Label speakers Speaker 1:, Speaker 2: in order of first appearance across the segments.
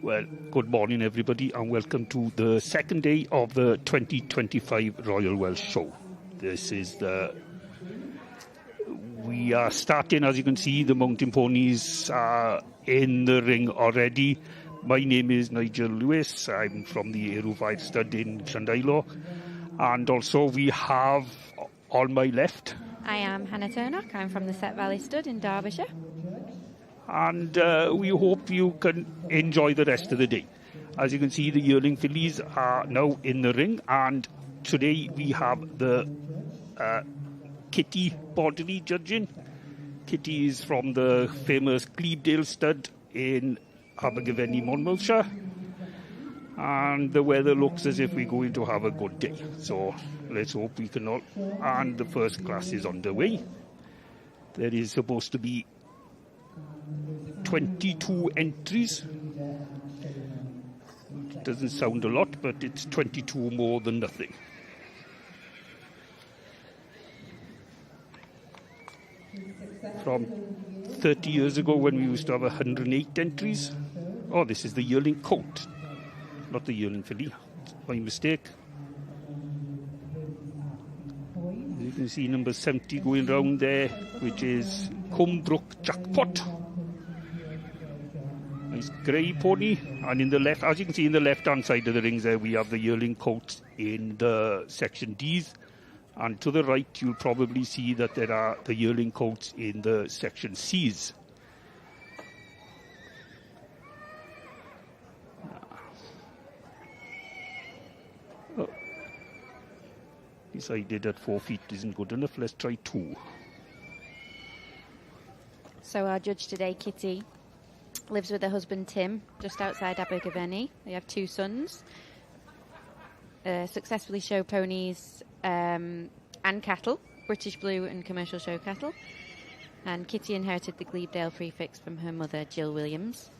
Speaker 1: Well, good morning everybody and welcome to the second day of the 2025 Royal Welsh Show. We are starting, as you can see, the mountain ponies are in the ring already. My name is Nigel Lewis, I'm from the Erwfair Stud in Llandailo, and also we have on my left...
Speaker 2: I am Hannah Turnock, I'm from the Set Valley Stud in Derbyshire.
Speaker 1: And we hope you can enjoy the rest of the day. As you can see, the yearling fillies are now in the ring, and today we have the Kitty Bodley judging. Kitty is from the famous Glebedale stud in Abergavenny, Monmouthshire, and the weather looks as if we're going to have a good day. So let's hope we can all. And the first class is underway. There is supposed to be 22 entries. It doesn't sound a lot, but it's 22 more than nothing. From 30 years ago when we used to have 108 entries. Oh, this is the yearling colt, not the yearling filly. My mistake. You can see number 70 going round there, which is Cumbrook Jackpot. Nice grey pony, and in the left, as you can see in the left-hand side of the rings there, we have the yearling colts in the section D's, and to the right you'll probably see that there are the yearling colts in the section C's. Oh. Decided that 4 feet isn't good enough, let's try 2.
Speaker 2: So our judge today, Kitty, lives with her husband Tim just outside Abergavenny. They have 2 sons. Successfully show ponies and cattle, British Blue and commercial show cattle. And Kitty inherited the Glebedale prefix from her mother, Jill Williams.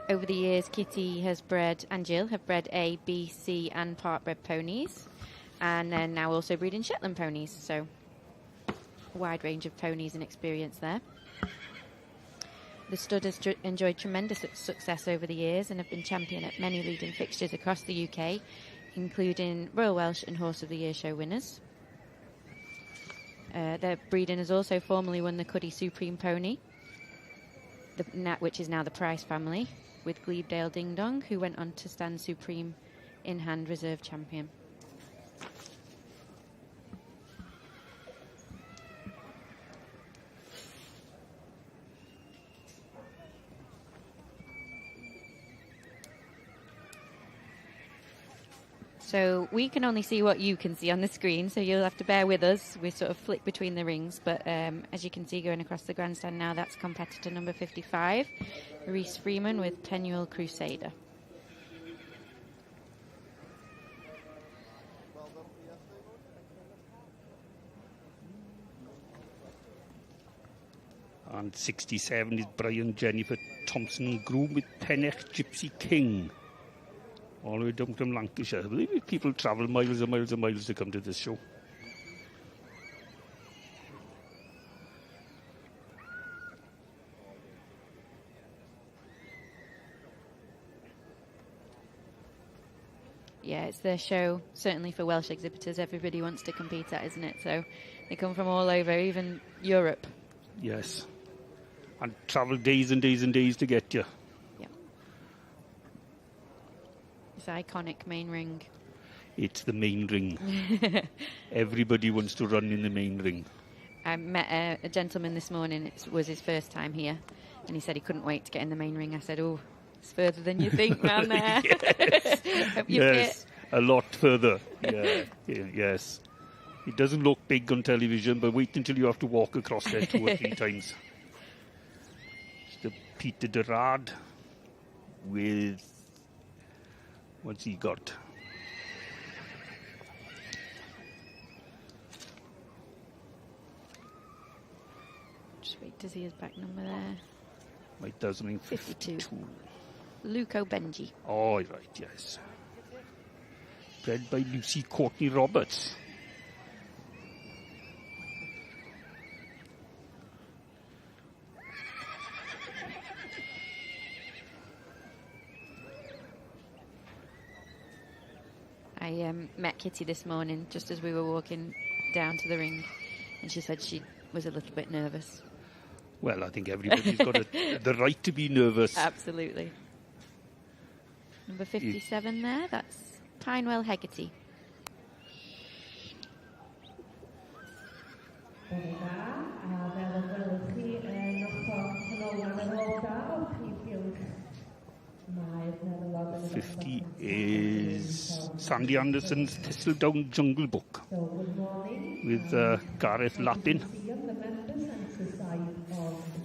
Speaker 2: Over the years, Kitty has bred, and Jill have bred A, B, C and part-bred ponies. And they're now also breeding Shetland ponies, so a wide range of ponies and experience there. The stud has enjoyed tremendous success over the years and have been champion at many leading fixtures across the UK, including Royal Welsh and Horse of the Year show winners. Their breeding has also formerly won the Cuddy Supreme pony, which is now the Price family, with Glebedale Ding Dong, who went on to stand supreme in hand reserve champion. So we can only see what you can see on the screen, so you'll have to bear with us. We sort of flick between the rings, but as you can see going across the grandstand now, that's competitor number 55, Reese Freeman with Penuel Crusader.
Speaker 1: And 67 is Brian Jennifer Thompson groom with Pennech Gypsy King. All the way down from Lancashire. I believe people travel miles and miles and miles to come to this show.
Speaker 2: Yeah, it's their show, certainly for Welsh exhibitors. Everybody wants to compete at, isn't it? So they come from all over, even Europe.
Speaker 1: Yes. And travel days and days and days to get you.
Speaker 2: It's iconic main ring.
Speaker 1: It's the main ring. Everybody wants to run in the main ring.
Speaker 2: I met a gentleman this morning. It was his first time here, and he said he couldn't wait to get in the main ring. I said, "Oh, it's further than you think, man." There.
Speaker 1: Yes, a lot further. Yeah, yes. It doesn't look big on television, but wait until you have to walk across there 2 or 3 times. It's the Peter Derard with. What's he got?
Speaker 2: Just wait to see his back number there.
Speaker 1: My dozen
Speaker 2: 52. Luco Benji.
Speaker 1: Oh, right, yes. Bred by Lucy Courtney Roberts.
Speaker 2: met Kitty this morning just as we were walking down to the ring, and she said she was a little bit nervous.
Speaker 1: Well, I think everybody's got the right to be nervous.
Speaker 2: Absolutely. Number 57 there, that's Pinewell Hegarty.
Speaker 1: .50 is Sandy Anderson's Thistledown Jungle Book with Gareth Lappin.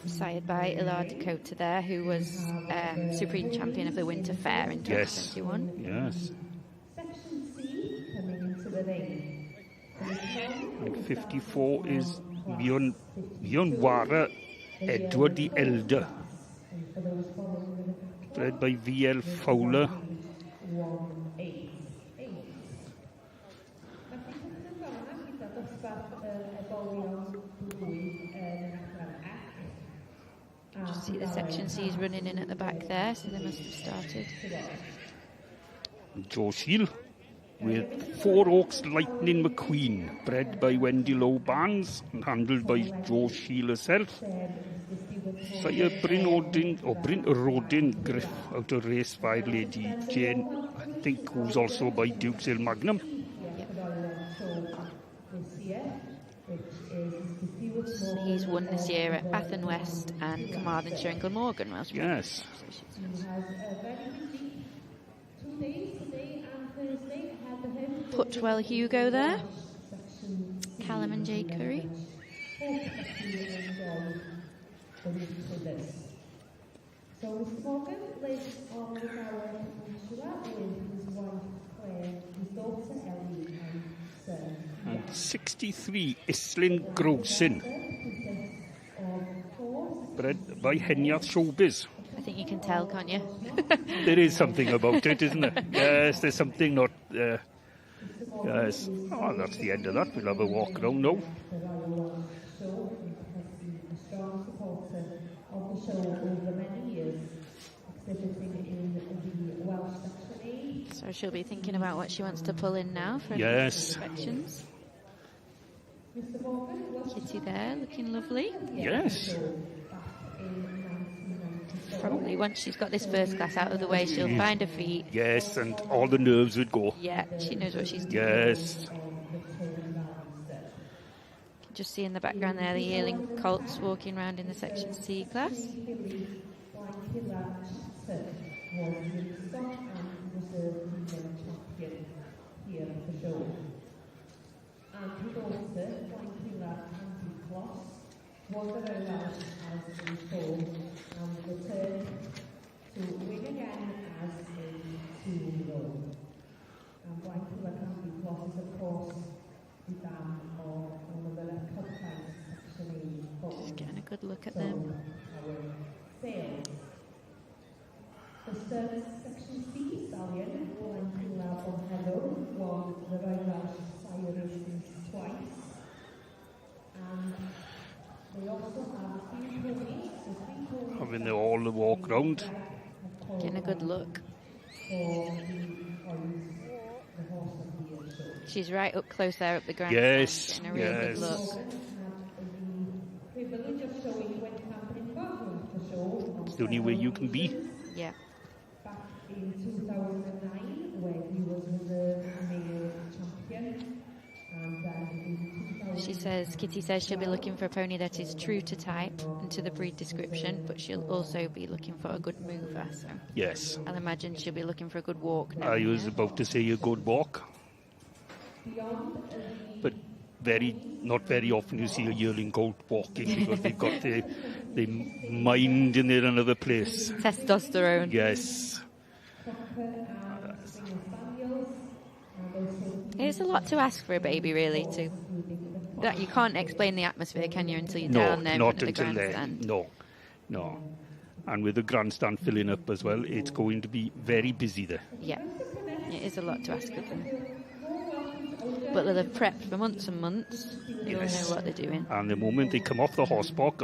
Speaker 2: Sired by Ilar Dakota there, who was Supreme Champion of the Winter Fair in 2021.
Speaker 1: Yes. And 54 is Mawr Edward the Elder, bred by V.L. Fowler.
Speaker 2: Just see the section C's running in at the back there, so they must have started.
Speaker 1: Joe Shield with Four Oaks Lightning McQueen, bred by Wendy Lowe Barnes and handled by Joe Shield herself. Sire Bryn Rodin Griff out of Race 5 Lady Jane, I think, who's also by Duke's Hill Magnum.
Speaker 2: He's won this year at Bath and West and Carmarthenshire and Glamorgan, Welsh.
Speaker 1: Yes.
Speaker 2: Putwell Hugo there. Callum and Jade Curry.
Speaker 3: So Mr. Morgan lives on the Gower Peninsula with his wife Claire, his daughter Ellie and son.
Speaker 1: And 63 Islin Grosin, bred by Henyath Showbiz.
Speaker 2: I think you can tell, can't you?
Speaker 1: There is something about it, isn't there? Yes, there's something not... yes. Oh, that's the end of that. We'll have a walk around now.
Speaker 2: So she'll be thinking about what she wants to pull in now for inspections. Kitty there, looking lovely.
Speaker 1: Yes.
Speaker 2: Probably once she's got this first class out of the way, she'll find her feet.
Speaker 1: Yes, and all the nerves would go.
Speaker 2: Yeah, she knows what she's doing.
Speaker 1: Yes.
Speaker 2: Just see in the background there the yearling colts walking around in the Section C class. Just getting a good look at them.
Speaker 3: The third Section C stallion, Blankula Bonhello, won the Royal Welsh Sire races twice. And they also have three ponies.
Speaker 1: Having all the walk round.
Speaker 2: Getting a good look. She's right up close there up the ground.
Speaker 1: Yes,
Speaker 2: getting a really good look.
Speaker 1: It's the only way you can be.
Speaker 2: Yeah.
Speaker 3: Back in 2009, when he was the male champion.
Speaker 2: She says, Kitty says she'll be looking for a pony that is true to type and to the breed description, but she'll also be looking for a good mover. So
Speaker 1: yes.
Speaker 2: I'll imagine she'll be looking for a good walk now.
Speaker 1: I was about to say a good walk. But not very often you see a yearling colt walking because they've got their mind in another place.
Speaker 2: Testosterone.
Speaker 1: Yes.
Speaker 2: It's a lot to ask for a baby, really. That you can't explain the atmosphere, can you, until you're down there in front of the grandstand?
Speaker 1: No. And with the grandstand filling up as well, it's going to be very busy there.
Speaker 2: Yeah, it is a lot to ask of them. But they'll have prepped for months and months. They all know what they're doing.
Speaker 1: And the moment they come off the horse box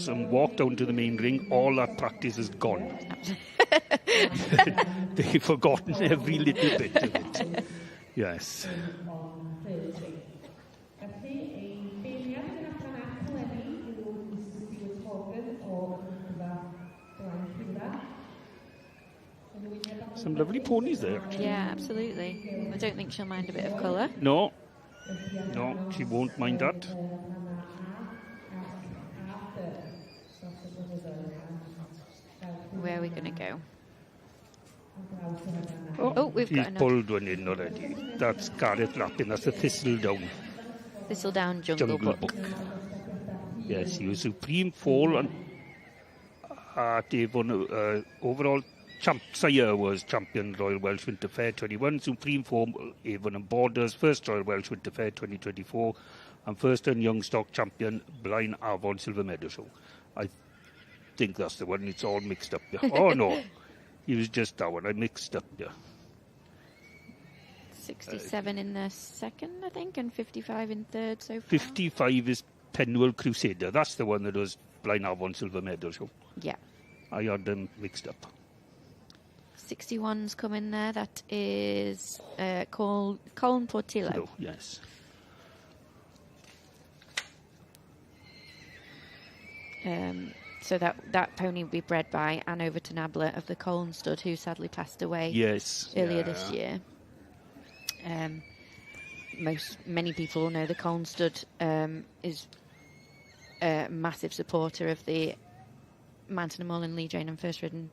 Speaker 1: and walk down to the main ring, all that practice is gone. They've forgotten every little bit of it. Yes.
Speaker 3: on Thursday. Felly, ei beirniad yn adran at eleni yw Mrs Stuart Morgan o Gynfa Blaen Cynfa.
Speaker 1: Some lovely ponies there.
Speaker 2: Yeah, absolutely. I don't think she'll mind a bit of colour.
Speaker 1: No, she won't mind that.
Speaker 2: Where are we going to go?
Speaker 1: Oh,
Speaker 2: we've
Speaker 1: she's
Speaker 2: got another.
Speaker 1: pulled one in already. That's Gareth Lappin, that's a Thistledown
Speaker 2: Thistledown Jungle Book.
Speaker 1: Yes, he was supreme foal and Avon overall sire was champion Royal Welsh Winter Fair 21, supreme foal Avon and Borders, first Royal Welsh Winter Fair 2024, and first and young stock champion Blaen Avon Silver Meadow Show. I think that's the one. It's all mixed up. Yeah. Oh no, it was just that one. I mixed up. Yeah.
Speaker 2: 67 in the second, I think, and 55 in third so far.
Speaker 1: 55 is Penwell Crusader. That's the one that was Blaen Avon Silver Meadow Show.
Speaker 2: Yeah.
Speaker 1: I had them mixed up.
Speaker 2: 61's come in there. That is called Colin Portillo.
Speaker 1: No, yes.
Speaker 2: So that pony will be bred by Anne Overton Ablett of the Colne Stud, who sadly passed away earlier this year. Many people know the Colne Stud is a massive supporter of the Mountain and Moorland, Lee Drain and First Ridden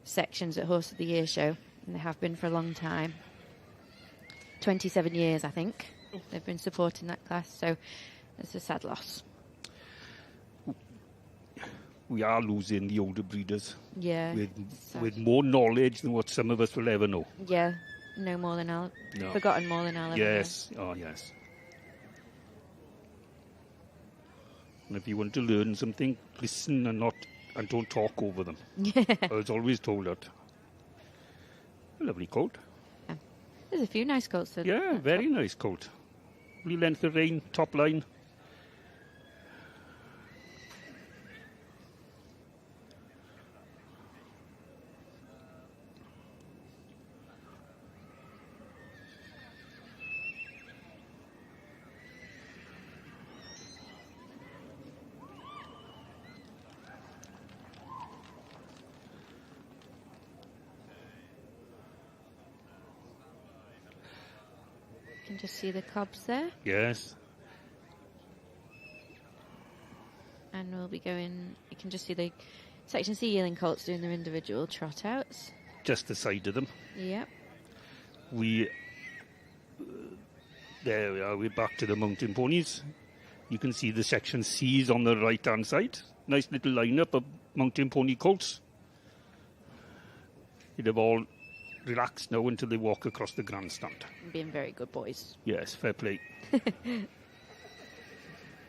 Speaker 2: sections at Horse of the Year show, and they have been for a long time. 27 years, I think, they've been supporting that class, so it's a sad loss.
Speaker 1: We are losing the older breeders.
Speaker 2: Yeah.
Speaker 1: With more knowledge than what some of us will ever know.
Speaker 2: Yeah. No more than I'll... No. Forgotten more than I'll ever
Speaker 1: Yes.
Speaker 2: know.
Speaker 1: Oh, yes. And if you want to learn something, listen and don't talk over them.
Speaker 2: Yeah.
Speaker 1: I was always told that. A lovely coat.
Speaker 2: Yeah. There's a few nice coats.
Speaker 1: Yeah, very nice coat. Lovely length of rein, top line.
Speaker 2: You can just see the cobs there.
Speaker 1: Yes.
Speaker 2: And we'll be going... You can just see the Section C yearling colts doing their individual trot outs.
Speaker 1: Just the side of them.
Speaker 2: Yep.
Speaker 1: There we are, we're back to the mountain ponies. You can see the Section C's on the right-hand side. Nice little lineup of mountain pony colts. They've all relaxed now until they walk across the grandstand.
Speaker 2: Being very good boys.
Speaker 1: Yes, fair play.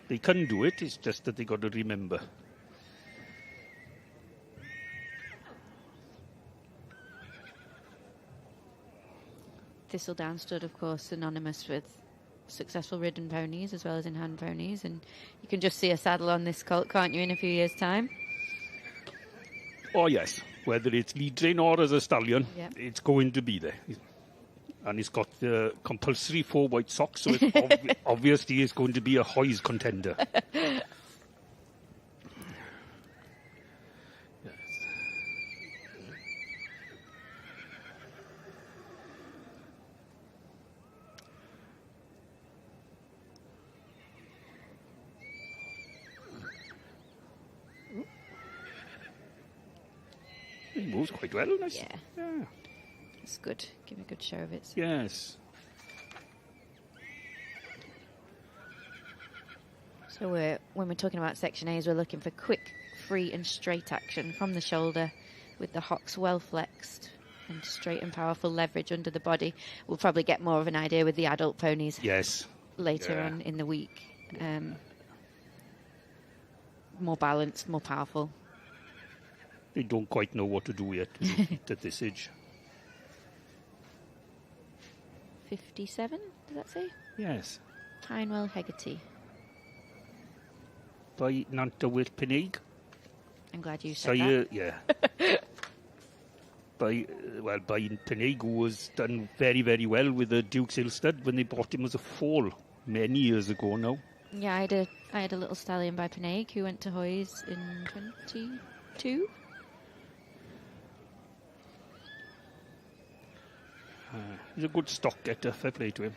Speaker 1: They can do it, it's just that they got to remember.
Speaker 2: Thistledown Stud, of course, synonymous with successful ridden ponies as well as in-hand ponies, and you can just see a saddle on this colt, can't you, in a few years' time?
Speaker 1: Oh yes, whether it's lead train or as a stallion,
Speaker 2: yep.
Speaker 1: It's going to be there. And it's got the compulsory 4 white socks, so it's obviously it's going to be a Hoy's contender. He moves quite well, nice.
Speaker 2: Yeah. It's good. Give a good show of it.
Speaker 1: Yes.
Speaker 2: So when we're talking about Section A's, we're looking for quick, free and straight action from the shoulder with the hocks well flexed and straight and powerful leverage under the body. We'll probably get more of an idea with the adult ponies.
Speaker 1: Yes.
Speaker 2: Later on in the week. More balanced, more powerful.
Speaker 1: They don't quite know what to do yet at this age.
Speaker 2: 57, does that say?
Speaker 1: Yes.
Speaker 2: Tynewell Hegarty.
Speaker 1: By Nanta Will Pinnig.
Speaker 2: I'm glad you said that.
Speaker 1: Yeah. by Peneg, who was done very, very well with the Duke's Hill stud when they bought him as a foal many years ago now.
Speaker 2: Yeah, I had a little stallion by Peneg who went to Hoys in 22.
Speaker 1: He's a good stock getter, fair play to him.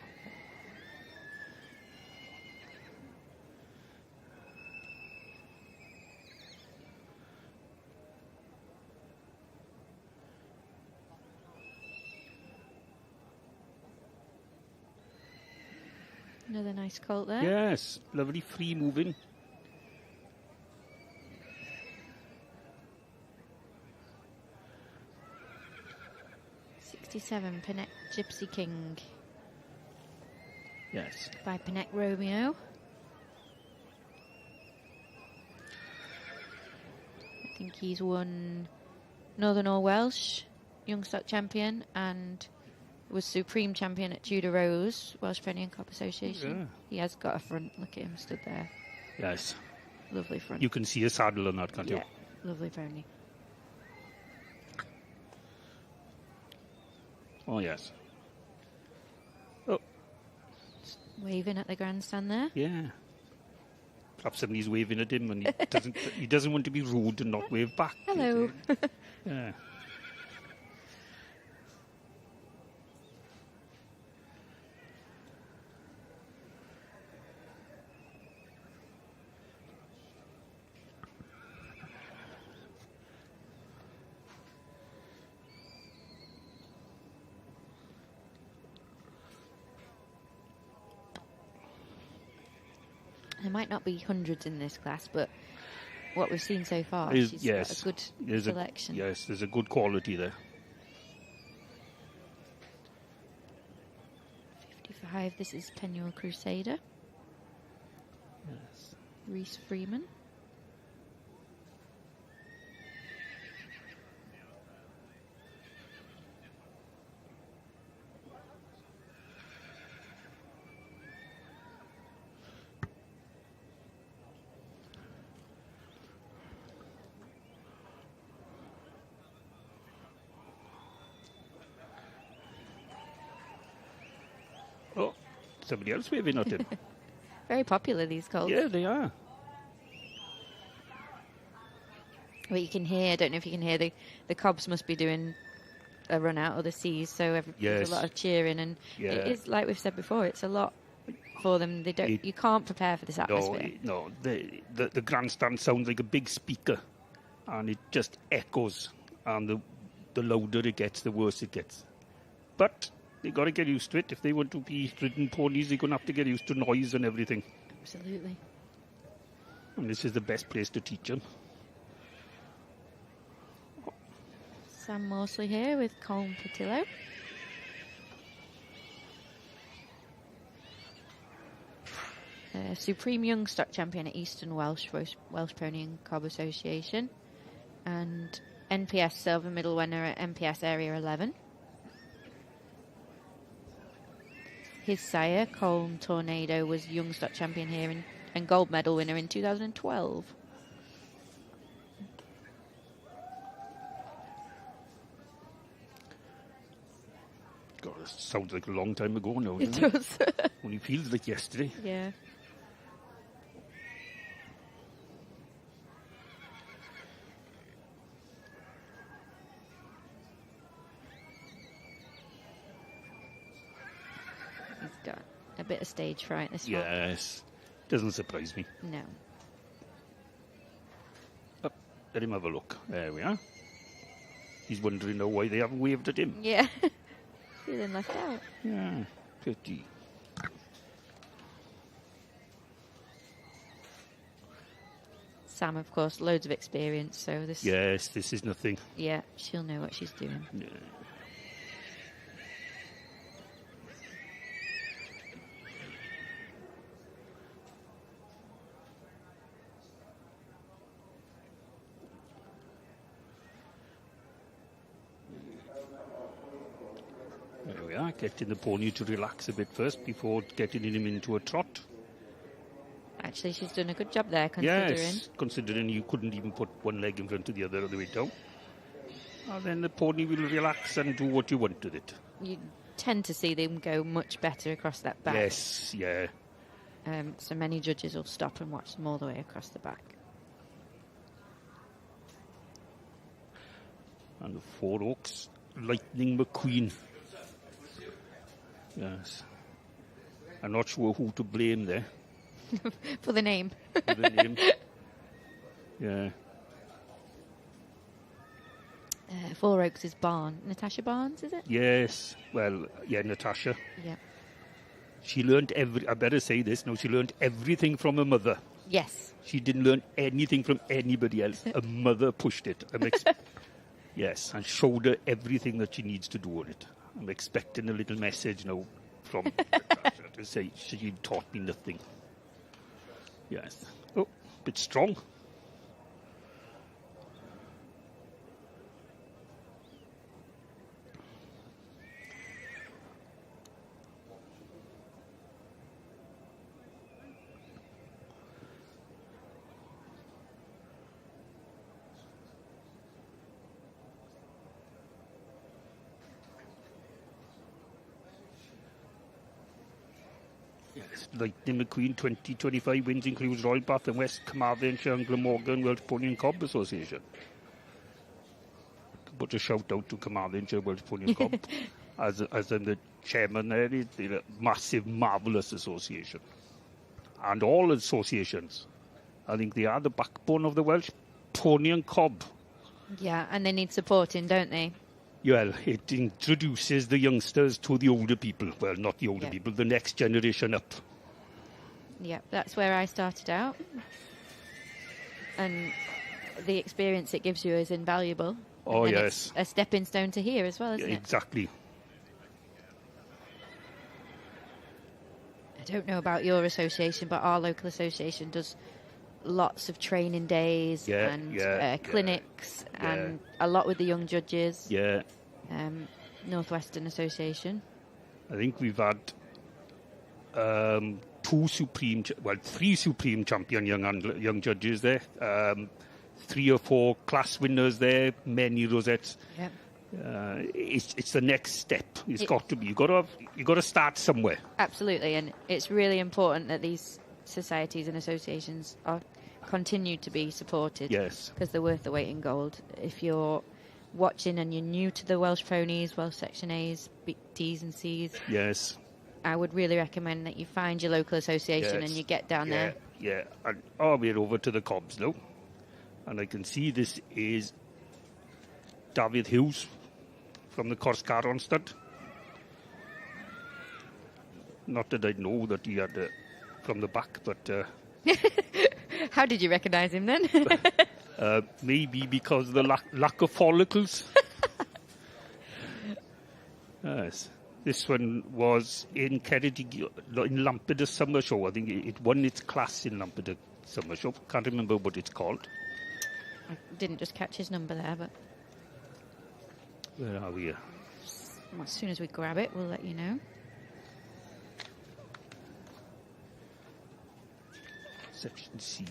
Speaker 2: Another nice colt there.
Speaker 1: Yes, lovely free moving.
Speaker 2: '67 Pennec Gypsy King.
Speaker 1: Yes.
Speaker 2: By Pennec Romeo. I think he's won Northern or Welsh Young Stock Champion and was Supreme Champion at Tudor Rose, Welsh Pony and Cob Association. Yeah. He has got a front. Look at him stood there.
Speaker 1: Yes.
Speaker 2: Lovely front.
Speaker 1: You can see a saddle on that, can't you?
Speaker 2: Yeah, lovely pony.
Speaker 1: Oh, yes. Oh.
Speaker 2: Waving at the grandstand there.
Speaker 1: Yeah. Perhaps somebody's waving at him and he doesn't want to be rude and not wave back.
Speaker 2: Hello.
Speaker 1: Yeah.
Speaker 2: There might not be hundreds in this class, but what we've seen so far,
Speaker 1: she's
Speaker 2: got a good selection.
Speaker 1: Yes, there's a good quality there.
Speaker 2: 55, this is Penuel Crusader.
Speaker 1: Yes.
Speaker 2: Reese Freeman.
Speaker 1: Oh, somebody else waving at him.
Speaker 2: Very popular, these colts.
Speaker 1: Yeah, they are.
Speaker 2: Well, you can hear, I don't know if you can hear, the cobs must be doing a run out of the seas, so there's a lot of cheering, and it is, like we've said before, it's a lot for them. You can't prepare for this atmosphere.
Speaker 1: No, the grandstand sounds like a big speaker, and it just echoes, and the louder it gets, the worse it gets. But they got to get used to it. If they want to be ridden ponies, they're going to have to get used to noise and everything.
Speaker 2: Absolutely.
Speaker 1: And this is the best place to teach them.
Speaker 2: Sam Morsley here with Colm Patillo. Supreme Young Stock Champion at Eastern Welsh Pony and Cob Association. And NPS Silver Middle winner at NPS Area 11. His sire, Colm Tornado, was Young Stock Champion here and gold medal winner in 2012.
Speaker 1: God, it sounds like a long time ago now.
Speaker 2: It does.
Speaker 1: Only feels like yesterday.
Speaker 2: Yeah. He's got a bit of stage fright this one.
Speaker 1: Yes. Doesn't surprise me.
Speaker 2: No.
Speaker 1: Oh, let him have a look. There we are. He's wondering now why they haven't waved at him.
Speaker 2: Yeah. Feeling left out.
Speaker 1: Yeah. Pity.
Speaker 2: Sam, of course, loads of experience, so this...
Speaker 1: Yes, this is nothing.
Speaker 2: Yeah, she'll know what she's doing.
Speaker 1: Yeah. There we are, getting the pony to relax a bit first before getting him into a trot.
Speaker 2: Actually, she's done a good job there, considering.
Speaker 1: Yes, considering you couldn't even put one leg in front of the other on the way down. And then the pony will relax and do what you want with it.
Speaker 2: You tend to see them go much better across that back.
Speaker 1: Yes, yeah.
Speaker 2: So many judges will stop and watch them all the way across the back.
Speaker 1: And the 4 Oaks, Lightning McQueen. Yes. I'm not sure who to blame there.
Speaker 2: For the name.
Speaker 1: For the name. Yeah.
Speaker 2: 4 Oaks is Barn. Natasha Barnes, is it?
Speaker 1: Yes. Well, yeah, Natasha.
Speaker 2: Yeah.
Speaker 1: She learned I better say this, no, she learned everything from her mother.
Speaker 2: Yes.
Speaker 1: She didn't learn anything from anybody else. Her mother pushed it. Yes, and showed her everything that she needs to do on it. I'm expecting a little message now from Natasha to say she taught me nothing. Yes. Oh, a bit strong. Yes, Lightning McQueen 2025 wins includes Royal Bath and West Carmarthenshire and Glamorgan Welsh Pony and Cob Association. Put a shout out to Carmarthenshire Welsh Pony and Cob as I'm the chairman there. They're a massive, marvellous association. And all associations, I think they are the backbone of the Welsh Pony and Cob.
Speaker 2: Yeah, and they need supporting, don't they?
Speaker 1: Well, it introduces the youngsters to the older people. Well, not the older people, the next generation up.
Speaker 2: Yeah, that's where I started out. And the experience it gives you is invaluable.
Speaker 1: Oh,
Speaker 2: and
Speaker 1: yes.
Speaker 2: It's a stepping stone to here as well, isn't it?
Speaker 1: Exactly.
Speaker 2: I don't know about your association, but our local association does lots of training days and clinics and a lot with the young judges.
Speaker 1: Yeah.
Speaker 2: Northwestern Association.
Speaker 1: I think we've had 3 Supreme Champion young judges there. 3 or 4 class winners there, many rosettes.
Speaker 2: Yep.
Speaker 1: It's the next step. It's got to be. You got to start somewhere.
Speaker 2: Absolutely, and it's really important that these societies and associations are continued to be supported.
Speaker 1: Yes,
Speaker 2: because they're worth the weight in gold. If you're watching and you're new to the Welsh ponies, Welsh Section A's, T's and C's,
Speaker 1: yes,
Speaker 2: I would really recommend that you find your local association and you get down there.
Speaker 1: Yeah, and we're over to the Cobs now, and I can see this is David Hughes from the Corscaron stud. Not that I know that he had from the back, but...
Speaker 2: How did you recognise him then?
Speaker 1: Maybe because of the lack of follicles. Yes. This one was in Ceredigion, in Lampeter Summer Show. I think it won its class in Lampeter Summer Show. Can't remember what it's called.
Speaker 2: I didn't just catch his number there, but...
Speaker 1: Where are we?
Speaker 2: As soon as we grab it, we'll let you know.
Speaker 1: Section C.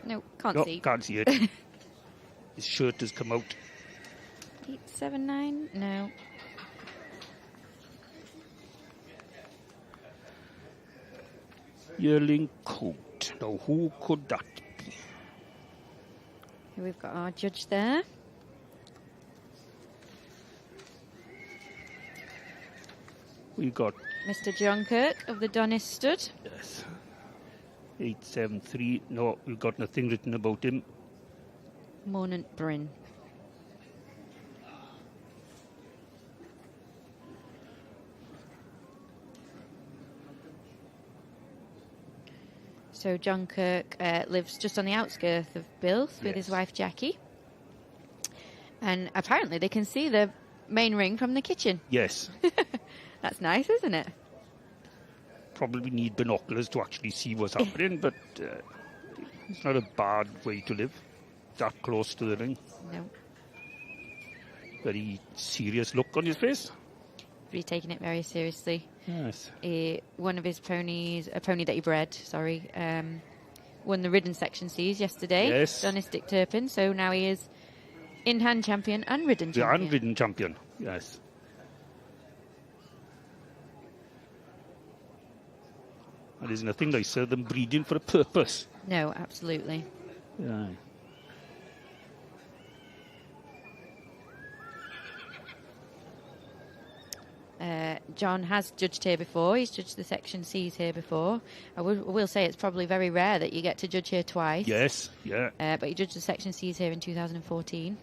Speaker 2: No, can't see.
Speaker 1: Can't see it. His shirt has come out.
Speaker 2: 879? No.
Speaker 1: Yearling coat. Now, who could that be?
Speaker 2: Here we've got our judge there.
Speaker 1: We got
Speaker 2: Mr. John Kirk of the Donis Stud.
Speaker 1: Yes. 873. No, we've got nothing written about him.
Speaker 2: Mornant Bryn. So John Kirk lives just on the outskirts of Bilth with his wife Jackie. And apparently they can see the main ring from the kitchen.
Speaker 1: Yes.
Speaker 2: That's nice, isn't it?
Speaker 1: Probably need binoculars to actually see what's happening, but it's not a bad way to live. That close to the ring.
Speaker 2: No.
Speaker 1: Very serious look on his face.
Speaker 2: he's taking it very seriously.
Speaker 1: Yes.
Speaker 2: One of his ponies, a pony that he bred, won the ridden section C's yesterday.
Speaker 1: Yes.
Speaker 2: Donistic Turpin, so now he is in-hand champion and ridden
Speaker 1: The
Speaker 2: champion.
Speaker 1: unridden champion, yes. And there's nothing nicer than breeding for a purpose.
Speaker 2: No, absolutely.
Speaker 1: Yeah.
Speaker 2: John has judged here before. He's judged the section C's here before. I will say it's probably very rare that you get to judge here twice.
Speaker 1: Yes, yeah.
Speaker 2: But he judged the section C's here in 2014.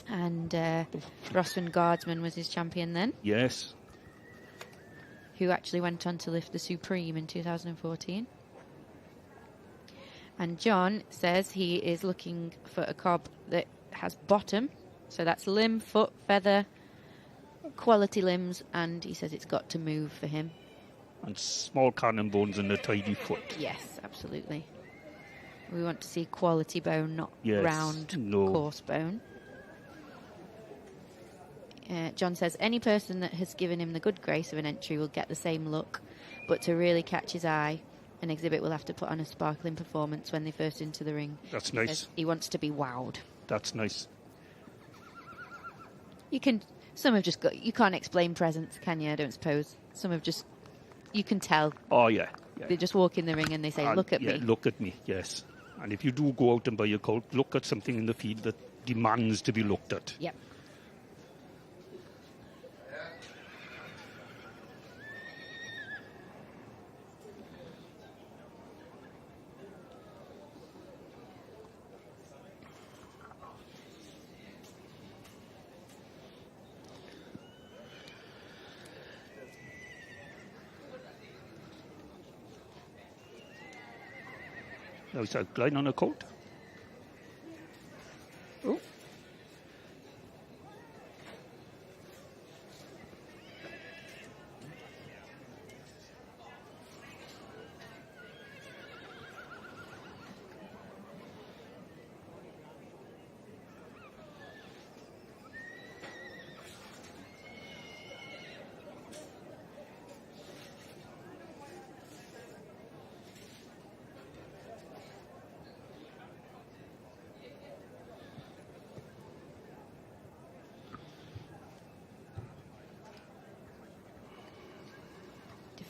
Speaker 2: And Roswin Guardsman was his champion then.
Speaker 1: Yes.
Speaker 2: Who actually went on to lift the Supreme in 2014. And John says he is looking for a cob that has bottom. So that's limb, foot, feather, quality limbs, and he says it's got to move for him.
Speaker 1: And small cannon bones and a tidy foot.
Speaker 2: Yes, absolutely. We want to see quality bone, not
Speaker 1: Yes,
Speaker 2: round,
Speaker 1: no.
Speaker 2: coarse bone. John says any person that has given him the good grace of an entry will get the same look, but to really catch his eye, an exhibit will have to put on a sparkling performance when they first enter the ring.
Speaker 1: That's
Speaker 2: He
Speaker 1: nice.
Speaker 2: says he wants to be wowed.
Speaker 1: That's nice.
Speaker 2: Some have just got, you can't explain presence, can you? I don't suppose. Some have just, you can tell.
Speaker 1: Oh, yeah.
Speaker 2: They just walk in the ring and they say, look at me.
Speaker 1: Look at me, yes. And if you do go out and buy a colt, look at something in the field that demands to be looked at.
Speaker 2: Yep.
Speaker 1: Now it's outline on a colt. Oh.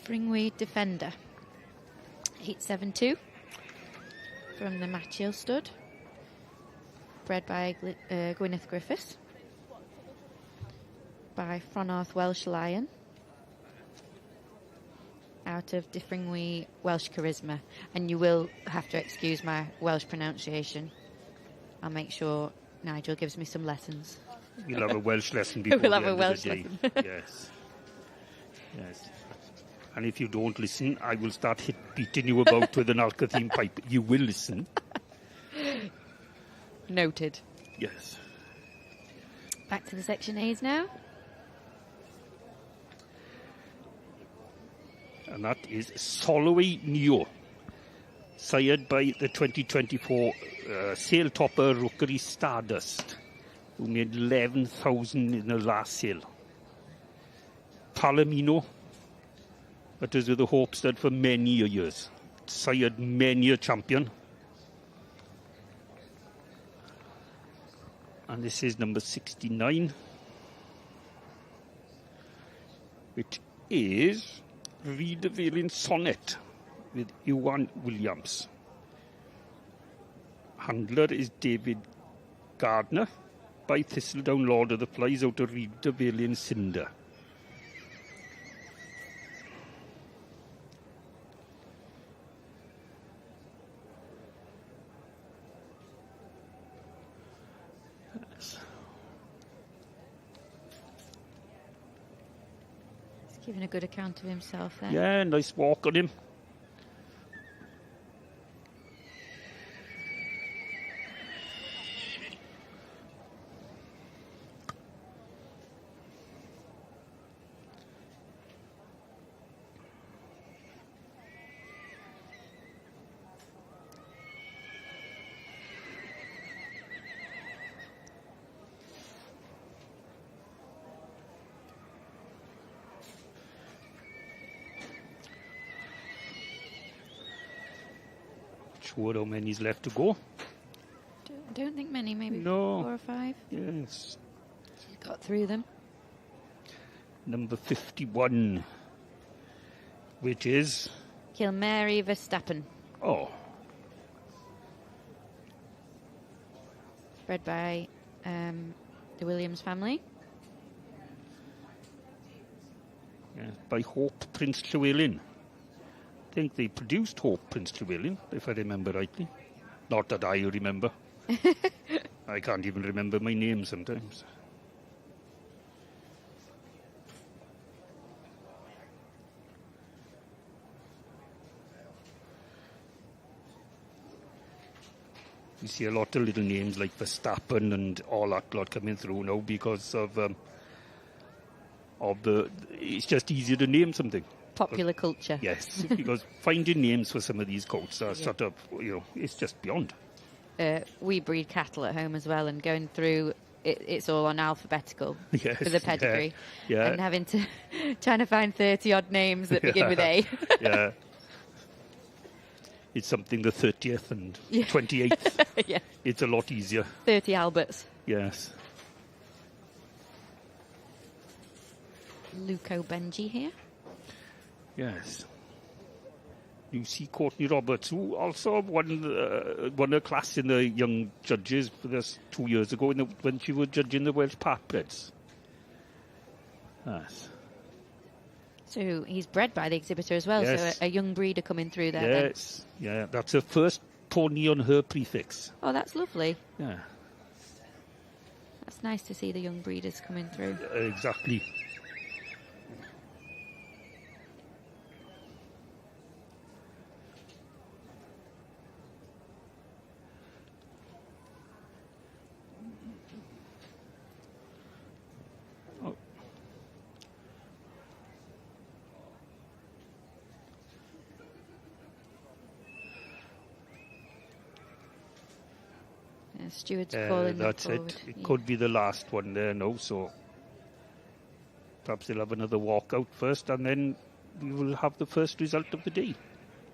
Speaker 2: Fringweed Defender, 872 from the Matchiel stud, bred by Gwyneth Griffiths, by Fronarth Welsh Lion, out of Diffringwe Welsh Charisma. And you will have to excuse my Welsh pronunciation. I'll make sure Nigel gives me some lessons.
Speaker 1: We'll have a Welsh lesson before
Speaker 2: We'll
Speaker 1: the
Speaker 2: have a
Speaker 1: end
Speaker 2: Welsh
Speaker 1: of the day.
Speaker 2: lesson.
Speaker 1: Yes. Yes. And if you don't listen, I will start beating you about with an Alcathene pipe. You will listen.
Speaker 2: Noted.
Speaker 1: Yes.
Speaker 2: Back to the section A's now.
Speaker 1: And that is Solway Neo, sired by the 2024 sale topper Rookery Stardust, who made 11,000 in the last sale. Palomino, that was with the hopes that for many years, sired many a champion. And this is number 69, which is Reed Sonnet with Ewan Williams. Handler is David Gardner by Thistledown Lord of the Flies out of Reed Cinder.
Speaker 2: Giving a good account of himself there.
Speaker 1: Yeah, nice walk on him. sure how many's left to go.
Speaker 2: Don't think many, maybe
Speaker 1: No.
Speaker 2: 4 or 5.
Speaker 1: Yes.
Speaker 2: Got through them.
Speaker 1: Number 51, which is...
Speaker 2: Kilmary Verstappen,
Speaker 1: Oh,
Speaker 2: bred by the Williams family.
Speaker 1: yeah, by Hope Prince Llewellyn. I think they produced Hope Prince Llewellyn, if I remember rightly. Not that I remember. I can't even remember my name sometimes. You see a lot of little names like Verstappen and all that lot coming through now because of the... It's just easier to name something.
Speaker 2: Popular culture.
Speaker 1: Yes, because finding names for some of these colts are sort of, it's just beyond.
Speaker 2: We breed cattle at home as well, and going through it's all on alphabetical
Speaker 1: Yes,
Speaker 2: for the pedigree,
Speaker 1: yeah.
Speaker 2: and having to trying to find 30 odd names that begin with A.
Speaker 1: Yeah. It's something the 30th and 28th.
Speaker 2: Yeah,
Speaker 1: It's a lot easier.
Speaker 2: 30 Alberts.
Speaker 1: Yes.
Speaker 2: Luco Benji here.
Speaker 1: Yes. You see Courtney Roberts, who also won a class in the young judges for this 2 years ago when she was judging the Welsh Parkbreds. Yes.
Speaker 2: So he's bred by the exhibitor as well,
Speaker 1: Yes.
Speaker 2: so a young breeder coming through there.
Speaker 1: Yes. Yeah, that's her first pony on her prefix.
Speaker 2: Then. Oh, that's lovely.
Speaker 1: Yeah,
Speaker 2: That's nice to see the young breeders coming through.
Speaker 1: exactly.
Speaker 2: Stewards calling them
Speaker 1: That's
Speaker 2: forward.
Speaker 1: it. It could be the last one there now, so perhaps they'll have another walkout first, and then we will have the first result of the day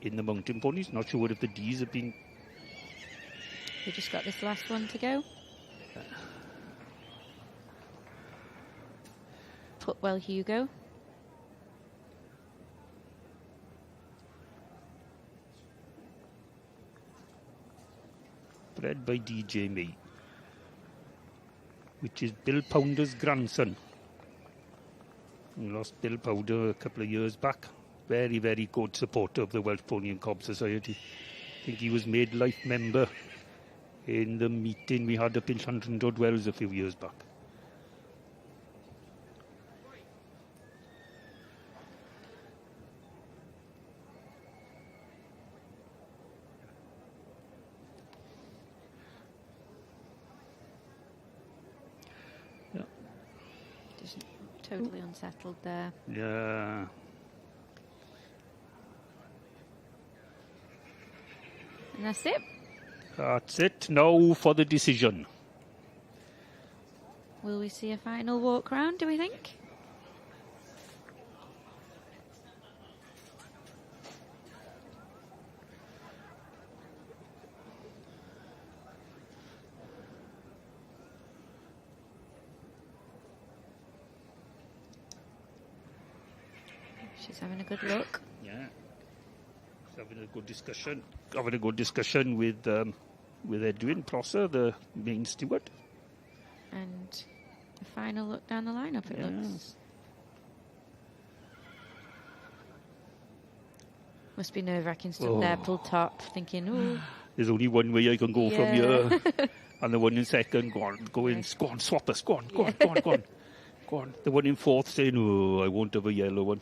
Speaker 1: in the mountain ponies. Not sure if the D's have been...
Speaker 2: We just got this last one to go. Putwell Hugo.
Speaker 1: Bred by DJ May, which is Bill Pounder's grandson. We lost Bill Pounder a couple of years back. Very, very good supporter of the Welsh Pony and Cob Society. I think he was made life member in the meeting we had up in Llandrindod Wells a few years back.
Speaker 2: Totally unsettled there.
Speaker 1: Yeah.
Speaker 2: And that's it.
Speaker 1: That's it. Now for the decision.
Speaker 2: Will we see a final walk round, do we think? She's having a good look.
Speaker 1: Yeah. Having a good discussion. Having a good discussion with Edwin Prosser, the main steward.
Speaker 2: And a final look down the lineup, it looks. Must be nerve-wracking stuff there, pull top, thinking, ooh.
Speaker 1: There's only one way I can go from
Speaker 2: Yeah.
Speaker 1: here. And the one in second, go in, go on, swap us, go on. Go on. The one in fourth saying, oh, I won't have a yellow one.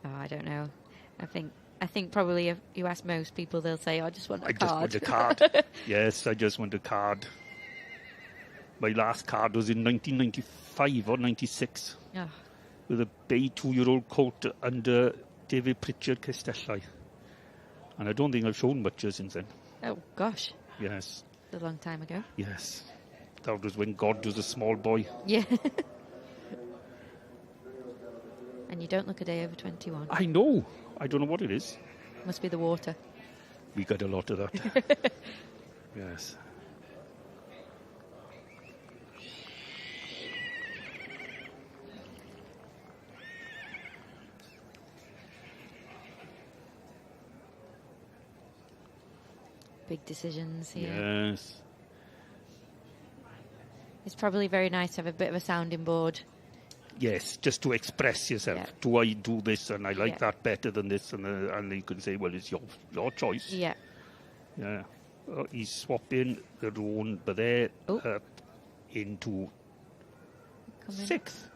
Speaker 2: Oh, I don't know. I think probably if you ask most people, they'll say, I just want a card.
Speaker 1: Just want a card. Yes, I just want a card. My last card was in 1995 or 96
Speaker 2: Oh,
Speaker 1: with a bay 2-year-old colt under David Pritchard Castelli. And I don't think I've shown much since then.
Speaker 2: oh gosh,
Speaker 1: Yes,
Speaker 2: it's a long time ago.
Speaker 1: yes. That was when God was a small boy.
Speaker 2: Yeah. And you don't look a day over 21.
Speaker 1: I know. I don't know what it is.
Speaker 2: Must be the water.
Speaker 1: we got a lot of that. Yes.
Speaker 2: Big decisions here.
Speaker 1: Yes.
Speaker 2: It's probably very nice to have a bit of a sounding board.
Speaker 1: Yes, just to express yourself.
Speaker 2: Yeah.
Speaker 1: Do I do this and I like
Speaker 2: Yeah.
Speaker 1: that better than this? And you can say, well, it's your choice.
Speaker 2: Yeah.
Speaker 1: Yeah. He's swapping the roan there
Speaker 2: Oh.
Speaker 1: up into
Speaker 2: Come in.
Speaker 1: 6th.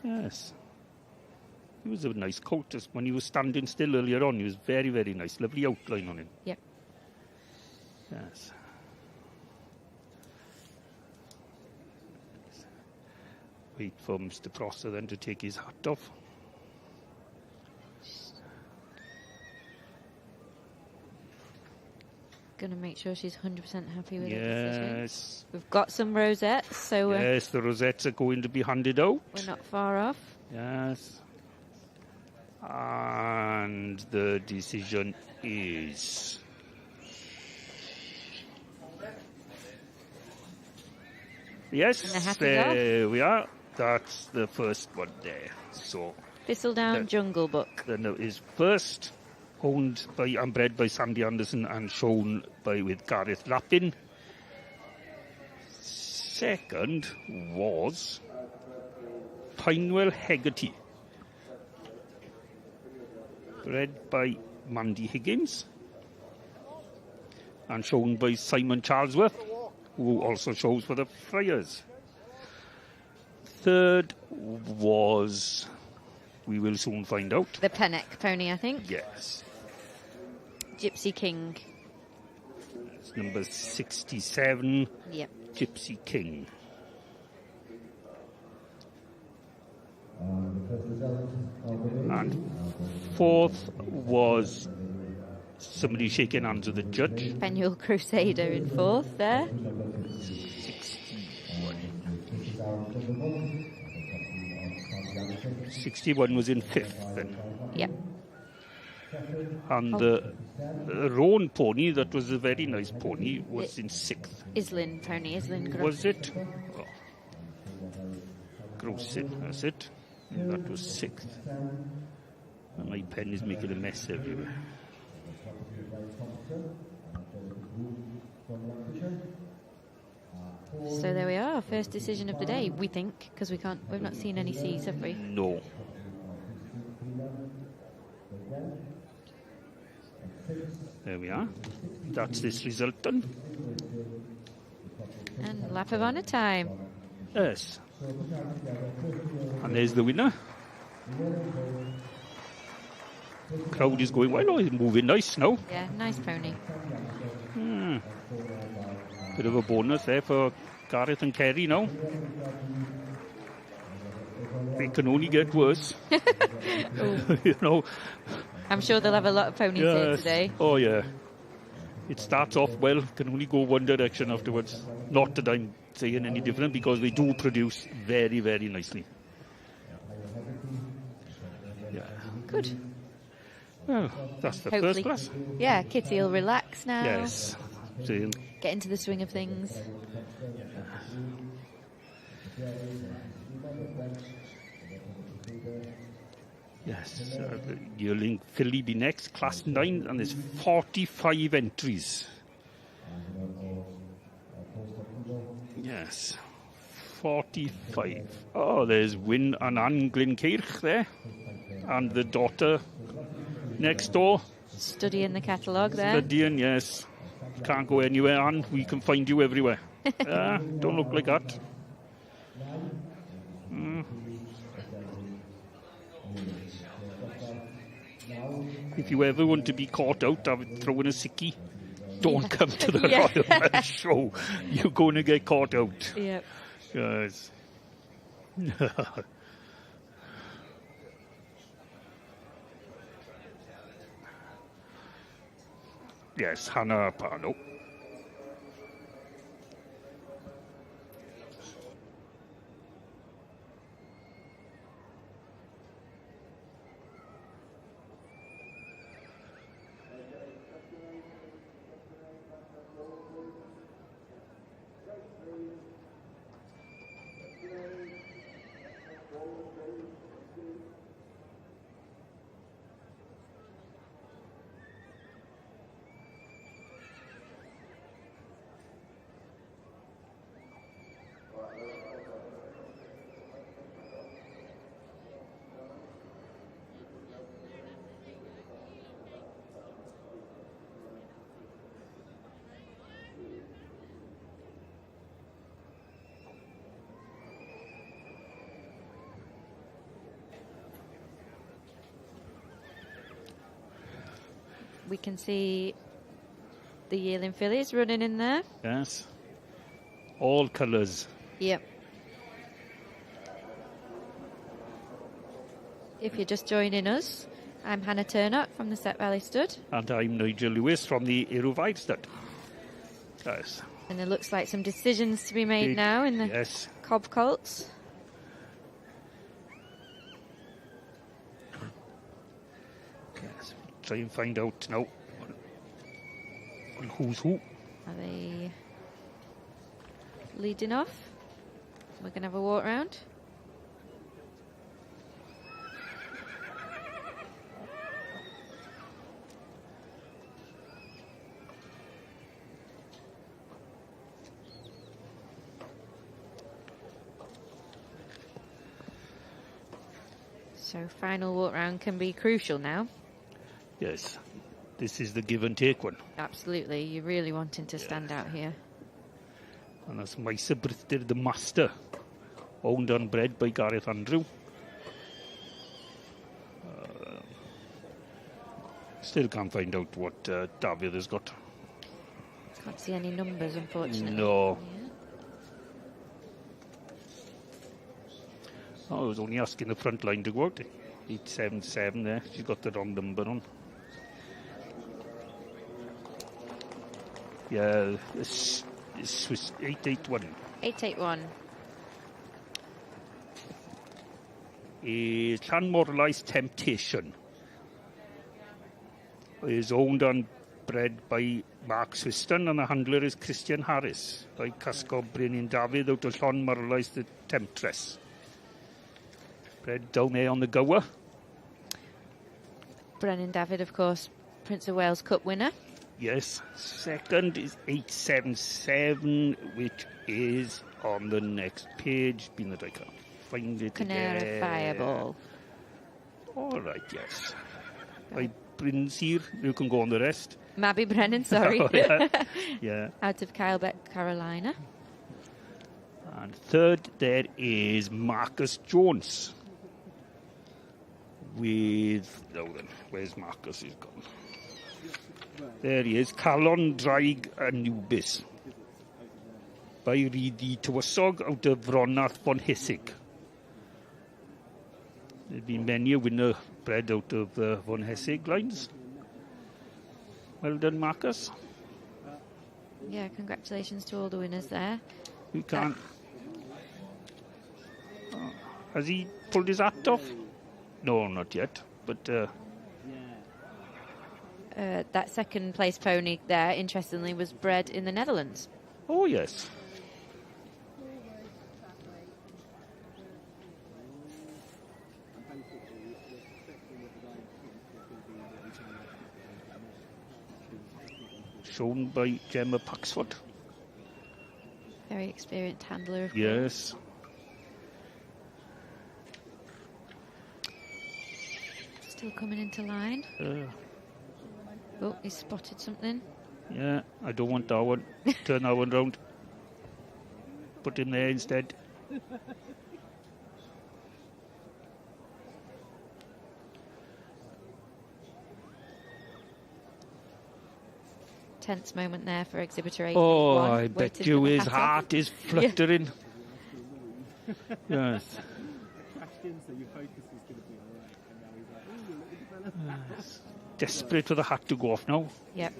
Speaker 1: Yes. He was a nice colt. Just when he was standing still earlier on, he was very, very nice. Lovely outline on him.
Speaker 2: Yep.
Speaker 1: Yes. Wait for Mr. Prosser then to take his hat off.
Speaker 2: Gonna make sure she's 100% happy with her decision.
Speaker 1: Yes.
Speaker 2: We've got some rosettes, so
Speaker 1: Yes, the rosettes are going to be handed out.
Speaker 2: we're not far off.
Speaker 1: Yes. And the decision is... Yes,
Speaker 2: And the hat is
Speaker 1: there we are. That's the first one there. So
Speaker 2: Thistledown
Speaker 1: The-
Speaker 2: Jungle Book.
Speaker 1: then it is first owned by and bred by Sandy Anderson and shown with Gareth Lappin. Second was Pinewell Hegarty, bred by Mandy Higgins and shown by Simon Charlesworth, who also shows for the Friars. Third was, we will soon find out.
Speaker 2: The Pennock pony, I think.
Speaker 1: Yes,
Speaker 2: Gypsy King.
Speaker 1: it's number 67,
Speaker 2: Yep.
Speaker 1: Gypsy King. And fourth was somebody shaking hands with the judge.
Speaker 2: Penuel Crusader in 4th there.
Speaker 1: 61 was in 5th then.
Speaker 2: Yep.
Speaker 1: And the roan pony, that was a very nice pony, was in 6th.
Speaker 2: Islin pony, Islin Gross.
Speaker 1: Was it? Oh. Grossin, that's it. That was 6th. And my pen is making a mess everywhere.
Speaker 2: So there we are, first decision of the day, we think, because we've not seen any C's, have we?
Speaker 1: No. There we are. That's this result done.
Speaker 2: And lap of honour time.
Speaker 1: Yes. And there's the winner. Crowd is going well. Oh, he's moving nice now.
Speaker 2: Yeah, nice pony.
Speaker 1: Bit of a bonus there for Gareth and Kerry now. It can only get worse. You know.
Speaker 2: I'm sure they'll have a lot of ponies here today.
Speaker 1: Oh, yeah. It starts off well, can only go one direction afterwards. Not that I'm saying any different, because they do produce very, very nicely. Yeah.
Speaker 2: Good.
Speaker 1: Well, that's the
Speaker 2: Hopefully.
Speaker 1: first class.
Speaker 2: Yeah, Kitty will relax now.
Speaker 1: Yes. So,
Speaker 2: Get into the swing of things.
Speaker 1: yes. The yearling filly be next, class 9, and there's 45 entries. Yes. 45. Oh, there's Wyn and Anne Glenkirch there. And the daughter next door.
Speaker 2: Studying the catalogue there.
Speaker 1: Studying, yes. Can't go anywhere, Anne. We can find you everywhere. Don't look like that. If you ever want to be caught out, I would throw in a sickie. Don't come to the
Speaker 2: Yeah.
Speaker 1: Royal Welsh show. You're going to get caught out.
Speaker 2: Yep.
Speaker 1: Yes. Yes, Hannah Pano.
Speaker 2: we can see the yearling fillies running in there.
Speaker 1: Yes. All colours.
Speaker 2: Yep. If you're just joining us, I'm Hannah Turnock from the Set Valley Stud.
Speaker 1: And I'm Nigel Lewis from the Aerovide Stud. Yes.
Speaker 2: And there looks like some decisions to be made now in the
Speaker 1: yes.
Speaker 2: Cob colts.
Speaker 1: Yes. Try and find out now who's who.
Speaker 2: Are they leading off? We're going to have a walk round. So final walk round can be crucial now.
Speaker 1: Yes, this is the give and take one.
Speaker 2: Absolutely, you're really wanting to stand out here.
Speaker 1: And that's Maesa Brythdir, the master, owned and bred by Gareth Andrew. Still can't find out what David has got.
Speaker 2: Can't see any numbers, unfortunately.
Speaker 1: No. Oh, I was only asking the front line to go out. 877 there. She's got the wrong number on. Yeah, it's Swiss 881.
Speaker 2: 881.
Speaker 1: A Llanmorlais Temptation is owned and bred by Mark Swiston, and the handler is Christian Harris by Casco Brynnin David out of Llanmorlais the Temptress. Bred down there on the Gower.
Speaker 2: Brennan David, of course, Prince of Wales Cup winner.
Speaker 1: Yes. Second is 877, which is on the next page. Being that I can't find it
Speaker 2: Canara
Speaker 1: again.
Speaker 2: Fireball.
Speaker 1: All right, yes. By Brinsir, you can go on the rest.
Speaker 2: Mabby Brennan, sorry.
Speaker 1: Oh, yeah. Yeah.
Speaker 2: Out of Kylebeck, Carolina.
Speaker 1: And third, there is Marcus Jones. With, oh then, where's Marcus? He's gone. There he is, Calon Draig Anubis. By Ridi Tywysog out of Fronath von Hissig. There's been many a winner bred out of von Hissig lines. Well done, Marcus.
Speaker 2: Yeah, congratulations to all the winners there.
Speaker 1: We can't. Has he pulled his hat off? No, not yet. But
Speaker 2: that second place pony there, interestingly, was bred in the Netherlands.
Speaker 1: oh yes. Shown by Gemma Paxford.
Speaker 2: Very experienced handler, of course.
Speaker 1: Yes.
Speaker 2: Still coming into line. Oh, he's spotted something.
Speaker 1: Yeah, I don't want that one. Turn that one round. Put him there instead.
Speaker 2: Tense moment there for exhibitor 8.
Speaker 1: Oh, I bet you his heart is fluttering. Yes. Desperate for the hat to go off now.
Speaker 2: Yep.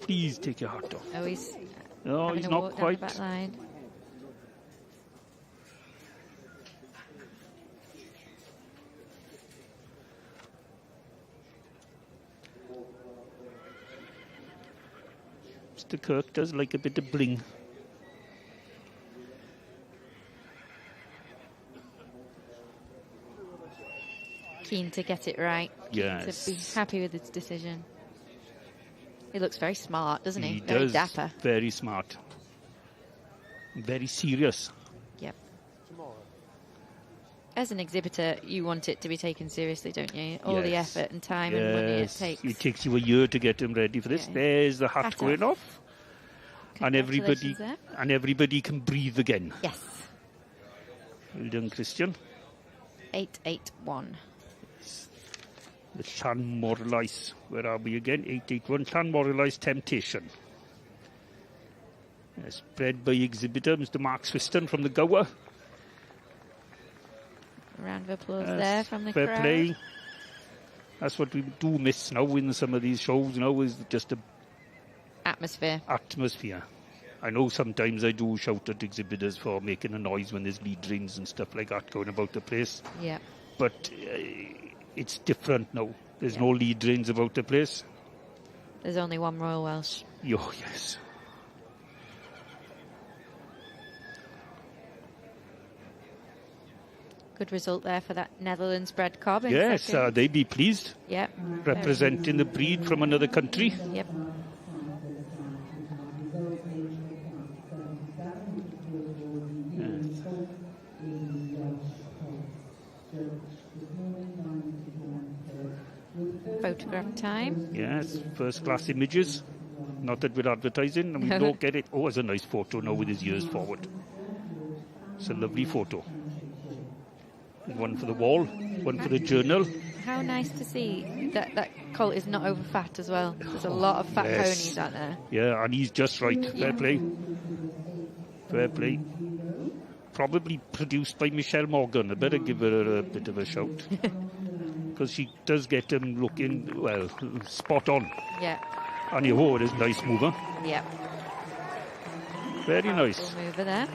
Speaker 1: Please take your hat off.
Speaker 2: Oh, he's
Speaker 1: No,
Speaker 2: having
Speaker 1: he's
Speaker 2: a
Speaker 1: not
Speaker 2: walk down
Speaker 1: quite.
Speaker 2: the back line.
Speaker 1: Mr. Kirk does like a bit of bling.
Speaker 2: Keen to get it right. Keen
Speaker 1: Yes.
Speaker 2: to be happy with his decision. He looks very smart, doesn't he?
Speaker 1: He
Speaker 2: Very
Speaker 1: does.
Speaker 2: dapper.
Speaker 1: Very smart. Very serious.
Speaker 2: Yep. As an exhibitor, you want it to be taken seriously, don't you? All the
Speaker 1: Yes.
Speaker 2: effort and time and money it
Speaker 1: Yes.
Speaker 2: takes.
Speaker 1: It takes you a year to get him ready for this.
Speaker 2: Yeah.
Speaker 1: There's the hat
Speaker 2: Hat
Speaker 1: going off. And everybody
Speaker 2: Congratulations there.
Speaker 1: and everybody can breathe again.
Speaker 2: Yes.
Speaker 1: Well done, Christian.
Speaker 2: 881.
Speaker 1: The Llanmorlais. Where are we again? 881. Llanmorlais Temptation. Yes, bred by exhibitor Mr. Mark Swiston from the Gower.
Speaker 2: Round of applause there from the
Speaker 1: fair
Speaker 2: crowd.
Speaker 1: Play. That's what we do miss now in some of these shows, is just a
Speaker 2: Atmosphere.
Speaker 1: I know sometimes I do shout at exhibitors for making a noise when there's lead rings and stuff like that going about the place.
Speaker 2: Yeah.
Speaker 1: But it's different now. There's no lead rings about the place.
Speaker 2: There's only one Royal Welsh.
Speaker 1: Oh, yes.
Speaker 2: Good result there for that Netherlands bred cob. In
Speaker 1: Yes,
Speaker 2: second.
Speaker 1: they be pleased.
Speaker 2: Yep.
Speaker 1: Representing the breed from another country.
Speaker 2: Yep. Photograph time.
Speaker 1: Yes, first class images. Not that we're advertising, and we don't get it. Oh, it's a nice photo now with his ears forward. It's a lovely photo. One for the wall, one for the journal.
Speaker 2: How nice to see that colt is not over fat as well. There's a lot of fat ponies out there.
Speaker 1: Yeah, and he's just right. Fair play. Fair play. Probably produced by Michelle Morgan. I better give her a bit of a shout. Because she does get him looking, well, spot on.
Speaker 2: Yeah.
Speaker 1: And it is nice mover.
Speaker 2: Yeah.
Speaker 1: Very nice.
Speaker 2: Powerful mover there.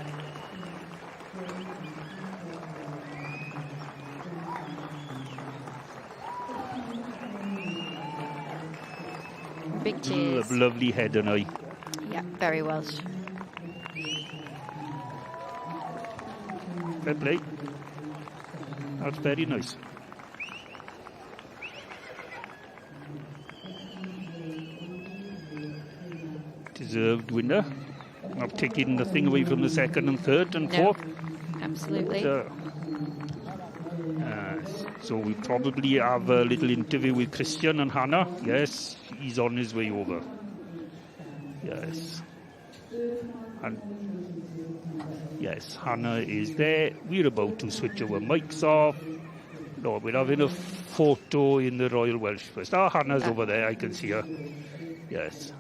Speaker 2: Big cheers.
Speaker 1: Lovely head and eye.
Speaker 2: Yeah, very Welsh.
Speaker 1: Fair play. That's very nice. Deserved winner. I've taken nothing away from the second and third and fourth.
Speaker 2: Absolutely.
Speaker 1: So we probably have a little interview with Christian and Hannah. Yes, he's on his way over. Yes. And yes, Hannah is there. We're about to switch our mics off. No, we're having a photo in the Royal Welsh first. Hannah's over there. I can see her. Yes.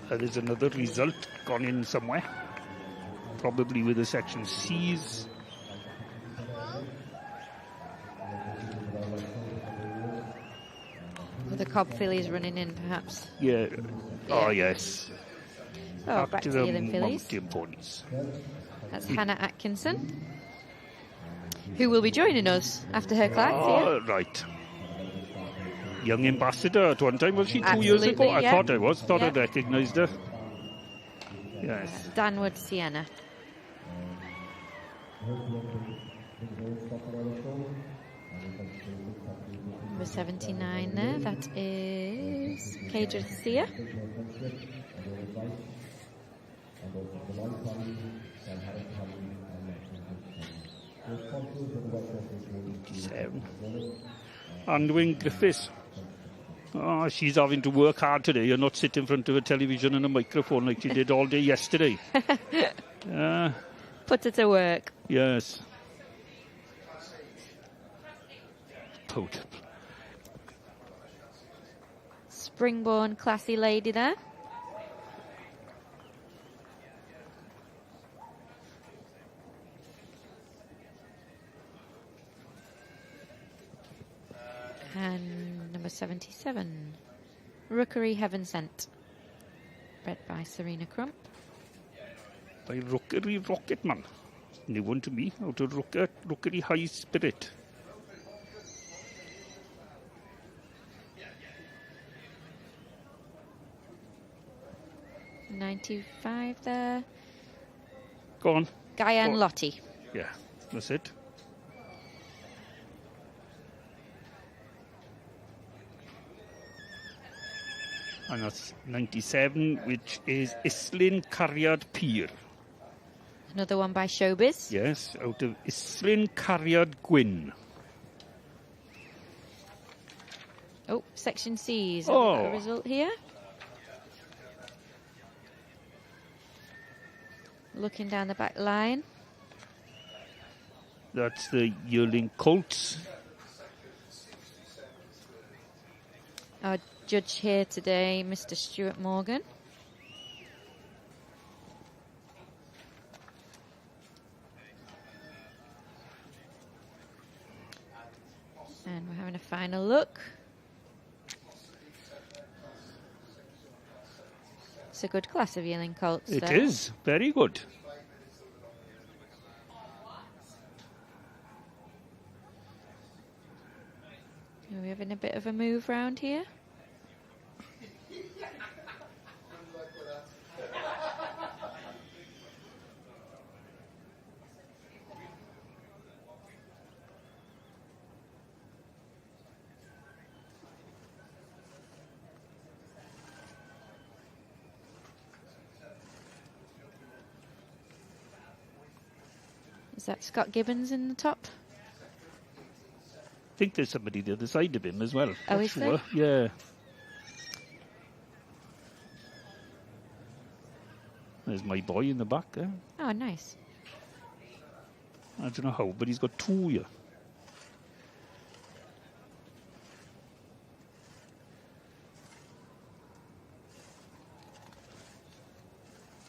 Speaker 1: There's another result gone in somewhere, probably with the section C's.
Speaker 2: With the cob fillies running in, perhaps.
Speaker 1: Yeah. Oh, yes.
Speaker 2: Oh, back to the other fillies.
Speaker 1: Mountain ponies.
Speaker 2: That's Hannah Atkinson, who will be joining us after her class.
Speaker 1: Oh, right. Young ambassador at one time, was she 2
Speaker 2: Absolutely,
Speaker 1: years ago? I
Speaker 2: yeah.
Speaker 1: thought I was. Thought I recognised her. Yes.
Speaker 2: Danwood Sienna. Number 79 there. That is Cage Sia.
Speaker 1: Anwyn Griffiths. Oh, she's having to work hard today. You're not sitting in front of a television and a microphone like she did all day yesterday.
Speaker 2: Put her to work.
Speaker 1: Yes. Put.
Speaker 2: Springborn classy lady there. And number 77, Rookery Heaven Sent, bred by Serena Crump.
Speaker 1: By Rookery Rocket Man. New one to me, out of Rookery High Spirit.
Speaker 2: $95 there.
Speaker 1: Go on.
Speaker 2: Guyan Lottie.
Speaker 1: Yeah, that's it. And that's 97, which is Islin Cariad Pier.
Speaker 2: Another one by Showbiz.
Speaker 1: Yes, out of Islin Cariad Gwyn.
Speaker 2: Oh, Section C's.
Speaker 1: Oh.
Speaker 2: Got a result here. Looking down the back line.
Speaker 1: That's the yearling colts.
Speaker 2: Our judge here today, Mr. Stuart Morgan. And we're having a final look. It's a good class of yearling colts.
Speaker 1: It is very good.
Speaker 2: Are we having a bit of a move round here? Is that Scott Gibbons in the top?
Speaker 1: I think there's somebody the other side of him as well.
Speaker 2: Oh,
Speaker 1: Not
Speaker 2: is
Speaker 1: sure.
Speaker 2: there?
Speaker 1: Yeah. There's my boy in the back there.
Speaker 2: Oh, nice.
Speaker 1: I don't know how, but he's got two here.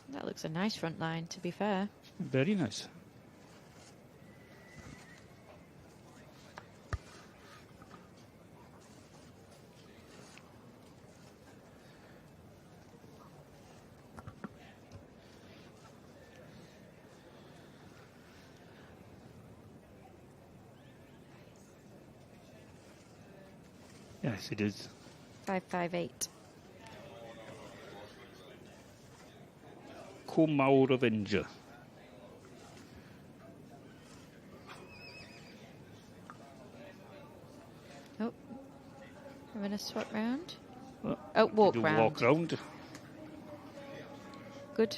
Speaker 2: That looks a nice front line, to be fair.
Speaker 1: Very nice. Yes, it is.
Speaker 2: 558.
Speaker 1: Mawr Avenger.
Speaker 2: Oh, having a swap round.
Speaker 1: Well,
Speaker 2: Oh, walk
Speaker 1: do
Speaker 2: round.
Speaker 1: Walk round.
Speaker 2: Good.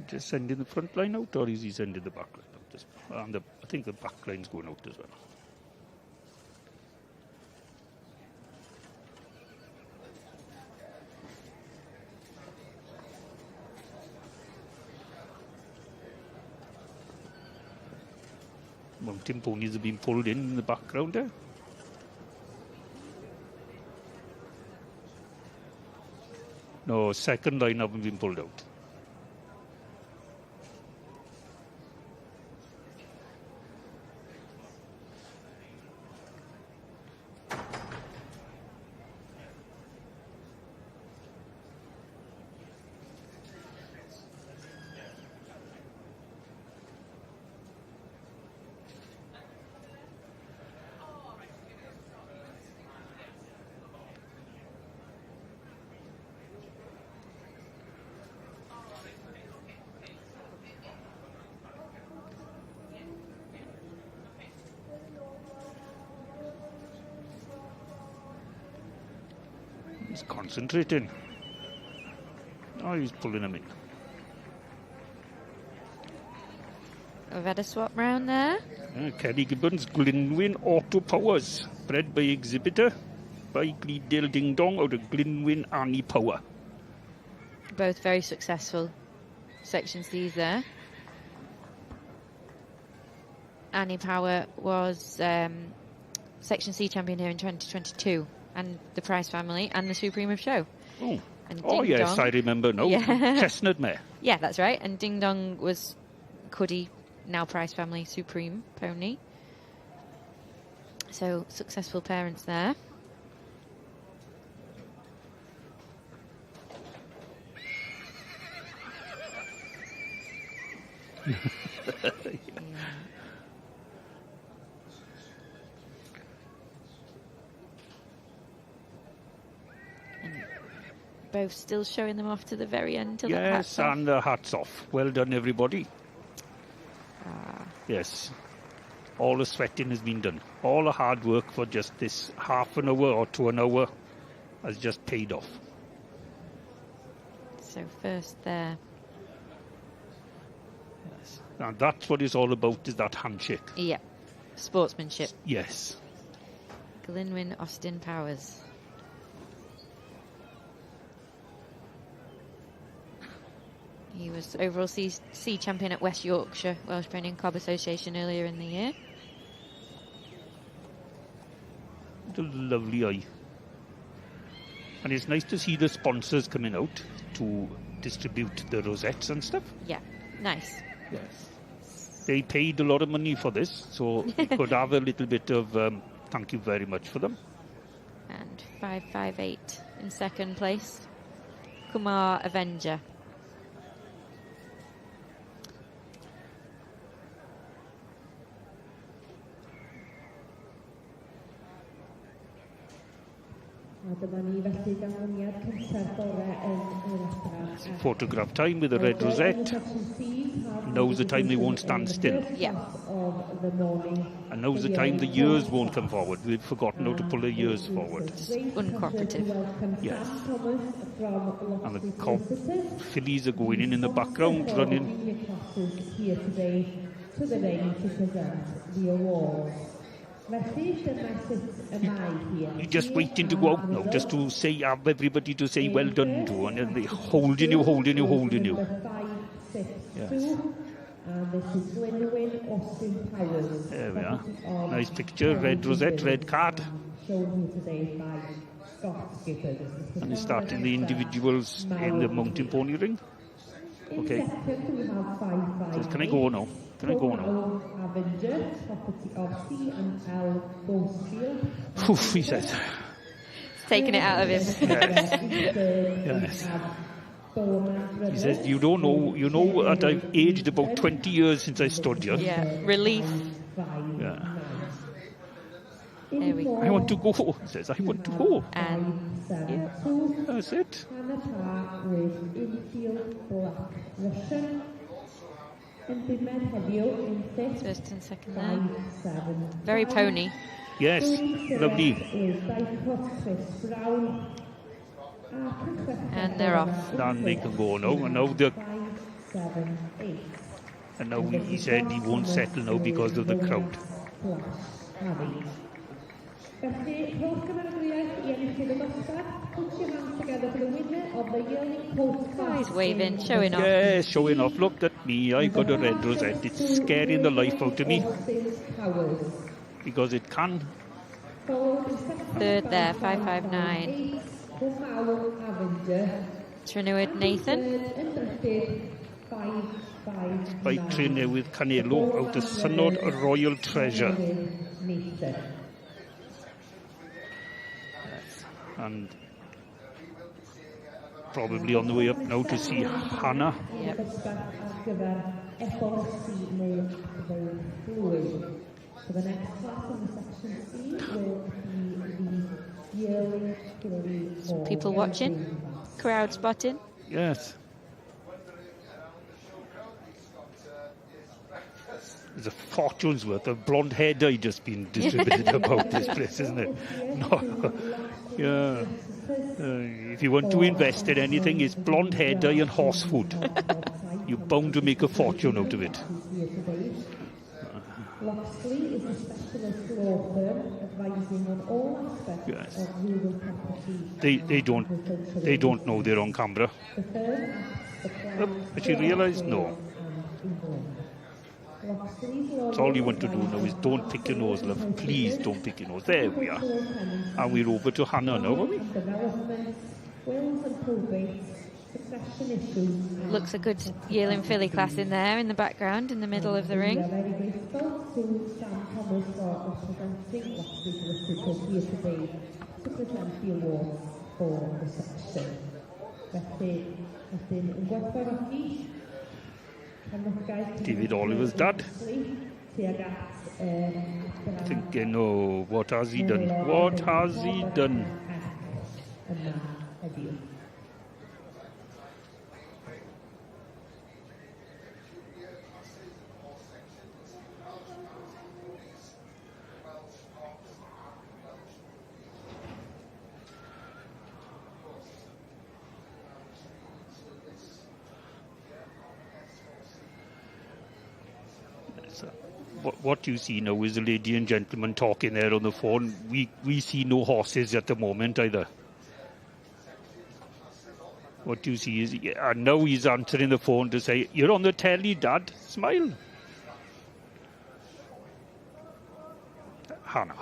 Speaker 1: Just sending the front line out, or is he sending the back line out? And I think the back line's going out as well. Mountain ponies have been pulled in the background there. No, second line haven't been pulled out. He's concentrating. Oh, he's pulling him in.
Speaker 2: We've had a swap round there.
Speaker 1: Kelly Gibbons, Glynwyn Auto Powers, bred by exhibitor by Gleedale Ding Dong out of Glynwyn Annie Power.
Speaker 2: Both very successful Section C's there. Annie Power was Section C champion here in 2022, and the Price family and the Supreme of Show.
Speaker 1: Oh,
Speaker 2: And
Speaker 1: yes, I remember now.
Speaker 2: Yeah.
Speaker 1: Chestnut mare.
Speaker 2: Yeah, that's right. And Ding Dong was Cuddy, now Price family Supreme pony. So successful parents there. Both still showing them off to the very end. Till
Speaker 1: Yes, and hats off. Well done, everybody. Yes. All the sweating has been done. All the hard work for just this half an hour or to an hour has just paid off.
Speaker 2: So first there.
Speaker 1: Yes. And that's what it's all about, is that handshake.
Speaker 2: Yeah. Sportsmanship.
Speaker 1: Yes.
Speaker 2: Glynwyn Austin Powers. He was overall C champion at West Yorkshire Welsh Pony and Cob Association earlier in the year.
Speaker 1: What a lovely eye. And it's nice to see the sponsors coming out to distribute the rosettes and stuff.
Speaker 2: Yeah, nice.
Speaker 1: Yes. They paid a lot of money for this, so we could have a little bit of thank you very much for them.
Speaker 2: And 558 in second place. Kumar Avenger.
Speaker 1: Photograph time with the red rosette. Now's the time they won't stand still.
Speaker 2: Yeah.
Speaker 1: And now's the time the ears won't come forward. We've forgotten how to pull the ears forward.
Speaker 2: Uncooperative.
Speaker 1: Yes. And the cob fillies are going in the background, running.
Speaker 3: Here today to the ring to present the awards.
Speaker 1: You're just waiting to go out now, just to say, have everybody to say well done to, and then they holding you. Yes. There we are. Nice picture, red rosette, red card. And it's starting the individuals in the mountain pony ring. Okay. So can I go now? Poof, he says.
Speaker 2: It's taking it out of him.
Speaker 1: Yes. He says, you don't know, you know that I've aged about 20 years since I stood here.
Speaker 2: Yeah, relief.
Speaker 1: Yeah.
Speaker 2: There we go.
Speaker 1: I want to go, he says, I want to go.
Speaker 2: And yeah.
Speaker 1: That's it.
Speaker 2: First and second there. Very pony.
Speaker 1: Yes, lovely.
Speaker 2: And they're off.
Speaker 1: Then they can go now. And now he said he won't settle now because of the crowd.
Speaker 2: Oh, he's waving, showing off.
Speaker 1: Yeah, showing off. Look at me, I got a red rosette. It's scaring the life out of me. Because it can.
Speaker 2: Third there, 559. Trinidad Nathan.
Speaker 1: By trainer with Canelo out of Synod Royal Treasure. And probably on the way up now to see Hannah.
Speaker 2: Yep. People watching, crowd spotting.
Speaker 1: Yes. There's a fortune's worth of blonde hair dye just been distributed about this place, isn't it? No. Yeah. If you want to invest in anything, it's blonde hair dye and horse food. You're bound to make a fortune out of it.
Speaker 3: Loxley is a specialist law firm advising on all aspects of rural property.
Speaker 1: They don't know they're on camera.
Speaker 3: The firm acts
Speaker 1: But you realise? No. That's all you want to do now is don't pick your nose, love. Please don't pick your nose. There we are. And we're over to Hannah now, are we?
Speaker 2: Looks a good yearling filly class in there in the background, in the middle of the ring.
Speaker 1: David Oliver's dad. Thinking, oh, what has he done? What has he done? What you see now is a lady and gentleman talking there on the phone. We see no horses at the moment either. What you see is, and now he's answering the phone to say, "You're on the telly, Dad. Smile." Hannah.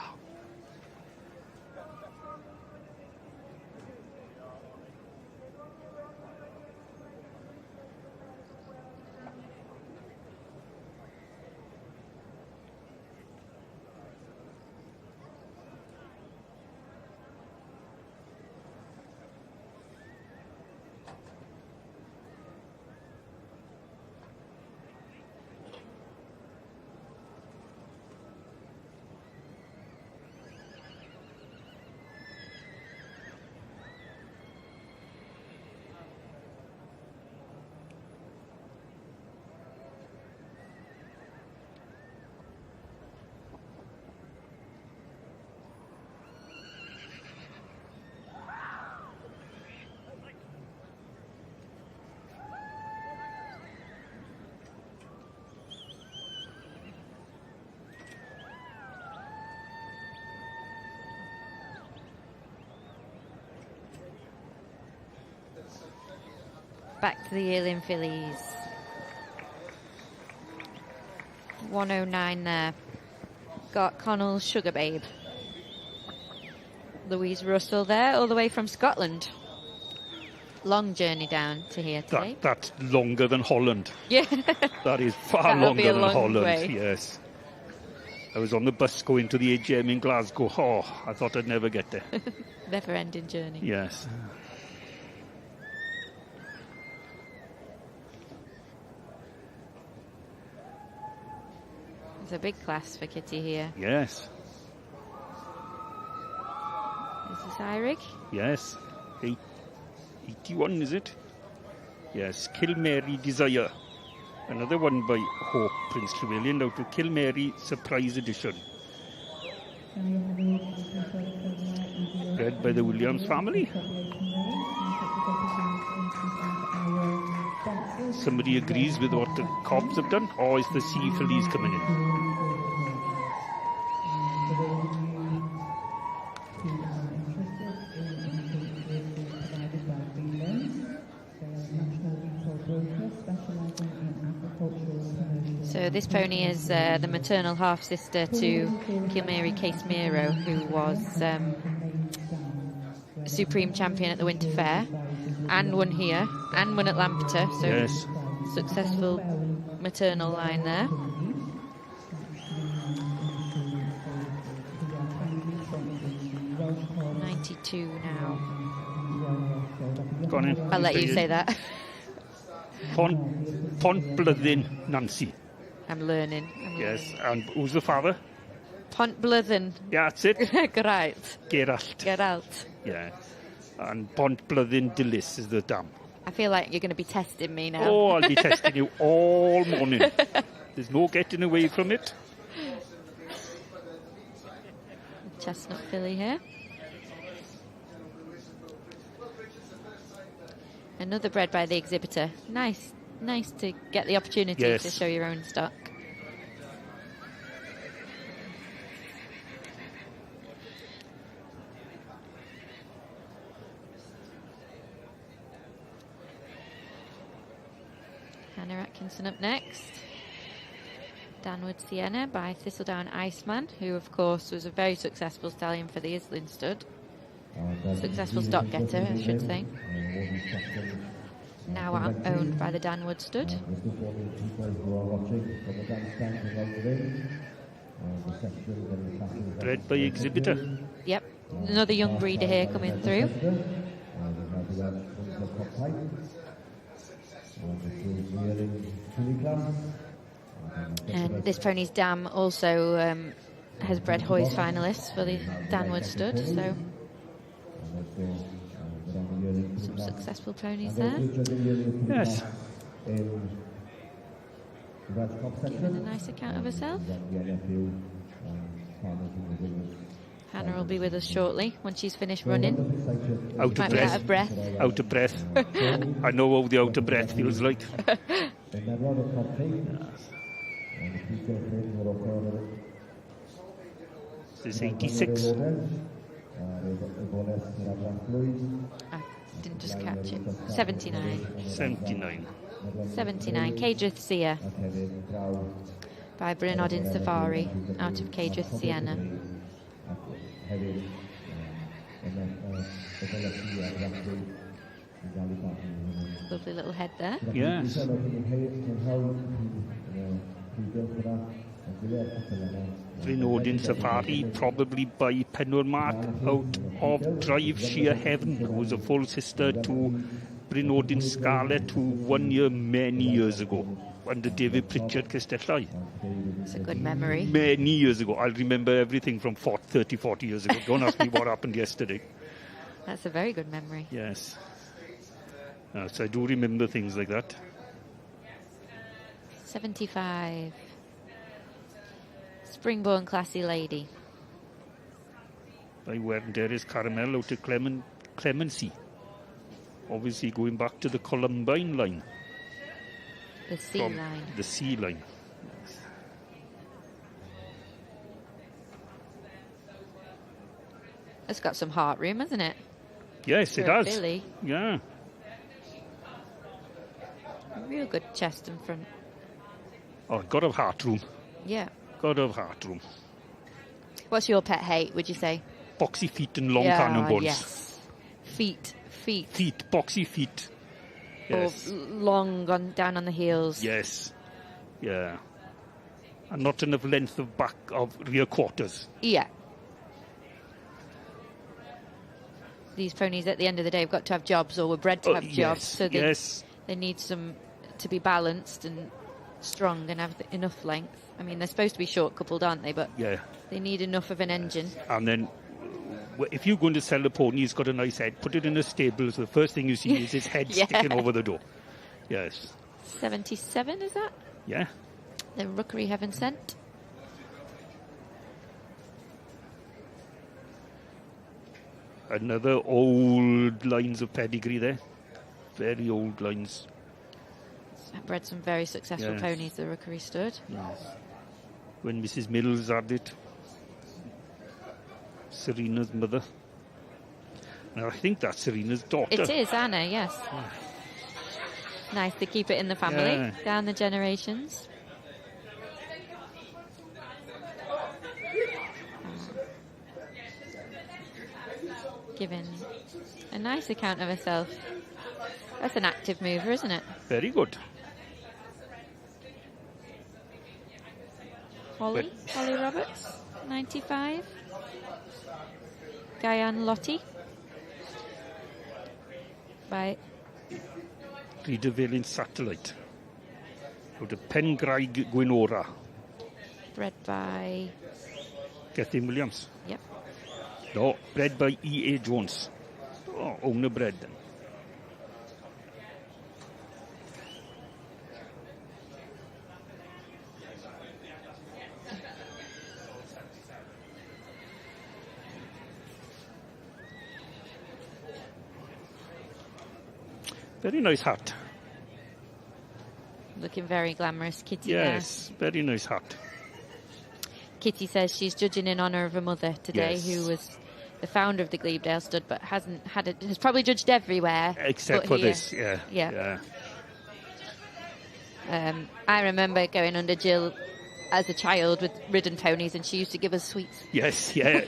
Speaker 2: Back to the yearling fillies. 109 there. Got Connell's Sugar Babe. Louise Russell there, all the way from Scotland. Long journey down to here today.
Speaker 1: That's longer than Holland.
Speaker 2: Yeah.
Speaker 1: That is far longer than Holland.
Speaker 2: Way.
Speaker 1: Yes. I was on the bus going to the AGM in Glasgow. Oh, I thought I'd never get there.
Speaker 2: Never-ending journey.
Speaker 1: Yes.
Speaker 2: It's a big class for Kitty here.
Speaker 1: Yes.
Speaker 2: Is this Eirig?
Speaker 1: Yes. 81, is it? Yes. Kilmary Desire. Another one by Hope Prince Trevilian out of Kilmary Surprise Edition. Read by the Williams family. Somebody agrees with what the Cobbs have done, or is the Sea Fillies coming in?
Speaker 2: So this pony is the maternal half-sister to Kilmary Case Miro, who was Supreme Champion at the Winter Fair, and won here, and won at Lampeter, so
Speaker 1: yes.
Speaker 2: Successful maternal line there. .92 now.
Speaker 1: Go on in.
Speaker 2: I'll let you say that.
Speaker 1: Pont Blyddyn Nancy.
Speaker 2: I'm learning.
Speaker 1: Yes, and who's the father?
Speaker 2: Pont Blyddyn.
Speaker 1: Yeah, that's it.
Speaker 2: Geralt.
Speaker 1: Geralt. Yeah. And Pont Blyddyn Dilys is the dam.
Speaker 2: I feel like you're going to be testing me now.
Speaker 1: Oh, I'll be testing you all morning. There's no getting away from it.
Speaker 2: Chestnut filly here. Another bred by the exhibitor. Nice to get the opportunity to show your own stock. Hannah Atkinson up next. Danwood Sienna by Thistledown Iceman, who of course was a very successful stallion for the Islin stud. Successful stock getter, I should say. Now owned by the Danwood stud.
Speaker 1: Bred by exhibitor.
Speaker 2: Yep, another young breeder here coming through. And this pony's dam also has bred Hoy's finalists for the Danwood stud, so some successful ponies there.
Speaker 1: Yes.
Speaker 2: Giving a nice account of herself. Hannah will be with us shortly when she's finished running.
Speaker 1: Out of breath. Out of breath. I know how the out of breath feels like. This is 86.
Speaker 2: I didn't just catch it. 79.
Speaker 1: 79.
Speaker 2: 79. Cadrith Sia by Brynodin Safari out of Cadrith Sienna. Lovely little head there.
Speaker 1: Yes. Brynodin Safari, probably by Penwell Mark out of Drive Sheer Heaven, who was a full sister to Brynodin Scarlet, who won here many years ago under David Pritchard Castellai.
Speaker 2: It's a good memory.
Speaker 1: Many years ago. I'll remember everything from 30, 40 years ago. Don't ask me what happened yesterday.
Speaker 2: That's a very good memory.
Speaker 1: Yes. So I do remember things like that.
Speaker 2: 75. Springborn Classy Lady.
Speaker 1: By Werdenderis Caramel out of Clemency. Obviously going back to the Columbine line.
Speaker 2: The C line.
Speaker 1: The C line. Yes.
Speaker 2: It's got some heart room, hasn't it?
Speaker 1: Yes, it
Speaker 2: For a
Speaker 1: has.
Speaker 2: filly.
Speaker 1: Yeah.
Speaker 2: A real good chest and front.
Speaker 1: Oh, got to have heart room.
Speaker 2: Yeah.
Speaker 1: Got to have heart room.
Speaker 2: What's your pet hate, would you say?
Speaker 1: Boxy feet and long cannon bones.
Speaker 2: Yes. Feet.
Speaker 1: Feet, boxy feet. Yes.
Speaker 2: Or long down on the heels.
Speaker 1: Yes. Yeah. And not enough length of back of rear quarters.
Speaker 2: Yeah. These ponies at the end of the day have got to have jobs, or were bred to have jobs. So they need some to be balanced and strong and have enough length. I mean, they're supposed to be short coupled, aren't they? But
Speaker 1: yeah,
Speaker 2: they need enough of an engine.
Speaker 1: And then if you're going to sell a pony, he's got a nice head, put it in a stable, so the first thing you see is his head sticking over the door. Yes.
Speaker 2: 77, is that?
Speaker 1: Yeah.
Speaker 2: The Rookery Heaven Sent.
Speaker 1: Another old lines of pedigree there. Very old lines.
Speaker 2: Bred some very successful ponies, the Rookery stud.
Speaker 1: Yes. When Mrs. Mills had it. Serena's mother. Now, I think that's Serena's daughter.
Speaker 2: It is, Anna, yes. Nice to keep it in the family, down the generations. Giving a nice account of herself. That's an active mover, isn't it?
Speaker 1: Very good.
Speaker 2: Holly Roberts, 95. Guyane Lottie by
Speaker 1: Rita Valen Satellite. Out of Pengraig Gwynora.
Speaker 2: Bred by
Speaker 1: Gethin Williams.
Speaker 2: Yep.
Speaker 1: No, bred by E.A. Jones. Oh, owner bred then. Very nice hat.
Speaker 2: Looking very glamorous, Kitty.
Speaker 1: Yes, very nice hat.
Speaker 2: Kitty says she's judging in honour of her mother today,
Speaker 1: Yes.
Speaker 2: who was the founder of the Glebedale stud, but has probably judged everywhere
Speaker 1: Except
Speaker 2: but
Speaker 1: for
Speaker 2: here.
Speaker 1: this, yeah.
Speaker 2: Yeah. I remember going under Jill as a child with ridden ponies, and she used to give us sweets.
Speaker 1: Yes, yeah.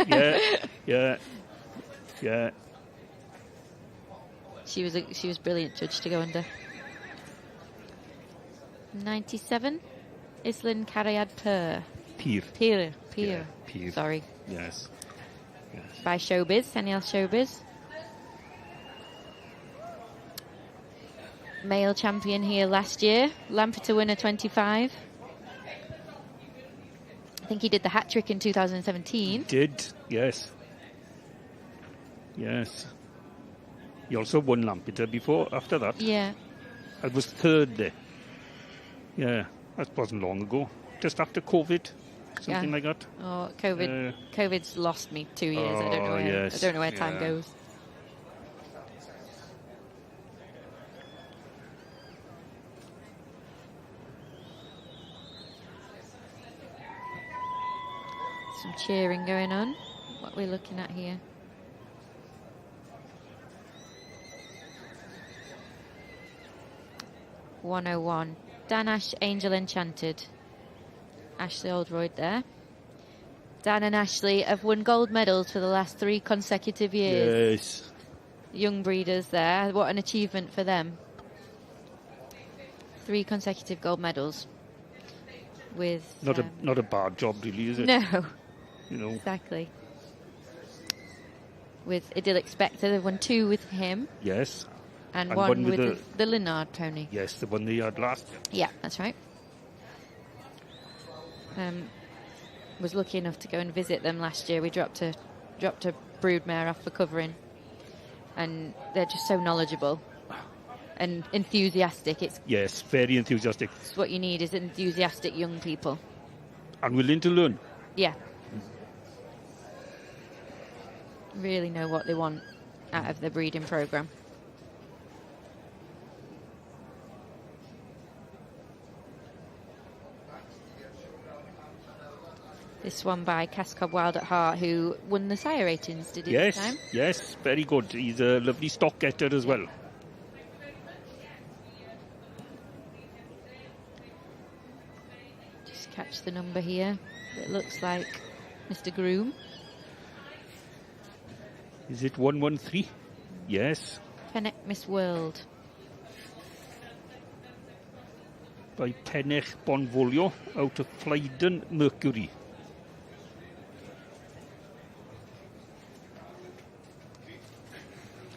Speaker 2: She was brilliant judge to go under. 97, Islin Cariad
Speaker 1: Pyr.
Speaker 2: Pyr.
Speaker 1: Yeah, Pyr.
Speaker 2: Sorry.
Speaker 1: Yes.
Speaker 2: By Showbiz, Seniel Showbiz. Male champion here last year, Lampeter winner 25. I think he did the hat trick in 2017.
Speaker 1: Did, yes. Yes. He also won Lampeter before, after that.
Speaker 2: Yeah.
Speaker 1: I was third there. Yeah, that wasn't long ago. Just after COVID, something like that.
Speaker 2: Oh, COVID's lost me 2 years. I don't know where.
Speaker 1: Yes.
Speaker 2: I don't know where time goes. Some cheering going on. What are we looking at here? .101. Dan Ash, Angel Enchanted. Ashley Oldroyd there. Dan and Ashley have won gold medals for the last 3 consecutive years.
Speaker 1: Yes.
Speaker 2: Young breeders there. What an achievement for them. 3 consecutive gold medals. With
Speaker 1: Not a bad job, really, is it?
Speaker 2: No.
Speaker 1: You know.
Speaker 2: Exactly. With Idyllic Spectre, they've won 2 with him.
Speaker 1: Yes.
Speaker 2: And one with the Linard pony.
Speaker 1: Yes, the one they had last.
Speaker 2: Yeah, that's right. Was lucky enough to go and visit them last year. We dropped a broodmare off for covering, and they're just so knowledgeable and enthusiastic.
Speaker 1: Yes, very enthusiastic.
Speaker 2: It's what you need is enthusiastic young people.
Speaker 1: And willing to learn.
Speaker 2: Yeah. Really know what they want out of the breeding programme. This one by Cascob Wild at Heart, who won the sire ratings, did he this time?
Speaker 1: Yes, very good. He's a lovely stock getter as well.
Speaker 2: Just catch the number here. It looks like Mr. Groom.
Speaker 1: Is it 113? Yes.
Speaker 2: Fennec Miss World.
Speaker 1: By Pennech Bonfolio out of Flyden Mercury.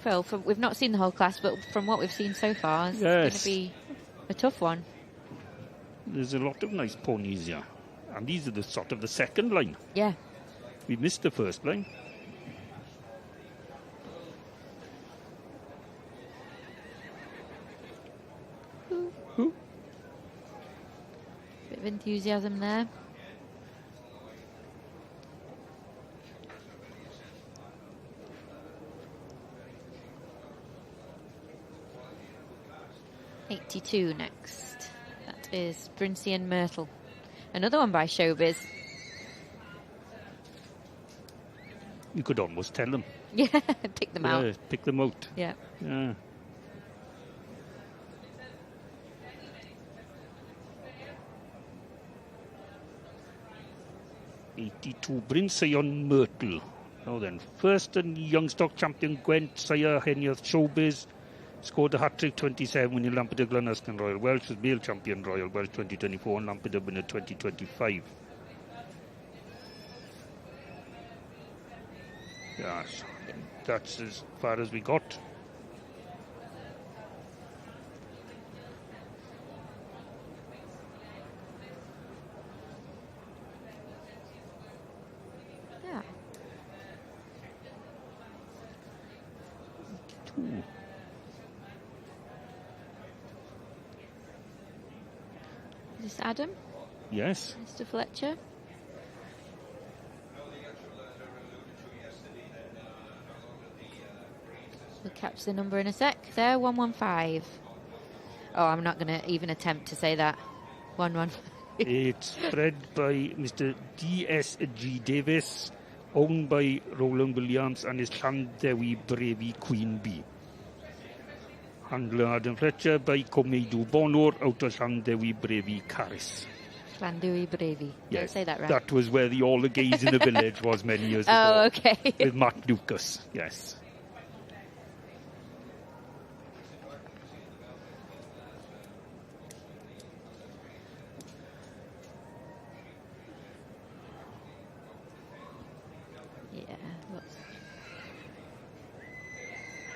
Speaker 2: Well, we've not seen the whole class, but from what we've seen so far, it's going to be a tough one.
Speaker 1: There's a lot of nice ponies here. And these are the sort of the second line.
Speaker 2: Yeah.
Speaker 1: We missed the first line. Who?
Speaker 2: Bit of enthusiasm there. .82 next. That is Brincey and Myrtle. Another one by Showbiz.
Speaker 1: You could almost tell them.
Speaker 2: Yeah, pick them out.
Speaker 1: Pick them out.
Speaker 2: Yeah.
Speaker 1: Yeah. .82 Brincey on Myrtle. Now then, first and young stock champion Gwent Sire Henioth Showbiz scored a hat-trick 27 winning Lampeter Glenascan Royal Welsh was male champion Royal Welsh 2024 and Lampeter winner 2025. Yes, that's as far as we got.
Speaker 2: Yeah.
Speaker 1: Ooh.
Speaker 2: Is this Adam?
Speaker 1: Yes.
Speaker 2: Mr. Fletcher? We'll catch the number in a sec. There, 115. Oh, I'm not going to even attempt to say that. 115.
Speaker 1: It's bred by Mr. D.S.G. Davis, owned by Roland Williams, and is Llandewi Brevi Queen Bee. Handler Adam Fletcher by Comeidu Bonor out of Llandewi Brevi Caris.
Speaker 2: Llandewi Brevi.
Speaker 1: Yes,
Speaker 2: Don't say that right.
Speaker 1: That was where all the gays in the village was many years ago.
Speaker 2: Oh, okay.
Speaker 1: With Matt Lucas, yes.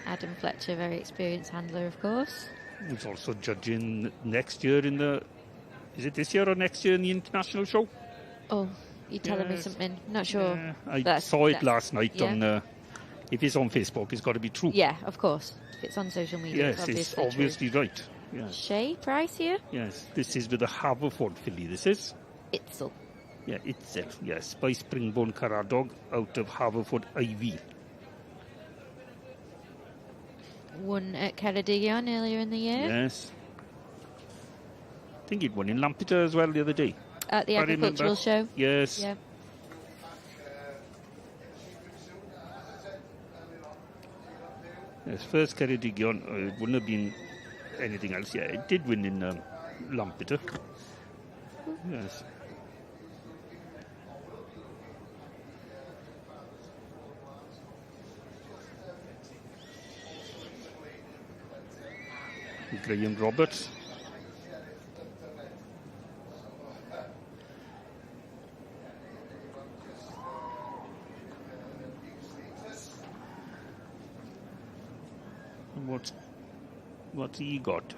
Speaker 2: Adam Fletcher, very experienced handler, of course.
Speaker 1: He's also judging next year in the... Is it this year or next year in the international show?
Speaker 2: Oh, you're telling me something. Not sure.
Speaker 1: Yeah, I saw it last night on... if it's on Facebook, it's got to be true.
Speaker 2: Yeah, of course. If it's on social media,
Speaker 1: yes,
Speaker 2: it's
Speaker 1: obviously
Speaker 2: true.
Speaker 1: Right. Yes.
Speaker 2: Shay Price here?
Speaker 1: Yes, this is with the Haverford filly, this is.
Speaker 2: Itzel.
Speaker 1: Yeah, Itzel, yes. By Springborn Caradog out of Haverford IV.
Speaker 2: Won at Ceredigion earlier in the year.
Speaker 1: Yes. I think he'd won in Lampeter as well the other day.
Speaker 2: At the agricultural show?
Speaker 1: Yes.
Speaker 2: Yeah.
Speaker 1: Yes, first Ceredigion, it wouldn't have been anything else. Yeah, it did win in Lampeter. Yes. Graham Roberts. What's he got?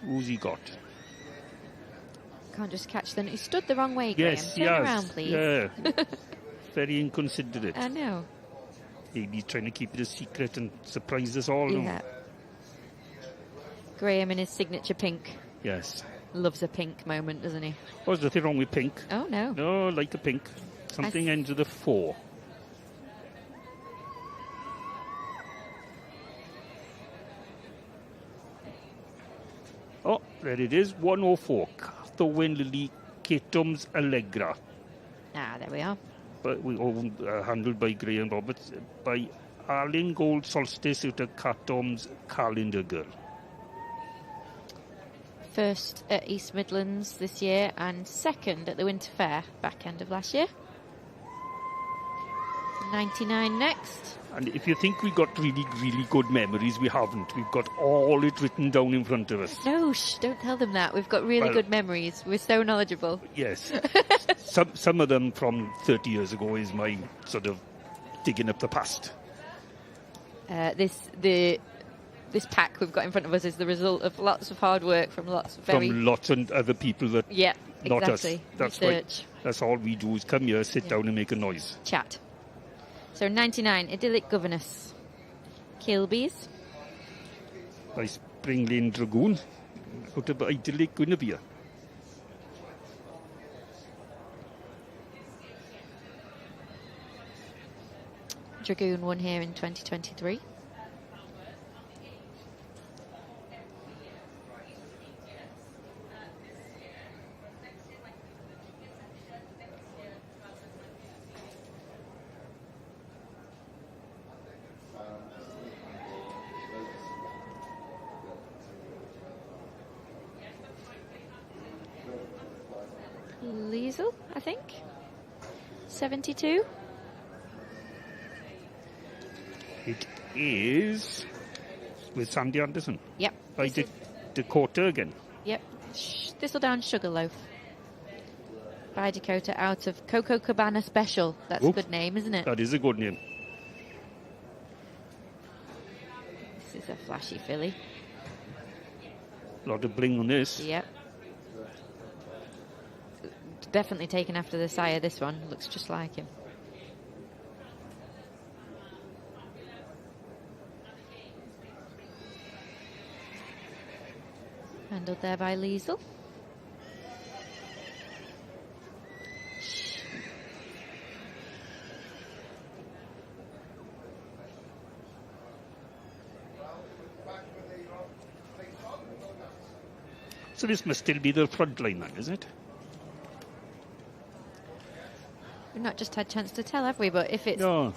Speaker 1: Who's he got?
Speaker 2: Can't just catch them. He stood the wrong way,
Speaker 1: yes,
Speaker 2: Graham. Turn around, please.
Speaker 1: Yeah. Very inconsiderate.
Speaker 2: I know.
Speaker 1: He's trying to keep it a secret and surprise us all.
Speaker 2: Yeah. Graham in his signature pink.
Speaker 1: Yes.
Speaker 2: Loves a pink moment, doesn't he?
Speaker 1: What's the thing wrong with pink?
Speaker 2: Oh, no.
Speaker 1: No, like a pink. Something ends with a 4. Oh, there it is. 104. Thorwyn Lily Catums Allegra.
Speaker 2: Ah, there we are.
Speaker 1: But we owned, handled by Graham Roberts, by Arlen Gold Solstice out of Catums Calendar Girl.
Speaker 2: First at East Midlands this year and second at the Winter Fair back end of last year. 99 next.
Speaker 1: And if you think we got really, really good memories, we haven't. We've got all it written down in front of us.
Speaker 2: No, don't tell them that. We've got really good memories. We're so knowledgeable.
Speaker 1: Yes. some of them from 30 years ago is my sort of digging up the past.
Speaker 2: This pack we've got in front of us is the result of lots of hard work from lots of
Speaker 1: lots of other people that not
Speaker 2: exactly.
Speaker 1: us. That's
Speaker 2: research.
Speaker 1: That's all we do is come here, sit down and make a noise.
Speaker 2: Chat. So 99, Idyllic Governess. Kilby's.
Speaker 1: By Spring Lane Dragoon. Out of Idyllic Guinevere.
Speaker 2: Dragoon won here in 2023. Liesel, I think. 72.
Speaker 1: It is with Sandy Anderson.
Speaker 2: Yep.
Speaker 1: By Dakota again.
Speaker 2: Yep. Thistledown Sugarloaf. By Dakota out of Coco Cabana Special. That's a good name, isn't it?
Speaker 1: That is a good name.
Speaker 2: This is a flashy filly.
Speaker 1: A lot of bling on this.
Speaker 2: Yep. Definitely taken after the sire, this one. Looks just like him. Handled there by Liesel.
Speaker 1: So this must still be the front line then, is it?
Speaker 2: We've not just had a chance to tell, have we? But if it's
Speaker 1: No.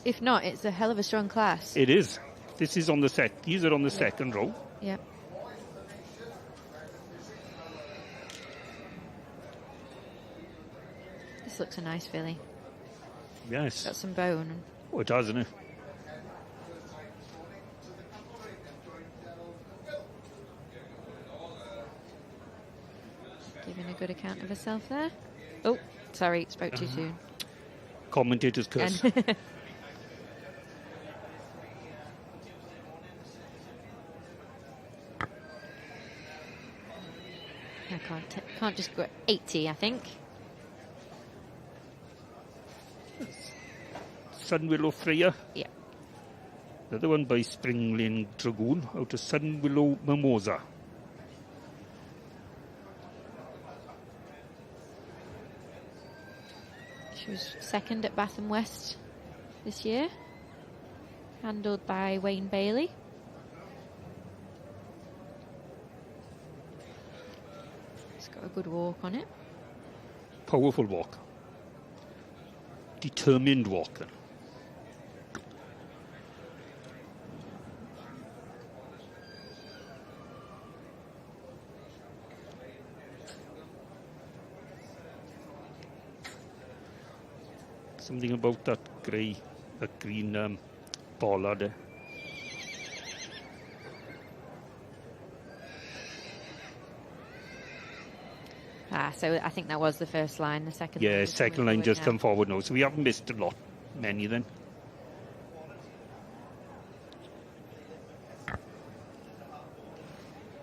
Speaker 2: if not, it's a hell of a strong class.
Speaker 1: It is. This is on the these are on the second row.
Speaker 2: Yeah. This looks a nice filly.
Speaker 1: Yes.
Speaker 2: Got some bone.
Speaker 1: Oh, it does, isn't it?
Speaker 2: Giving a good account of herself there. Oh, sorry, spoke too soon.
Speaker 1: Commentator's curse.
Speaker 2: And I can't just go 80, I think.
Speaker 1: Sun Willow Freya.
Speaker 2: Yeah.
Speaker 1: Another one by Spring Lane Dragoon out of Sun Willow Mimosa.
Speaker 2: She was second at Bath and West this year. Handled by Wayne Bailey. It's got a good walk on it.
Speaker 1: Powerful walk. Determined walk then. Something about that green bollard there.
Speaker 2: So I think that was the first line. The second line
Speaker 1: Yeah,
Speaker 2: is
Speaker 1: second
Speaker 2: coming
Speaker 1: line
Speaker 2: forward
Speaker 1: just
Speaker 2: now.
Speaker 1: come forward now, so we haven't missed many then.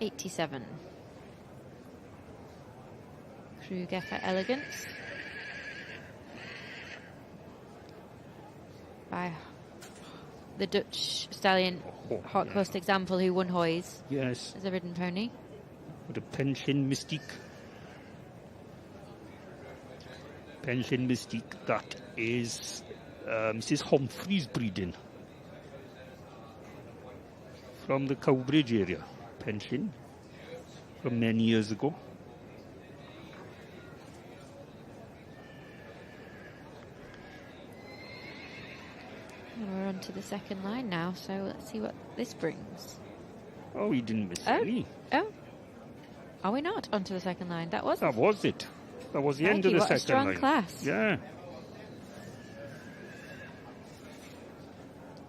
Speaker 2: '87. Kruger for Elegance. By the Dutch stallion Hot Coast Example, who won Hoys
Speaker 1: Yes,
Speaker 2: as a ridden pony.
Speaker 1: with a Pension Mystique. Pension Mystique, that is Mrs. Humphrey's breeding. From the Cowbridge area. Pension. From many years ago.
Speaker 2: And we're on to the second line now, so let's see what this brings.
Speaker 1: Oh, we didn't miss any.
Speaker 2: Oh, are we not onto the second line? That was
Speaker 1: That was it. That was the end of
Speaker 2: Crikey,
Speaker 1: the
Speaker 2: what a
Speaker 1: second
Speaker 2: strong
Speaker 1: line.
Speaker 2: class.
Speaker 1: Yeah.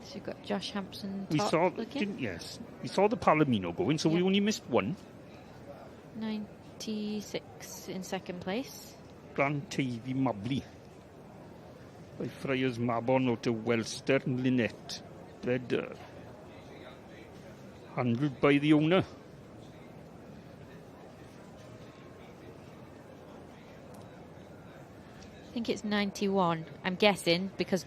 Speaker 2: So you've got Josh Hampson
Speaker 1: We
Speaker 2: top
Speaker 1: saw,
Speaker 2: looking.
Speaker 1: yes, we saw the Palomino going, so we
Speaker 2: Yeah.
Speaker 1: only missed one.
Speaker 2: 96 in second place.
Speaker 1: Grand Tavy Mably by Friars Mabon out of Welster and Lynette. Bred, handled by the owner.
Speaker 2: I think it's 91. I'm guessing because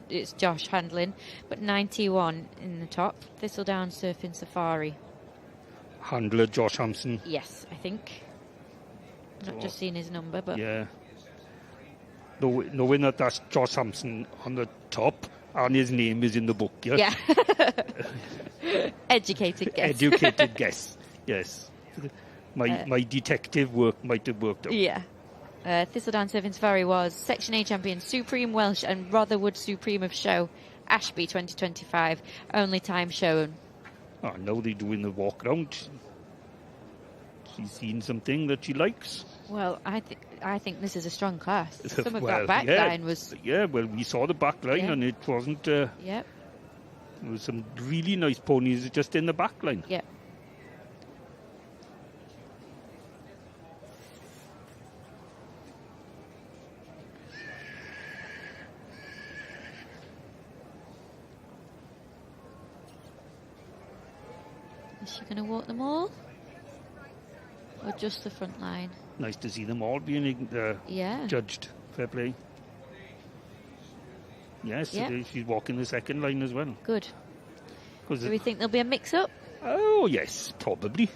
Speaker 2: it's Josh handling, but 91 in the top. Thistledown Surfing Safari.
Speaker 1: Handler Josh Hampson.
Speaker 2: Yes, I think. Not just seen his number, but
Speaker 1: Yeah. Knowing that that's Josh Hampson on the top and his name is in the book, yeah?
Speaker 2: yeah. Educated guess.
Speaker 1: Educated guess, yes. My detective work might have worked out.
Speaker 2: Yeah. Thistledown Surfing Safari was Section A champion, Supreme Welsh and Rotherwood Supreme of Show, Ashby 2025. Only time shown.
Speaker 1: Oh, now they're doing the walk round. She's seen something that she likes.
Speaker 2: Well, I think this is a strong class. Some of
Speaker 1: Well,
Speaker 2: that back
Speaker 1: yeah.
Speaker 2: line was...
Speaker 1: Yeah, well, we saw the back line
Speaker 2: Yeah.
Speaker 1: and it wasn't...
Speaker 2: Yep,
Speaker 1: there was some really nice ponies just in the back line.
Speaker 2: yep. Is she going to walk them all? Or just the front line?
Speaker 1: Nice to see them all being
Speaker 2: Yeah.
Speaker 1: judged. Fair play. Yes,
Speaker 2: Yeah.
Speaker 1: she's walking the second line as well.
Speaker 2: Good.
Speaker 1: 'Cause
Speaker 2: Do we think there'll be a mix-up?
Speaker 1: oh, yes, probably.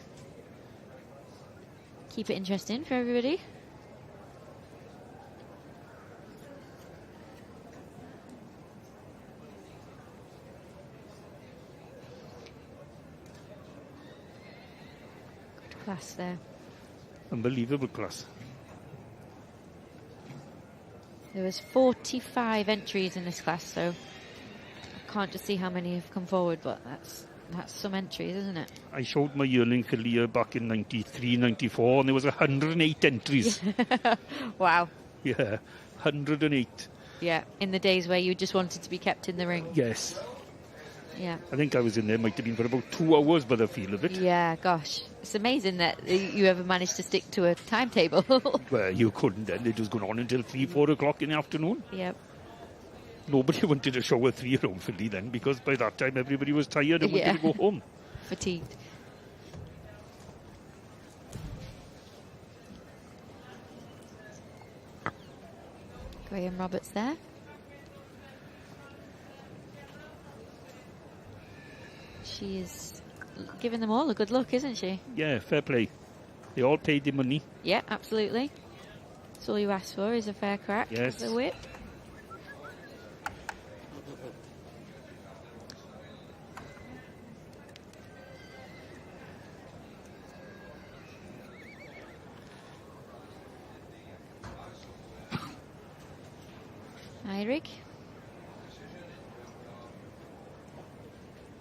Speaker 2: Keep it interesting for everybody. Good class there.
Speaker 1: Unbelievable class.
Speaker 2: There was 45 entries in this class, so I can't just see how many have come forward, but that's some entries, isn't it?
Speaker 1: I showed my yearling filly back in 93, 94, and there was 108 entries.
Speaker 2: Wow.
Speaker 1: Yeah, 108.
Speaker 2: Yeah, in the days where you just wanted to be kept in the ring.
Speaker 1: Yes.
Speaker 2: Yeah.
Speaker 1: I think I was in there, might have been for about 2 hours by the feel of it.
Speaker 2: Yeah, gosh. It's amazing that you ever managed to stick to a timetable.
Speaker 1: Well, you couldn't then. It was going on until 3, 4 o'clock in the afternoon.
Speaker 2: Yep.
Speaker 1: Nobody wanted to show a 3-year-old filly then, because by that time everybody was tired and wanted to go home.
Speaker 2: Fatigued. Graham Roberts there. She is giving them all a good look, isn't she?
Speaker 1: Yeah, fair play. They all paid their money.
Speaker 2: Yeah, absolutely. That's all you ask for is a fair crack.
Speaker 1: Yes.
Speaker 2: The whip. Eirig.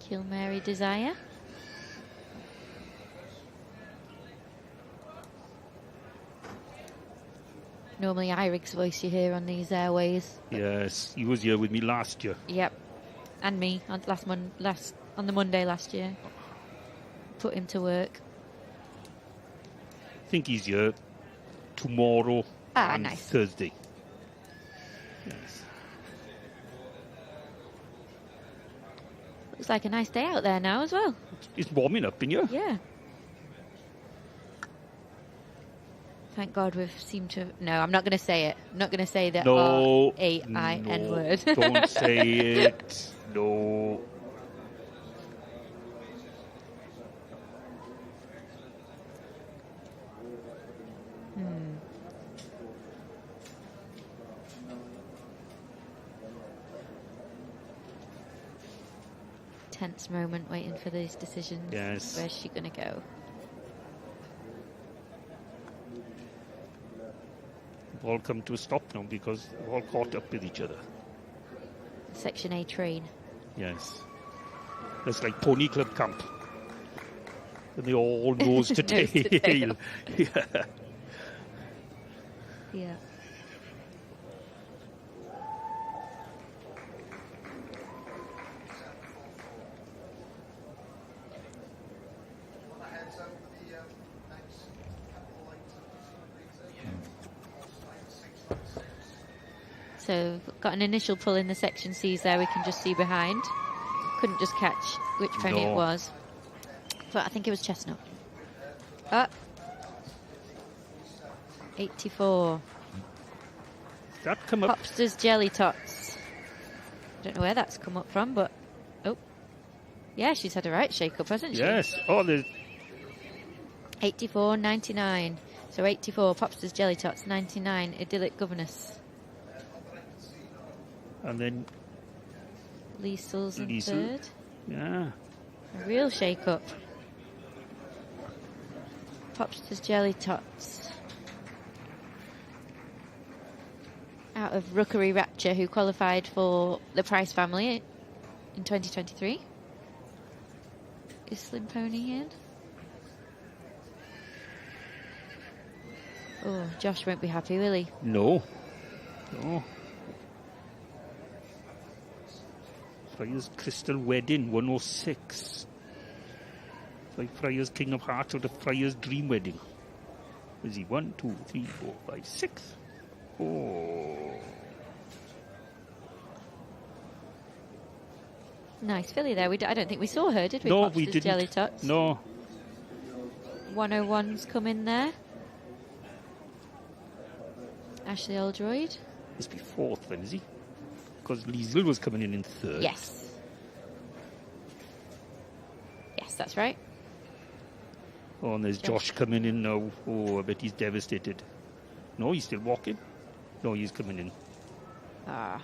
Speaker 2: Kilmary Desire. Normally Eirig's voice you hear on these airways.
Speaker 1: Yes, he was here with me last year.
Speaker 2: Yep. And me on on the Monday last year. Put him to work.
Speaker 1: I think he's here tomorrow and
Speaker 2: nice.
Speaker 1: Thursday. Yes.
Speaker 2: Looks like a nice day out there now as well.
Speaker 1: It's warming up in here.
Speaker 2: Yeah. Thank God we've seemed to... No, I'm not going to say it. I'm not going to say the R-A-I-N word.
Speaker 1: Don't say it. No.
Speaker 2: Tense moment waiting for these decisions.
Speaker 1: Yes.
Speaker 2: Where's she going to go?
Speaker 1: All come to a stop now because they're all caught up with each other.
Speaker 2: Section A train.
Speaker 1: Yes. It's like pony club camp. And they all nose to tail.
Speaker 2: Nose to tail.
Speaker 1: Yeah.
Speaker 2: Yeah. So got an initial pull in the section C's there. We can just see behind. Couldn't just catch which pony it was, but I think it was Chestnut. 84.
Speaker 1: That come up.
Speaker 2: Popster's Jelly Tots. I don't know where that's come up from, but yeah, she's had a right shake up, hasn't she?
Speaker 1: Yes. Oh, there's
Speaker 2: 84, 99. So 84 Popster's Jelly Tots, 99 Idyllic Governess.
Speaker 1: and then
Speaker 2: Liesel's in
Speaker 1: Liesel.
Speaker 2: third.
Speaker 1: Yeah.
Speaker 2: A real shake-up. Popster's Jelly Tots. Out of Rookery Rapture, who qualified for the Price family in 2023. Is Slim Pony in? Oh, Josh won't be happy, will he?
Speaker 1: No. No. Friar's Crystal Wedding, 106. Like Friar's King of Hearts or the Friar's Dream Wedding. Is he 1, 2, 3, 4, 5, 6? Oh.
Speaker 2: Nice filly there. I don't think we saw her, did we?
Speaker 1: No,
Speaker 2: Popster's
Speaker 1: we didn't.
Speaker 2: Jelly Tots.
Speaker 1: No.
Speaker 2: 101's come in there. Ashley Oldroyd.
Speaker 1: Must be fourth then, is he? Because Liesel was coming in third.
Speaker 2: Yes. Yes, that's right.
Speaker 1: Oh, and there's Josh coming in now. Oh, I bet he's devastated. No, he's still walking. No, he's coming in.
Speaker 2: Ah.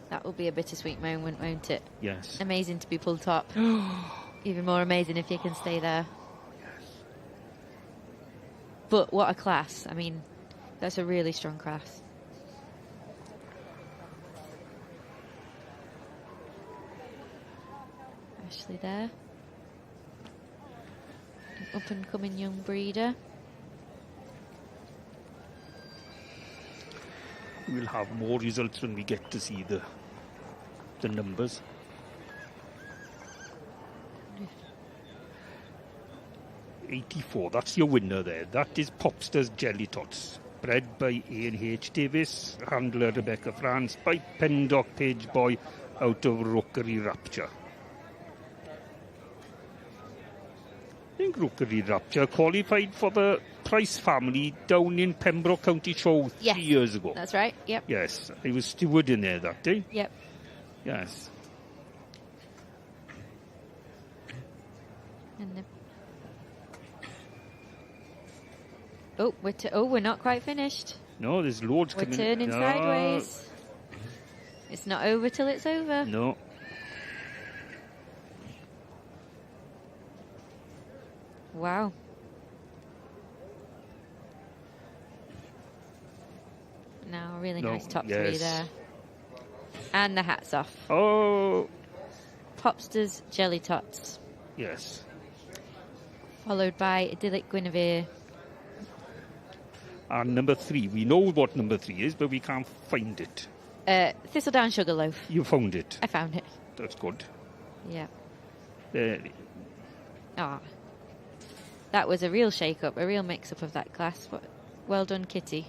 Speaker 2: That will be a bittersweet moment, won't it?
Speaker 1: Yes.
Speaker 2: Amazing to be pulled top. Even more amazing if you can stay there.
Speaker 1: Yes.
Speaker 2: But what a class. I mean, that's a really strong class. Ashley there. An up-and-coming young breeder.
Speaker 1: We'll have more results when we get to see the numbers. $84, that's your winner there. That is Popster's Jelly Tots, bred by A&H Davis, handler Rebecca France, by Pendock Page Boy out of Rookery Rapture. I think Rookery Rapture qualified for the Price family down in Pembroke County Show 3 years ago.
Speaker 2: That's right, yep.
Speaker 1: Yes, I was steward in there that day.
Speaker 2: Yep.
Speaker 1: Yes.
Speaker 2: And we're not quite finished.
Speaker 1: No, there's loads
Speaker 2: We're
Speaker 1: coming.
Speaker 2: turning
Speaker 1: No.
Speaker 2: sideways. It's not over till it's over.
Speaker 1: No.
Speaker 2: Wow. Now, really nice top three there. And the hat's off.
Speaker 1: Oh.
Speaker 2: Popster's Jelly Tots.
Speaker 1: Yes.
Speaker 2: Followed by Idyllic Guinevere.
Speaker 1: And number 3. We know what number 3 is, but we can't find it.
Speaker 2: Thistledown Sugarloaf.
Speaker 1: You found it.
Speaker 2: I found it.
Speaker 1: That's good.
Speaker 2: Yeah.
Speaker 1: There.
Speaker 2: Ah. That was a real shake-up, a real mix-up of that class. Well done, Kitty.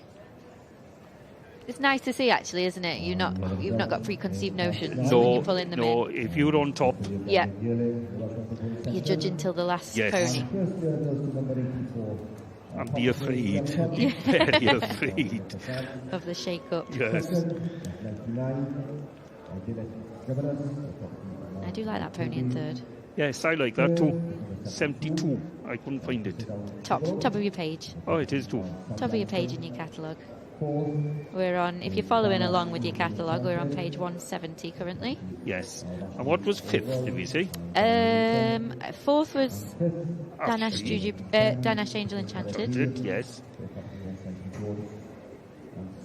Speaker 2: It's nice to see, actually, isn't it? You've not got preconceived notions when you're pulling them in.
Speaker 1: No, if you're on top.
Speaker 2: Yeah. You judge until the last pony.
Speaker 1: And be afraid. Be very afraid.
Speaker 2: Of the shake-up.
Speaker 1: Yes.
Speaker 2: I do like that pony in third.
Speaker 1: Yes, I like that too. 72. I couldn't find it.
Speaker 2: Top of your page.
Speaker 1: Oh, it is too.
Speaker 2: Top of your page in your catalogue. We're on, if you're following along with your catalogue, we're on page 170 currently.
Speaker 1: Yes. And what was 5th, did we say?
Speaker 2: 4th was Danash Angel Enchanted.
Speaker 1: Yes.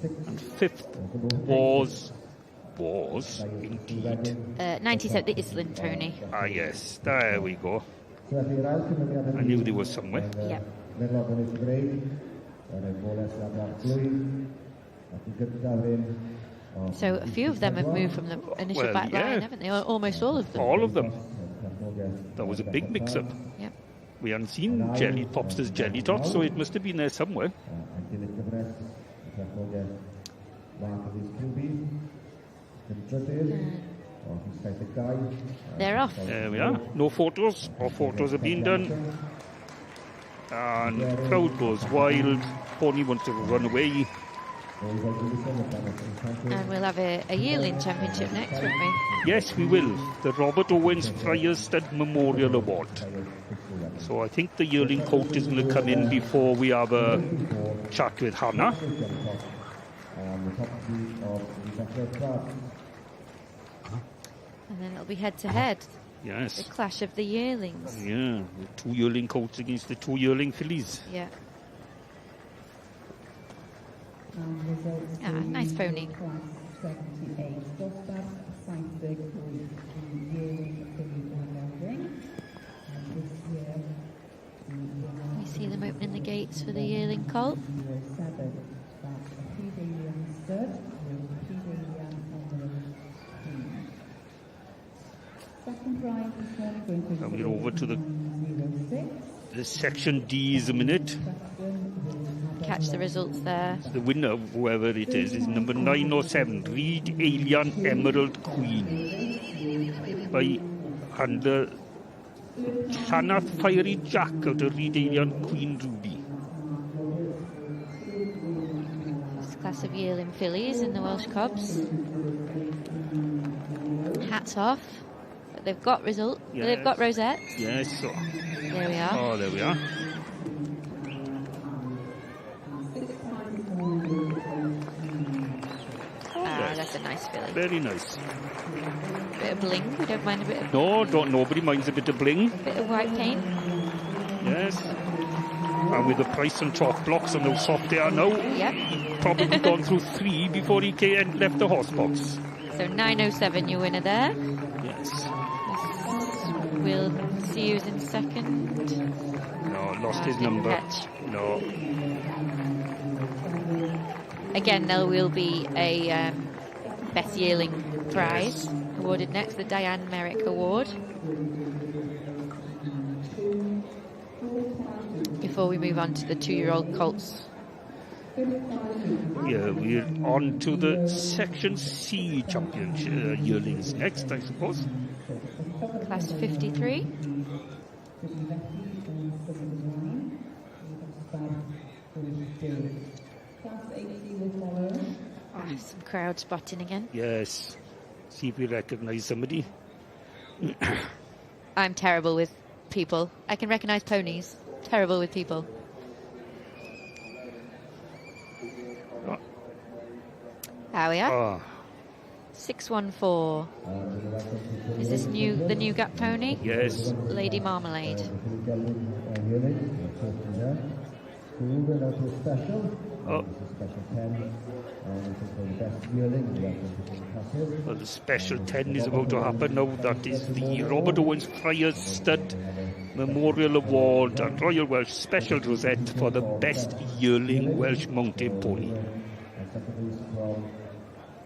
Speaker 1: And 5th was indeed
Speaker 2: 97, the Island pony.
Speaker 1: Ah, yes. There we go. I knew there was somewhere.
Speaker 2: Yeah. So a few of them have moved from the initial back line, haven't they? Almost all of them.
Speaker 1: All of them. That was a big mix-up.
Speaker 2: Yep.
Speaker 1: We hadn't seen Popster's Jelly Tots, so it must have been there somewhere.
Speaker 2: They're off.
Speaker 1: There we are. No photos. Or photos have been done. And the crowd goes wild. Pony wants to run away.
Speaker 2: And we'll have a yearling championship next, won't we?
Speaker 1: Yes, we will. The Robert Owens Friars Stud Memorial Award. So I think the yearling colt is going to come in before we have a chat with Hannah.
Speaker 2: And then it'll be head-to-head.
Speaker 1: Yes.
Speaker 2: The clash of the yearlings.
Speaker 1: Yeah, the 2 yearling colts against the 2 yearling fillies.
Speaker 2: Yeah. Ah, nice pony. We see them opening the gates for the yearling colt.
Speaker 1: And we're over to the section D's a minute.
Speaker 2: Catch the results there.
Speaker 1: The winner, whoever it is number 907, Reed Alien Emerald Queen, by handler Hannah Fiery Jack out of Reed Alien Queen Ruby.
Speaker 2: It's a class of yearling fillies in the Welsh Cobs. Hats off. But they've got result.
Speaker 1: Yes.
Speaker 2: They've got rosettes.
Speaker 1: Yes. So.
Speaker 2: There we are.
Speaker 1: Oh, there we are.
Speaker 2: That's a nice filly.
Speaker 1: Very nice.
Speaker 2: Bit of bling. We don't mind a bit of...
Speaker 1: No, nobody minds a bit of bling.
Speaker 2: A bit of white paint.
Speaker 1: Yes. And with the price and trough blocks and how soft they are now,
Speaker 2: Yep.
Speaker 1: he'd probably gone through 3 before he left the horse box.
Speaker 2: So 907, your winner there.
Speaker 1: Yes.
Speaker 2: We'll see who's in second.
Speaker 1: No, lost his
Speaker 2: Didn't
Speaker 1: number.
Speaker 2: catch.
Speaker 1: No.
Speaker 2: Again, there will be a Best Yearling prize awarded next, the Diane Merrick Award. Before we move on to the 2-year-old colts.
Speaker 1: Yeah, we're on to the Section C championship yearlings next, I suppose.
Speaker 2: Class 53. Some crowd spotting again.
Speaker 1: Yes. See if we recognise somebody.
Speaker 2: I'm terrible with people. I can recognise ponies. Terrible with people. There we are. 614. Is this the new gap pony?
Speaker 1: Yes.
Speaker 2: Lady Marmalade.
Speaker 1: Oh. Well, the special 10 is about to happen now. That is the Robert Owens Friars Stud Memorial Award and Royal Welsh Special Rosette for the best yearling Welsh mountain pony.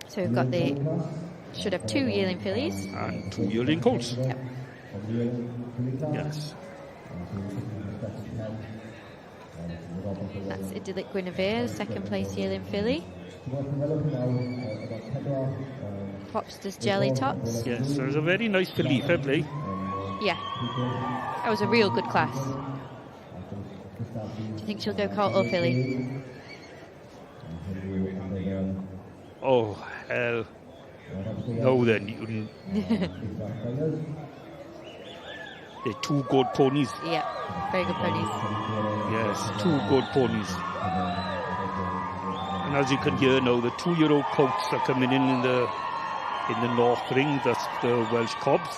Speaker 2: So we've got should have 2 yearling fillies.
Speaker 1: And 2 yearling colts.
Speaker 2: Yep.
Speaker 1: Yes.
Speaker 2: That's Idyllic Guinevere, second place yearling filly. Popsters Jelly Tots.
Speaker 1: Yes, there's a very nice filly, fair play.
Speaker 2: Yeah. That was a real good class. Do you think she'll go colt or filly?
Speaker 1: Oh, hell. No, then. You They're 2 good ponies.
Speaker 2: Yeah, very good ponies.
Speaker 1: Yes, 2 good ponies. And as you can hear now, the 2-year-old colts are coming in the north ring. That's the Welsh cobs.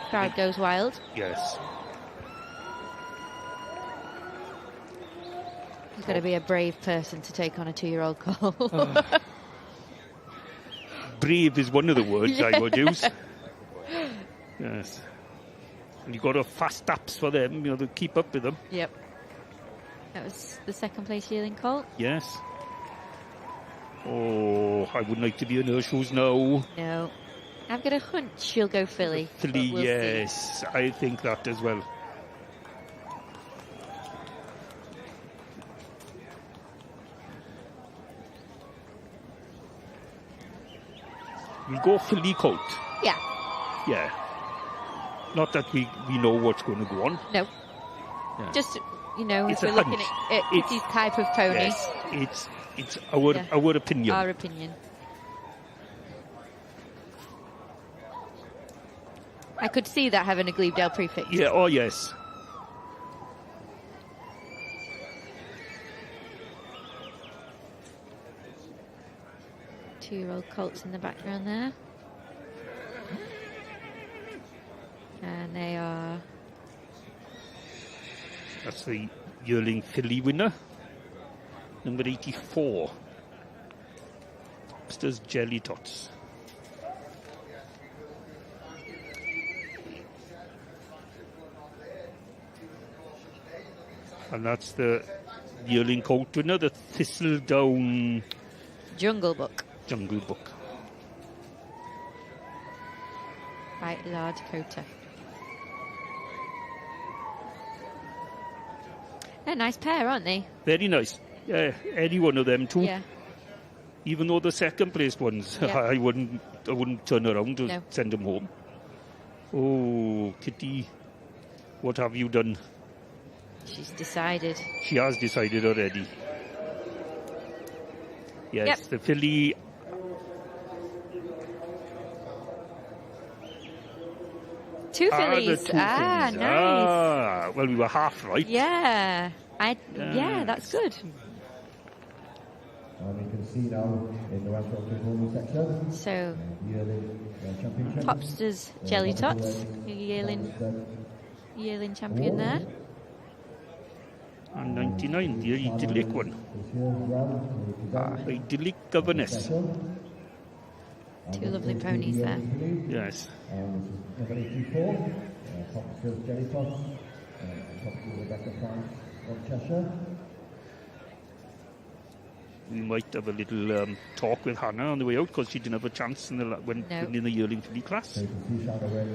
Speaker 2: Crowd goes wild.
Speaker 1: Yes.
Speaker 2: You've got to be a brave person to take on a 2-year-old colt.
Speaker 1: Brave is one of the words
Speaker 2: Yeah.
Speaker 1: I would use. Yes. And you've got to fast taps for them, to keep up with them.
Speaker 2: Yep. That was the second place yearling colt.
Speaker 1: Yes. Oh, I would like to be in her shoes now.
Speaker 2: No. I've got a hunch she'll go filly.
Speaker 1: Filly,
Speaker 2: We'll
Speaker 1: yes.
Speaker 2: see.
Speaker 1: I think that as well. We'll go filly colt.
Speaker 2: Yeah.
Speaker 1: Yeah. Not that we know what's going to go on.
Speaker 2: No.
Speaker 1: Yeah.
Speaker 2: Just, if
Speaker 1: It's a
Speaker 2: we're looking
Speaker 1: hunch.
Speaker 2: at Kitty's type of pony.
Speaker 1: Yes, it's our opinion.
Speaker 2: Our opinion. I could see that having a Glebedale prefix.
Speaker 1: Yeah, oh yes.
Speaker 2: Two-year-old colts in the background there. And they are...
Speaker 1: That's the yearling filly winner. Number 84. Popsters Jelly Tots. And that's the yearling colt winner, the Thistledown
Speaker 2: Jungle Book
Speaker 1: Jungle Book.
Speaker 2: by La Dakota. They're a nice pair, aren't they?
Speaker 1: Very nice. Yeah, any one of them too.
Speaker 2: Yeah.
Speaker 1: Even though the second placed ones,
Speaker 2: Yeah.
Speaker 1: I wouldn't turn around to
Speaker 2: No.
Speaker 1: send them home. Oh, Kitty, what have you done?
Speaker 2: She's decided.
Speaker 1: She has decided already. Yes,
Speaker 2: Yep.
Speaker 1: the filly.
Speaker 2: Two
Speaker 1: are the
Speaker 2: fillies.
Speaker 1: two
Speaker 2: Ah,
Speaker 1: fillies.
Speaker 2: nice.
Speaker 1: Ah, well, we were half right.
Speaker 2: Yeah.
Speaker 1: Yeah.
Speaker 2: That's good.
Speaker 4: And you can see now in the West Yorkshire Pony section,
Speaker 2: So,
Speaker 4: yearling championship.
Speaker 2: Popsters Jelly Tots, your yearling champion there.
Speaker 1: And 99, the idyllic one. Idyllic governess.
Speaker 2: Two lovely ponies there.
Speaker 1: Yes.
Speaker 4: Number 84, Prif Gylch, of Cheshire.
Speaker 1: We might have a little talk with Hannah on the way out because she didn't have a chance in the in the yearling filly class.
Speaker 4: So you can see Shadow Way,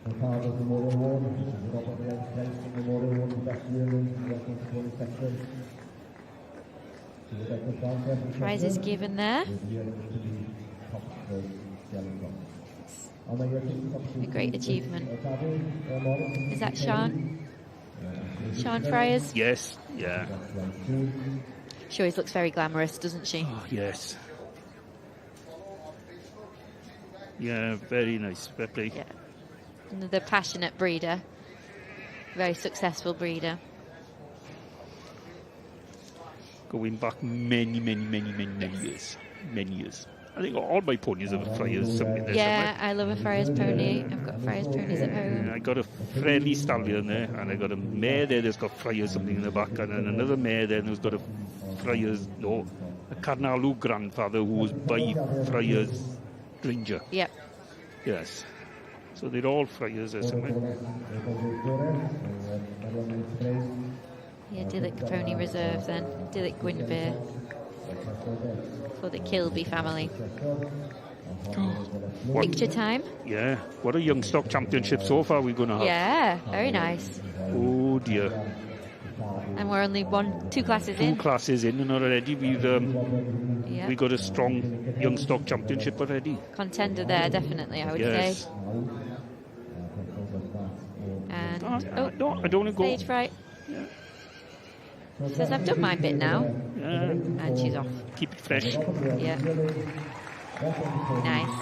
Speaker 4: the father of the Mawr Award, which is the top of the 8th place in the Mawr Award, the best yearling in the Western Supporting section.
Speaker 2: Prizes given there. A great achievement. Is that Sean? Sean Friars?
Speaker 1: Yes, yeah.
Speaker 2: She always looks very glamorous, doesn't she?
Speaker 1: Oh, yes. Yeah, very nice. Fair play.
Speaker 2: Yeah. Another passionate breeder. Very successful breeder.
Speaker 1: Going back many years. Many years. I think all my ponies have Friars something there
Speaker 2: Yeah,
Speaker 1: somewhere.
Speaker 2: I love a Friars pony. I've got Friars ponies at home.
Speaker 1: I got a Friendly Stallion there, and I got a mare there that's got Friars something in the back, and then another mare there who's got a Friars, no, a Carnalu grandfather who was by Friars Ranger.
Speaker 2: Yep.
Speaker 1: Yes. So they're all Friars there somewhere.
Speaker 2: The idyllic pony reserve then. Idyllic Gwynfer. For the Kilby family. Picture time?
Speaker 1: Yeah. What a young stock championship so far we're going to have.
Speaker 2: Yeah, very nice.
Speaker 1: Oh dear.
Speaker 2: And we're only two classes in.
Speaker 1: Two classes in and already we've
Speaker 2: Yeah.
Speaker 1: we got a strong young stock championship already.
Speaker 2: Contender there, definitely, I would
Speaker 1: Yes.
Speaker 2: say. And
Speaker 1: No, I don't want to go.
Speaker 2: stage fright. Says I've done my bit now.
Speaker 1: Yeah.
Speaker 2: And she's off.
Speaker 1: Keep it fresh.
Speaker 2: Yeah. Nice.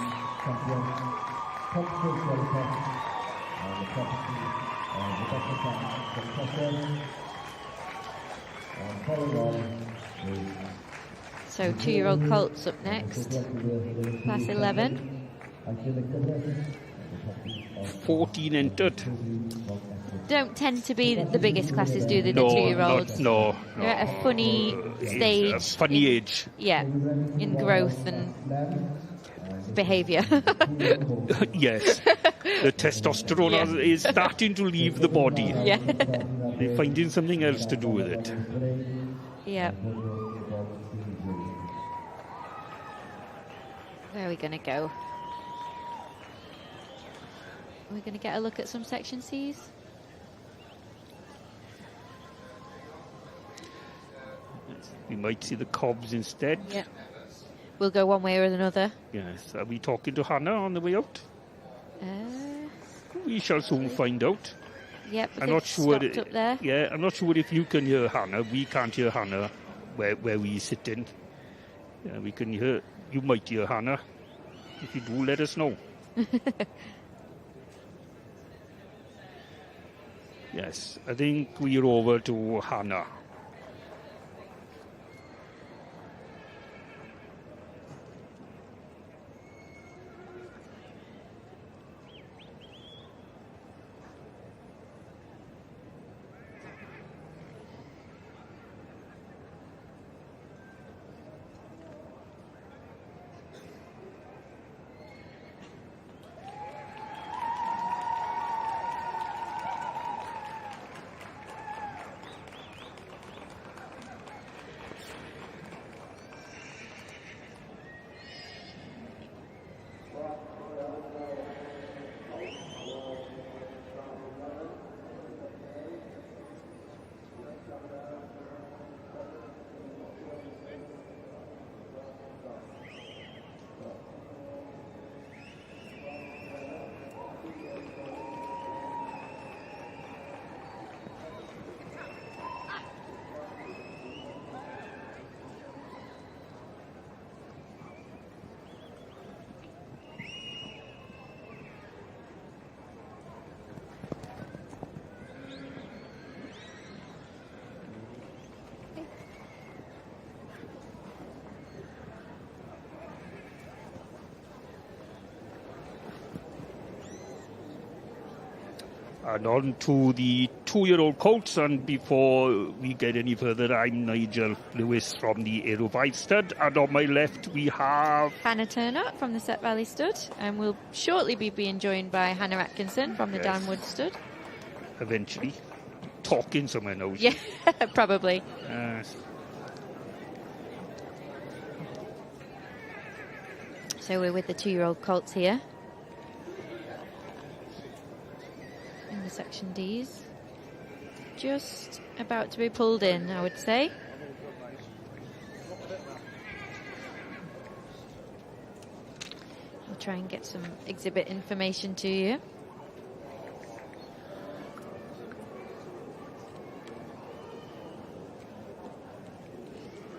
Speaker 2: So 2-year-old colts up next. Class 11.
Speaker 1: 14 entered.
Speaker 2: Don't tend to be the biggest classes, do they, the
Speaker 1: No,
Speaker 2: 2-year-olds?
Speaker 1: no.
Speaker 2: They're at a funny stage.
Speaker 1: A funny age.
Speaker 2: Yeah, in growth and behaviour.
Speaker 1: Yes. The testosterone is starting to leave the body.
Speaker 2: Yeah.
Speaker 1: They're finding something else to do with it.
Speaker 2: Yeah. Where are we going to go? Are we going to get a look at some section Cs?
Speaker 1: We might see the cobs instead.
Speaker 2: Yeah. We'll go one way or another.
Speaker 1: Yes. Are we talking to Hannah on the way out?
Speaker 2: Uh,
Speaker 1: We shall soon find out.
Speaker 2: yep,
Speaker 1: I'm not sure.
Speaker 2: stopped up there.
Speaker 1: Yeah, I'm not sure if you can hear Hannah. We can't hear Hannah where we sit in. Yeah, we can hear. You might hear Hannah. If you do, let us know. Yes, I think we're over to Hannah. And on to the 2-year-old colts, and before we get any further, I'm Nigel Lewis from the Aero 5 stud, and on my left we have
Speaker 2: Hannah Turner from the Set Valley stud, and we'll shortly be being joined by Hannah Atkinson from the Downwood stud.
Speaker 1: Eventually talking somewhere now.
Speaker 2: Yeah, probably. So we're with the 2-year-old colts here in the section D's. Just about to be pulled in, I would say. We'll try and get some exhibit information to you.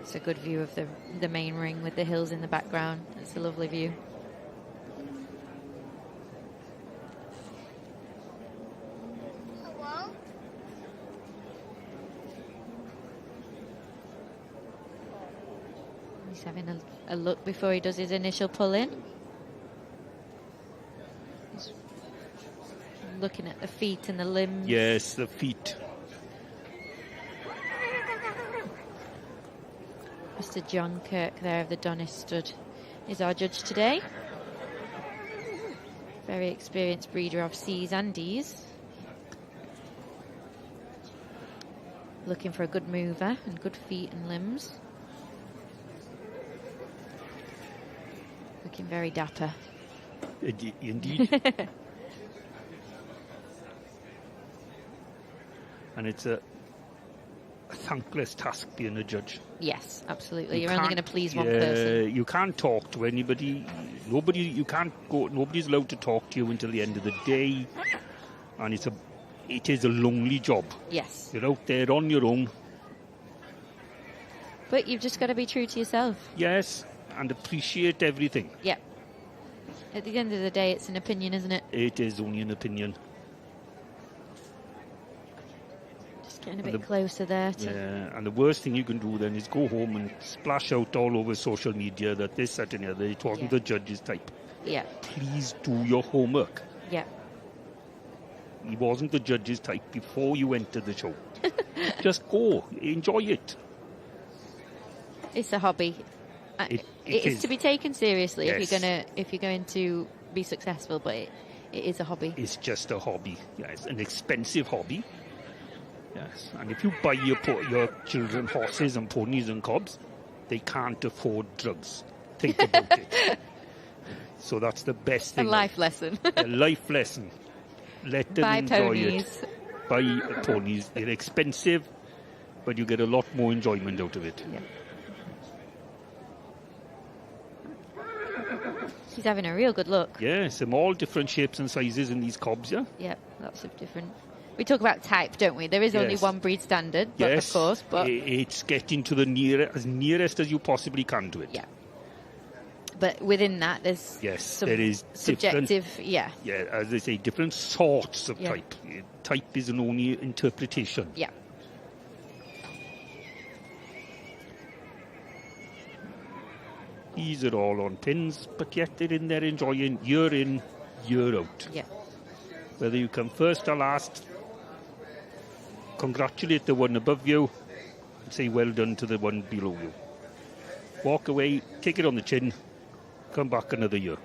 Speaker 2: It's a good view of the main ring with the hills in the background. It's a lovely view. He's having a look before he does his initial pull in. He's looking at the feet and the limbs.
Speaker 1: Yes, the feet.
Speaker 2: Mr. John Kirk there of the Donis stud is our judge today. Very experienced breeder of C's and D's. Looking for a good mover and good feet and limbs. Looking very dapper.
Speaker 1: Indeed. And it's a thankless task being a judge.
Speaker 2: Yes, absolutely. You're only going to please one person.
Speaker 1: You can't talk to anybody. Nobody's allowed to talk to you until the end of the day. And it is a lonely job.
Speaker 2: Yes.
Speaker 1: You're out there on your own.
Speaker 2: But you've just got to be true to yourself.
Speaker 1: Yes, and appreciate everything.
Speaker 2: Yeah. At the end of the day, it's an opinion, isn't it?
Speaker 1: It is only an opinion.
Speaker 2: Just getting a bit closer there.
Speaker 1: Yeah, and the worst thing you can do then is go home and splash out all over social media that this, that and the other, it wasn't the judge's type.
Speaker 2: Yeah.
Speaker 1: Please do your homework.
Speaker 2: Yeah.
Speaker 1: He wasn't the judge's type before you entered the show. Just go, enjoy it.
Speaker 2: It's a hobby. It is to be taken seriously if you're going to be successful, but it is a hobby.
Speaker 1: It's just a hobby. Yes, an expensive hobby. Yes, and if you buy your children horses and ponies and cobs, they can't afford drugs. Think about it. So that's the best thing.
Speaker 2: A life lesson.
Speaker 1: A life lesson. Let them enjoy it. Buy ponies. They're expensive, but you get a lot more enjoyment out of it.
Speaker 2: Yeah. She's having a real good look.
Speaker 1: Yes, some all different shapes and sizes in these cobs, yeah?
Speaker 2: Yep, lots of different. We talk about type, don't we? There is only one breed standard, but of course. But
Speaker 1: it's getting to the nearest as you possibly can to it.
Speaker 2: Yeah. But within that, there's some
Speaker 1: there is
Speaker 2: subjective,
Speaker 1: Yeah, as they say, different sorts of type. Type is an only interpretation.
Speaker 2: Yeah.
Speaker 1: These are all on pins, but yet they're in there enjoying year in, year out.
Speaker 2: Yeah.
Speaker 1: Whether you come first or last, congratulate the one above you and say well done to the one below you. Walk away, take it on the chin, come back another year.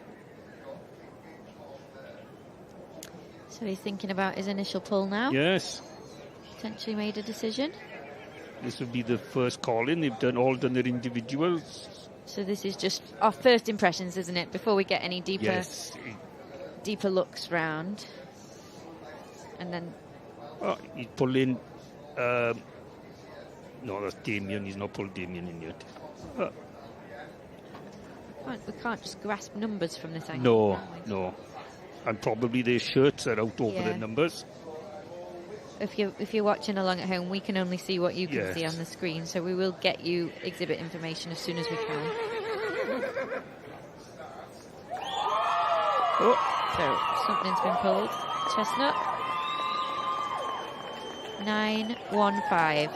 Speaker 2: So he's thinking about his initial pull now?
Speaker 1: Yes.
Speaker 2: Potentially made a decision?
Speaker 1: This would be the first call-in. They've all done their individuals.
Speaker 2: So this is just our first impressions, isn't it? Before we get any deeper looks round. And then...
Speaker 1: he's pulling... no, that's Damien. He's not pulled Damien in yet.
Speaker 2: We can't just grasp numbers from this angle.
Speaker 1: No. And probably their shirts are out over the numbers.
Speaker 2: If you're watching along at home, we can only see what you can see on the screen, so we will get you exhibit information as soon as we can. So something's been pulled. Chestnut. 915.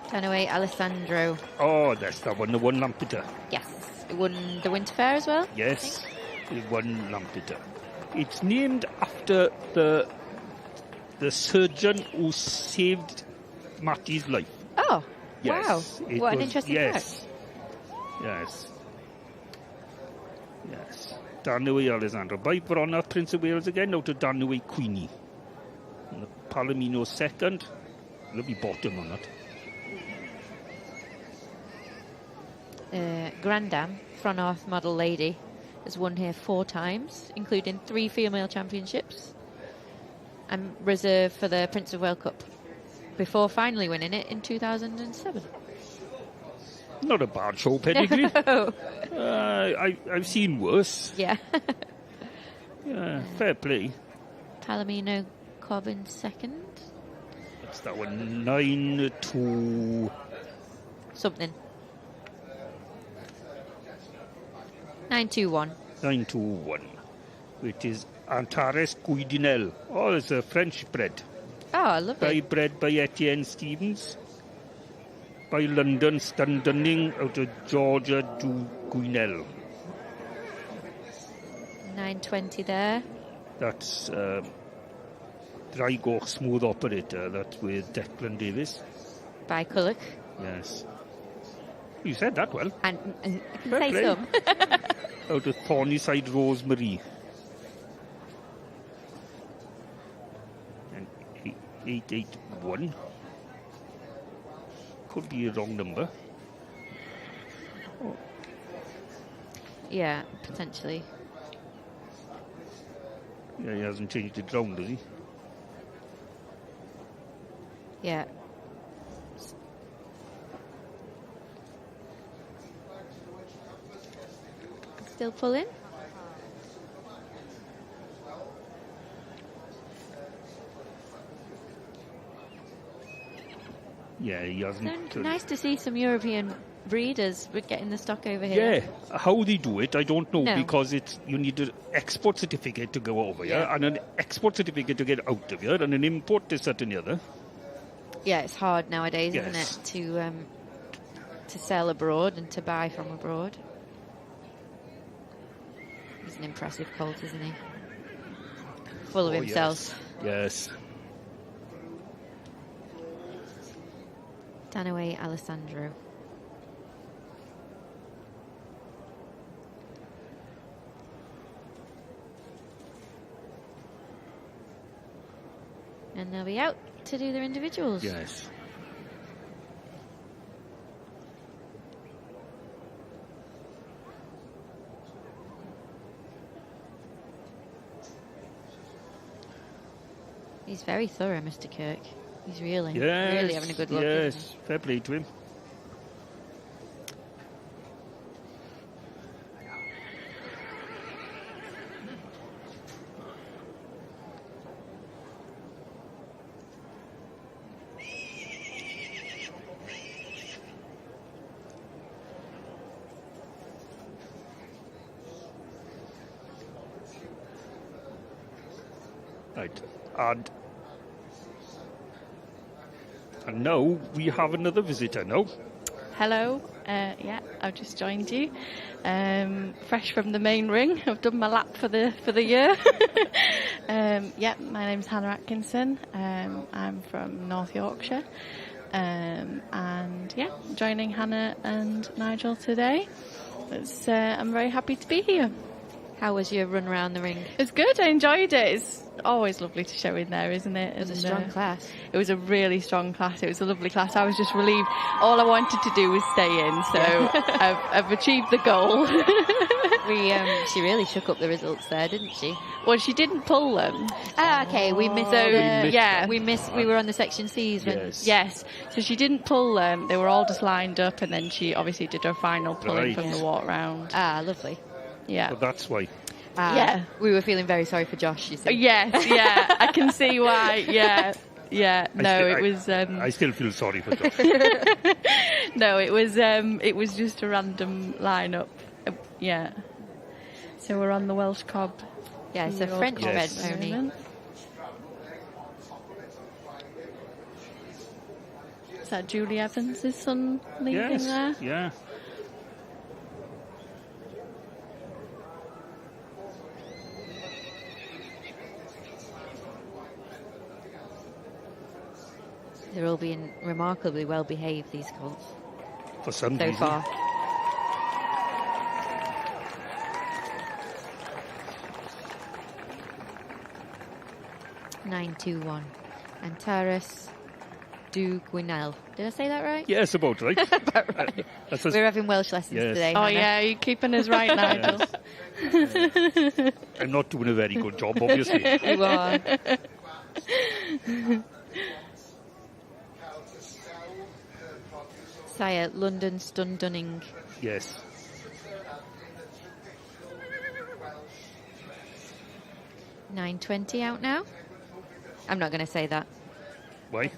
Speaker 2: Dunaway Alessandro.
Speaker 1: Oh, that's that one, the one Lampeter.
Speaker 2: Yes. It won the Winter Fair as well?
Speaker 1: Yes, it won Lampeter. It's named after the the surgeon who saved Matty's life.
Speaker 2: Oh,
Speaker 1: Yes,
Speaker 2: wow.
Speaker 1: it
Speaker 2: What an
Speaker 1: was-
Speaker 2: interesting
Speaker 1: yes.
Speaker 2: fact.
Speaker 1: Yes. Yes. Danaway Alexandra. By Bronnath, Prince of Wales again, out to Danaway Queenie. And the Palomino second. Lovely bottom on that.
Speaker 2: Grandam, Fronarth model lady, has won here 4 times, including 3 female championships, and reserved for the Prince of Wales Cup before finally winning it in 2007.
Speaker 1: Not a bad show pedigree.
Speaker 2: No.
Speaker 1: I've seen worse.
Speaker 2: Yeah.
Speaker 1: Yeah, fair play.
Speaker 2: Palomino Cobbin second.
Speaker 1: What's that one? 9-2.
Speaker 2: Something. 921.
Speaker 1: 9-1. Which is Antares Guidinel. Oh, it's a French bred.
Speaker 2: Oh, lovely.
Speaker 1: Bred by Etienne Stevens. By London Stunning out of Georgia du Guinel.
Speaker 2: 920 there.
Speaker 1: That's Drygoch Smooth Operator. That's with Declan Davis.
Speaker 2: By Culloch.
Speaker 1: Yes. You said that well.
Speaker 2: And I can
Speaker 1: Fair
Speaker 2: say
Speaker 1: play.
Speaker 2: some.
Speaker 1: Out of Thornyside Rosemary. And 881. Could be a wrong number.
Speaker 2: Yeah, potentially.
Speaker 1: Yeah, he hasn't changed it round, has he?
Speaker 2: Yeah. Still pulling.
Speaker 1: Yeah, he hasn't.
Speaker 2: So nice to see some European breeders with getting the stock over here.
Speaker 1: Yeah, how they do it, I don't know,
Speaker 2: No.
Speaker 1: because you need an export certificate to go over here,
Speaker 2: Yeah.
Speaker 1: and an export certificate to get out of here, and an import this, that, and the other.
Speaker 2: Yeah, it's hard nowadays,
Speaker 1: Yes.
Speaker 2: isn't it, to sell abroad and to buy from abroad. He's an impressive colt, isn't he? Full of
Speaker 1: Oh,
Speaker 2: himself.
Speaker 1: Yes.
Speaker 2: Danaway Alessandro. And they'll be out to do their individuals.
Speaker 1: Yes.
Speaker 2: He's very thorough, Mr. Kirk. He's really
Speaker 1: Yes.
Speaker 2: having a good look.
Speaker 1: Yes.
Speaker 2: Isn't he?
Speaker 1: Fair play to him. Right. And now we have another visitor now.
Speaker 5: Hello, yeah, I've just joined you. Fresh from the main ring, I've done my lap for the year. Yeah, my name's Hannah Atkinson. I'm from North Yorkshire, and yeah, joining Hannah and Nigel today. I'm very happy to be here.
Speaker 2: How was your run around the ring?
Speaker 5: It's good. I enjoyed it. It's always lovely to show in there, isn't it?
Speaker 2: It was a strong class.
Speaker 5: It was a really strong class. It was a lovely class. I was just relieved. All I wanted to do was stay in, so I've achieved the goal.
Speaker 2: She really shook up the results there, didn't she?
Speaker 5: Well, she didn't pull them.
Speaker 2: Ah, okay. We missed.
Speaker 5: So,
Speaker 1: yeah.
Speaker 2: We were on the section C's when.
Speaker 1: Yes.
Speaker 5: Yes. So she didn't pull them. They were all just lined up, and then she obviously did her final pulling
Speaker 1: Right.
Speaker 5: from the walk round.
Speaker 2: Ah, lovely.
Speaker 5: Yeah.
Speaker 1: But that's why.
Speaker 2: Ah,
Speaker 5: Yeah.
Speaker 2: We were feeling very sorry for Josh. You see.
Speaker 5: Yes. Yeah. I can see why. Yeah. Yeah. No, it was.
Speaker 1: I still feel sorry for Josh.
Speaker 5: No, it was just a random lineup. Yeah. So we're on the Welsh Cob.
Speaker 2: Yeah, it's a
Speaker 5: Euro
Speaker 2: French
Speaker 5: Cob
Speaker 2: bred
Speaker 1: Yes.
Speaker 5: at the
Speaker 2: pony.
Speaker 5: moment. Is that Julie Evans' son leading
Speaker 1: Yes.
Speaker 5: there?
Speaker 1: Yeah.
Speaker 2: They're all being remarkably well behaved, these colts,
Speaker 1: For some
Speaker 2: so
Speaker 1: reason.
Speaker 2: far. (9-2-1). Antares du Gwynel. Did I say that right?
Speaker 1: Yes, about right.
Speaker 2: About right.
Speaker 1: That's
Speaker 2: We're having Welsh lessons
Speaker 1: Yes.
Speaker 2: today.
Speaker 5: Oh
Speaker 2: Hannah.
Speaker 5: yeah, you're keeping us right, Nigel.
Speaker 1: I'm not doing a very good job, obviously.
Speaker 2: You are. Sire, London Stundunning.
Speaker 1: Yes.
Speaker 2: (9:20) out now. I'm not going to say that.
Speaker 1: Why?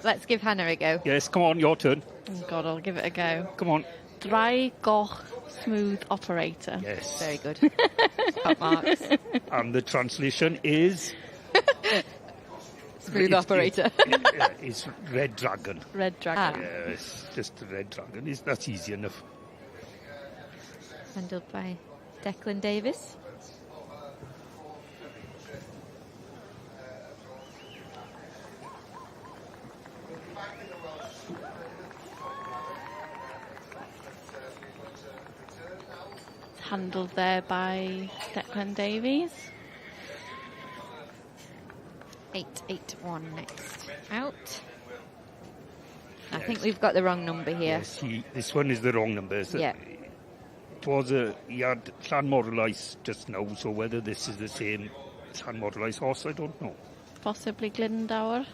Speaker 2: Let's give Hannah a go.
Speaker 1: Yes, come on, your turn.
Speaker 5: Oh God, I'll give it a go.
Speaker 1: Come on.
Speaker 5: Dry goch smooth operator.
Speaker 1: Yes.
Speaker 2: Very good. Top marks.
Speaker 1: And the translation is...
Speaker 2: Smooth operator.
Speaker 1: It's Red Dragon.
Speaker 5: Red dragon.
Speaker 1: Yes, just the Red Dragon. That's easy enough.
Speaker 2: Handled by Declan Davis.
Speaker 5: Handled there by Declan Davies.
Speaker 2: 8-8-1 next out. I think we've got the wrong number here.
Speaker 1: Yes, this one is the wrong number. So
Speaker 2: Yeah.
Speaker 1: It was he had Llanmorlais just now, so whether this is the same Llanmorlais horse, I don't know.
Speaker 5: Possibly Glendower.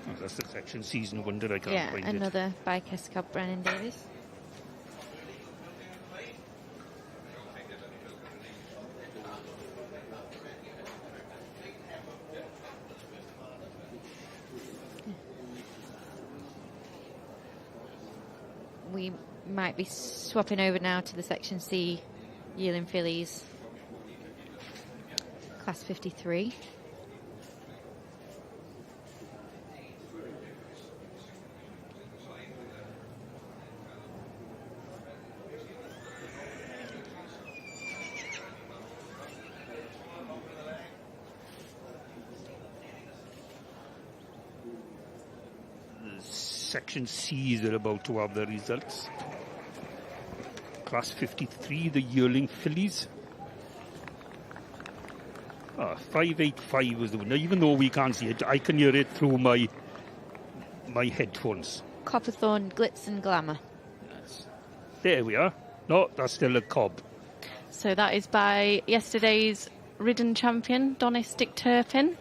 Speaker 1: Oh, that's the section season, no wonder I can't
Speaker 2: Yeah,
Speaker 1: find it.
Speaker 2: another by Kescott Brennan Davis. We might be swapping over now to the Section C yearling fillies. Class 53.
Speaker 1: Section C, they're about to have the results. Class 53, the yearling fillies. 585 was the winner. Even though we can't see it, I can hear it through my headphones.
Speaker 2: Copperthorne Glitz and Glamour.
Speaker 1: There we are. No, that's still a cob.
Speaker 5: So that is by yesterday's ridden champion, Donistic Turpin,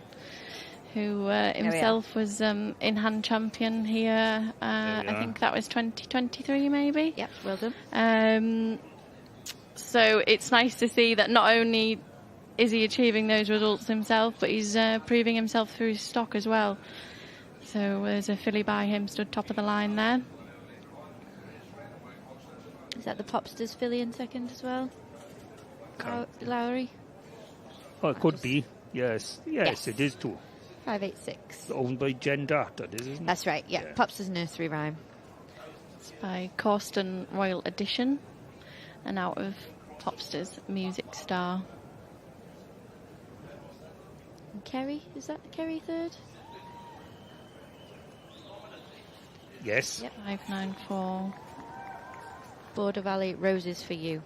Speaker 5: who himself was in-hand champion here. I think that was 2023 maybe.
Speaker 2: Yep, well done.
Speaker 5: So it's nice to see that not only is he achieving those results himself, but he's proving himself through his stock as well. So there's a filly by him stood top of the line there.
Speaker 2: Is that the Popsters filly in second as well? Lowry?
Speaker 1: Oh, it could be. Yes, it is too.
Speaker 2: 586.
Speaker 1: Owned by Jen Data, isn't it?
Speaker 2: That's right, yeah.
Speaker 1: Yeah.
Speaker 2: Popsters Nursery Rhyme.
Speaker 5: It's by Corsten Royal Edition and out of Popsters Music Star.
Speaker 2: And Kerry, is that Kerry third?
Speaker 1: Yes.
Speaker 2: Yep.
Speaker 5: 594.
Speaker 2: Border Valley Roses for You.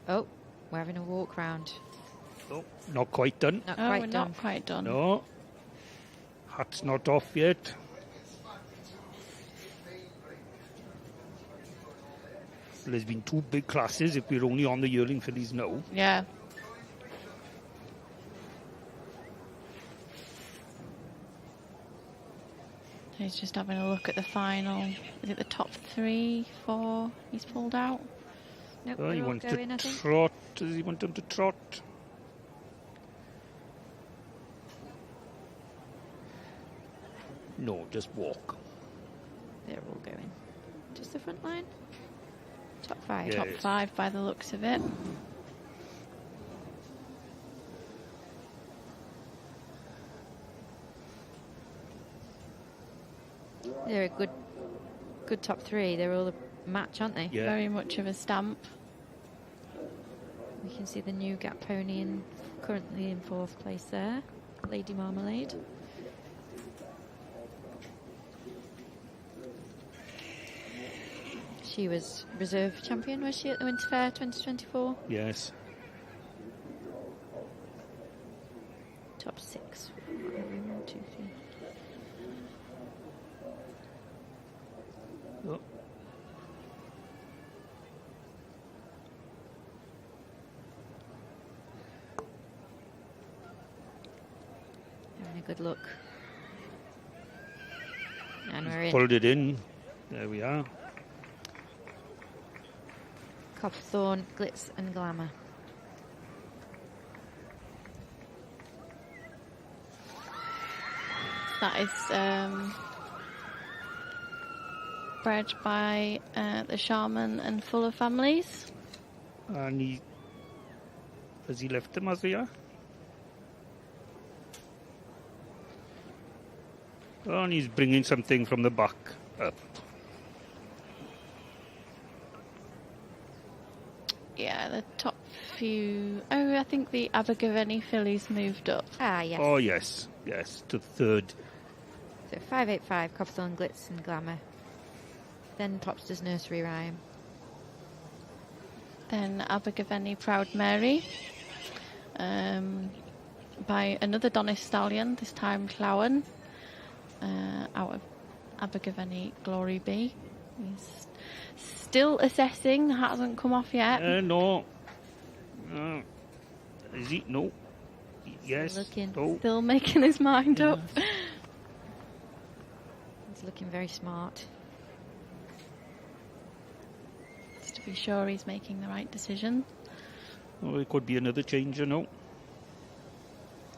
Speaker 2: Oh, we're having a walk round.
Speaker 1: Oh, not quite done.
Speaker 2: Not
Speaker 5: Oh,
Speaker 2: quite
Speaker 5: we're
Speaker 2: done.
Speaker 5: not quite done.
Speaker 1: No. Hat's not off yet. There's been two big classes if we're only on the yearling fillies now.
Speaker 5: Yeah. He's just having a look at the final. Is it the top 3, 4 he's pulled out?
Speaker 2: Nope,
Speaker 1: He
Speaker 2: we're all
Speaker 1: wants
Speaker 2: going, I
Speaker 1: to
Speaker 2: think.
Speaker 1: trot. Does he want them to trot? No, just walk.
Speaker 2: They're all going. Just the front line? Top 5.
Speaker 1: Yeah.
Speaker 5: Top 5 by the looks of it.
Speaker 2: They're a good top 3. They're all match, aren't they?
Speaker 1: Yeah.
Speaker 5: Very much of a stamp.
Speaker 2: We can see the new gap pony currently in 4th place there, Lady Marmalade. She was reserve champion, was she, at the Winter Fair 2024?
Speaker 1: Yes.
Speaker 2: Top 6. 1, 2, 3.
Speaker 1: Oh.
Speaker 2: Having a good look. And we're in.
Speaker 1: Pulled it in. There we are.
Speaker 2: Copthorne, Glitz and Glamour.
Speaker 5: That is bred by the Shaman and Fuller families.
Speaker 1: And has he left them as they are? Oh, and he's bringing something from the back up.
Speaker 5: Yeah, the top few. Oh, I think the Abergavenny fillies moved up.
Speaker 2: Ah, yes.
Speaker 1: Oh, yes. Yes, to 3rd.
Speaker 2: So 585, Copthorne, Glitz and Glamour. Then Popster's Nursery Rhyme.
Speaker 5: Then Abergavenny Proud Mary. By another Donis stallion, this time Clowen. Out of Abergavenny Glory Bee. He's still assessing, hasn't come off yet.
Speaker 1: No. Is he? No. Yes.
Speaker 2: Looking.
Speaker 1: No.
Speaker 5: Still making his mind up.
Speaker 2: He's looking very smart.
Speaker 5: Just to be sure he's making the right decision.
Speaker 1: Oh, it could be another change, no.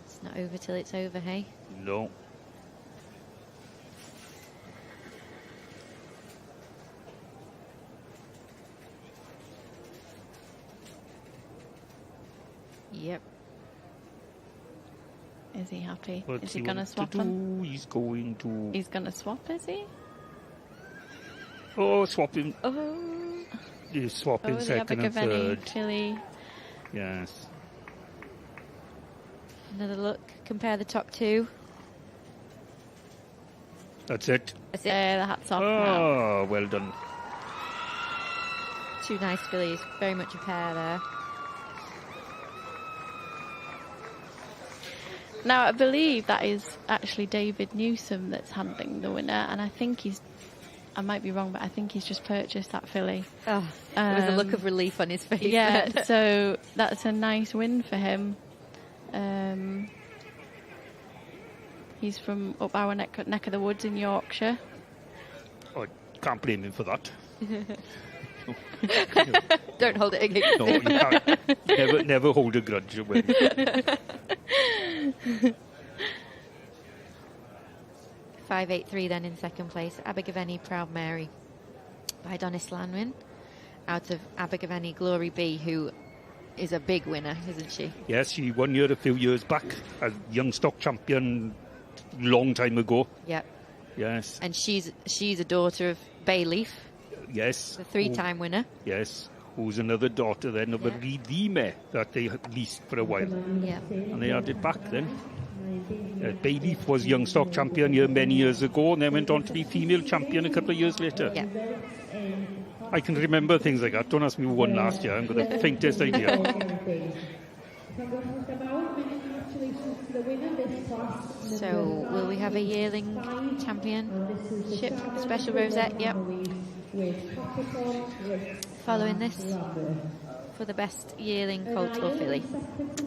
Speaker 2: It's not over till it's over, hey?
Speaker 1: No.
Speaker 2: Yep.
Speaker 5: Is he happy?
Speaker 1: What's
Speaker 5: Is he going to
Speaker 1: want
Speaker 5: swap
Speaker 1: to
Speaker 5: him?
Speaker 1: do? He's going to...
Speaker 5: He's going to swap, is he?
Speaker 1: Oh, swap him.
Speaker 2: Oh,
Speaker 1: He's swapping
Speaker 5: the
Speaker 1: second and
Speaker 5: Abergavenny
Speaker 1: 3rd.
Speaker 5: filly.
Speaker 1: Yes.
Speaker 2: another look. Compare the top 2.
Speaker 1: That's it.
Speaker 2: That's it.
Speaker 5: The hat's off now.
Speaker 1: Oh, well done.
Speaker 2: 2 nice fillies. Very much a pair there.
Speaker 5: Now, I believe that is actually David Newsom that's handling the winner, and I think I might be wrong, but I think he's just purchased that filly.
Speaker 2: Oh, there was a look of relief on his face.
Speaker 5: Yeah,
Speaker 2: then.
Speaker 5: so that's a nice win for him. He's from up our neck of the woods in Yorkshire.
Speaker 1: Oh, can't blame him for that.
Speaker 2: Don't hold it against
Speaker 1: No,
Speaker 2: him.
Speaker 1: you can't. Never hold a grudge. When...
Speaker 2: 583 then in second place. Abergavenny Proud Mary by Donis Lanwin out of Abergavenny Glory Bee, who is a big winner, isn't she?
Speaker 1: Yes, she won here a few years back as young stock champion long time ago.
Speaker 2: Yep.
Speaker 1: Yes.
Speaker 2: And she's a daughter of Bayleaf,
Speaker 1: Yes.
Speaker 2: the 3-time winner.
Speaker 1: Yes. Who's another daughter then of a Redeemer that they leased for a while.
Speaker 2: Yeah.
Speaker 1: And they had it back then. Bayleaf was young stock champion here many years ago and then went on to be female champion a couple of years later.
Speaker 2: Yeah.
Speaker 1: I can remember things like that. Don't ask me who won last year. I've got the faintest idea.
Speaker 2: So will we have a yearling championship? Special rosette, yep. Following this for the best yearling colt or filly.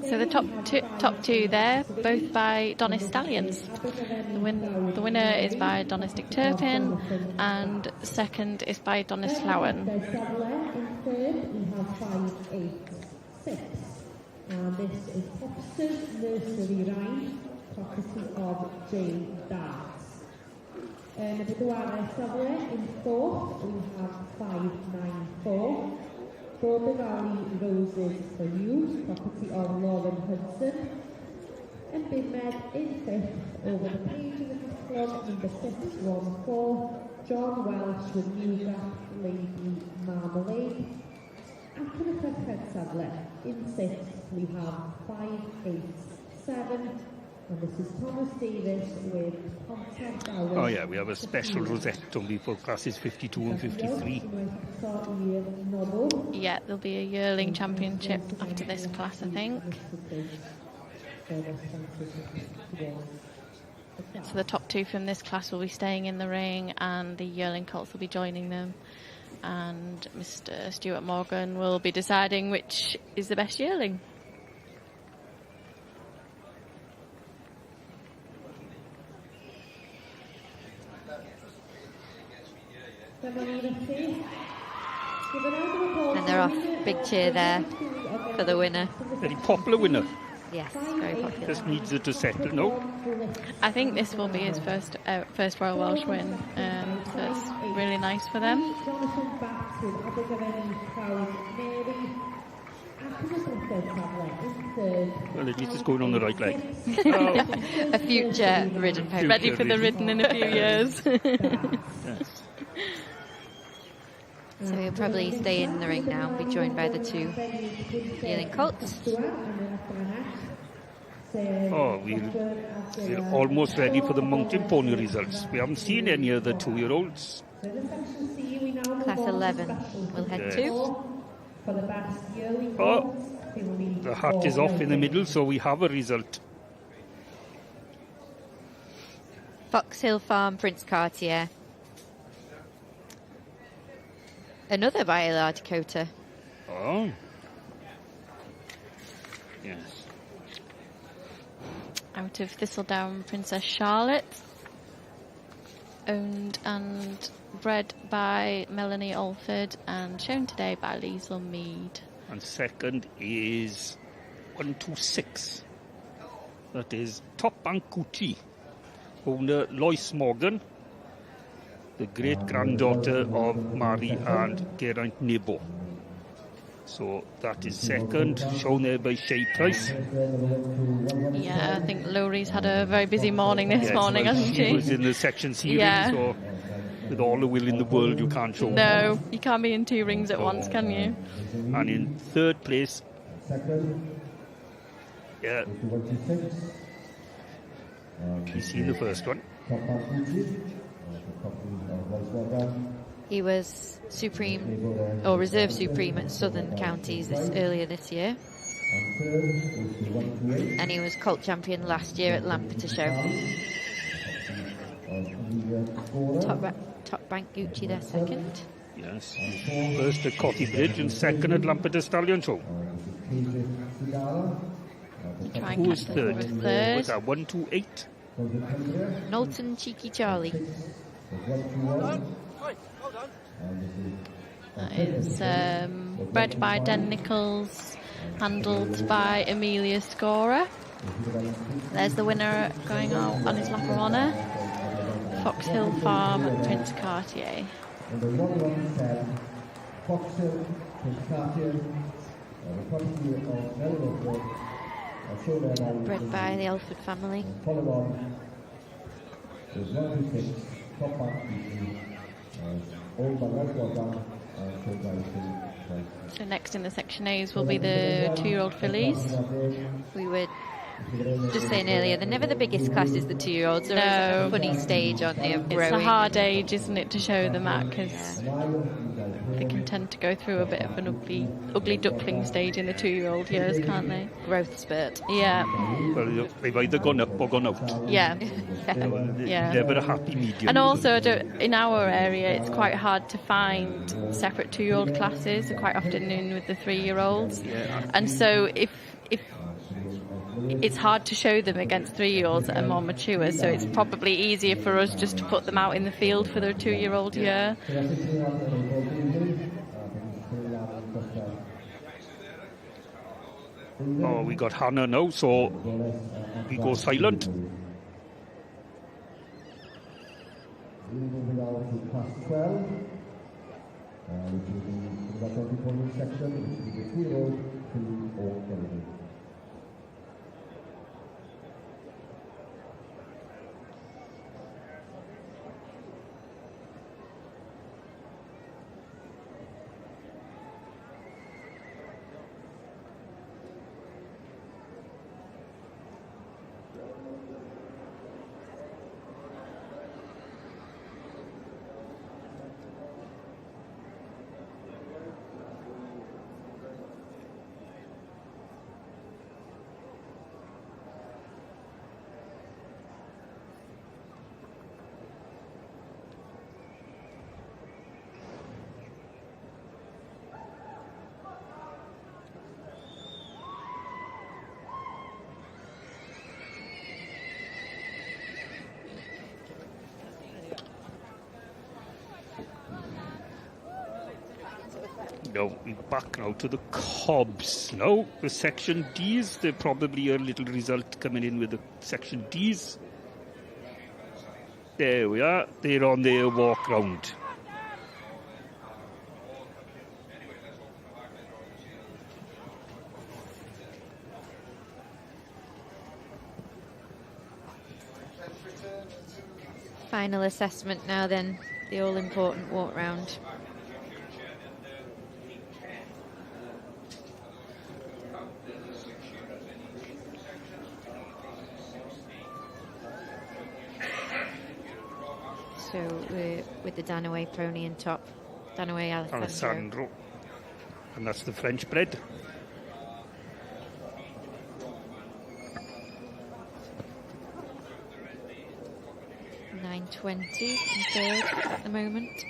Speaker 5: So the top two there, both by Donis Stallions. The winner is by Donistic Turpin, and second is by Donis Lowen.
Speaker 3: In third, we have 586. And this is Popster's Nursery Rhyme, property of J. Darts. The Bydwara Safle in fourth, we have 594. Border Valley Roses for You, property of Lauren Hudson. And Bidmed in 5th over the page in the catalogue, number 614, John Welsh with New Gap Lady Marmalade. After the first head saddler, in 6th we have 587, and this is Thomas Davis with Ponce Bowers.
Speaker 1: Oh yeah, we have a special rosette only for classes 52 and 53.
Speaker 5: Yeah, there'll be a yearling championship after this class, I think. So the top 2 from this class will be staying in the ring, and the yearling colts will be joining them. And Mr. Stuart Morgan will be deciding which is the best yearling.
Speaker 2: And they're off. Big cheer there for the winner.
Speaker 1: Very popular winner.
Speaker 2: Yes, very popular.
Speaker 1: Just needs it to settle now.
Speaker 5: I think this will be his first Royal Welsh win, so it's really nice for them.
Speaker 1: Well, at least it's going on the right leg.
Speaker 2: A future ridden pony.
Speaker 5: Ready for the ridden in a few years.
Speaker 1: Yes.
Speaker 2: So he'll probably stay in the ring now and be joined by the 2 yearling colts.
Speaker 1: Oh, we're almost ready for the mountain pony results. We haven't seen any of the 2-year-olds.
Speaker 2: Class 11 will head to.
Speaker 1: Oh, the hat is off in the middle, so we have a result.
Speaker 2: Fox Hill Farm, Prince Cartier. Another by LR Dakota.
Speaker 1: Oh. Yes.
Speaker 5: Out of Thistledown, Princess Charlotte. Owned and bred by Melanie Alford and shown today by Liesl Mead.
Speaker 1: And second is 126. That is Top Bank Gucci. Owner Lois Morgan, the great-granddaughter of Mary and Geraint Nebo. So that is second, shown there by Shay Price.
Speaker 5: Yeah, I think Lowry's had a very busy morning this morning,
Speaker 1: well,
Speaker 5: hasn't
Speaker 1: she
Speaker 5: she?
Speaker 1: was in the section C ring,
Speaker 5: Yeah.
Speaker 1: so with all the will in the world, you can't show.
Speaker 5: No, you can't be in 2 rings at once, can you?
Speaker 1: And in third place, yeah, he's seen the first one.
Speaker 2: He was Supreme, or Reserve Supreme at Southern Counties earlier this year. And he was colt champion last year at Lampeter Show. Top Bank Gucci there second.
Speaker 1: Yes, first at Cotty Bridge and second at Lampeter Stallion Show.
Speaker 5: Try
Speaker 1: Who
Speaker 5: and
Speaker 1: was
Speaker 5: catch
Speaker 1: third?
Speaker 5: them for third.
Speaker 1: Was that 128?
Speaker 2: Knowlton Cheeky Charlie.
Speaker 5: That is bred by Den Nichols, handled by Amelia Scorer. There's the winner going out on his lap of honour. Fox Hill Farm, Prince Cartier.
Speaker 2: Bred by the Alford family.
Speaker 5: So next in the section A's will be the 2-year-old fillies.
Speaker 2: We were just saying earlier, they're never the biggest classes, the 2-year-olds. They're always a funny stage, aren't they, of growing.
Speaker 5: It's a hard age, isn't it, to show them at, because they can tend to go through a bit of an ugly duckling stage in the 2-year-old years, can't they?
Speaker 2: Growth spurt.
Speaker 5: Yeah.
Speaker 1: Well, they've either gone up or gone out.
Speaker 5: Yeah.
Speaker 1: Yeah. Never a happy medium.
Speaker 5: And also, in our area, it's quite hard to find separate 2-year-old classes. They're quite often in with the 3-year-olds.
Speaker 1: Yeah.
Speaker 5: And so if it's hard to show them against 3-year-olds that are more mature, so it's probably easier for us just to put them out in the field for their 2-year-old year.
Speaker 1: Oh, we got Hannah now, so we go silent.
Speaker 4: Moving on to class 12, which is the contemporary section, which is the 3-year-old to all everything.
Speaker 1: Now, we're back now to the cobs. Now, the section Ds, there's probably a little result coming in with the section Ds. There we are. They're on their walk round.
Speaker 2: Final assessment now then, the all-important walk round. So we're with the Danaway pony in top, Danaway Alessandro.
Speaker 1: And that's the French bred.
Speaker 2: $9.20 in third at the moment.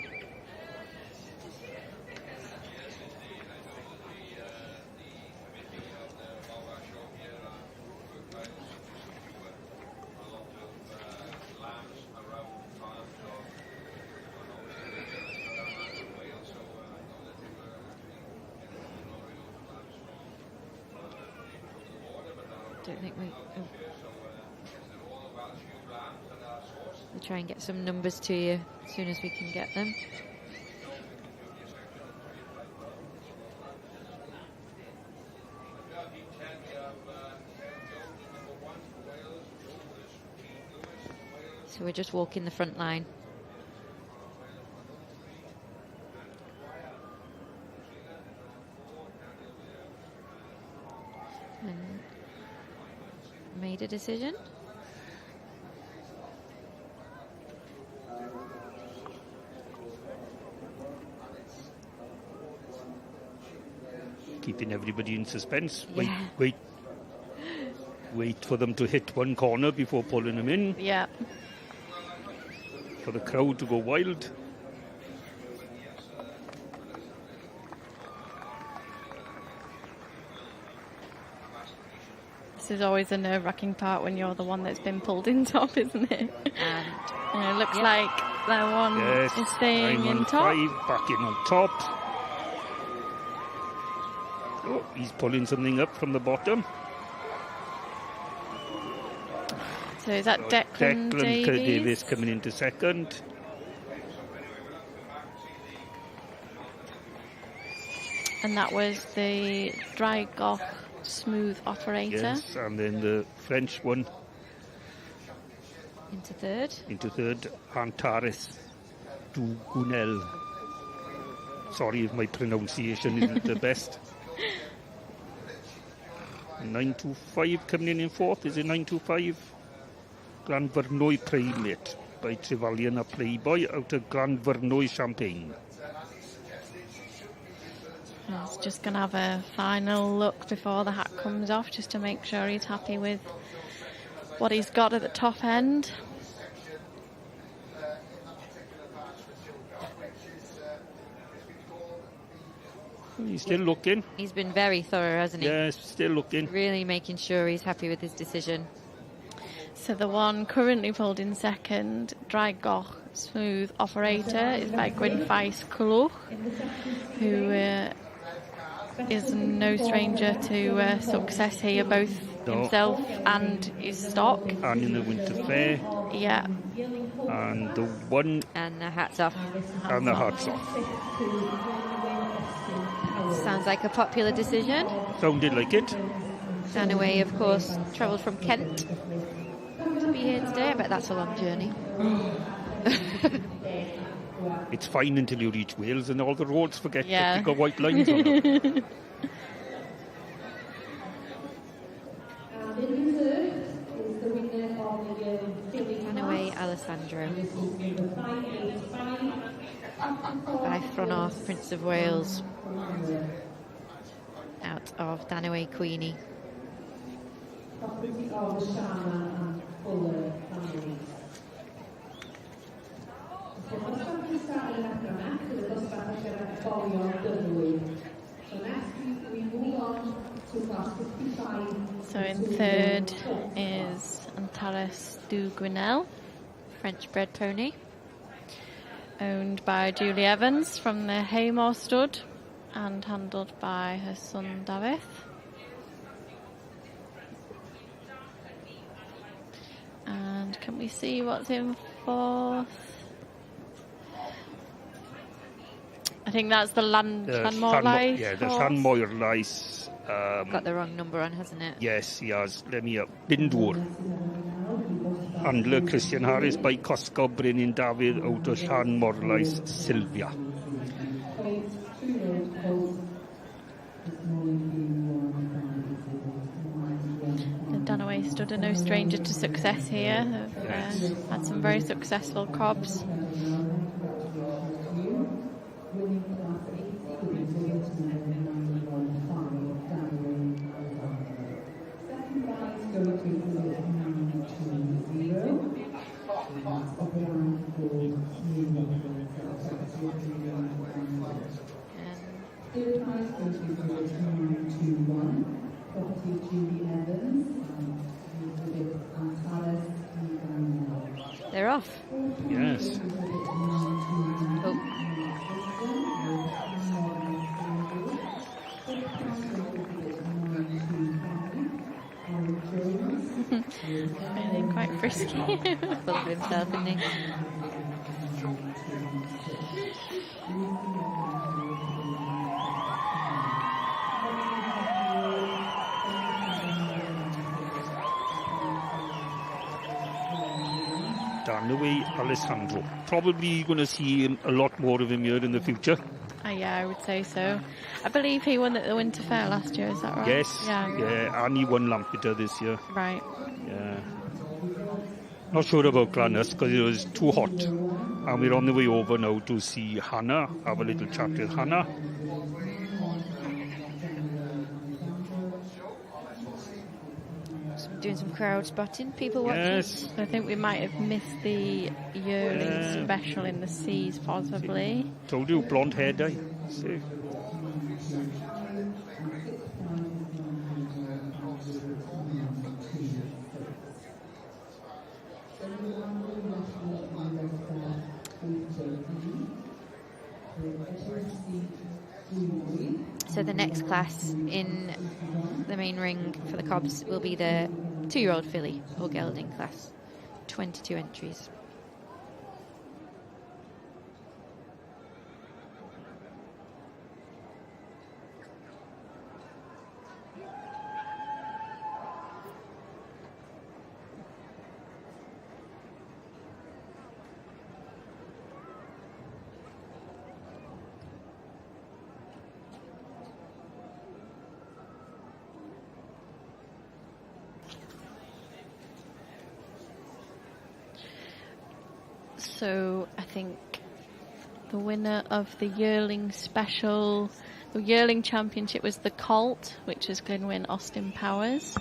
Speaker 2: Don't think we... We'll try and get some numbers to you as soon as we can get them. So we're just walking the front line. And made a decision.
Speaker 1: Keeping everybody in suspense.
Speaker 2: Yeah.
Speaker 1: Wait for them to hit one corner before pulling them in.
Speaker 5: Yeah.
Speaker 1: For the crowd to go wild.
Speaker 5: This is always a nerve-wracking part when you're the one that's been pulled in top, isn't it? And it looks like that one is staying in top.
Speaker 1: 915 back in on top. Oh, he's pulling something up from the bottom.
Speaker 5: So is that Declan
Speaker 1: Davies coming into second.
Speaker 5: And that was the Drygoch Smooth Operator.
Speaker 1: Yes, and then the French one.
Speaker 2: Into third.
Speaker 1: Antares du Gunel. Sorry if my pronunciation isn't the best. 925 coming in fourth. Is it 925? Glanfernwy Primate by Trevelyan a Playboy out of Glanfernwy Champagne.
Speaker 5: He's just going to have a final look before the hat comes off, just to make sure he's happy with what he's got at the top end.
Speaker 1: He's still looking.
Speaker 2: He's been very thorough, hasn't he?
Speaker 1: Yes, still looking.
Speaker 2: Really making sure he's happy with his decision.
Speaker 5: So the one currently pulled in second, Drygoch Smooth Operator, is by Gwynfais Cwlwch, who is no stranger to success here, both himself and his stock.
Speaker 1: And in the Winter Fair.
Speaker 5: Yeah.
Speaker 1: And the one...
Speaker 2: And the hat's off.
Speaker 1: And the hat's off.
Speaker 2: Sounds like a popular decision.
Speaker 1: Sounded like it.
Speaker 2: Danaway, of course, travelled from Kent to be here today. I bet that's a long journey.
Speaker 1: It's fine until you reach Wales and all the roads forget
Speaker 5: Yeah.
Speaker 1: that you've got white lines on them.
Speaker 2: Danaway Alessandro. By Fronor, Prince of Wales. Out of Danaway Queenie.
Speaker 5: So in third is Antares du Gwenel,
Speaker 2: French bred pony.
Speaker 5: owned by Julie Evans from the Haymore stud. and handled by her son David. And can we see what's in fourth? I think that's the Llanmawrth.
Speaker 1: Yeah, the Llanmawrth.
Speaker 2: Got the wrong number on, hasn't it?
Speaker 1: Yes, he has. Let me up. Bindwr. Handler Christian Harris by Cosco Brynnin David out of Llanmawrth Sylvia.
Speaker 5: Dunaway stood are no stranger to success here. They've had some very successful cobs.
Speaker 2: They're off.
Speaker 1: Yes.
Speaker 2: Oh.
Speaker 5: Really quite frisky.
Speaker 2: Full of himself, isn't he?
Speaker 1: Danaway Alessandro. Probably going to see a lot more of him here in the future.
Speaker 5: Yeah, I would say so. I believe he won at the Winter Fair last year, is that right?
Speaker 1: Yes. Yeah, and he won Lampeter this year.
Speaker 5: Right.
Speaker 1: Yeah. Not sure about Glanus because it was too hot. And we're on the way over now to see Hannah, have a little chat with Hannah.
Speaker 2: Doing some crowd spotting, people watching.
Speaker 1: Yes.
Speaker 5: I think we might have missed the yearling special in the seas, possibly.
Speaker 1: Told you, blonde hair dye. See.
Speaker 2: So the next class in the main ring for the cobs will be the 2-year-old filly or gelding class. 22 entries.
Speaker 5: So I think the winner of the yearling special, the yearling championship, was the colt, which is Glynwyn Austin Powers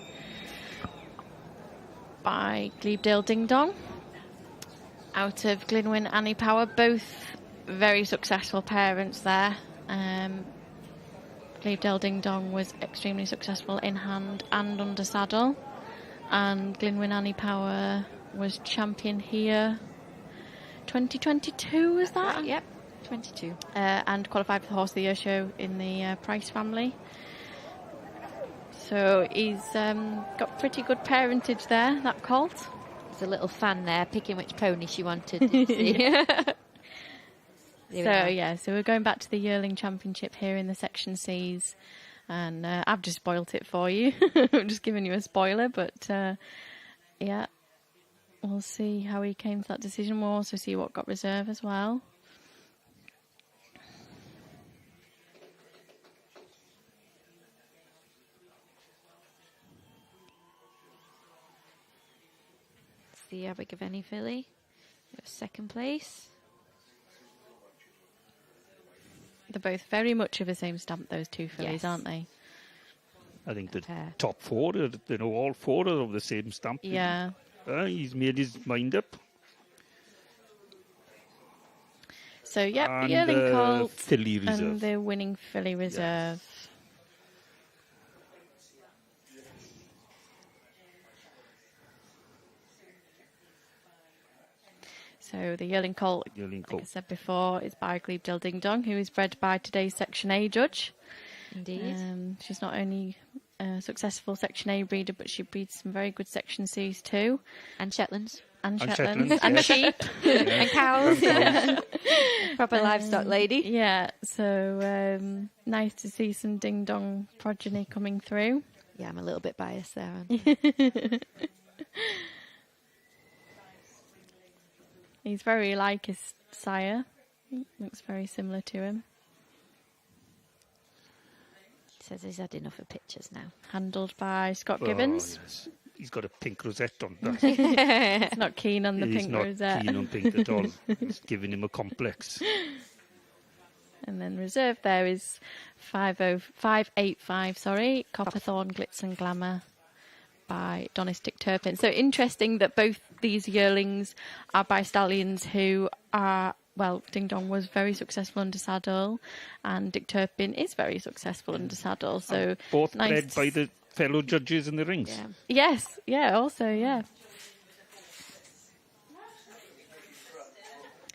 Speaker 5: by Glebedale Ding Dong. Out of Glynwyn Annie Power, both very successful parents there. Glebedale Ding Dong was extremely successful in hand and under saddle, and Glynwyn Annie Power was champion here 2022, was that?
Speaker 2: Right, yep, 22.
Speaker 5: And qualified for the Horse of the Year show in the Price family. So he's got pretty good parentage there, that colt.
Speaker 2: There's a little fan there picking which pony she wanted to see.
Speaker 5: So we're going back to the yearling championship here in the Section C's, and I've just spoilt it for you. I'm just giving you a spoiler, but yeah. We'll see how he came to that decision. We'll also see what got reserve as well.
Speaker 2: It's the Abergavenny filly. Second place.
Speaker 5: They're both very much of the same stamp, those two fillies, aren't they?
Speaker 1: I think the top four, all four are of the same stamp.
Speaker 5: Yeah.
Speaker 1: He's made his mind up.
Speaker 5: So, yep,
Speaker 1: and
Speaker 5: yearling colt
Speaker 1: filly reserve.
Speaker 5: and the winning filly reserve. Yes. So the yearling colt,
Speaker 1: Yearling
Speaker 5: like
Speaker 1: colt.
Speaker 5: I said before, is by Glebe Dill Ding Dong, who is bred by today's Section A judge.
Speaker 2: Indeed.
Speaker 5: She's not only a successful Section A breeder, but she breeds some very good Section C's too.
Speaker 2: And Shetlands.
Speaker 5: And
Speaker 1: And
Speaker 5: Shetlands.
Speaker 1: Shetlands,
Speaker 5: And
Speaker 1: yes.
Speaker 5: sheep.
Speaker 2: And cows. Proper livestock lady.
Speaker 5: Yeah, so nice to see some Ding Dong progeny coming through.
Speaker 2: Yeah, I'm a little bit biased there. Aren't I?
Speaker 5: He's very like his sire. Looks very similar to him.
Speaker 2: Says he's had enough of pictures now.
Speaker 5: Handled by Scott
Speaker 1: Oh,
Speaker 5: Gibbons.
Speaker 1: yes. He's got a pink rosette on that.
Speaker 5: He's not keen on the
Speaker 1: He's
Speaker 5: pink
Speaker 1: not
Speaker 5: rosette.
Speaker 1: keen on pink at all. It's giving him a complex.
Speaker 5: And then reserve there is 585, Copperthorn Glitz and Glamour by Donistic Turpin. So interesting that both these yearlings are by stallions who are, well, Ding Dong was very successful under saddle and Dick Turpin is very successful under saddle. So
Speaker 1: Both
Speaker 5: nice
Speaker 1: bred
Speaker 5: to
Speaker 1: by the fellow judges in the rings.
Speaker 2: Yeah.
Speaker 5: Yes, yeah, also, yeah.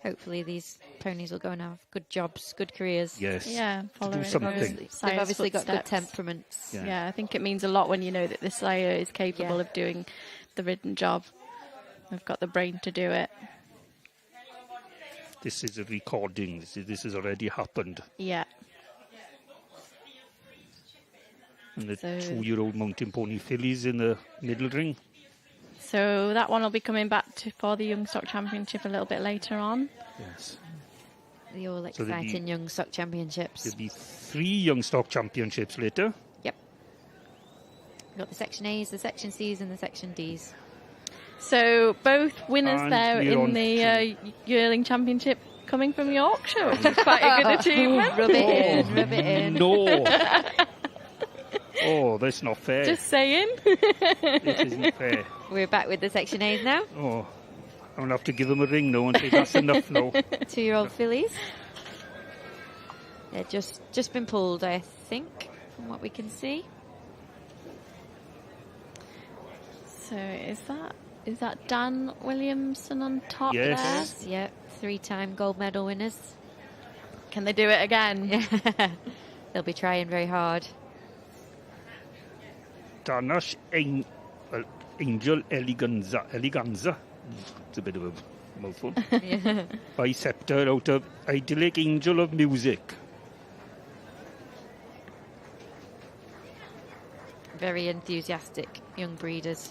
Speaker 2: Hopefully these ponies will go and have good jobs, good careers.
Speaker 1: Yes.
Speaker 5: Yeah, following
Speaker 1: something.
Speaker 2: They've obviously got good temperaments.
Speaker 1: Yeah.
Speaker 5: Yeah, I think it means a lot when you know that the sire is capable
Speaker 2: Yeah.
Speaker 5: of doing the ridden job. They've got the brain to do it.
Speaker 1: This is a recording. This has already happened.
Speaker 5: Yeah.
Speaker 1: And the
Speaker 5: So-
Speaker 1: 2-year-old mountain pony fillies in the middle ring.
Speaker 5: So that one will be coming back for the Young Stock Championship a little bit later on.
Speaker 1: Yes.
Speaker 2: The all
Speaker 1: So there'll be-
Speaker 2: exciting young stock championships.
Speaker 1: There'll be 3 young stock championships later.
Speaker 2: Yep. We've got the Section A's, the Section C's and the Section D's.
Speaker 5: So both winners
Speaker 1: And
Speaker 5: there
Speaker 1: we're
Speaker 5: in
Speaker 1: on
Speaker 5: the Yearling Championship coming from Yorkshire, which is quite a good achievement.
Speaker 2: Rub it in, rub it in.
Speaker 1: No. Oh, that's not fair.
Speaker 5: Just saying.
Speaker 1: This isn't fair.
Speaker 2: We're back with the Section A's now.
Speaker 1: Oh, I'm going to have to give them a ring now and say that's enough now.
Speaker 2: 2-year-old fillies. They're just been pulled, I think, from what we can see.
Speaker 5: So is that Dan Williamson on top
Speaker 1: Yes.
Speaker 2: Yep, 3-time gold medal winners.
Speaker 5: there? Can they do it again?
Speaker 2: They'll be trying very hard.
Speaker 1: Danash Angel Eleganza. It's a bit of a mouthful.
Speaker 2: Yeah.
Speaker 1: By Scepter out of Idyllic Angel of Music.
Speaker 2: Very enthusiastic young breeders,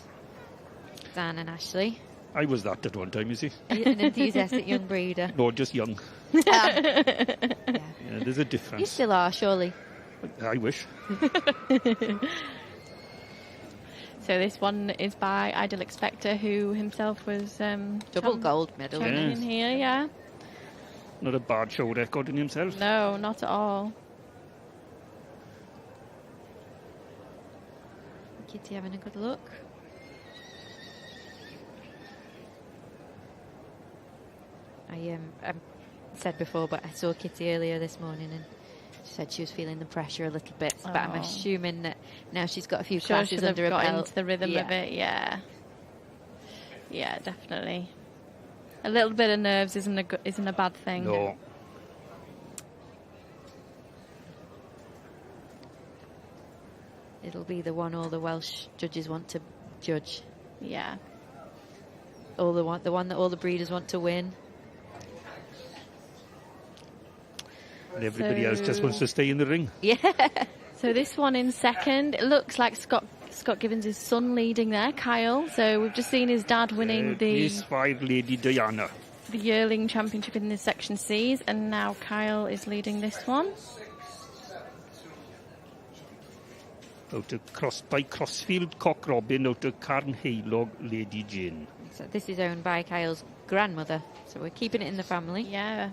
Speaker 2: Dan and Ashley.
Speaker 1: I was that at one time, you see.
Speaker 2: An enthusiastic young breeder.
Speaker 1: No, just young.
Speaker 2: Yeah.
Speaker 1: Yeah, there's a
Speaker 2: You
Speaker 1: difference.
Speaker 2: still are, surely.
Speaker 1: I wish.
Speaker 5: So this one is by Idyllic Spectre, who himself was
Speaker 2: Double gold medal.
Speaker 5: champion
Speaker 1: Yes.
Speaker 5: here, yeah.
Speaker 1: Not a bad show record in himself.
Speaker 5: No, not at all.
Speaker 2: Kitty having a good look. I said before, but I saw Kitty earlier this morning and she said she was feeling the pressure a little bit. But I'm
Speaker 5: Oh.
Speaker 2: assuming that now she's got a few
Speaker 5: Sure,
Speaker 2: classes
Speaker 5: should have
Speaker 2: under her
Speaker 5: got
Speaker 2: belt.
Speaker 5: into the rhythm of it, yeah. Yeah, definitely. A little bit of nerves isn't a bad thing.
Speaker 1: No.
Speaker 2: It'll be the one all the Welsh judges want to judge.
Speaker 5: Yeah.
Speaker 2: The one that all the breeders want to win.
Speaker 1: And everybody else just
Speaker 5: So-
Speaker 1: wants to stay in the ring.
Speaker 2: Yeah.
Speaker 5: So this one in second, it looks like Scott Gibbons' son leading there, Kyle. So we've just seen his dad winning
Speaker 1: Miss 5 Lady Diana.
Speaker 5: the Yearling Championship in the Section C's, and now Kyle is leading this one.
Speaker 1: Out of Crossfield Cock Robin, out of Carnhaelog Lady Jane.
Speaker 2: So this is owned by Kyle's grandmother. So we're keeping it in the family.
Speaker 5: Yeah.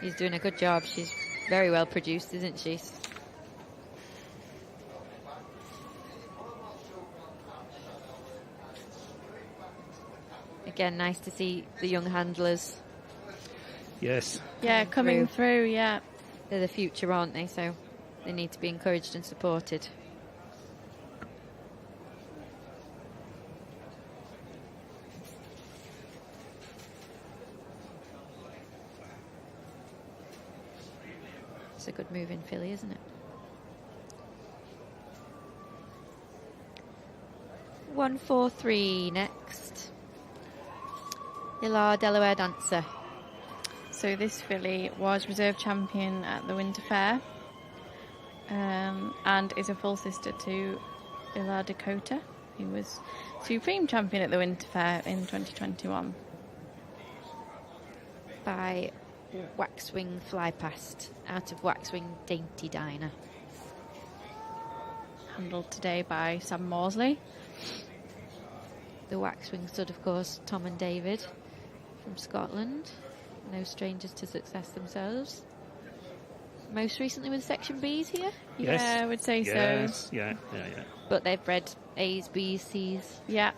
Speaker 2: He's doing a good job. She's very well produced, isn't she? Again, nice to see the young handlers.
Speaker 1: Yes.
Speaker 5: Yeah, coming through, yeah.
Speaker 2: They're the future, aren't they? So they need to be encouraged and supported. It's a good moving filly, isn't it? 143 next. Ilar Delaware Dancer.
Speaker 5: So this filly was reserve champion at the Winter Fair, and is a full sister to Ilar Dakota, who was supreme champion at the Winter Fair in 2021.
Speaker 2: By Waxwing Flypast, out of Waxwing Dainty Diner.
Speaker 5: Handled today by Sam Maudsley.
Speaker 2: The Waxwing stud, of course, Tom and David from Scotland. No strangers to success themselves. Most recently with Section Bs here.
Speaker 1: Yes.
Speaker 5: Yeah, I would say
Speaker 1: Yes.
Speaker 5: so.
Speaker 1: Yeah.
Speaker 2: But they've bred A's, B's, C's.
Speaker 5: Yeah.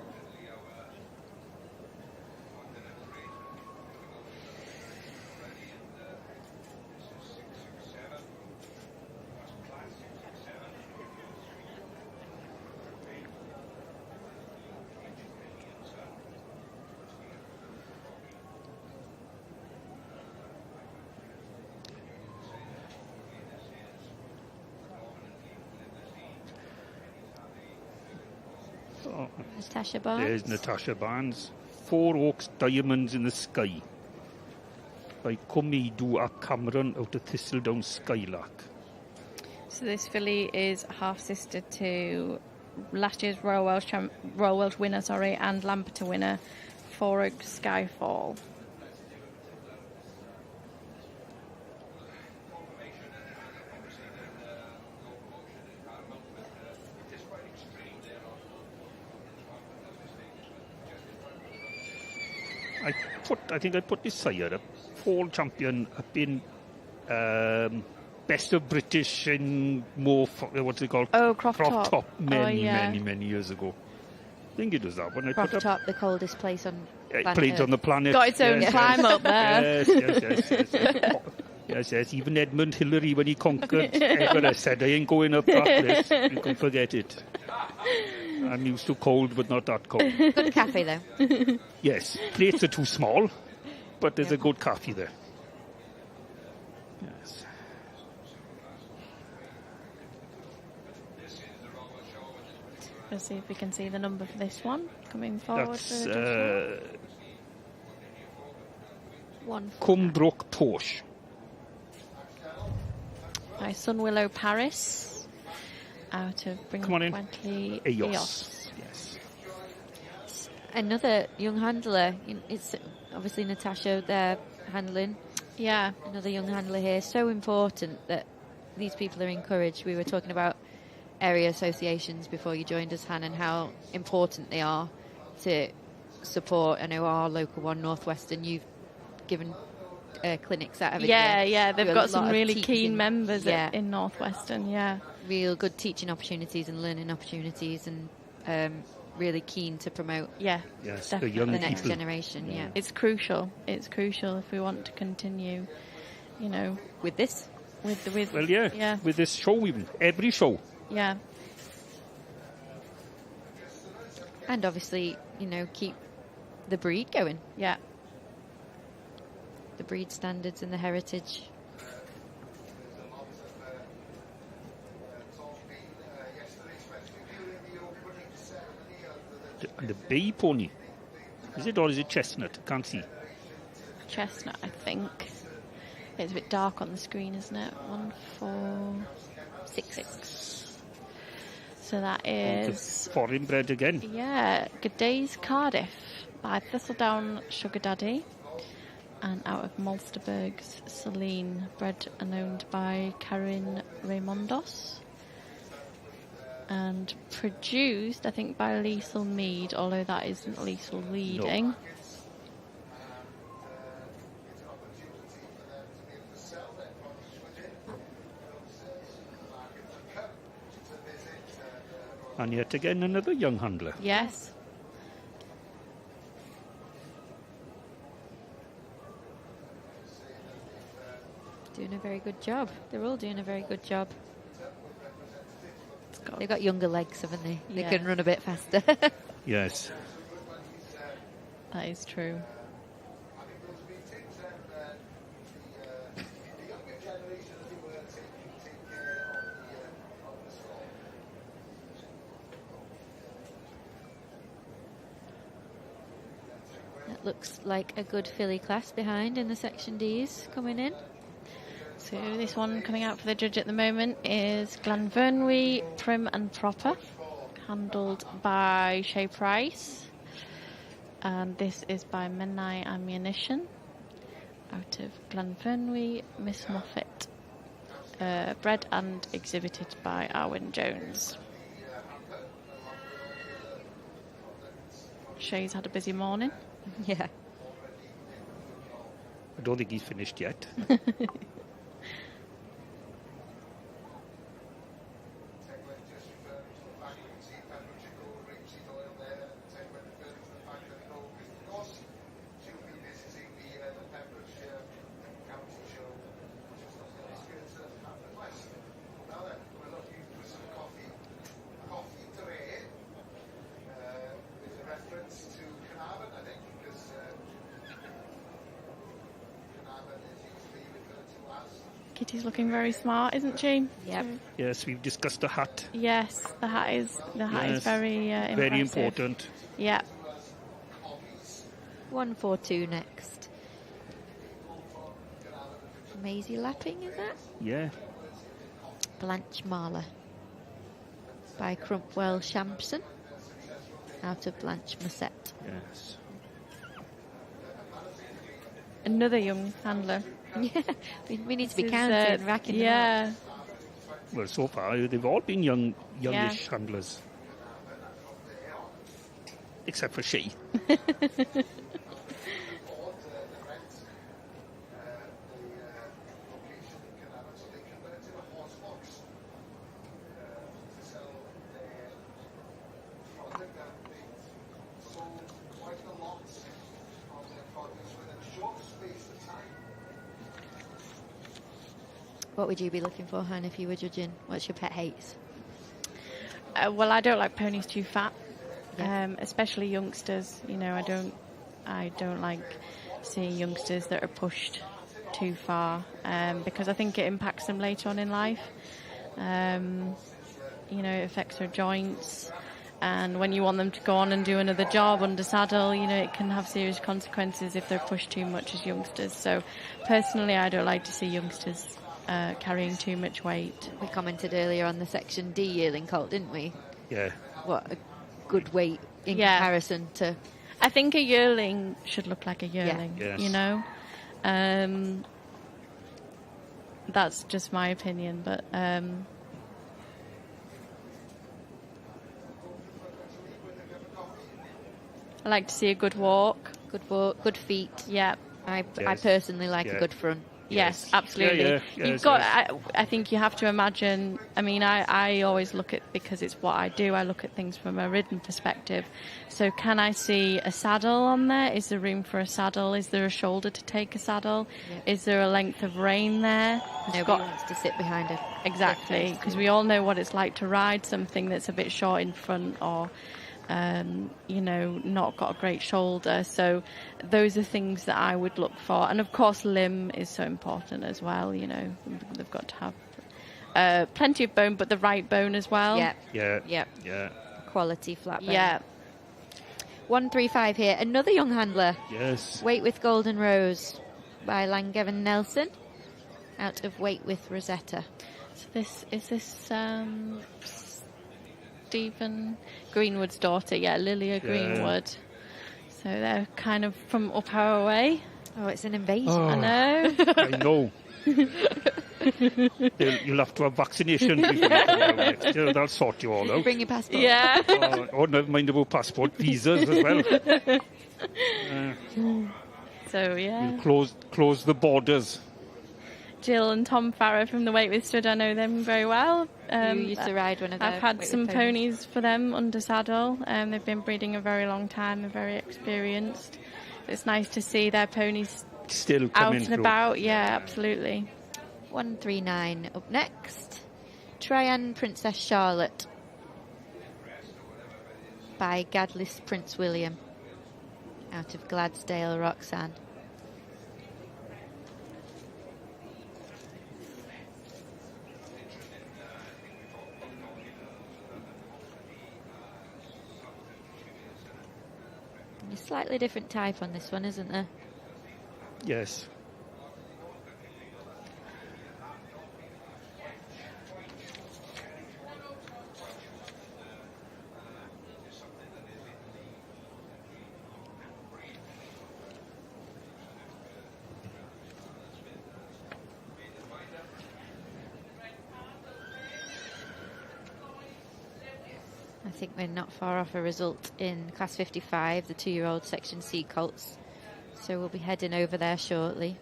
Speaker 1: Oh,
Speaker 2: Natasha Barnes.
Speaker 1: there's Natasha Barnes. 4 Oaks Diamonds in the Sky by Comedu ap Cameron out of Thistledown Skylark.
Speaker 5: So this filly is half sister to last year's Royal Welsh winner, and Lampeter winner, Forag Skyfall.
Speaker 1: I think I put this sire up. Fall champion up in Best of British in what's it called?
Speaker 5: Oh, Croft Top.
Speaker 1: Many years ago. I think it was that one I
Speaker 2: Croft
Speaker 1: put up.
Speaker 2: Top, the coldest place on planet
Speaker 1: Planes
Speaker 2: Earth.
Speaker 1: on the planet.
Speaker 5: Got its own climb up there.
Speaker 1: Yes. Even Edmund Hillary, when he conquered Everest, said, I ain't going up that place. You can forget it. I'm used to cold, but not that cold.
Speaker 2: Good cafe, though.
Speaker 1: Yes, plates are too small, but there's a good coffee there. Yes.
Speaker 5: Let's see if we can see the number for this one coming forward.
Speaker 1: That's
Speaker 5: for the
Speaker 2: One.
Speaker 1: Cumbrook Tosh.
Speaker 5: by Sunwillow Paris out of
Speaker 1: Come on in.
Speaker 5: Brinkley
Speaker 1: Eos. Yes.
Speaker 2: Another young handler. It's obviously Natasha there handling.
Speaker 5: Yeah.
Speaker 2: Another young handler here. So important that these people are encouraged. We were talking about area associations before you joined us, Han, and how important they are to support. I know our local one, Northwestern, you've given clinics out of it.
Speaker 5: Yeah, they've
Speaker 2: Do a
Speaker 5: got some
Speaker 2: lot of
Speaker 5: really
Speaker 2: teaching.
Speaker 5: keen members
Speaker 2: Yeah.
Speaker 5: in Northwestern, yeah.
Speaker 2: Real good teaching opportunities and learning opportunities, and really keen to promote
Speaker 5: Yeah,
Speaker 1: Yes, the
Speaker 5: definitely.
Speaker 1: young
Speaker 2: the next
Speaker 1: people.
Speaker 2: generation. Yeah.
Speaker 5: It's crucial. It's crucial if we want to continue,
Speaker 2: With this,
Speaker 5: with
Speaker 1: Well, yeah,
Speaker 5: yeah,
Speaker 1: with this show even. Every show.
Speaker 5: yeah.
Speaker 2: and obviously, keep the breed going,
Speaker 5: Yeah.
Speaker 2: the breed standards and the heritage.
Speaker 1: The bay pony. Is it, or is it chestnut? Can't see.
Speaker 5: Chestnut, I think. It's a bit dark on the screen, isn't it? 1466. So that
Speaker 1: It's
Speaker 5: is,
Speaker 1: foreign bred again.
Speaker 5: yeah, Good Days Cardiff by Thistledown Sugar Daddy, and out of Malsterberg's Celine, bred and owned by Karin Raimondos, and produced, I think, by Liesl Mead, although that isn't Liesl leading.
Speaker 1: No. And yet again, another young handler.
Speaker 5: Yes.
Speaker 2: Doing a very good job. They're all doing a very good job.
Speaker 5: It's got-
Speaker 2: They've got younger legs, haven't they? They
Speaker 5: Yeah.
Speaker 2: can run a bit faster.
Speaker 1: Yes.
Speaker 5: That is true.
Speaker 2: Looks like a good filly class behind in the Section Ds coming in.
Speaker 5: So this one coming out for the judge at the moment is Glanfernwy Prim and Proper, handled by Shay Price. And this is by Menai Ammunition, out of Glanfernwy, Miss Moffat. Bred and exhibited by Arwen Jones. Shay's had a busy morning.
Speaker 2: Yeah.
Speaker 1: I don't think he's finished yet.
Speaker 5: Kitty's looking very smart, isn't she?
Speaker 2: Yep.
Speaker 1: Yes, we've discussed the hat.
Speaker 5: Yes, the hat is
Speaker 1: Yes,
Speaker 5: very impressive.
Speaker 1: very important.
Speaker 5: Yeah.
Speaker 2: 142 next. Maisie Lapping, is that?
Speaker 1: Yeah.
Speaker 2: Blanche Marler by Crumpwell Shampson, out of Blanche Musset.
Speaker 1: Yes.
Speaker 5: Another young handler.
Speaker 2: Yeah, we need to be
Speaker 5: This is,
Speaker 2: counting, racking them up.
Speaker 5: yeah.
Speaker 1: Well, so far they've all been youngish handlers, except for she.
Speaker 2: What would you be looking for, Han, if you were judging? What's your pet hates?
Speaker 5: Well, I don't like ponies too fat,
Speaker 2: Yeah.
Speaker 5: especially youngsters. You know, I don't like seeing youngsters that are pushed too far, because I think it impacts them later on in life. You know, it affects their joints, and when you want them to go on and do another job under saddle, you know, it can have serious consequences if they're pushed too much as youngsters. So, personally, I don't like to see youngsters carrying too much weight.
Speaker 2: We commented earlier on the Section D yearling colt, didn't we?
Speaker 1: Yeah.
Speaker 2: What a good weight in
Speaker 5: Yeah.
Speaker 2: comparison to...
Speaker 5: I think a yearling should look like a yearling,
Speaker 1: Yes.
Speaker 5: you know? That's just my opinion, but... I like to see a good walk.
Speaker 2: Good walk, good feet.
Speaker 5: Yeah.
Speaker 2: I
Speaker 1: Yes.
Speaker 2: personally like
Speaker 1: Yeah.
Speaker 2: a good front.
Speaker 5: Yes, absolutely.
Speaker 1: Yeah,
Speaker 5: You've
Speaker 1: yes,
Speaker 5: got.
Speaker 1: yes.
Speaker 5: I think you have to imagine. I mean, I always look at, because it's what I do. I look at things from a ridden perspective. So, can I see a saddle on there? Is there room for a saddle? Is there a shoulder to take a saddle?
Speaker 2: Yeah.
Speaker 5: Is there a length of rein there?
Speaker 2: Nobody
Speaker 5: Got-
Speaker 2: wants to sit behind her.
Speaker 5: Exactly, because we all know what it's like to ride something that's a bit short in front, or you know, not got a great shoulder. So those are things that I would look for. And of course, limb is so important as well. You know, they've got to have plenty of bone, but the right bone as well.
Speaker 2: Yeah,
Speaker 1: Yeah.
Speaker 2: yeah.
Speaker 1: Yeah.
Speaker 2: Quality flat bone.
Speaker 5: Yeah.
Speaker 2: 135 here. Another young handler.
Speaker 1: Yes.
Speaker 2: Wait with Golden Rose by Langevin Nelson, out of Wait with Rosetta.
Speaker 5: So this is Stephen Greenwood's daughter. Yeah, Lilia Greenwood. So they're kind of from up our way.
Speaker 2: Oh, it's an invasion.
Speaker 1: Oh.
Speaker 5: I know.
Speaker 1: I know. You'll have to have vaccination before you come down next year. That'll sort you all out.
Speaker 2: Bring your passport.
Speaker 5: Yeah.
Speaker 1: Oh, never mind about passport, visas as well.
Speaker 5: So yeah.
Speaker 1: You'll close the borders.
Speaker 5: Jill and Tom Farrer from the Wait With Stud, I know them very well.
Speaker 2: You used to ride one of their
Speaker 5: I've had
Speaker 2: Wait
Speaker 5: some
Speaker 2: With
Speaker 5: ponies for them under saddle. They've been breeding a very long time. They're very experienced. It's nice to see their ponies
Speaker 1: Still
Speaker 5: out
Speaker 1: coming
Speaker 5: and
Speaker 1: through.
Speaker 5: about. Yeah, absolutely.
Speaker 2: 139 up next. Trian Princess Charlotte by Gadlis Prince William, out of Gladsdale Roxanne. A slightly different type on this one, isn't there?
Speaker 1: Yes.
Speaker 2: I think we're not far off a result in Class 55, the 2-year-old Section C colts. So we'll be heading over there shortly.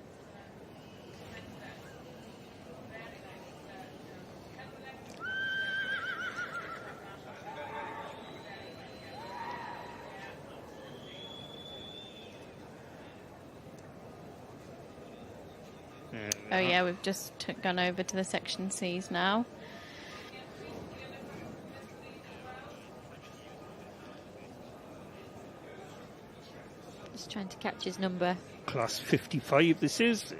Speaker 5: Oh yeah, we've just gone over to the Section Cs now.
Speaker 2: Just trying to catch his number.
Speaker 1: Class 55 this is.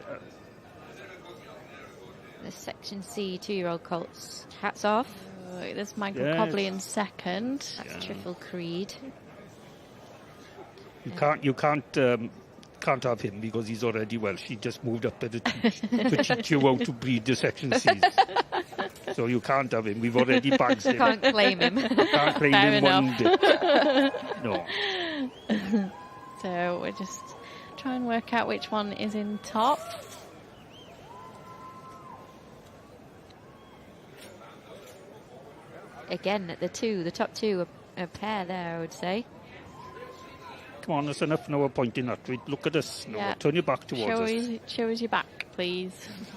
Speaker 2: The Section C 2-year-old colts. Hats off.
Speaker 5: Oh, there's Michael
Speaker 1: Yes.
Speaker 5: Cobley in second.
Speaker 2: That's Triffle Creed.
Speaker 1: You can't have him because he's already Welsh. He just moved up to teach you how to breed the Section C's. So you can't have him. We've already bagged him.
Speaker 2: Can't claim him.
Speaker 1: Can't claim
Speaker 5: Fair
Speaker 1: him
Speaker 5: enough.
Speaker 1: one bit. No.
Speaker 5: So we're just trying to work out which one is in top.
Speaker 2: Again, at the top two, a pair there, I would say.
Speaker 1: Come on, that's enough now pointing that way. Look at us now.
Speaker 5: Yeah.
Speaker 1: Turn your back towards us.
Speaker 5: Show us your back, please.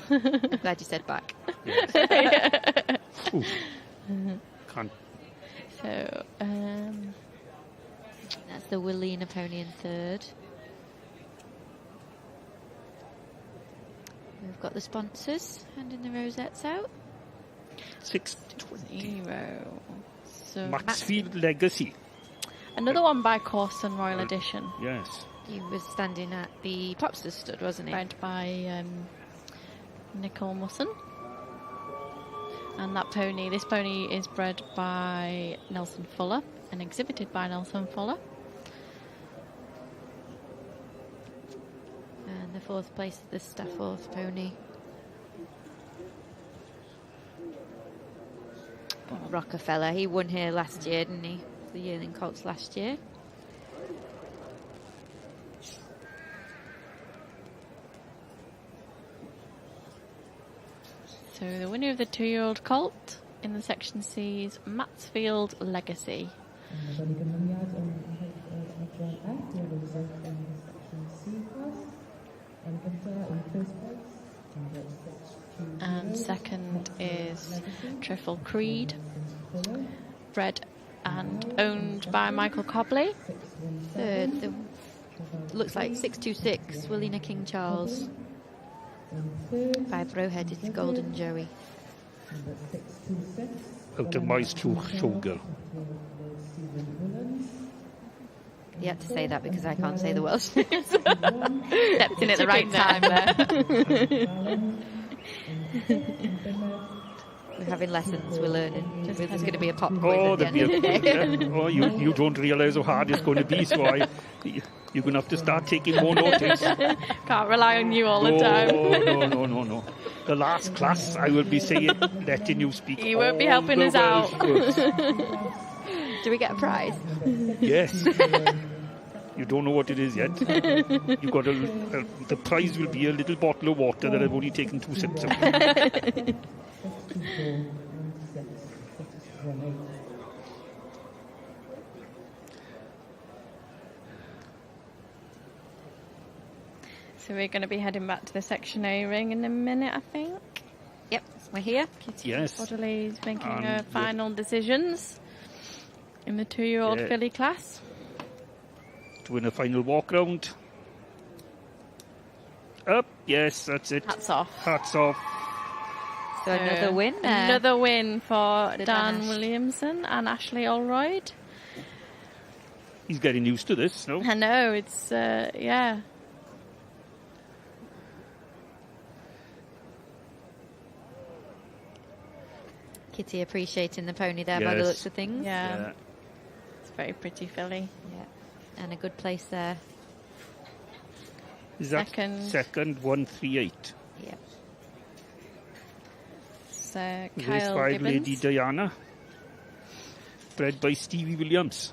Speaker 2: I'm glad you said back.
Speaker 1: Yes. Ooh. Can't.
Speaker 5: So,
Speaker 2: That's the Willina pony in third. We've got the sponsors handing the rosettes out.
Speaker 1: 620.
Speaker 5: 0. So
Speaker 1: Maxfield Legacy.
Speaker 5: another one by Corson Royal Edition,
Speaker 1: Yes.
Speaker 2: He was standing at the Popster stud, wasn't he?
Speaker 5: bred by Nicole Musson. And that pony, this pony is bred by Nelson Fuller and exhibited by Nelson Fuller.
Speaker 2: And the fourth place is the Stafforth pony. Rockefeller, he won here last year, didn't he? The yearling colts last year.
Speaker 5: So the winner of the 2-year-old colt in the Section C is Matsfield Legacy. And second is Triffle Creed, bred and owned by Michael Cobley.
Speaker 2: Third, looks like 626, Willina King Charles. 5 row-headed Golden Joey.
Speaker 1: Out of my showgirl.
Speaker 2: You had to say that because I can't say the Welsh names.
Speaker 5: Stepped in at the right time there.
Speaker 1: Oh,
Speaker 2: We're having lessons, we're learning. There's going to be a pop quiz
Speaker 1: Oh,
Speaker 2: at the
Speaker 1: there'll
Speaker 2: end
Speaker 1: be
Speaker 2: of the day.
Speaker 1: yeah. Oh, you don't realise how hard it's going to be, so you're going to have to start taking more notice.
Speaker 5: Can't rely on you all the time.
Speaker 1: No. The last class, I will be saying, letting you speak.
Speaker 5: You won't be
Speaker 1: all
Speaker 5: helping
Speaker 1: the
Speaker 5: us out.
Speaker 1: Welsh words.
Speaker 2: Do we get a prize?
Speaker 1: Yes. You don't know what it is yet. You've got the prize will be a little bottle of water that I've only taken 2 sips of.
Speaker 5: So we're going to be heading back to the Section A ring in a minute, I think.
Speaker 2: Yep, we're here.
Speaker 1: Yes.
Speaker 5: Bodley's making
Speaker 1: And
Speaker 5: her final decisions in the 2-year-old
Speaker 1: Yeah.
Speaker 5: filly class.
Speaker 1: Doing a final walk round. Up, yes, that's it.
Speaker 5: Hats off.
Speaker 1: Hats off.
Speaker 2: So another win there.
Speaker 5: Another win for
Speaker 2: The
Speaker 5: Dan
Speaker 2: Danash.
Speaker 5: Williamson and Ashley Olroyd.
Speaker 1: He's getting used to this, no?
Speaker 5: I know, it's, yeah.
Speaker 2: Kitty appreciating the pony there by the
Speaker 1: Yes.
Speaker 2: looks of things.
Speaker 5: Yeah.
Speaker 1: Yeah.
Speaker 5: It's a very pretty filly.
Speaker 2: Yeah. And a good place there.
Speaker 1: Is that
Speaker 5: Second.
Speaker 1: second 138?
Speaker 2: Yep.
Speaker 5: So
Speaker 1: Race
Speaker 5: Kyle
Speaker 1: 5 Lady
Speaker 5: Gibbons.
Speaker 1: Diana, bred by Stevie Williams.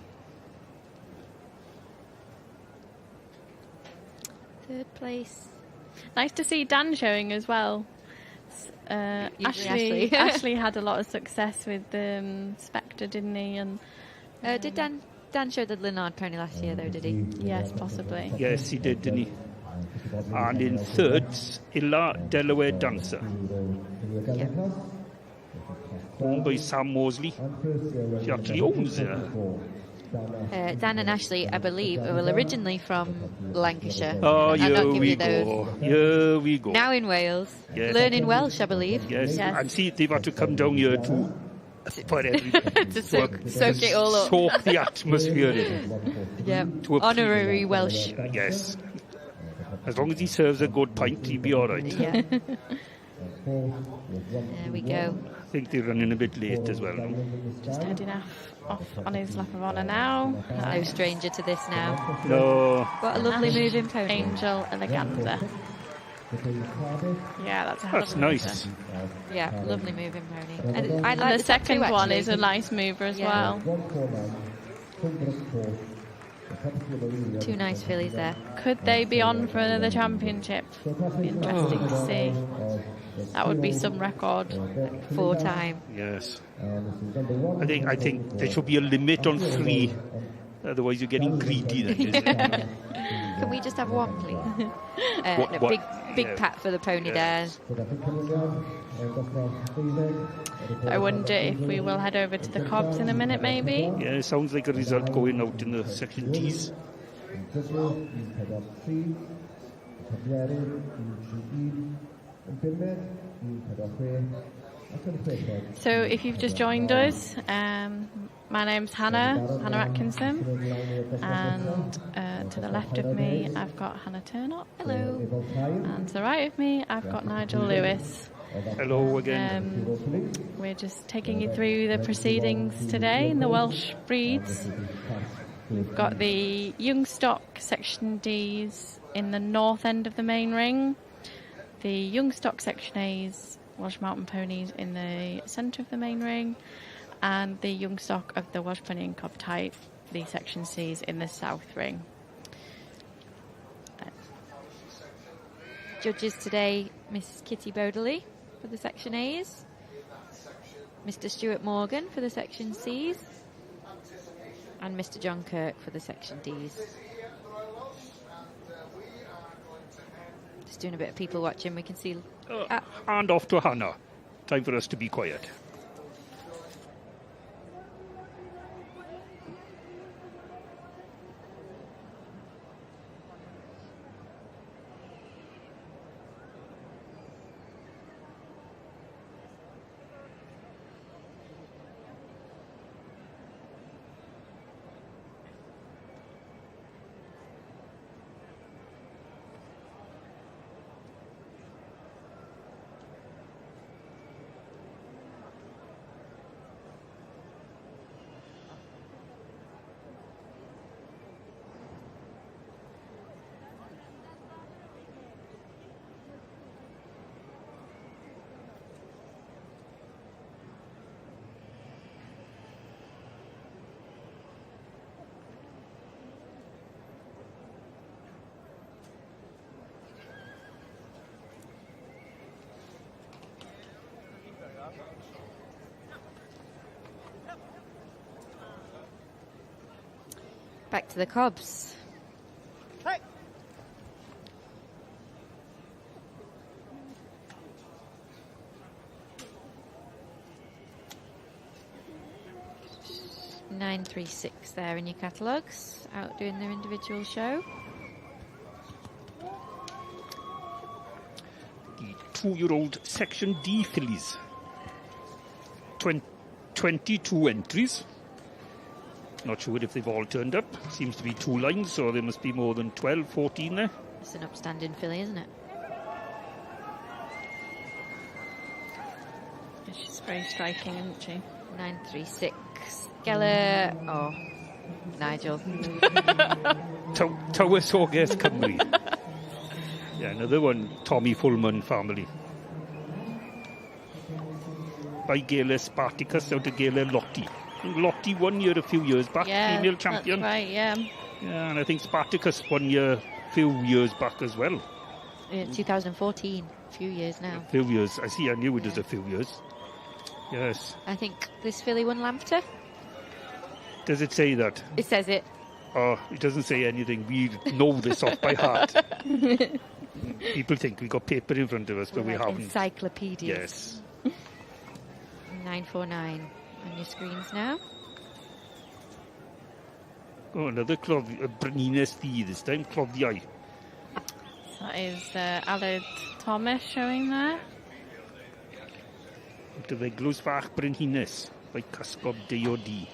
Speaker 2: Third place.
Speaker 5: Nice to see Dan showing as well.
Speaker 2: Usually Ashley.
Speaker 5: Ashley had a lot of success with Spectre, didn't he? And
Speaker 2: Did Dan show the Lennard pony last year, though, did he?
Speaker 5: yes, possibly.
Speaker 1: Yes, he did, didn't he? And in thirds, Illa Delaware Dancer,
Speaker 2: Yeah.
Speaker 1: owned by Sam Mosley. She actually owns it.
Speaker 2: Dan and Ashley, I believe, are originally from Lancashire.
Speaker 1: Oh,
Speaker 2: I'll
Speaker 1: here
Speaker 2: not give
Speaker 1: we
Speaker 2: you those.
Speaker 1: go. Here we go.
Speaker 2: Now in Wales,
Speaker 1: Yes.
Speaker 2: learning Welsh, I believe.
Speaker 1: Yes,
Speaker 5: Yes.
Speaker 1: and see, they've had to come down here to for everything.
Speaker 2: To soak it all up.
Speaker 1: Soak the atmosphere in.
Speaker 2: Yeah.
Speaker 1: To appeal.
Speaker 2: Honorary Welsh.
Speaker 1: Yes. As long as he serves a good pint, he'll be all right.
Speaker 2: Yeah. There we go.
Speaker 1: I think they're running a bit late as well. No?
Speaker 5: Just heading off on his lap of honour now.
Speaker 2: No stranger to this now.
Speaker 1: No.
Speaker 2: What a lovely moving pony.
Speaker 5: Angel Eleganza. Yeah, that's a hell
Speaker 1: That's
Speaker 5: of a
Speaker 1: nice.
Speaker 5: mover.
Speaker 2: Yeah, lovely moving pony. And I
Speaker 5: And
Speaker 2: like
Speaker 5: the
Speaker 2: top
Speaker 5: second
Speaker 2: two,
Speaker 5: one
Speaker 2: actually.
Speaker 5: is a nice mover as
Speaker 2: Yeah.
Speaker 5: well.
Speaker 2: Two nice fillies there.
Speaker 5: Could they be on for another championship? Be interesting to see. That would be some record.
Speaker 2: 4-time.
Speaker 1: Yes. I think there should be a limit on 3. Otherwise, you're getting greedy then, isn't it?
Speaker 2: Can we just have one, please?
Speaker 1: What-
Speaker 2: Big
Speaker 1: yeah.
Speaker 2: pat for the pony
Speaker 1: Yeah.
Speaker 5: I wonder if we will head over to the Cobs in a minute, maybe.
Speaker 1: Yeah, it sounds like a result going out in the section Ds.
Speaker 5: So if you've just joined us, my name's Hannah Atkinson, and to the left of me I've got Hannah Turnop.
Speaker 2: Hello.
Speaker 5: And to the right of me I've got Nigel Lewis.
Speaker 1: Hello again.
Speaker 5: We're just taking you through the proceedings today in the Welsh breeds. We've got the young stock section Ds in the north end of the main ring, the young stock section As, Welsh Mountain Ponies, in the centre of the main ring, and the young stock of the Welsh Pony and Cob type, the section Cs, in the south ring.
Speaker 2: Judges today, Mrs. Kitty Bodley for the section As, Mr. Stuart Morgan for the section Cs, and Mr. John Kirk for the section Ds. Just doing a bit of people watching. We can see.
Speaker 1: Hand off to Hannah. Time for us to be quiet.
Speaker 2: Back to the Cobs. $936 there in your catalogues, out doing their individual show.
Speaker 1: The 2-year-old section D fillies. 22 entries. Not sure if they've all turned up. Seems to be 2 lines, so there must be more than 12, 14 there.
Speaker 2: It's an upstanding filly, isn't it?
Speaker 5: She's very striking, isn't she?
Speaker 2: 936. Geller. Oh, Nigel.
Speaker 1: Tywysoges Cymru. Yeah, another one, Tommy Fullman family. By Gaelic Spartacus out of Gaelic Lottie. Lottie won here a few years back, female champion.
Speaker 5: That's right, yeah.
Speaker 1: Yeah, and I think Spartacus won here a few years back as well.
Speaker 2: 2014, a few years now.
Speaker 1: A few years. I knew it was a few years. Yes.
Speaker 2: I think this filly won Lambton.
Speaker 1: Does it say that?
Speaker 2: It says it.
Speaker 1: Oh, it doesn't say anything. We know this off by heart. People think we got paper in front of us, but we haven't.
Speaker 2: Encyclopedias.
Speaker 1: Yes.
Speaker 2: 949 on your screens now.
Speaker 1: Oh, another Brenines Ddi this time, Cloddiau.
Speaker 5: That is Aled Thomas showing there.
Speaker 1: Dy feglws fach Brenhines, by Casgob Deodi.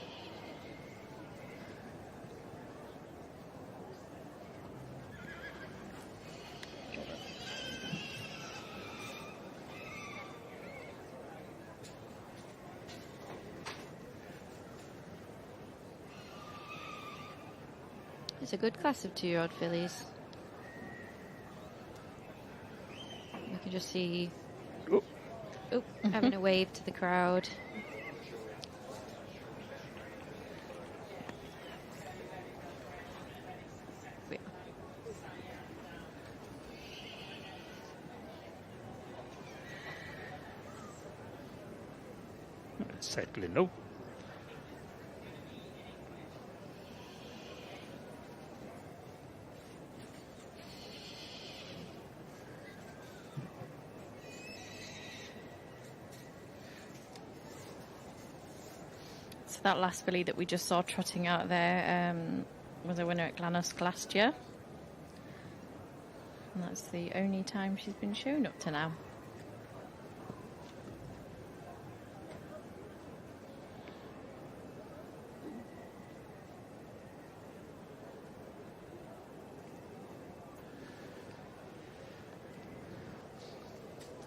Speaker 2: It's a good class of 2-year-old fillies. You can just see having a wave to the crowd.
Speaker 1: Settling now.
Speaker 5: So that last filly that we just saw trotting out there was a winner at Glanusk last year. And that's the only time she's been shown up to now.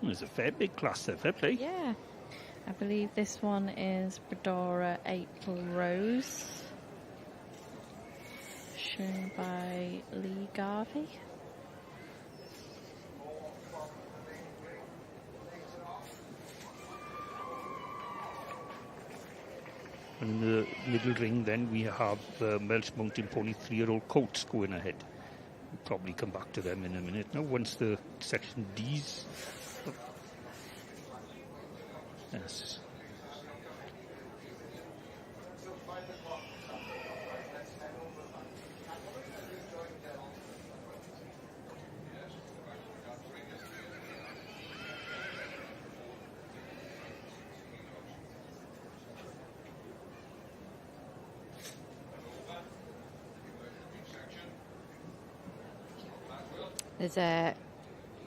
Speaker 1: There's a fair big class there, fair play.
Speaker 2: Yeah.
Speaker 5: I believe this one is Bredora April Rose, shown by Lee Garvey.
Speaker 1: And in the middle ring then we have Welsh Mountain Pony 3-year-old colts going ahead. We'll probably come back to them in a minute now, once the section D's. Yes.
Speaker 2: There's a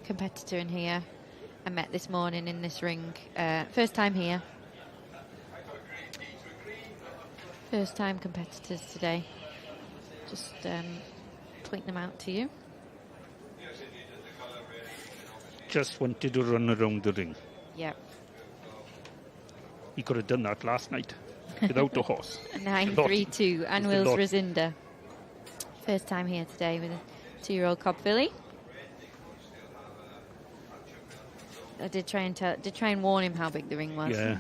Speaker 2: competitor in here I met this morning in this ring. First time here. First time competitors today. Just point them out to you.
Speaker 1: Just wanted to run around the ring.
Speaker 2: Yep.
Speaker 1: He could have done that last night without a horse.
Speaker 2: 932 and Wills Razinda. First time here today with a 2-year-old cob filly. I did try and warn him how big the ring was.
Speaker 1: Yeah.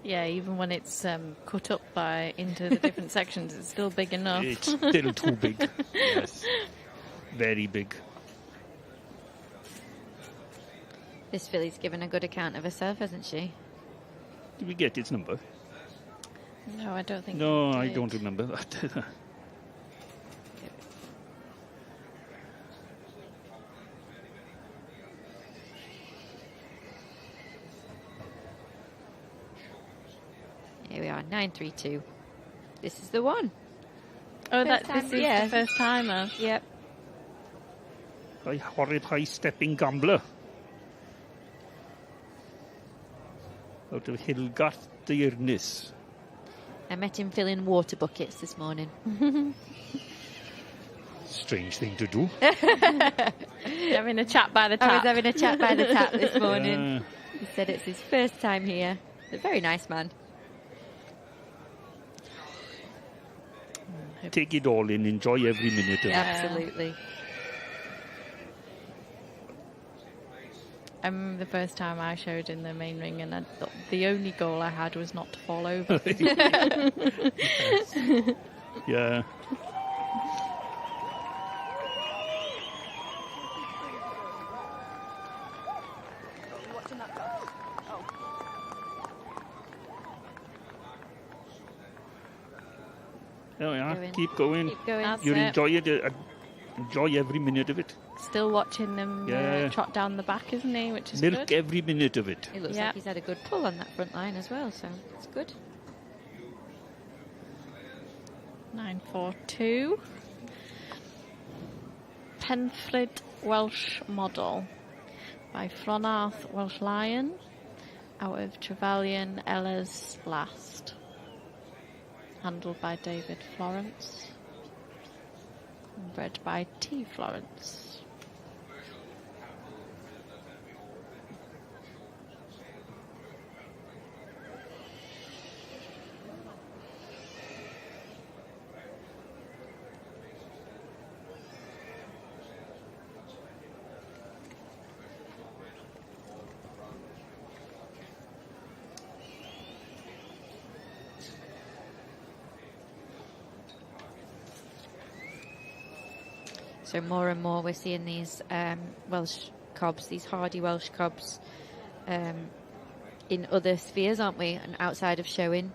Speaker 5: Yeah, even when it's cut up into the different sections, it's still big enough.
Speaker 1: It's still too big. Yes. Very big.
Speaker 2: This filly's given a good account of herself, hasn't she?
Speaker 1: Did we get its number?
Speaker 5: No, I don't think.
Speaker 1: No, I don't remember that.
Speaker 2: Here we are, 932. This is the one.
Speaker 5: Oh,
Speaker 2: First
Speaker 5: this is
Speaker 2: yeah.
Speaker 5: the first timer.
Speaker 2: Yep.
Speaker 1: A horrid high-stepping gambler. Out of Hilgarth Dearnis.
Speaker 2: I met him filling water buckets this morning.
Speaker 1: Strange thing to do.
Speaker 5: Having a chat by the tap.
Speaker 2: I was having a chat by the tap this morning. He said it's his first time here. He's a very nice man.
Speaker 1: Take it all in, enjoy every minute of it.
Speaker 2: Absolutely.
Speaker 5: I remember the first time I showed in the main ring, and I thought the only goal I had was not to fall over.
Speaker 1: Yeah. Oh yeah, keep going.
Speaker 2: Keep going.
Speaker 5: That's
Speaker 1: You
Speaker 5: it.
Speaker 1: enjoy it. Enjoy every minute of it.
Speaker 5: Still watching them trot down the back, isn't he? Which is
Speaker 1: Milk
Speaker 5: good.
Speaker 1: every minute of it.
Speaker 2: It looks like he's had a good pull on that front line as well, so it's good.
Speaker 5: 942. Penfrid Welsh Model by Flonarth Welsh Lion out of Trevelyan Ella's Last. Handled by David Florence. And bred by T. Florence.
Speaker 2: So more and more we're seeing these Welsh cobs, these hardy Welsh cobs in other spheres, aren't we? And outside of showing,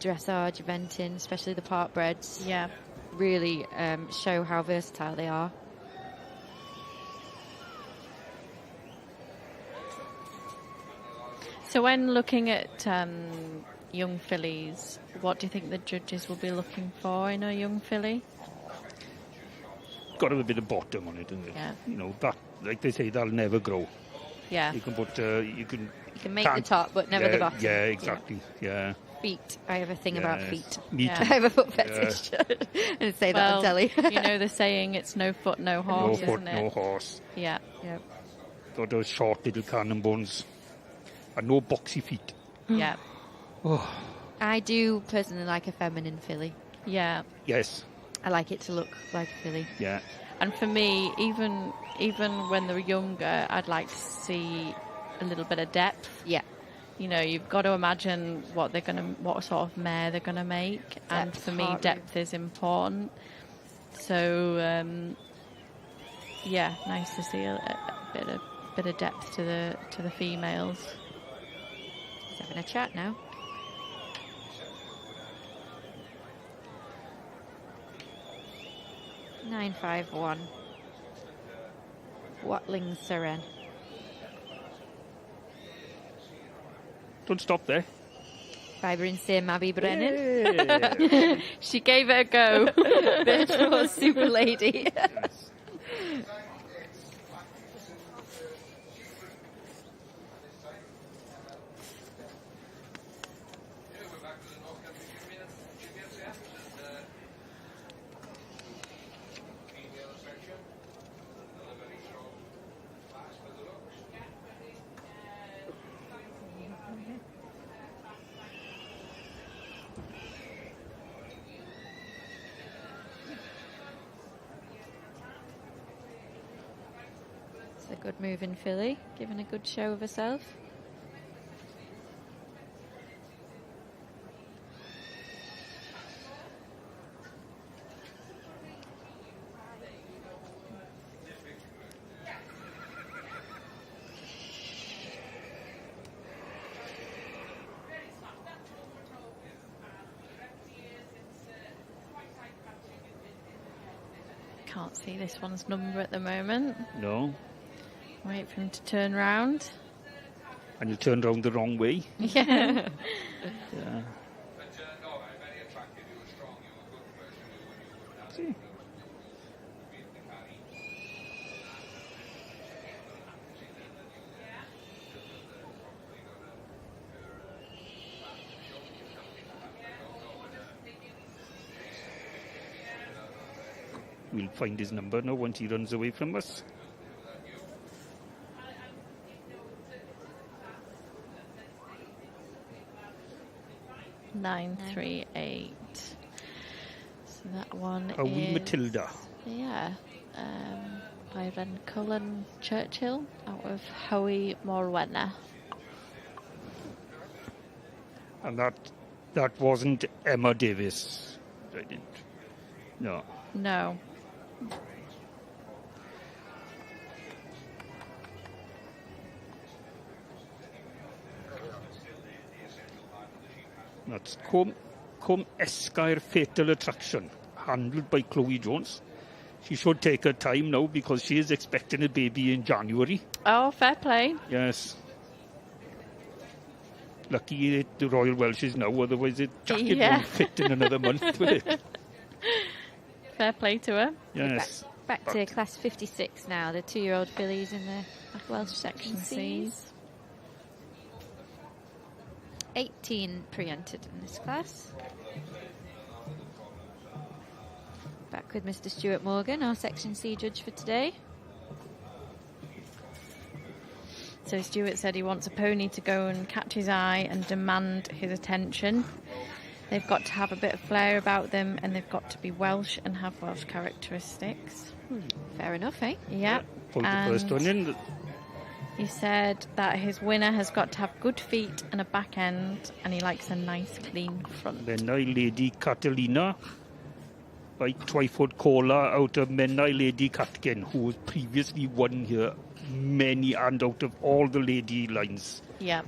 Speaker 2: dressage, eventing, especially the part breds.
Speaker 5: Yeah.
Speaker 2: Really show how versatile they are.
Speaker 5: So when looking at young fillies, what do you think the judges will be looking for in a young filly?
Speaker 1: Got to have a bit of bottom on it, isn't it?
Speaker 5: Yeah.
Speaker 1: You know, that, like they say, that'll never grow.
Speaker 5: Yeah.
Speaker 1: You can put, you can
Speaker 2: make the top, but never the bottom.
Speaker 1: Yeah, exactly. Yeah.
Speaker 2: Feet. I have a thing about feet.
Speaker 1: Me too.
Speaker 2: I have a foot fetish. And say that on telly.
Speaker 5: You know the saying, it's no foot, no horse,
Speaker 1: no foot,
Speaker 5: isn't it?
Speaker 1: no horse.
Speaker 5: Yeah.
Speaker 2: Yep.
Speaker 1: Got those short little cannon bones. And no boxy feet.
Speaker 5: Yeah.
Speaker 1: Oh.
Speaker 2: I do personally like a feminine filly.
Speaker 5: Yeah.
Speaker 1: Yes.
Speaker 2: I like it to look like a filly.
Speaker 1: Yeah.
Speaker 5: And for me, even when they're younger, I'd like to see a little bit of depth.
Speaker 2: Yeah.
Speaker 5: You know, you've got to imagine what sort of mare they're gonna make, and for me, depth is important. So, yeah, nice to see a bit of depth to the females.
Speaker 2: He's having a chat now. (951) Watling Seren.
Speaker 1: Don't stop there.
Speaker 2: Fibre Sir Mabby Brennan.
Speaker 1: Yeah.
Speaker 5: She gave it a go.
Speaker 2: Virtual super lady.
Speaker 1: Yes.
Speaker 2: A good moving filly, giving a good show of herself.
Speaker 5: Can't see this one's number at the moment.
Speaker 1: No.
Speaker 5: Wait for him to turn round.
Speaker 1: And you turn round the wrong way.
Speaker 5: Yeah.
Speaker 1: Yeah. See. We'll find his number now once he runs away from us.
Speaker 5: Nine, 3, 8. So that one
Speaker 1: Are we
Speaker 5: is...
Speaker 1: Matilda?
Speaker 5: Yeah. By Cullen Churchill out of Howie Morwenna.
Speaker 1: And that wasn't Emma Davis. I didn't. No.
Speaker 5: No.
Speaker 1: That's Come Esquire Fatal Attraction, handled by Chloe Jones. She should take her time now because she is expecting a baby in January.
Speaker 5: Oh, fair play.
Speaker 1: Yes. Lucky the Royal Welsh is now, otherwise the jacket won't fit in another month, will it?
Speaker 5: Fair play to her.
Speaker 1: Yes.
Speaker 2: Back to class 56 now, the 2-year-old fillies in the Welsh section C's. 18 pre-entered in this class. Back with Mr. Stuart Morgan, our section C judge for today.
Speaker 5: So Stuart said he wants a pony to go and catch his eye and demand his attention. They've got to have a bit of flair about them, and they've got to be Welsh and have Welsh characteristics.
Speaker 2: Fair enough, eh?
Speaker 5: Yeah.
Speaker 1: Pulled the first one in.
Speaker 5: He said that his winner has got to have good feet and a back end, and he likes a nice clean front.
Speaker 1: Then Lady Catalina by Twyford Cola out of Menai Lady Catkin, who was previously won here many and out of all the lady lines.
Speaker 5: Yeah.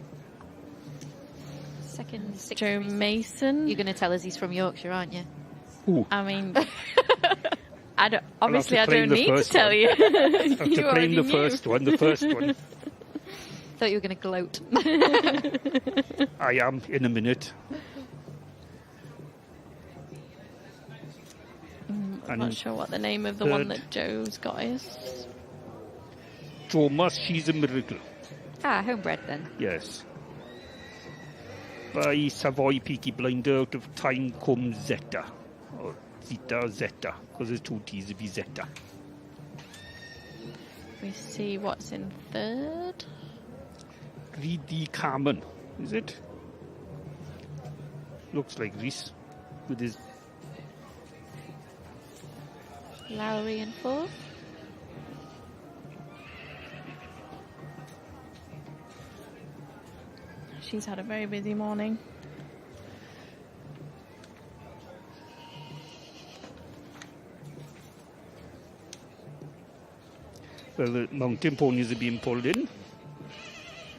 Speaker 2: Second, sixth.
Speaker 5: Joe Mason.
Speaker 2: You're going to tell us he's from Yorkshire, aren't you?
Speaker 1: Ooh.
Speaker 5: I mean, I don't need to tell
Speaker 1: one.
Speaker 5: you.
Speaker 1: After
Speaker 5: You
Speaker 1: playing
Speaker 5: already
Speaker 1: the
Speaker 5: knew.
Speaker 1: first one.
Speaker 2: Thought you were going to gloat.
Speaker 1: I am in a minute.
Speaker 5: I'm not sure what the name of the one that Joe's got is.
Speaker 1: Thomas, she's a miracle.
Speaker 2: Ah, homebred then.
Speaker 1: Yes. By Savoy Peaky Blinder out of Time Cum Zeta. Or Zeta, because there's 2 T's, it'd be Zeta.
Speaker 5: We see what's in third.
Speaker 1: Reedy Carmen, is it? Looks like Reese with his.
Speaker 2: Lowry in fourth.
Speaker 5: She's had a very busy morning.
Speaker 1: Well, the mountain ponies are being pulled in.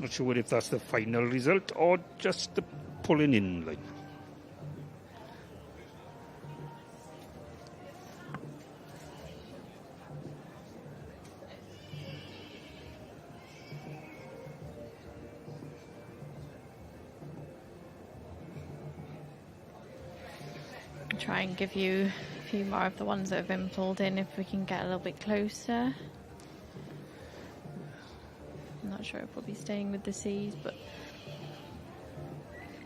Speaker 1: Not sure if that's the final result or just the pulling in line.
Speaker 5: Try and give you a few more of the ones that have been pulled in if we can get a little bit closer. I'm not sure if we'll be staying with the C's, but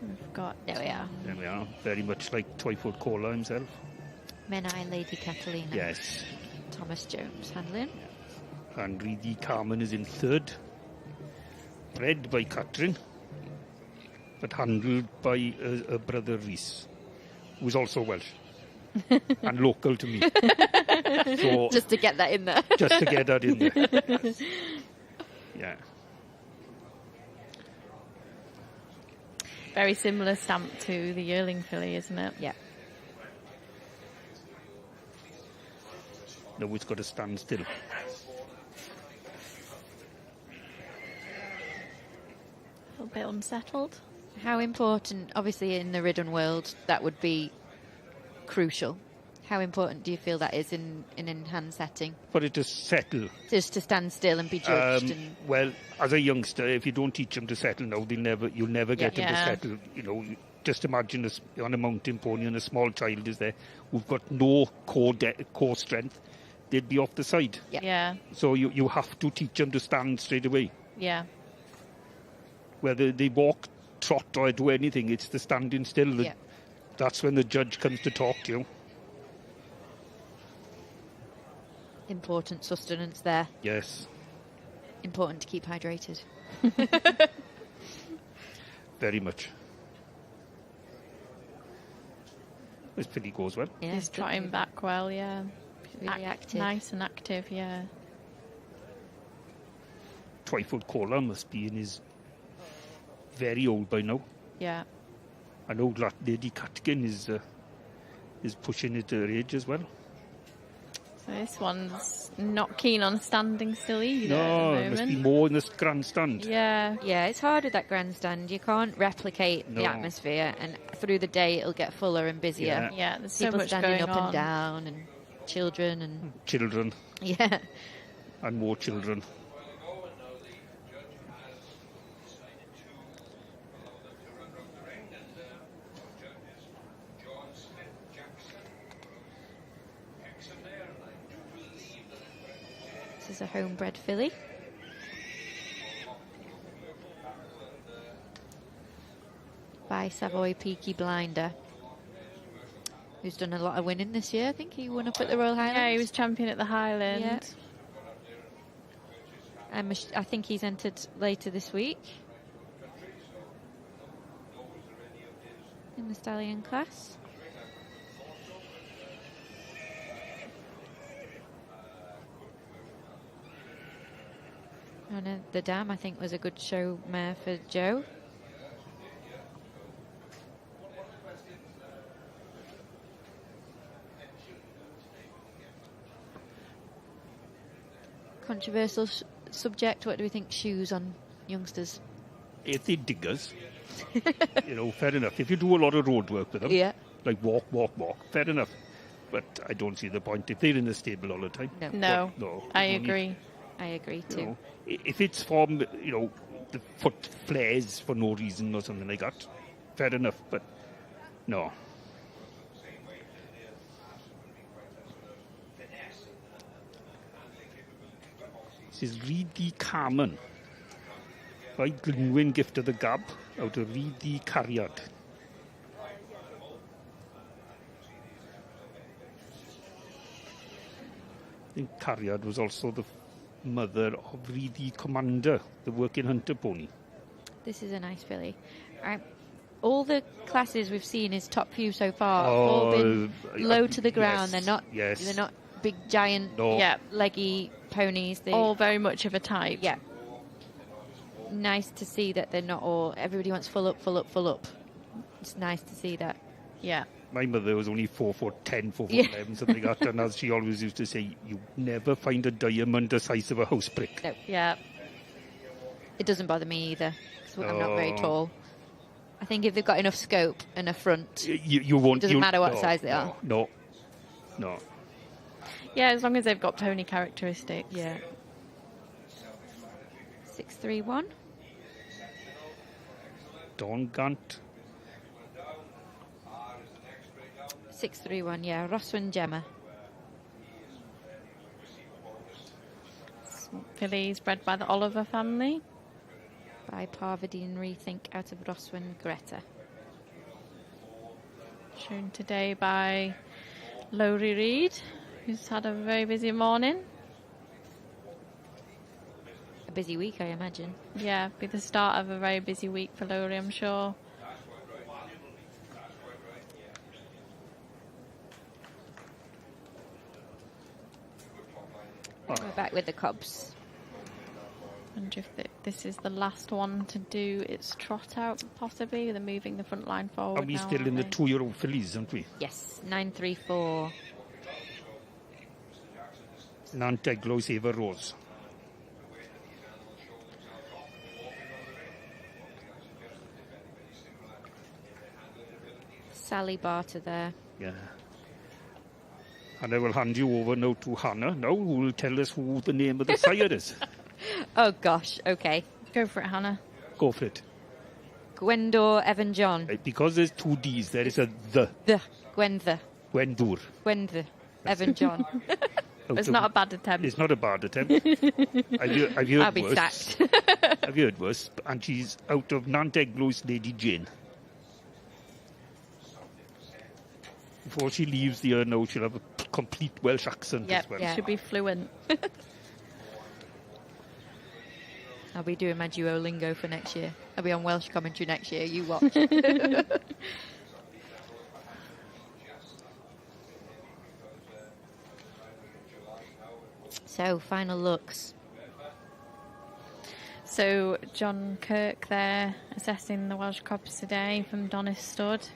Speaker 5: we've got...
Speaker 2: There we are.
Speaker 1: There we are. Very much like Twyford Cola himself.
Speaker 2: Menai Lady Catalina.
Speaker 1: Yes.
Speaker 2: Thomas Jones handling.
Speaker 1: And Reedy Carmen is in third. Bred by Catherine, but handled by a brother Reese, who's also Welsh and local to me. So
Speaker 2: Just to get that in there.
Speaker 1: just to get that in there. Yes. Yeah.
Speaker 5: Very similar stamp to the yearling filly, isn't it?
Speaker 2: Yeah.
Speaker 1: Now it's got to stand still.
Speaker 5: A little bit unsettled.
Speaker 2: How important, obviously in the ridden world, that would be crucial. How important do you feel that is in an in-hand setting?
Speaker 1: For it to settle.
Speaker 2: Just to stand still and be judged.
Speaker 1: Well, as a youngster, if you don't teach them to settle now, you'll never get them to
Speaker 5: Yeah.
Speaker 1: settle. You know, just imagine on a mountain pony and a small child is there who've got no core strength. They'd be off the side.
Speaker 5: Yeah.
Speaker 1: So you have to teach them to stand straight away.
Speaker 5: Yeah.
Speaker 1: Whether they walk, trot or do anything, it's the standing still. That's when the judge comes to talk to you.
Speaker 2: Important sustenance there.
Speaker 1: Yes,
Speaker 2: Important to keep hydrated.
Speaker 1: very much. This filly goes well.
Speaker 2: Yeah,
Speaker 5: He's trotting back well, yeah.
Speaker 2: Really active.
Speaker 5: Nice and active, yeah.
Speaker 1: Twyford Collar must be in his very old by now.
Speaker 5: Yeah.
Speaker 1: I know Lady Catkin is pushing it her age as well.
Speaker 5: So this one's not keen on standing still either
Speaker 1: No,
Speaker 5: at
Speaker 1: it
Speaker 5: the
Speaker 1: must be
Speaker 5: moment.
Speaker 1: more in this grandstand.
Speaker 5: Yeah.
Speaker 2: Yeah, it's hard with that grandstand. You can't replicate the
Speaker 1: No.
Speaker 2: atmosphere, and through the day it'll get fuller and busier.
Speaker 5: Yeah, there's so
Speaker 2: People
Speaker 5: much
Speaker 2: standing
Speaker 5: going
Speaker 2: up
Speaker 5: on.
Speaker 2: and down, and children, and
Speaker 1: Children
Speaker 2: yeah.
Speaker 1: and more children.
Speaker 2: This is a homebred filly. By Savoy Peaky Blinder, who's done a lot of winning this year. I think he won up at the Royal Highlands.
Speaker 5: Yeah, he was champion at the Highland.
Speaker 2: Yeah. I think he's entered later this week in the stallion class. And the dam, I think, was a good show mare for Joe. Controversial subject. What do we think? Shoes on youngsters?
Speaker 1: If they're diggers, fair enough. If you do a lot of road work with them,
Speaker 2: Yeah.
Speaker 1: like walk, fair enough. But I don't see the point. If they're in the stable all the time,
Speaker 5: No,
Speaker 1: no,
Speaker 5: I
Speaker 1: you don't
Speaker 5: agree.
Speaker 2: I agree
Speaker 1: You
Speaker 2: too.
Speaker 1: know, if it's from, the foot flares for no reason or something like that, fair enough, but no. This is Reed the Carmen by Glynwyn Gift of the Gab out of Reed the Cariad. I think Cariad was also the mother of Reed the Commander, the working hunter pony.
Speaker 2: This is a nice filly. All the classes we've seen is top few so far.
Speaker 1: Oh,
Speaker 2: All been low to the ground.
Speaker 1: yes,
Speaker 2: They're not big giant
Speaker 1: No.
Speaker 5: Yeah,
Speaker 2: leggy ponies. They
Speaker 5: all very much of a type.
Speaker 2: yeah. Nice to see that they're not all. Everybody wants full up, full up, full up. It's nice to see that.
Speaker 5: Yeah.
Speaker 1: My mother was only 4'10", 4'11",
Speaker 2: Yeah.
Speaker 1: something like that, and as she always used to say, you never find a diamond the size of a house brick.
Speaker 2: No,
Speaker 5: Yeah.
Speaker 2: it doesn't bother me either. 'Cause I'm not very
Speaker 1: Oh.
Speaker 2: tall. I think if they've got enough scope and a front,
Speaker 1: You won't.
Speaker 2: Doesn't
Speaker 1: you-
Speaker 2: matter what
Speaker 1: no,
Speaker 2: size they are.
Speaker 1: No.
Speaker 5: Yeah, as long as they've got pony characteristics.
Speaker 2: yeah. 631.
Speaker 1: Don Gant.
Speaker 2: 631. Yeah, Roswyn Gemma.
Speaker 5: Fillies bred by the Oliver family.
Speaker 2: By Parvadine Rethink out of Roswyn Greta.
Speaker 5: Shown today by Lowry Reid, who's had a very busy morning.
Speaker 2: A busy week, I imagine.
Speaker 5: Yeah, be the start of a very busy week for Lowry, I'm sure.
Speaker 2: We're back with the Cubs.
Speaker 5: Wonder if this is the last one to do its trot out, possibly. They're moving the front line forward.
Speaker 1: Are we
Speaker 5: now,
Speaker 1: still in the
Speaker 5: aren't
Speaker 1: 2-year-old fillies, aren't we?
Speaker 2: Yes, 934.
Speaker 1: Nanteglos Eva Rose.
Speaker 2: Sally Barter there.
Speaker 1: Yeah. And I will hand you over now to Hannah, now, who will tell us who the name of the sire is.
Speaker 2: Oh gosh, okay.
Speaker 5: Go for it, Hannah.
Speaker 1: Go for it.
Speaker 2: Gwendor Evan John.
Speaker 1: Right, because there's two D's, there is a the.
Speaker 2: Gwendor.
Speaker 1: Gwendur.
Speaker 2: Evan John.
Speaker 5: It's not a bad attempt.
Speaker 1: It's not a bad attempt. I've heard
Speaker 2: I'll be
Speaker 1: worse.
Speaker 2: sacked.
Speaker 1: I've heard worse. And she's out of Nanteglos Lady Jane. Before she leaves the now she'll have complete Welsh accent
Speaker 5: Yep,
Speaker 1: as well.
Speaker 2: Yeah.
Speaker 5: should be fluent.
Speaker 2: I'll be doing my Duolingo for next year. I'll be on Welsh commentary next year. You watch. So, final looks.
Speaker 5: So John Kirk there assessing the Welsh cobs today from Donis Stud.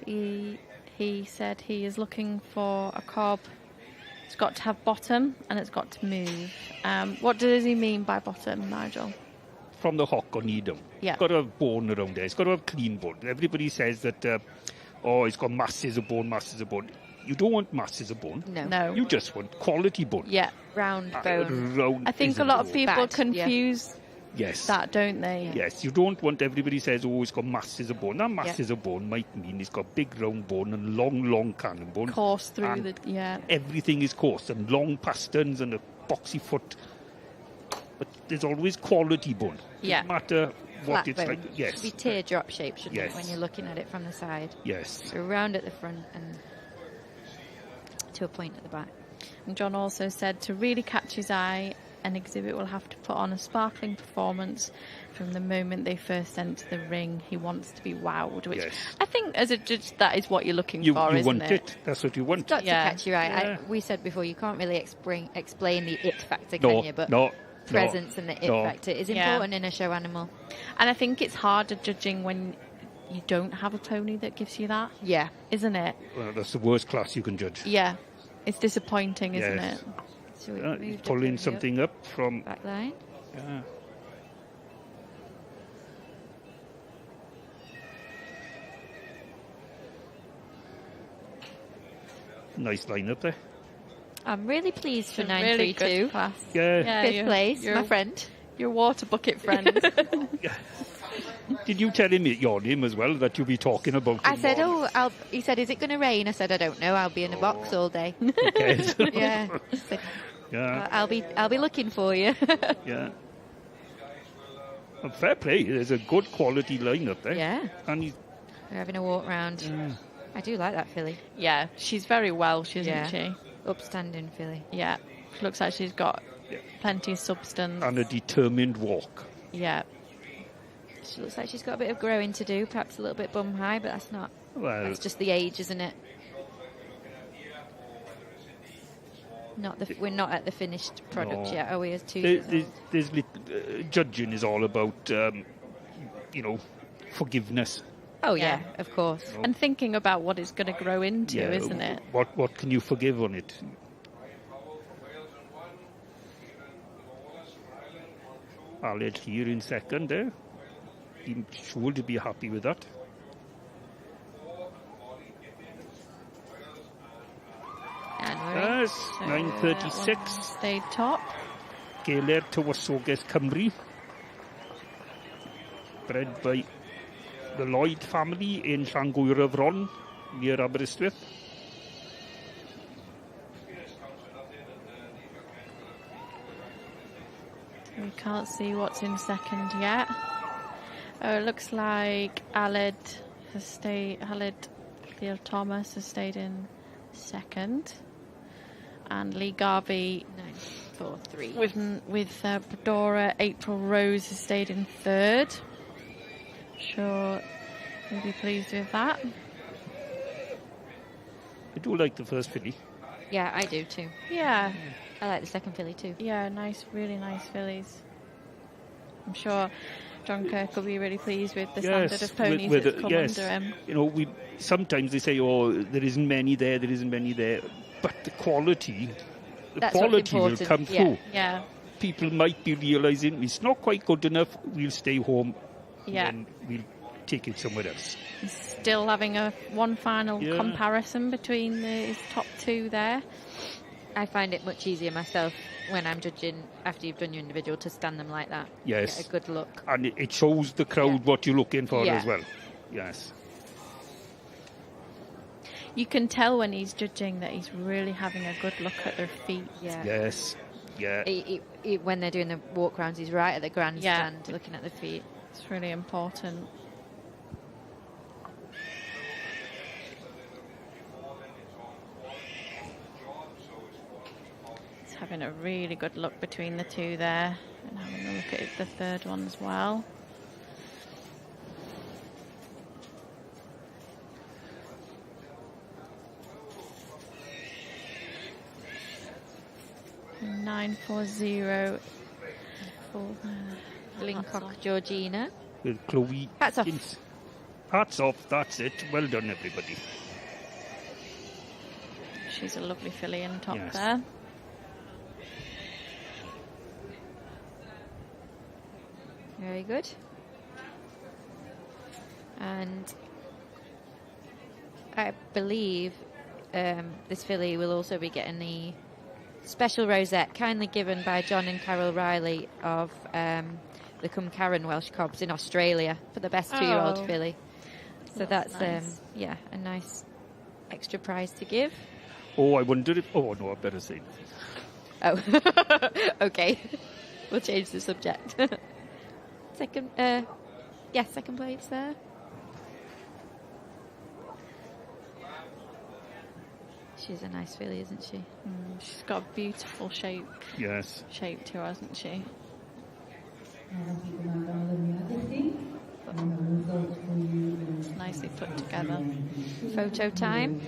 Speaker 5: He said he is looking for a cob. It's got to have bottom and it's got to move. What does he mean by bottom, Nigel?
Speaker 1: From the hock or knee down.
Speaker 5: Yeah.
Speaker 1: It's got to have bone around there. It's got to have clean bone. Everybody says that, it's got masses of bone, masses of bone. You don't want masses of bone.
Speaker 5: No.
Speaker 1: You just want quality bone.
Speaker 5: Yeah.
Speaker 2: Round bone.
Speaker 1: Round
Speaker 5: I think
Speaker 1: is
Speaker 5: a lot of
Speaker 1: bone.
Speaker 5: people
Speaker 2: Bad,
Speaker 5: confuse
Speaker 1: Yes.
Speaker 5: that, don't they?
Speaker 1: Yes, you don't want, everybody says, it's got masses of bone. That masses of bone might mean it's got big round bone and long cannon bone.
Speaker 5: Course through
Speaker 1: And
Speaker 5: yeah.
Speaker 1: everything is coarse and long pasterns and a boxy foot. But there's always quality bone.
Speaker 5: Yeah.
Speaker 1: No matter what
Speaker 2: Flat
Speaker 1: it's
Speaker 2: bone.
Speaker 1: like. Yes.
Speaker 2: Should be teardrop shaped, shouldn't
Speaker 1: Yes.
Speaker 2: it, when you're looking at it from the side?
Speaker 1: Yes.
Speaker 2: So round at the front and to a point at the back.
Speaker 5: And John also said to really catch his eye, an exhibit will have to put on a sparkling performance from the moment they first enter the ring. He wants to be wowed, which
Speaker 1: Yes.
Speaker 5: I think as a judge that is what you're looking
Speaker 1: You
Speaker 5: for, isn't
Speaker 1: want it. That's what you want.
Speaker 2: Got
Speaker 5: Yeah.
Speaker 2: to catch your eye.
Speaker 1: Yeah.
Speaker 2: We said before, you can't really explain the it factor,
Speaker 1: No,
Speaker 2: can you? But
Speaker 1: no.
Speaker 2: presence and the it
Speaker 1: no.
Speaker 2: factor is
Speaker 5: Yeah.
Speaker 2: important in a show animal.
Speaker 5: And I think it's harder judging when you don't have a pony that gives you that,
Speaker 2: Yeah.
Speaker 5: isn't it?
Speaker 1: Well, that's the worst class you can judge.
Speaker 5: Yeah. It's disappointing, isn't
Speaker 1: Yes.
Speaker 5: it?
Speaker 2: So we
Speaker 1: He's
Speaker 2: moved
Speaker 1: pulling
Speaker 2: up
Speaker 1: something up from.
Speaker 2: back line.
Speaker 1: Yeah. Nice line up there.
Speaker 2: I'm really pleased for
Speaker 5: It's a really
Speaker 2: 932.
Speaker 5: good class.
Speaker 1: Yeah.
Speaker 2: Fifth
Speaker 5: you're-
Speaker 2: place,
Speaker 5: you're
Speaker 2: my friend.
Speaker 5: Your water bucket friend.
Speaker 1: Did you tell him your name as well that you'll be talking about?
Speaker 2: I
Speaker 1: him
Speaker 2: said,
Speaker 1: on-
Speaker 2: he said, is it going to rain? I said, I don't know. I'll be in a box all day.
Speaker 1: Yes.
Speaker 2: Yeah. He said,
Speaker 1: Yeah.
Speaker 2: I'll be looking for you.
Speaker 1: Yeah. Well, fair play. There's a good quality line up there.
Speaker 2: Yeah.
Speaker 1: And he's,
Speaker 2: We're having a walk round.
Speaker 1: yeah.
Speaker 2: I do like that filly.
Speaker 5: Yeah, she's very Welsh, isn't
Speaker 2: Yeah.
Speaker 5: she?
Speaker 2: Upstanding filly.
Speaker 5: Yeah. She looks like she's got
Speaker 1: Yeah.
Speaker 5: plenty of substance.
Speaker 1: And a determined walk.
Speaker 5: Yeah.
Speaker 2: She looks like she's got a bit of growing to do, perhaps a little bit bum high, but that's not.
Speaker 1: Well,
Speaker 2: That's just the age, isn't it? We're not at the finished product
Speaker 1: No.
Speaker 2: yet, are we? As 2
Speaker 1: there-
Speaker 2: years
Speaker 1: there's,
Speaker 2: old?
Speaker 1: there's judging is all about, forgiveness.
Speaker 2: Oh yeah,
Speaker 5: Yeah.
Speaker 2: of course.
Speaker 5: And thinking about what it's going to grow into,
Speaker 1: Yeah,
Speaker 5: isn't it?
Speaker 1: What can you forgive on it? Aled here in second there. He should be happy with that.
Speaker 2: And we're in.
Speaker 1: Yes,
Speaker 5: So
Speaker 1: 9:36.
Speaker 5: that one stayed top.
Speaker 1: Geler Tywysoges Cymru. Bred by the Lloyd family in Llangwyr-y-Fron, near Aberystwyth.
Speaker 5: We can't see what's in second yet. Oh, it looks like Aled Theo Thomas has stayed in second. And Lee Garvey
Speaker 2: 943.
Speaker 5: with Bedora April Rose has stayed in third. Sure, we'll be pleased with that.
Speaker 1: I do like the first filly.
Speaker 2: Yeah, I do too.
Speaker 5: Yeah,
Speaker 2: I like the second filly too.
Speaker 5: yeah, nice, really nice fillies. I'm sure John Kirk will be really pleased with the standard of ponies
Speaker 1: with
Speaker 5: that's come
Speaker 1: yes.
Speaker 5: under him.
Speaker 1: You know, sometimes they say, there isn't many there, but the quality,
Speaker 2: That's what's
Speaker 1: will
Speaker 2: important,
Speaker 1: come
Speaker 2: yeah.
Speaker 1: through.
Speaker 5: Yeah,
Speaker 1: People might be realising it's not quite good enough, we'll stay home
Speaker 5: yeah.
Speaker 1: and we'll take it somewhere else.
Speaker 5: Still having one final
Speaker 1: Yeah.
Speaker 5: comparison between his top two there.
Speaker 2: I find it much easier myself when I'm judging after you've done your individual to stand them like that.
Speaker 1: Yes.
Speaker 2: Get a good look.
Speaker 1: And it shows the crowd
Speaker 2: Yeah.
Speaker 1: what you're looking for
Speaker 2: Yeah.
Speaker 1: as well. Yes.
Speaker 5: You can tell when he's judging that he's really having a good look at their feet.
Speaker 2: Yeah.
Speaker 1: Yes. Yeah.
Speaker 2: When they're doing the walk rounds, he's right at the grandstand looking at the feet.
Speaker 5: It's really important. having a really good look between the two there, and having a look at the third one as well. And 940 for
Speaker 2: Lincock Georgina.
Speaker 1: With Chloe.
Speaker 2: Hats off.
Speaker 1: Higgins. Hats off, that's it. Well done, everybody.
Speaker 5: She's a lovely filly in top
Speaker 1: Yes.
Speaker 5: there.
Speaker 2: Very good. And I believe this filly will also be getting the special rosette kindly given by John and Carol Riley of the Cumcarran Welsh Cobs in Australia for the best 2-year-old
Speaker 5: Oh.
Speaker 2: filly. So that's
Speaker 5: nice.
Speaker 2: yeah, a nice extra prize to give.
Speaker 1: Oh, I wondered if... Oh, no, I better say nothing.
Speaker 2: Oh, okay. We'll change the subject. Second place there. She's a nice filly, isn't she?
Speaker 5: She's got a beautiful shape
Speaker 1: Yes.
Speaker 5: too, hasn't she? It's nicely put together.
Speaker 2: Photo time.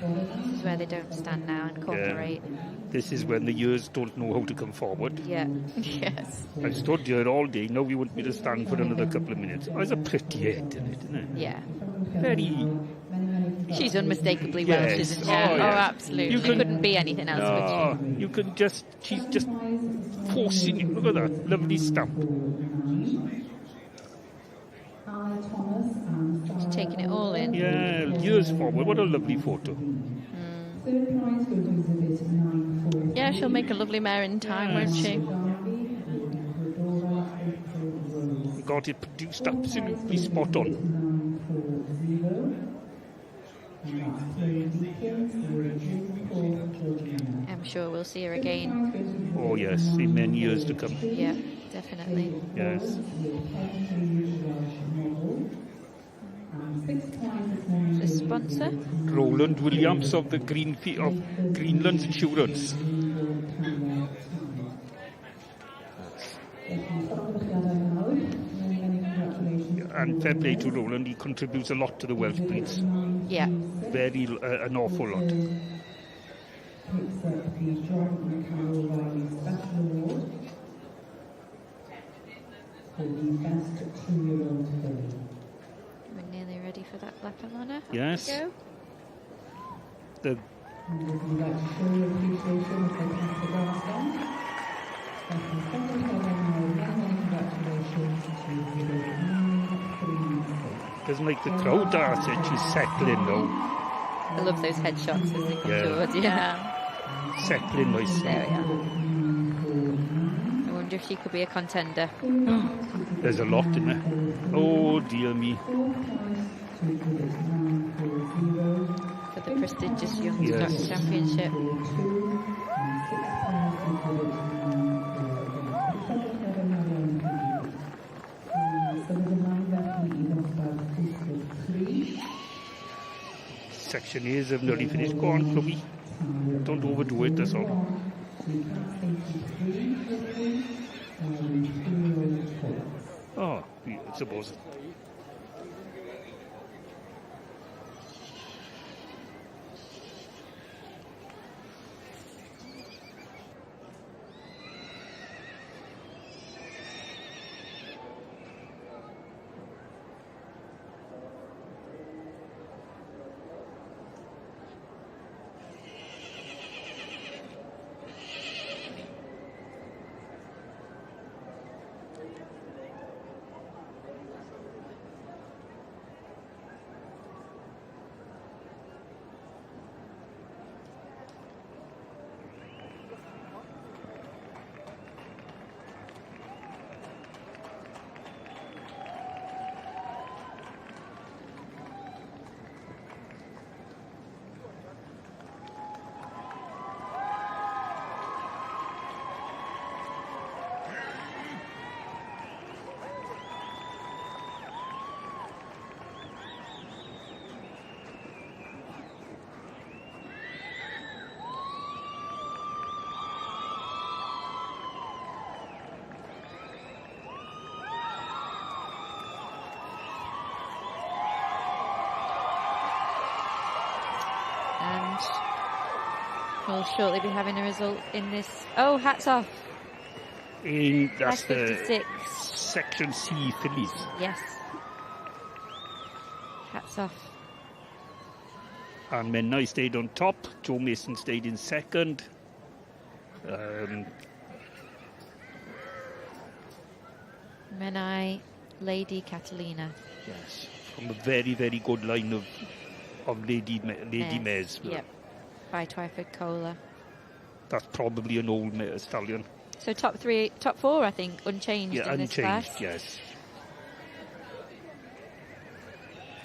Speaker 2: This is where they don't stand now and cooperate.
Speaker 1: This is when the ears don't know how to come forward.
Speaker 2: Yeah.
Speaker 5: Yes.
Speaker 1: I stood here all day. Now you want me to stand for another couple of minutes. Oh, it's a pretty head in it, isn't it?
Speaker 2: Yeah.
Speaker 1: Very...
Speaker 2: She's unmistakably Welsh,
Speaker 1: Yes.
Speaker 2: isn't she?
Speaker 1: Oh,
Speaker 5: Oh,
Speaker 1: yeah.
Speaker 5: absolutely.
Speaker 1: You
Speaker 2: She couldn't be anything else, would
Speaker 1: Oh, you can just... She's just forcing you. Look at that. Lovely stamp.
Speaker 2: she? She's taking it all in.
Speaker 1: Yeah, years forward. What a lovely photo.
Speaker 5: Yeah, she'll make a lovely mare in time, won't she?
Speaker 1: Got it produced absolutely spot on.
Speaker 2: I'm sure we'll see her again.
Speaker 1: Oh, yes, in many years to come.
Speaker 2: Yeah, definitely.
Speaker 1: Yes.
Speaker 2: The sponsor?
Speaker 1: Roland Williams of the Greenland Insurance. And fair play to Roland, he contributes a lot to the Welsh breeds.
Speaker 2: Yeah.
Speaker 1: Very, an awful lot.
Speaker 2: We're nearly ready for that lap of honour.
Speaker 1: Yes.
Speaker 2: Go.
Speaker 1: The doesn't make the crowd dance it, she's settling now.
Speaker 2: I love those headshots as they come
Speaker 1: Yeah.
Speaker 2: towards you.
Speaker 5: Yeah.
Speaker 1: Settling nicely.
Speaker 2: There we are. I wonder if she could be a contender.
Speaker 1: There's a lot in there. Oh dear me.
Speaker 2: For the prestigious Young
Speaker 1: Yes.
Speaker 2: Stock Championship.
Speaker 1: Section A's have nearly finished. Go on, Chloe. Don't overdo it, that's all. Oh, I suppose.
Speaker 2: We'll shortly be having a result in this. Oh, hats off.
Speaker 1: That's the
Speaker 2: 56.
Speaker 1: Section C fillies.
Speaker 2: Yes. Hats off.
Speaker 1: And Menai stayed on top. Joe Mason stayed in second.
Speaker 2: Menai, Lady Catalina.
Speaker 1: Yes, from a very, very good line of lady mares.
Speaker 2: Yep. By Twyford Cola.
Speaker 1: That's probably an old mare stallion.
Speaker 2: So top 4, I think, unchanged in this class.
Speaker 1: Unchanged, yes.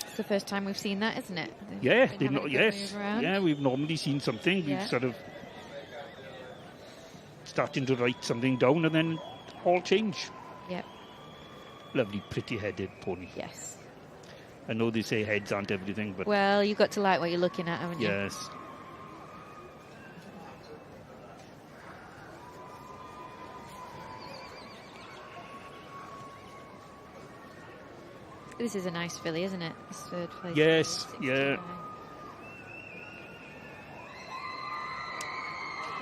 Speaker 2: It's the first time we've seen that, isn't it?
Speaker 1: Yeah,
Speaker 2: yes.
Speaker 1: Yeah, we've normally seen something.
Speaker 2: Yeah.
Speaker 1: We've sort of starting to write something down and then all change.
Speaker 2: Yep.
Speaker 1: Lovely, pretty-headed pony.
Speaker 2: Yes.
Speaker 1: I know they say heads aren't everything, but...
Speaker 2: Well, you've got to like what you're looking at, haven't you?
Speaker 1: Yes.
Speaker 2: This is a nice filly, isn't it? This third place.
Speaker 1: Yes, yeah.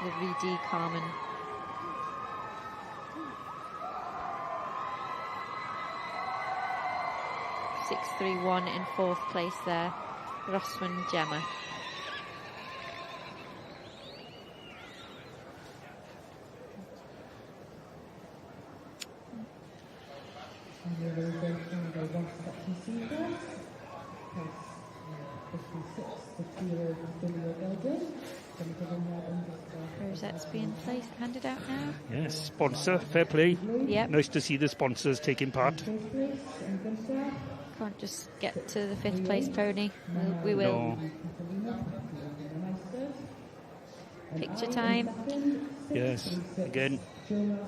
Speaker 2: The VD Carmen. .631 in 4th place there. Rossman Gemma. Rosette's being placed, handed out now.
Speaker 1: Yes, sponsor, fair play.
Speaker 2: Yep.
Speaker 1: Nice to see the sponsors taking part.
Speaker 2: Can't just get to the 5th place pony. We will.
Speaker 1: No.
Speaker 2: Picture time.
Speaker 1: Yes, again.
Speaker 2: Look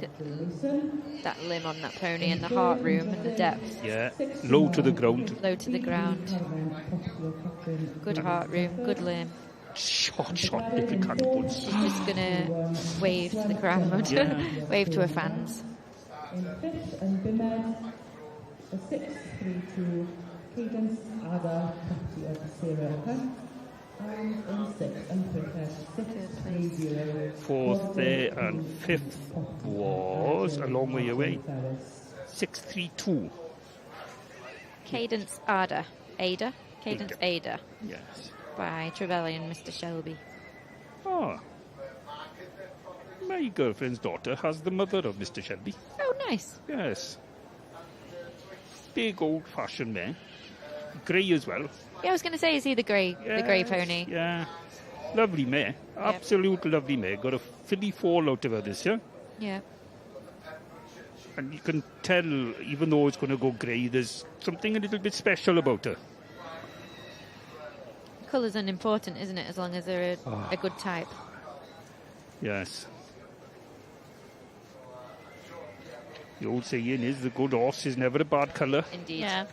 Speaker 2: at that limb on that pony and the heart room and the depth.
Speaker 1: Yeah, low to the ground.
Speaker 2: Low to the ground. Good heart room, good limb.
Speaker 1: Short, little cannonballs.
Speaker 2: She's just going to wave to the crowd.
Speaker 1: Yeah.
Speaker 2: Wave to her fans.
Speaker 3: In 5th and Bimed, the 632 Cadence Ada, property of Sarah Hunt. And in 6th and 5th, 630.
Speaker 1: 4th there and 5th was a long way away. 632.
Speaker 2: Cadence Ada. Cadence Ada.
Speaker 1: Yes.
Speaker 2: By Trevelyan, Mr. Shelby.
Speaker 1: Oh. My girlfriend's daughter has the mother of Mr. Shelby.
Speaker 2: Oh, nice.
Speaker 1: Yes. Big old-fashioned mare. Grey as well.
Speaker 2: Yeah, I was going to say, is he the grey pony?
Speaker 1: Yeah. Lovely mare. Absolute lovely mare. Got a filly fall out of her this year.
Speaker 2: Yeah.
Speaker 1: And you can tell, even though it's going to go grey, there's something a little bit special about her.
Speaker 2: Colour's unimportant, isn't it, as long as they're a good type.
Speaker 1: Yes. The old saying is, the good horse is never a bad colour.
Speaker 2: Indeed.
Speaker 5: Yeah.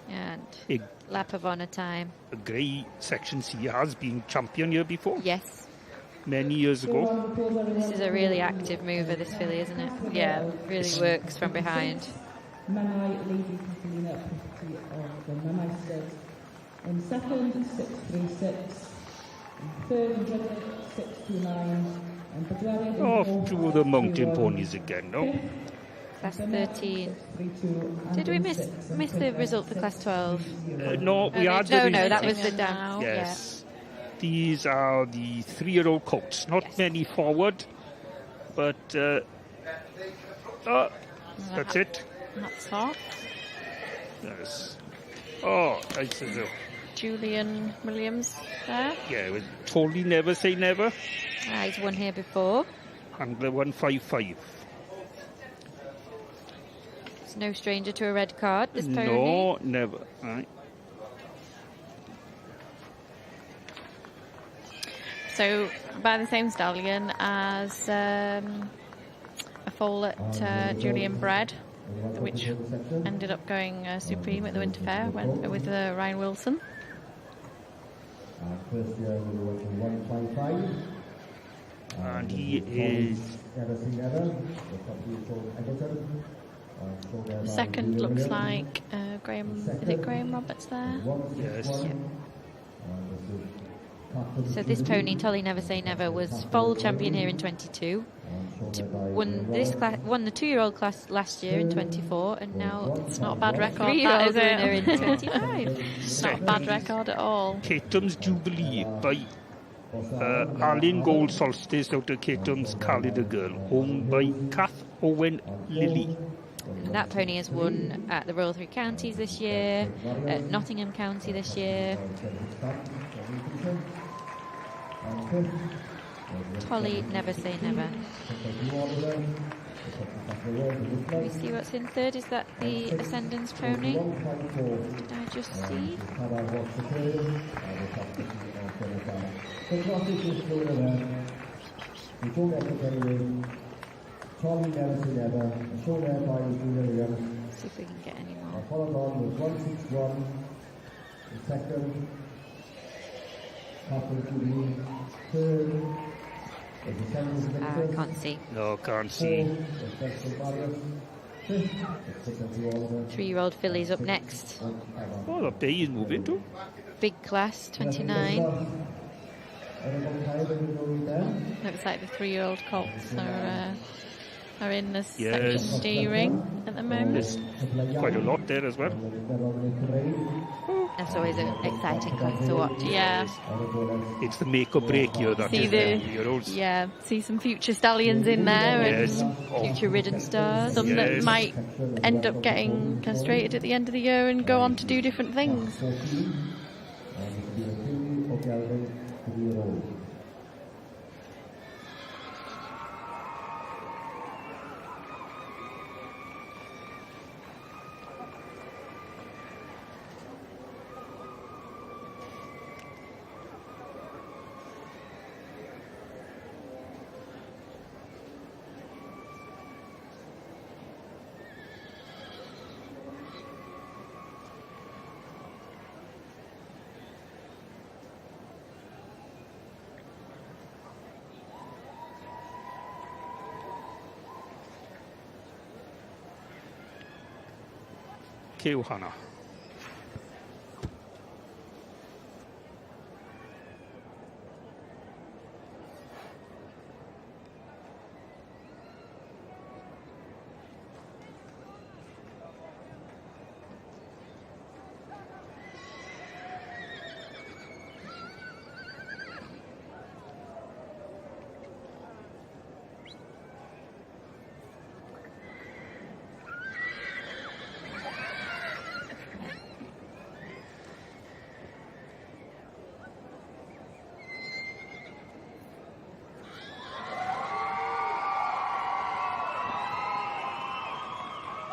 Speaker 2: And
Speaker 1: A,
Speaker 2: lap of honour time.
Speaker 1: a grey Section C has been champion here before,
Speaker 2: Yes.
Speaker 1: many years ago.
Speaker 2: This is a really active mover, this filly, isn't it? Yeah, really works from behind.
Speaker 3: Menai, Lady Catalina, property of the Menai stud. In 2nd, 636. In 3rd, 629. And Bedwellin in
Speaker 1: Off
Speaker 3: 4th,
Speaker 1: to the mountain ponies again, no?
Speaker 2: Class 13. Did we miss the result for Class 12?
Speaker 1: No, we had the...
Speaker 2: No, that was the down.
Speaker 1: Yes. These are the 3-year-old colts. Not many forward, but that's it.
Speaker 5: That's off.
Speaker 1: Yes. Oh, I said,
Speaker 5: Julian Williams there.
Speaker 1: yeah, we totally never say never.
Speaker 2: He's won here before.
Speaker 1: And the 155.
Speaker 2: It's no stranger to a red card, this pony.
Speaker 1: No, never. Right.
Speaker 5: So, by the same stallion as a foal at Julian Bred, which ended up going supreme at the Winter Fair with Ryan Wilson.
Speaker 4: First year we were working 155.
Speaker 1: And he is
Speaker 4: Never Say Never, the company called Everton.
Speaker 5: The second looks like Graham. Is it Graham Roberts there?
Speaker 1: Yes.
Speaker 2: So this pony, Tolly Never Say Never, was foal champion here in 22. Won the 2-year-old class last year in 24, and now
Speaker 5: It's not a bad record,
Speaker 2: 3-year-old
Speaker 5: that,
Speaker 2: winner
Speaker 5: is
Speaker 2: in
Speaker 5: it?
Speaker 2: 25.
Speaker 5: It's not a bad record at all.
Speaker 1: Catum's Jubilee by Alun Gold Solstice out of Catum's Calendar Girl, owned by Kath Owen Lilly.
Speaker 2: And that pony has won at the Royal Three Counties this year, at Nottingham County this year. Tolly Never Say Never. Can we see what's in third? Is that the Ascendance pony? Did I just see?
Speaker 4: Tolly Never Say Never, shown there by Williams.
Speaker 2: See if we can get any more.
Speaker 4: Followed on with 161, the second, Captain Jubilee, third, the Descendants Victor.
Speaker 2: Can't see.
Speaker 1: No, can't see.
Speaker 2: 3-year-old fillies up next.
Speaker 1: Oh, the bay is moving too.
Speaker 2: Big class, 29.
Speaker 5: Looks like the 3-year-old colts are in the
Speaker 1: Yes.
Speaker 5: section D ring at the moment.
Speaker 1: There's quite a lot there as well.
Speaker 2: That's always an exciting class to watch.
Speaker 5: Yeah,
Speaker 1: It's the make or break year, that
Speaker 5: See
Speaker 1: is
Speaker 5: the-
Speaker 1: 3-year-olds.
Speaker 5: yeah. See some future stallions in there,
Speaker 1: Yes.
Speaker 5: and
Speaker 2: Future ridden stars.
Speaker 5: some that
Speaker 1: Yes.
Speaker 5: might end up getting castrated at the end of the year and go on to do different things.
Speaker 1: Keuhana.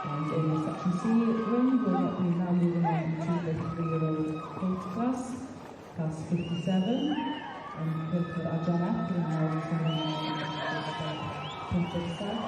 Speaker 3: And in the section C room, we'll be now moving on to the 3-year-old colt class, class 57. And both of our John F. and now Comfort Staff.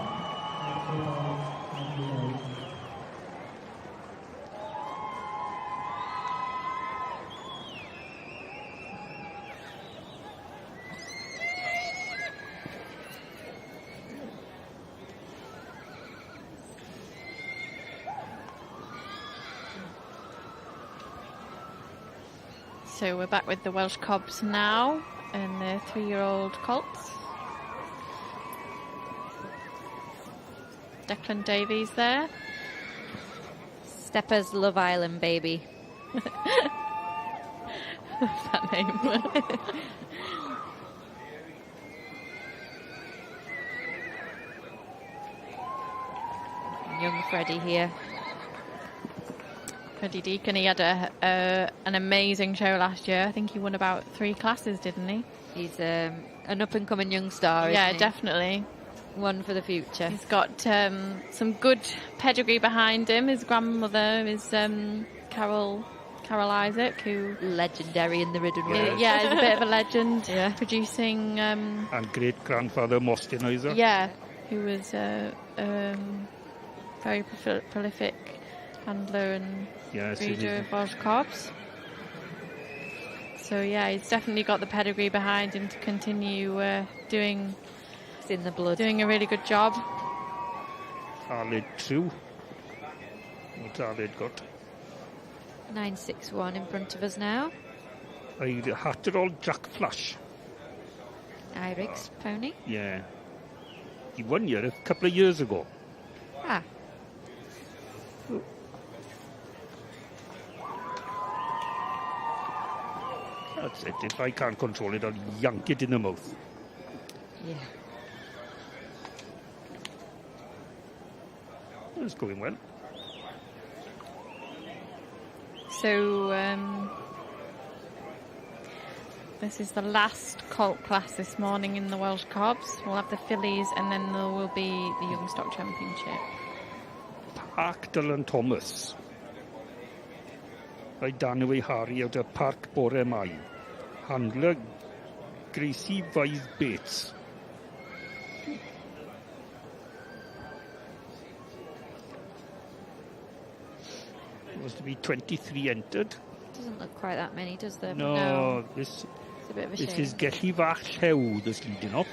Speaker 5: So we're back with the Welsh Cobs now and the 3-year-old colts. Declan Davies there.
Speaker 2: Stepper's Love Island baby.
Speaker 5: That name.
Speaker 2: Young Freddie here.
Speaker 5: Freddie Deacon, he had an amazing show last year. I think he won about 3 classes, didn't he?
Speaker 2: He's an up-and-coming young star,
Speaker 5: Yeah,
Speaker 2: isn't he?
Speaker 5: definitely.
Speaker 2: One for the future.
Speaker 5: He's got some good pedigree behind him. His grandmother is Carol Isaac, who
Speaker 2: Legendary in the ridden world.
Speaker 1: Yes.
Speaker 5: yeah, is a bit of a legend.
Speaker 2: Yeah.
Speaker 5: Producing
Speaker 1: And great-grandfather Mostenizer.
Speaker 5: yeah, who was very prolific handler and
Speaker 1: Yes,
Speaker 5: breeder of Welsh Cobs. So yeah, he's definitely got the pedigree behind him to continue doing
Speaker 2: It's in the blood.
Speaker 5: Doing a really good job.
Speaker 1: Aled 2. What's Aled got?
Speaker 2: 961 in front of us now.
Speaker 1: I had to roll Jack Flash.
Speaker 2: Irig's pony.
Speaker 1: Yeah. He won here a couple of years ago.
Speaker 2: Ah.
Speaker 1: That's it. If I can't control it, I'll yank it in the mouth.
Speaker 2: Yeah.
Speaker 1: It's going well.
Speaker 5: So this is the last colt class this morning in the Welsh Cobs. We'll have the fillies and then there will be the Young Stock Championship.
Speaker 1: Park Dylan Thomas. By Danaway Harry out of Park Bore Mai. Handler Gracie Vythe Bates. Was to be 23 entered.
Speaker 2: Doesn't look quite that many, does there?
Speaker 1: No, this
Speaker 2: It's a bit of a shame.
Speaker 1: this is Gelli Fach Hew that's leading up.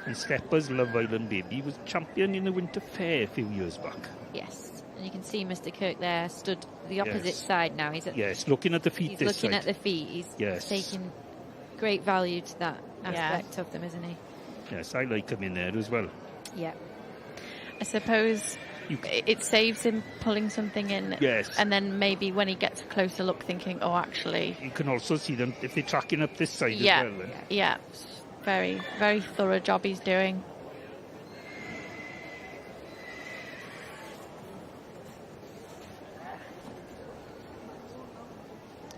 Speaker 1: And Steppers Love Island Baby was champion in the Winter Fair a few years back.
Speaker 2: Yes. And you can see Mr. Kirk there stood the opposite
Speaker 1: Yes.
Speaker 2: side now. He's at,
Speaker 1: Yes, looking at the feet
Speaker 2: he's
Speaker 1: this
Speaker 2: looking
Speaker 1: side.
Speaker 2: at the feet. He's
Speaker 1: Yes.
Speaker 2: taking great value to that
Speaker 5: Yeah.
Speaker 2: aspect of them, isn't he?
Speaker 1: Yes, I like him in there as well.
Speaker 2: Yeah.
Speaker 5: I suppose it saves him pulling something in.
Speaker 1: Yes.
Speaker 5: And then maybe when he gets a closer look thinking, oh, actually.
Speaker 1: You can also see them if they're tracking up this side
Speaker 5: Yeah.
Speaker 1: as well. Then.
Speaker 5: Yeah. Very, very thorough job he's doing.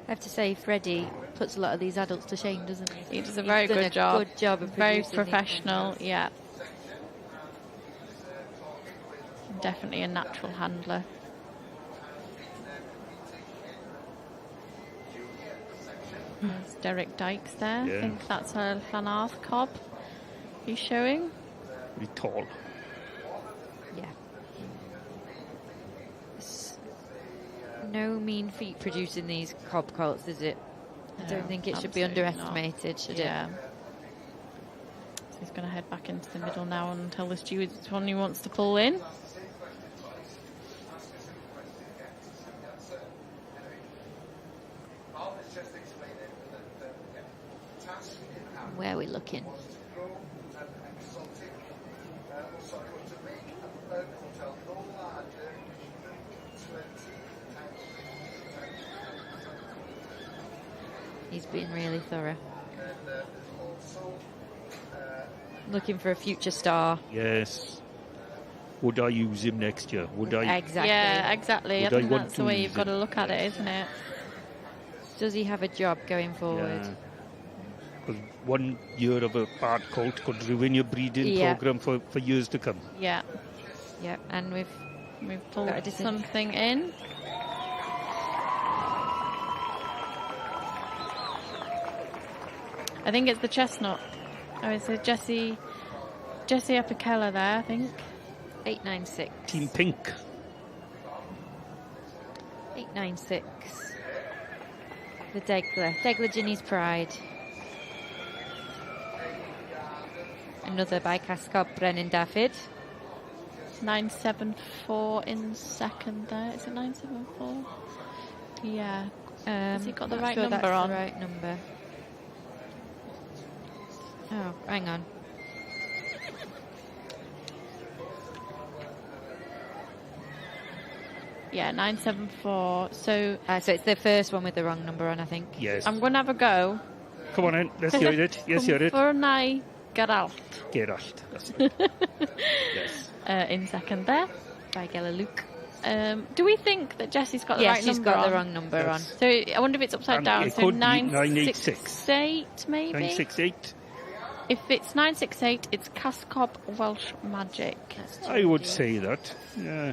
Speaker 2: I have to say, Freddie puts a lot of these adults to shame, doesn't he?
Speaker 5: He does a
Speaker 2: He's
Speaker 5: very
Speaker 2: done
Speaker 5: good job.
Speaker 2: Good job of
Speaker 5: very
Speaker 2: producing these
Speaker 5: professional.
Speaker 2: contests.
Speaker 5: Yeah. Definitely a natural handler. There's Derek Dykes there.
Speaker 1: Yeah.
Speaker 5: I think that's a Llanarth cob he's showing.
Speaker 1: Really tall.
Speaker 2: Yeah. It's no mean feat producing these cob colts, is it? I don't
Speaker 5: No,
Speaker 2: think it should be
Speaker 5: absolutely
Speaker 2: underestimated, should
Speaker 5: Yeah.
Speaker 2: it?
Speaker 5: So he's going to head back into the middle now and tell the steward which one he wants to pull in.
Speaker 2: Where are we looking? He's been really thorough. Looking for a future star.
Speaker 1: Yes. Would I use him next year? Would I?
Speaker 2: Exactly.
Speaker 5: Yeah, exactly. I
Speaker 1: Would I
Speaker 5: think
Speaker 1: want
Speaker 5: that's
Speaker 1: to
Speaker 5: the way
Speaker 1: use
Speaker 5: you've got
Speaker 1: him?
Speaker 5: to look at it, isn't it?
Speaker 2: Does he have a job going forward?
Speaker 1: Yeah. 'Cause 1 year of a bad colt could ruin your breeding
Speaker 2: Yeah.
Speaker 1: program for years to come.
Speaker 5: Yeah.
Speaker 2: Yeah, and we've
Speaker 5: We've
Speaker 2: Got a
Speaker 5: pulled
Speaker 2: decision.
Speaker 5: something in. I think it's the chestnut. Oh, it's a Jesse Apicella there, I think.
Speaker 2: 896.
Speaker 1: Team Pink.
Speaker 2: 896. The Degler Ginny's Pride. Another by Cascob Brennan Daffyd.
Speaker 5: 974 in second there. Is it 974? Yeah. Has he got the
Speaker 2: not
Speaker 5: right
Speaker 2: sure
Speaker 5: number
Speaker 2: that's
Speaker 5: on?
Speaker 2: the right number. Oh, hang on.
Speaker 5: Yeah, 974. So
Speaker 2: So it's the first one with the wrong number on, I think.
Speaker 1: Yes.
Speaker 5: I'm going to have a go.
Speaker 1: Come on in. Let's hear it. Yes, hear it.
Speaker 5: Furnai Geralt
Speaker 1: Geralt. That's it. Yes.
Speaker 5: in second there.
Speaker 2: By Gela Luke.
Speaker 5: Do we think that Jessie's got the
Speaker 2: Yes,
Speaker 5: right
Speaker 2: she's
Speaker 5: number
Speaker 2: got
Speaker 5: on?
Speaker 2: the wrong number on.
Speaker 1: Yes.
Speaker 5: So I wonder if it's upside
Speaker 1: And
Speaker 5: down.
Speaker 1: it
Speaker 5: So
Speaker 1: could be
Speaker 5: 968 maybe?
Speaker 1: 968.
Speaker 5: If it's 968, it's Cascob Welsh Magic.
Speaker 1: I would say that. Yeah.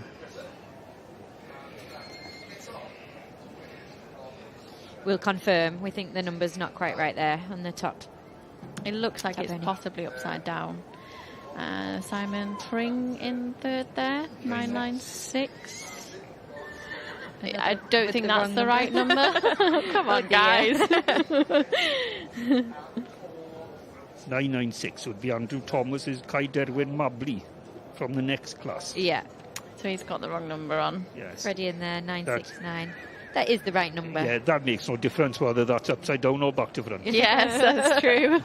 Speaker 2: We'll confirm. We think the number's not quite right there on the top.
Speaker 5: It looks like
Speaker 2: Top
Speaker 5: it's
Speaker 2: penny.
Speaker 5: possibly upside down. Simon Pring in third there, 996. I don't
Speaker 2: with
Speaker 5: think
Speaker 2: the
Speaker 5: that's
Speaker 2: wrong
Speaker 5: the right number. Come on, guys.
Speaker 1: 996 would be Andrew Thomas's Kai Derwyn Mabley from the next class.
Speaker 2: Yeah.
Speaker 5: So he's got the wrong number on.
Speaker 1: Yes.
Speaker 2: Freddie in there, 969. That is the right number.
Speaker 1: Yeah, that makes no difference whether that's upside down or back to front.
Speaker 5: Yes, that's true.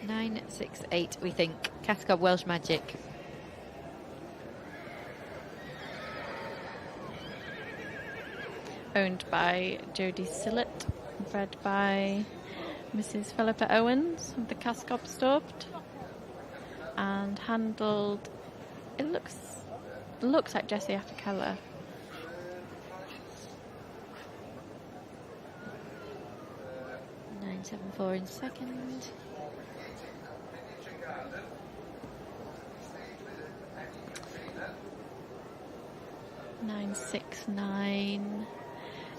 Speaker 2: 968, we think. Cascab Welsh Magic.
Speaker 5: Owned by Jodie Sillett, bred by Mrs. Philippa Owens of the Cascab Stopped, and handled. It looks like Jessie after Keller.
Speaker 2: .974 in second. .969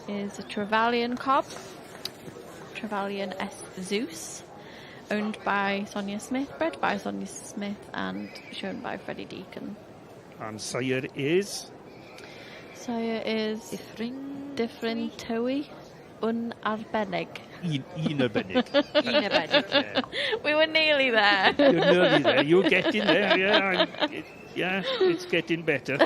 Speaker 2: is a Trevelyan cob, Trevelyan S. Zeus, owned by Sonia Smith, bred by Sonia Smith, and shown by Freddie Deacon.
Speaker 1: And sire is?
Speaker 5: Sire is Diffrin Towie Unarbennig.
Speaker 1: Unabennig.
Speaker 2: Unabennig.
Speaker 5: We were nearly there.
Speaker 1: You're nearly there. You're getting there. Yeah, it's getting better.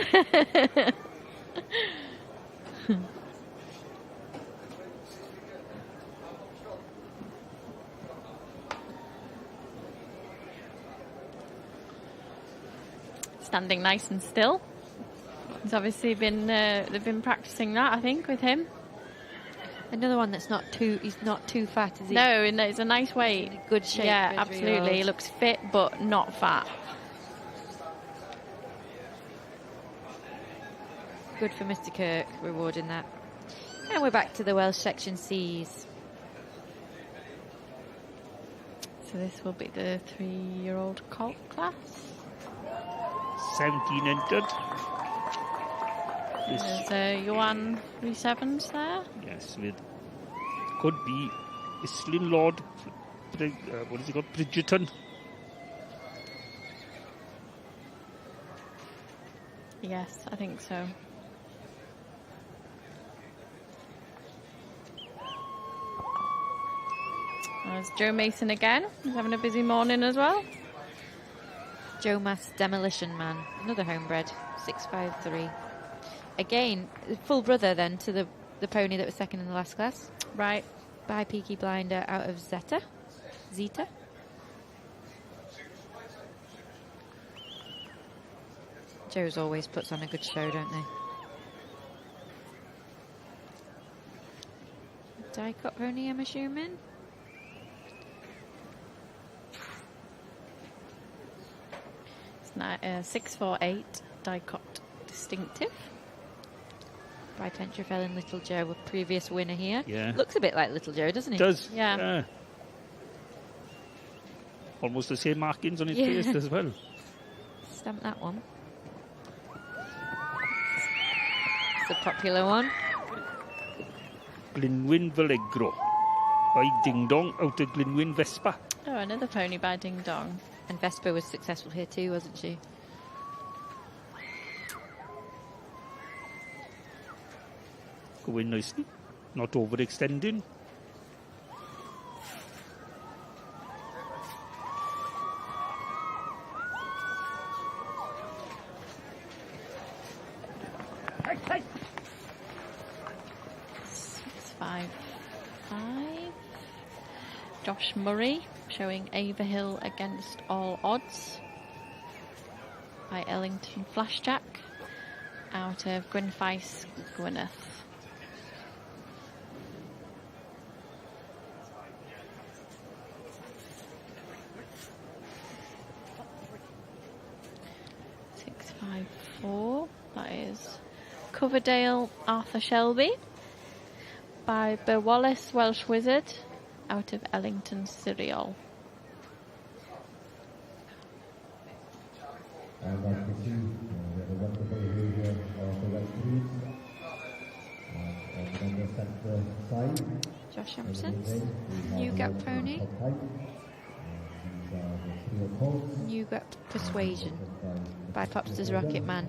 Speaker 5: Standing nice and still. He's obviously been they've been practicing that, I think, with him.
Speaker 2: Another one that's he's not too fat, is he?
Speaker 5: No, it's a nice weight.
Speaker 2: Good shape.
Speaker 5: Yeah, absolutely. He looks fit but not fat.
Speaker 2: Good for Mr. Kirk, rewarding that. And we're back to the Welsh section C's.
Speaker 5: So this will be the 3-year-old colt class.
Speaker 1: 17 entered.
Speaker 5: There's Johan 37s there.
Speaker 1: Yes, with could be Islin Lord. What is he called? Bridgerton.
Speaker 5: Yes, I think so. There's Joe Mason again. He's having a busy morning as well.
Speaker 2: Joe Mass Demolition Man, another homebred, 653. Again, full brother then to the pony that was second in the last class.
Speaker 5: Right.
Speaker 2: By Peaky Blinder out of Zeta. Joe's always puts on a good show, don't they? Die-cut pony, I'm assuming.
Speaker 5: It's 648 die-cut distinctive.
Speaker 2: By Tentrafel and Little Joe, a previous winner here.
Speaker 1: Yeah.
Speaker 2: Looks a bit like Little Joe, doesn't he?
Speaker 1: Does.
Speaker 5: Yeah.
Speaker 1: Almost the same markings on his face as well.
Speaker 2: Stamp that one. It's a popular one.
Speaker 1: Glynwyn Valegro by Ding Dong out of Glynwyn Vespa.
Speaker 5: Oh, another pony by Ding Dong.
Speaker 2: And Vespa was successful here too, wasn't she?
Speaker 1: Going nicely, not overextending.
Speaker 5: Hey. 655. Josh Murray showing Averhill against all odds by Ellington Flashjack out of Gwenffice, Gwyneth. That is Coverdale Arthur Shelby by Berwallace Welsh Wizard out of Ellington Cereal.
Speaker 4: And as you see, we have a wonderful behaviour of the white breeds. And on the centre side,
Speaker 2: Josh Hampson's New Gap Pony. New Gap Persuasion by Popster's Rocket Man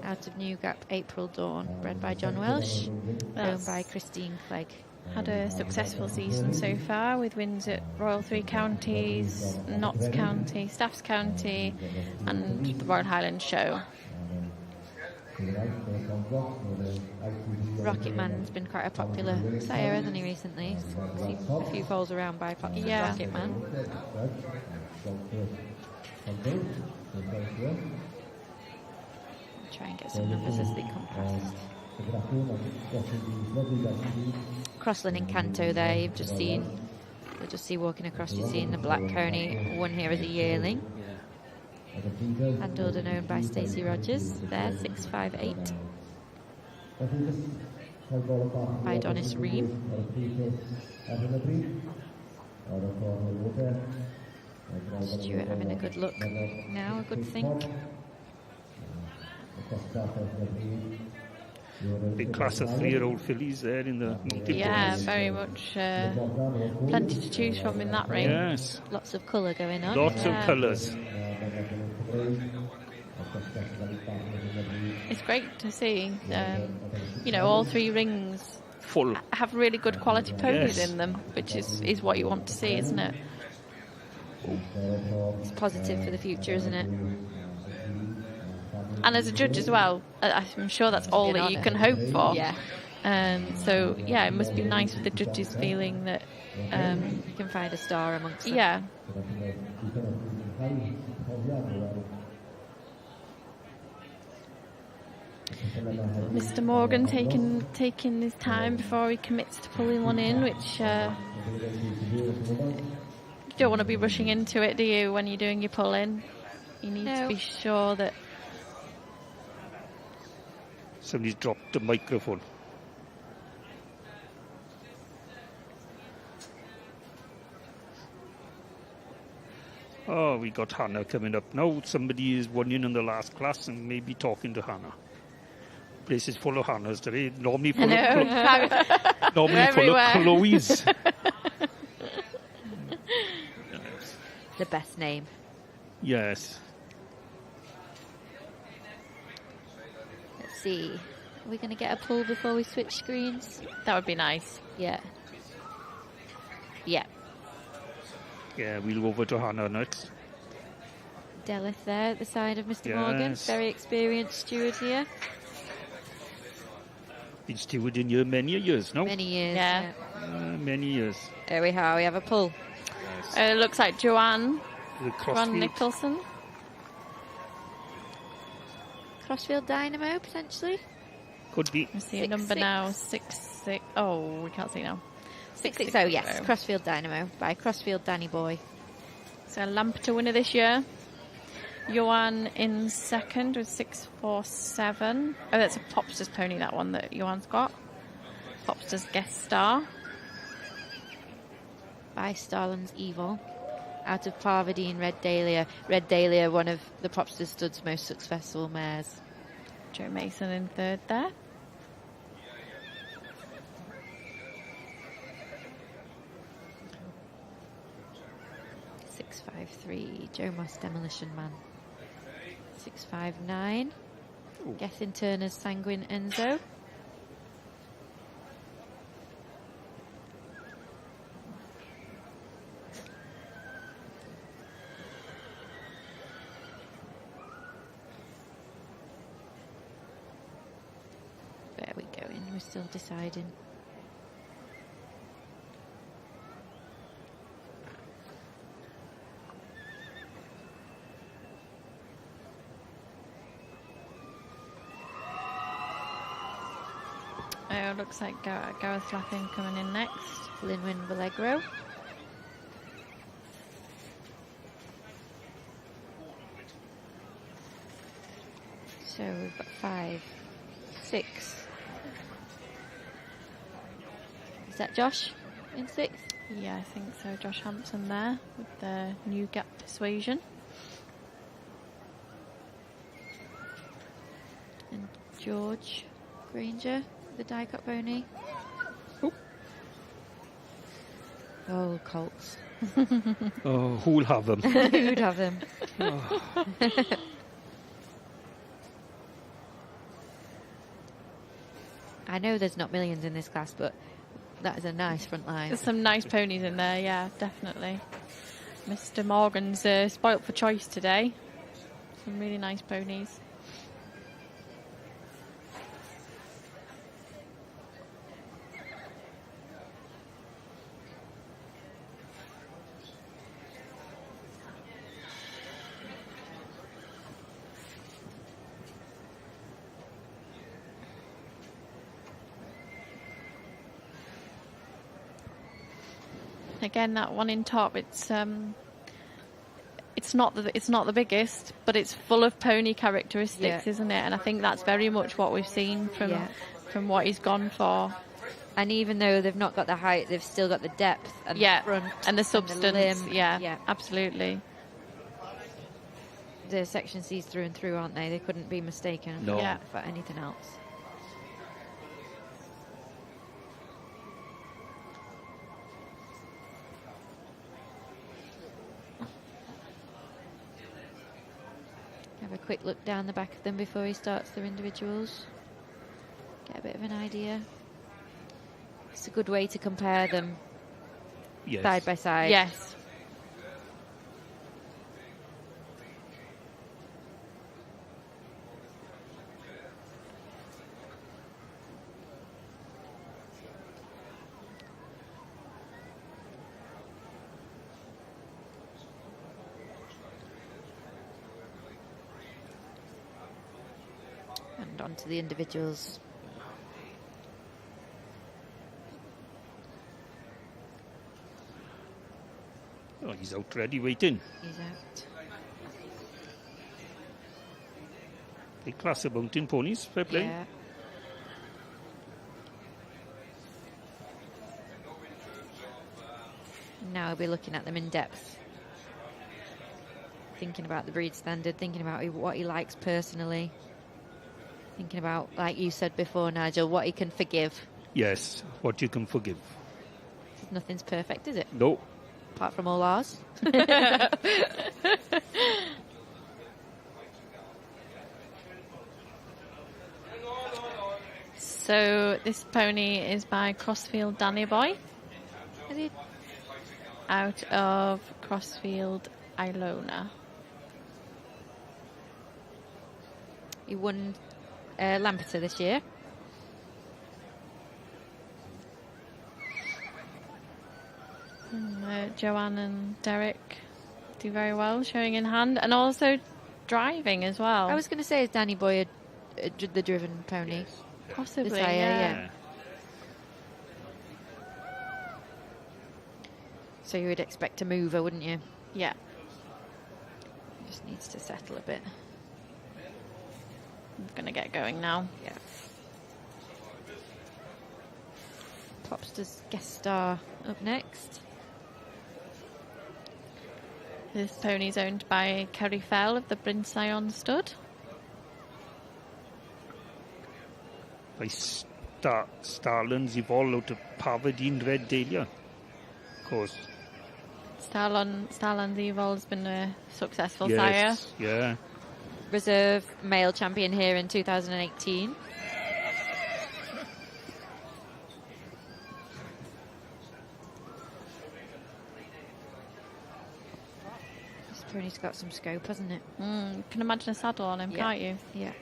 Speaker 2: out of New Gap April Dawn, bred by John Welsh, owned by Christine Clegg.
Speaker 5: had a successful season so far with wins at Royal Three Counties, Notts County, Staffs County and the Royal Highland Show.
Speaker 2: Rocket Man's been quite a popular sire, hasn't he, recently? Seen a few foals around by
Speaker 5: Yeah.
Speaker 2: Rocket Man. Try and get some numbers as they come past. Crossland and Canto there, you've just seen. You'll just see walking across, you've seen the black pony, one here as a yearling. Handled and owned by Stacey Rogers. There, 658. By Donis Ream. Stuart having a good look now, a good think.
Speaker 1: Big class of 3-year-old fillies there in the multi-ponies.
Speaker 5: Yeah, very much plenty to choose from in that ring.
Speaker 1: Yes,
Speaker 2: Lots of colour going on.
Speaker 1: lots of colours.
Speaker 5: It's great to see, you know, all three rings
Speaker 1: Full.
Speaker 5: have really good quality ponies
Speaker 1: Yes.
Speaker 5: in them, which is what you want to see, isn't it?
Speaker 2: It's positive for the future, isn't it?
Speaker 5: And as a judge as well, I'm sure that's all
Speaker 2: Be an
Speaker 5: that you
Speaker 2: honour.
Speaker 5: can hope for.
Speaker 2: Yeah.
Speaker 5: So, yeah, it must be nice for the judges feeling that,
Speaker 2: You can find a star amongst them.
Speaker 5: yeah, Mr. Morgan taking his time before he commits to pulling one in, which you don't want to be rushing into it, do you, when you're doing your pull-in? You need to
Speaker 2: No.
Speaker 5: be sure that...
Speaker 1: Somebody's dropped the microphone. Oh, we got Hannah coming up now. Somebody is one in the last class and maybe talking to Hannah. Place is full of Hannahs today. Normally full of
Speaker 5: everywhere.
Speaker 1: Chloe's.
Speaker 2: The best name.
Speaker 1: Yes.
Speaker 2: Let's see. Are we going to get a pull before we switch screens?
Speaker 5: That would be nice.
Speaker 2: Yeah. Yeah.
Speaker 1: Yeah, we'll go over to Hannah next.
Speaker 2: Delith there at the side of Mr. Morgan.
Speaker 1: Yes.
Speaker 2: Very experienced steward here.
Speaker 1: Been stewarding here many years now.
Speaker 2: Many years.
Speaker 5: Yeah.
Speaker 1: Many years.
Speaker 2: There we are. We have a pull.
Speaker 5: It looks like Joanne
Speaker 1: The
Speaker 5: Ron
Speaker 1: Crossfield.
Speaker 5: Nicholson.
Speaker 2: Crossfield Dynamo, potentially.
Speaker 1: Could be.
Speaker 5: I see a
Speaker 2: 6-6.
Speaker 5: number now, 6-6. Oh, we can't see now.
Speaker 2: 660, yes. Crossfield Dynamo by Crossfield Danny Boy.
Speaker 5: So Lampeter winner this year. Johan in second with 647. Oh, that's a Popster's pony, that one that Johan's got. Popster's guest star.
Speaker 2: By Starland's Evil. Out of Parvadine, Red Dahlia. Red Dahlia, one of the Popster Stud's most successful mares.
Speaker 5: Joe Mason in third there.
Speaker 2: Joe Moss Demolition Man. 659. Gethin Turner's Sanguine Enzo. Where are we going? We're still deciding.
Speaker 5: Oh, looks like Gareth Lappin coming in next.
Speaker 2: Linwin Vallegro. So we've got 5, 6. Is that Josh in 6th?
Speaker 5: Yeah, I think so. Josh Hampson there with the New Gap Persuasion.
Speaker 2: And George Granger, the die-cut pony. Oh, colts.
Speaker 1: Oh, who'll have them?
Speaker 2: Who'd have them? I know there's not millions in this class, but That is a nice front line.
Speaker 5: There's some nice ponies in there, yeah, definitely. Mr. Morgan's spoilt for choice today. Some really nice ponies. Again, that one in top, it's not the biggest, but it's full of pony characteristics, isn't it? And I think that's very much what we've seen from what he's gone for.
Speaker 2: And even though they've not got the height, they've still got the depth and the front
Speaker 5: and the substance.
Speaker 2: And the limb.
Speaker 5: Yeah, absolutely.
Speaker 2: They're section C's through and through, aren't they? They couldn't be mistaken for anything else. Have a quick look down the back of them before he starts their individuals. Get a bit of an idea. It's a good way to compare them side by side.
Speaker 5: Yes.
Speaker 2: And on to the individuals.
Speaker 1: Oh, he's out ready, waiting.
Speaker 2: He's out.
Speaker 1: They class of mountain ponies, fair play.
Speaker 2: Yeah. Now we'll be looking at them in depth. Thinking about the breed standard, thinking about what he likes personally. Thinking about, like you said before, Nigel, what he can forgive.
Speaker 1: Yes, what you can forgive.
Speaker 2: Nothing's perfect, is it?
Speaker 1: No.
Speaker 2: Apart from all ours.
Speaker 5: So this pony is by Crossfield Danny Boy.
Speaker 2: Is he?
Speaker 5: Out of Crossfield Ilona.
Speaker 2: He won Lampeter this year.
Speaker 5: Joanne and Derek do very well, showing in hand, and also driving as well.
Speaker 2: I was going to say, is Danny Boy the driven pony?
Speaker 1: Yes.
Speaker 5: Possibly,
Speaker 2: This higher,
Speaker 5: yeah.
Speaker 2: So you would expect a mover, wouldn't you?
Speaker 5: Yeah.
Speaker 2: Just needs to settle a bit.
Speaker 5: I'm going to get going now.
Speaker 2: Yeah. Popster's guest star up next.
Speaker 5: This pony's owned by Kerry Fell of the Brinsayon Stud.
Speaker 1: By Starlands evolved out of Pavadine Red Dahlia. Of course.
Speaker 5: Starland's Evol's been a successful sire.
Speaker 1: Yes, yeah.
Speaker 2: Reserve male champion here in 2018. This pony's got some scope, hasn't it?
Speaker 5: You can imagine a saddle on him, can't you?
Speaker 2: Yeah.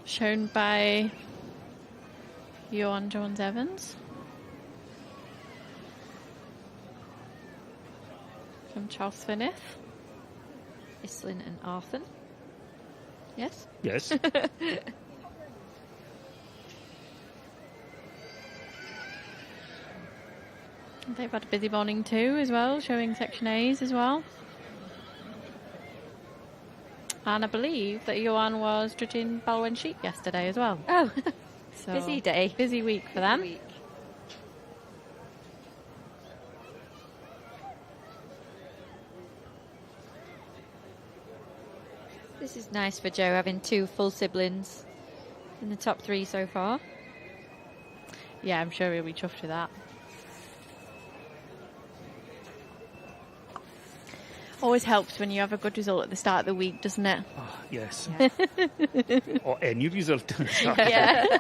Speaker 5: Shown by Johan Jones-Evans from Charles Finnith.
Speaker 2: Islin and Arthur. Yes?
Speaker 1: Yes.
Speaker 5: They've had a busy morning too as well, showing section A's as well. And I believe that Johan was judging Balwen sheep yesterday as well.
Speaker 2: Oh,
Speaker 5: So
Speaker 2: busy day.
Speaker 5: Busy week for them.
Speaker 2: Week. This is nice for Joe, having two full siblings in the top three so far.
Speaker 5: Yeah, I'm sure he'll be chuffed with that. Always helps when you have a good result at the start of the week, doesn't it?
Speaker 1: Ah, yes.
Speaker 2: Yeah.
Speaker 1: Or any result.
Speaker 5: Yeah.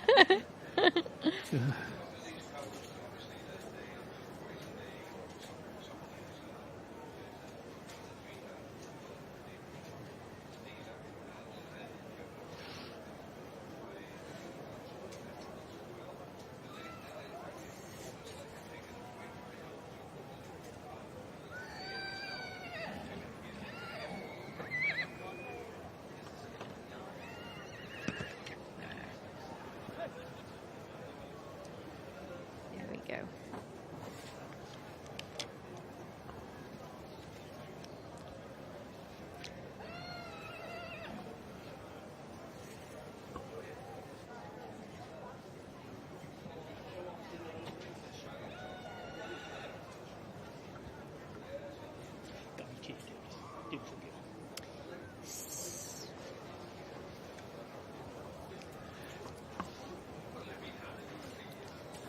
Speaker 2: There we go.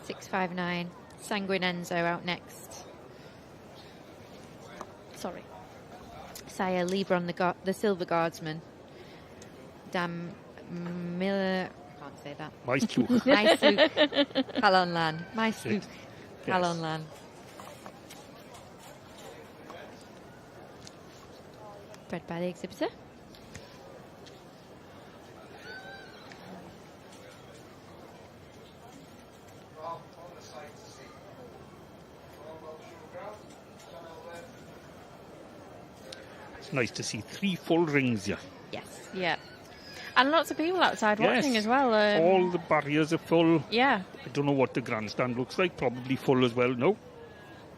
Speaker 2: $6.59. Sanguinenzo out next.
Speaker 5: Sorry.
Speaker 2: Sire Lebron, the Silver Guardsman. Dam Miller. Can't say that.
Speaker 1: Maestro.
Speaker 2: Maestro Calonlan. Maestro
Speaker 1: Yes.
Speaker 2: Calonlan. Bred by the exhibitor.
Speaker 1: It's nice to see 3 full rings here.
Speaker 2: Yes.
Speaker 5: Yeah. And lots of people outside watching
Speaker 1: Yes.
Speaker 5: as well.
Speaker 1: All the barriers are full.
Speaker 5: Yeah.
Speaker 1: I don't know what the grandstand looks like. Probably full as well. No.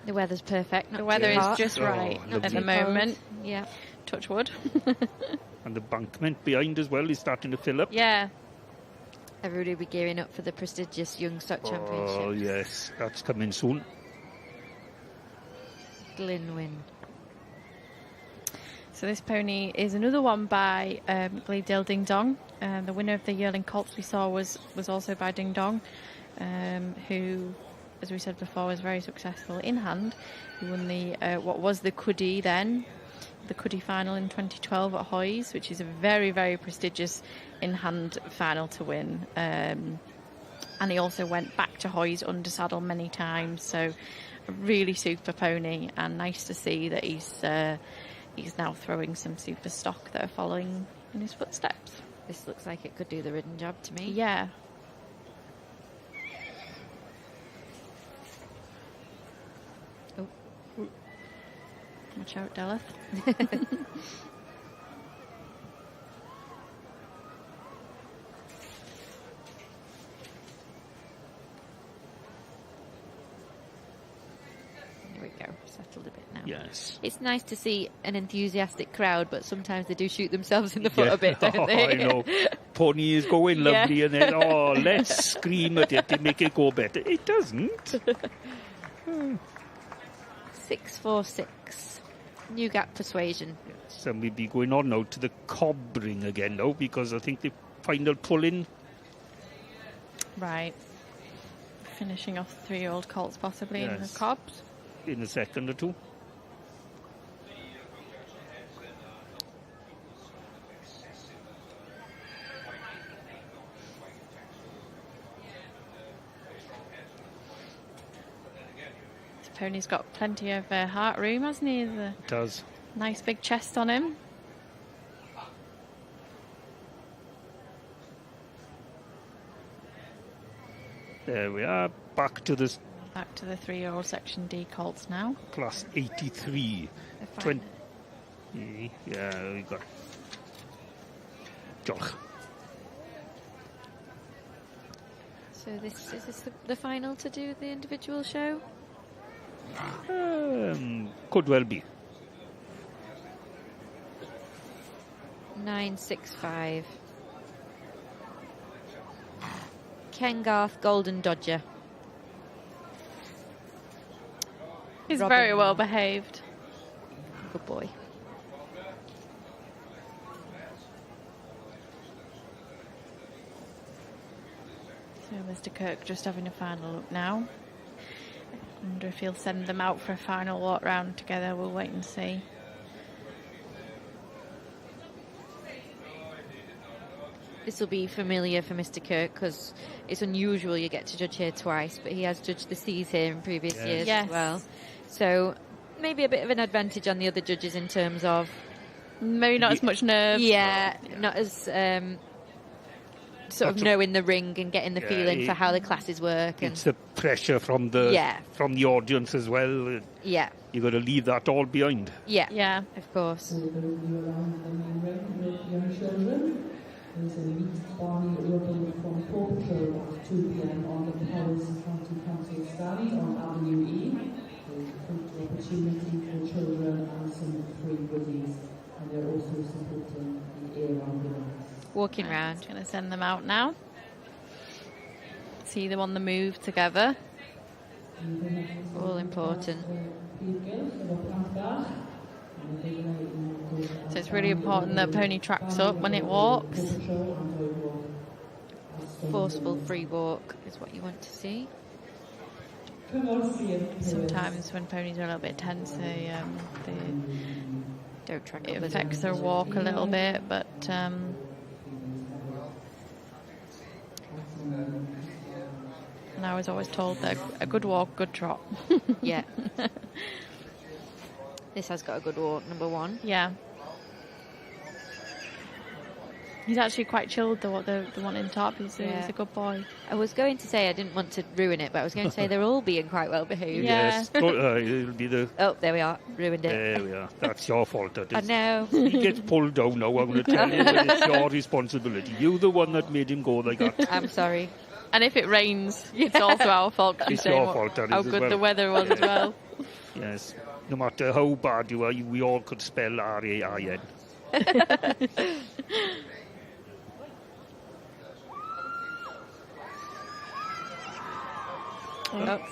Speaker 2: The weather's perfect.
Speaker 5: The weather
Speaker 1: Yes.
Speaker 5: is just
Speaker 1: Oh,
Speaker 5: right
Speaker 1: lovely.
Speaker 5: at the moment.
Speaker 2: Yeah.
Speaker 5: Touch wood.
Speaker 1: And the bankment behind as well is starting to fill up.
Speaker 5: Yeah.
Speaker 2: Everybody will be gearing up for the prestigious Young Stock Championship.
Speaker 1: Oh, yes. That's coming soon.
Speaker 2: Glynwyn.
Speaker 5: So this pony is another one by Glebedale Ding Dong. The winner of the yearling colts we saw was also by Ding Dong, who, as we said before, was very successful in hand. He won the what was the Cuddy then, the Cuddy final in 2012 at Hoys, which is a very, very prestigious in-hand final to win. And he also went back to Hoys under saddle many times. So a really super pony, and nice to see that he's now throwing some super stock that are following in his footsteps.
Speaker 2: This looks like it could do the ridden job to me.
Speaker 5: Yeah.
Speaker 2: Oh.
Speaker 5: Watch out, Deleth.
Speaker 2: There we go. Settled a bit now.
Speaker 1: Yes.
Speaker 2: It's nice to see an enthusiastic crowd, but sometimes they do shoot themselves in the foot
Speaker 1: Yeah.
Speaker 2: a bit, don't they?
Speaker 1: I know. Pony is going lovely,
Speaker 2: Yeah.
Speaker 1: and then, oh, let's scream at it to make it go better. It doesn't.
Speaker 2: 646. New Gap Persuasion.
Speaker 1: So we'll be going on now to the cob ring again now, because I think the final pull-in.
Speaker 5: Right. Finishing off 3-year-old colts possibly in the
Speaker 1: Yes.
Speaker 5: cobs.
Speaker 1: In a second or two.
Speaker 5: This pony's got plenty of heart room, hasn't he? The
Speaker 1: It does.
Speaker 5: nice big chest on him.
Speaker 1: There we are. Back to this
Speaker 5: Back to the 3-year-old section D colts now.
Speaker 1: class 83.
Speaker 2: The final.
Speaker 1: 20. Yeah, we got. Diolch.
Speaker 2: So this is this the final to do the individual show?
Speaker 1: Could well be.
Speaker 2: 965. Ken Garth Golden Dodger.
Speaker 5: He's
Speaker 2: Robin.
Speaker 5: very well behaved.
Speaker 2: Good boy.
Speaker 5: So Mr. Kirk just having a final look now. I wonder if he'll send them out for a final walk round together. We'll wait and see.
Speaker 2: This will be familiar for Mr. Kirk because it's unusual you get to judge here twice, but he has judged the Seas here in previous years as well. So maybe a bit of an advantage on the other judges in terms of...
Speaker 5: Maybe not as much nerve.
Speaker 2: Yeah, not as sort of knowing the ring and getting the feeling for how the classes work.
Speaker 1: It's the pressure from the audience as well.
Speaker 2: Yeah.
Speaker 1: You've got to leave that all behind.
Speaker 2: Yeah.
Speaker 5: Yeah.
Speaker 2: Of course.
Speaker 6: There's a meet barney rugby from Paw Patrol at 2 p.m. on the Powers County Council stand on Avenue E. There's a free opportunity for children and some free goodies, and they're also supporting the air ambulance.
Speaker 2: Walking
Speaker 5: I'm
Speaker 2: round.
Speaker 5: just going to send them out now. See them on the move together.
Speaker 2: All important.
Speaker 5: So it's really important that pony tracks up when it walks.
Speaker 2: Forceful free walk is what you want to see.
Speaker 5: Sometimes when ponies are a little bit tense, they
Speaker 2: don't track
Speaker 5: it
Speaker 2: up.
Speaker 5: affects their walk a little bit, but and I was always told that a good walk, good trot.
Speaker 2: Yeah. This has got a good walk, number 1.
Speaker 5: Yeah. He's actually quite chilled, the one in top. He's a good boy.
Speaker 2: I was going to say, I didn't want to ruin it, but I was going to say they're all being quite well behaved.
Speaker 5: Yeah.
Speaker 1: Yes. It'll be the...
Speaker 2: Oh, there we are. Ruined it.
Speaker 1: There we are. That's your fault. That
Speaker 2: I
Speaker 1: is.
Speaker 2: know.
Speaker 1: He gets pulled down now. I'm going to tell you that it's your responsibility. You're the one that made him go like that.
Speaker 2: I'm sorry.
Speaker 5: And if it rains, it's also our fault.
Speaker 1: It's your fault, that
Speaker 5: how
Speaker 1: is, as
Speaker 5: good
Speaker 1: well.
Speaker 5: the weather was as well.
Speaker 1: Yes. No matter how bad you are, we all could spell R-A-I-N.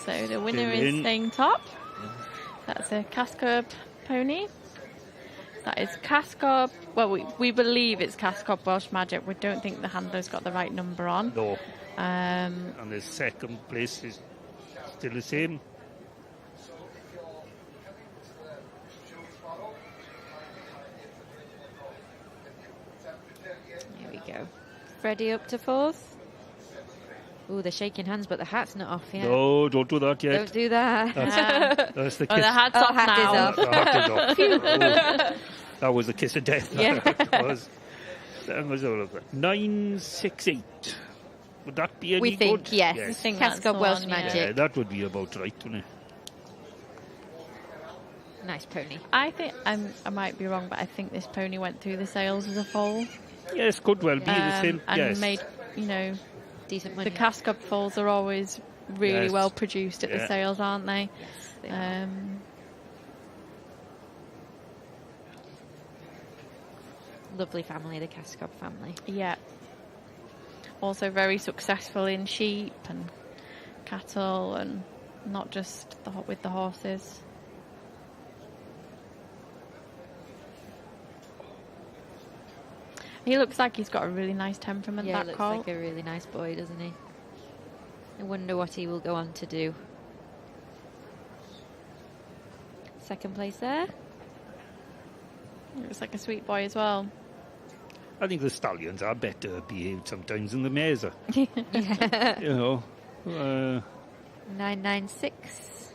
Speaker 5: So the winner is staying top. That's a Cascob pony. That is Cascob. Well, we believe it's Cascob Welsh Magic. We don't think the handler's got the right number on.
Speaker 1: No.
Speaker 5: And
Speaker 1: the second place is still the same.
Speaker 2: Here we go. Freddie up to 4th. Ooh, they're shaking hands, but the hat's not off yet.
Speaker 1: No, don't do that yet.
Speaker 2: Don't do that.
Speaker 1: That's the
Speaker 5: oh,
Speaker 1: kiss.
Speaker 5: the hat's off
Speaker 2: hat
Speaker 5: now.
Speaker 2: is off.
Speaker 1: The hat is off. Oh, that was the kiss of death.
Speaker 2: Yeah.
Speaker 1: That was. That was all of it. 968. Would that be any
Speaker 2: We think,
Speaker 1: good?
Speaker 2: yes.
Speaker 5: I think that's
Speaker 2: Cascob
Speaker 5: the
Speaker 2: Welsh
Speaker 5: one, yeah.
Speaker 2: Magic.
Speaker 1: Yeah, that would be about right, wouldn't it?
Speaker 2: Nice pony.
Speaker 5: I think I might be wrong, but I think this pony went through the sales as a foal.
Speaker 1: Yes, could well be the same.
Speaker 5: And
Speaker 1: Yes.
Speaker 5: made,
Speaker 2: Decent money.
Speaker 5: the Cascob foals are always really
Speaker 1: Yes.
Speaker 5: well produced at the
Speaker 1: Yeah.
Speaker 5: sales, aren't they?
Speaker 2: They are. Lovely family, the Cascob family.
Speaker 5: Yeah. Also very successful in sheep and cattle, and not just with the horses. He looks like he's got a really nice temperament,
Speaker 2: Yeah,
Speaker 5: that
Speaker 2: looks
Speaker 5: colt.
Speaker 2: like a really nice boy, doesn't he? I wonder what he will go on to do. Second place there.
Speaker 5: Looks like a sweet boy as well.
Speaker 1: I think the stallions are better behaved sometimes than the mares are.
Speaker 2: Yeah.
Speaker 1: You know.
Speaker 2: 996.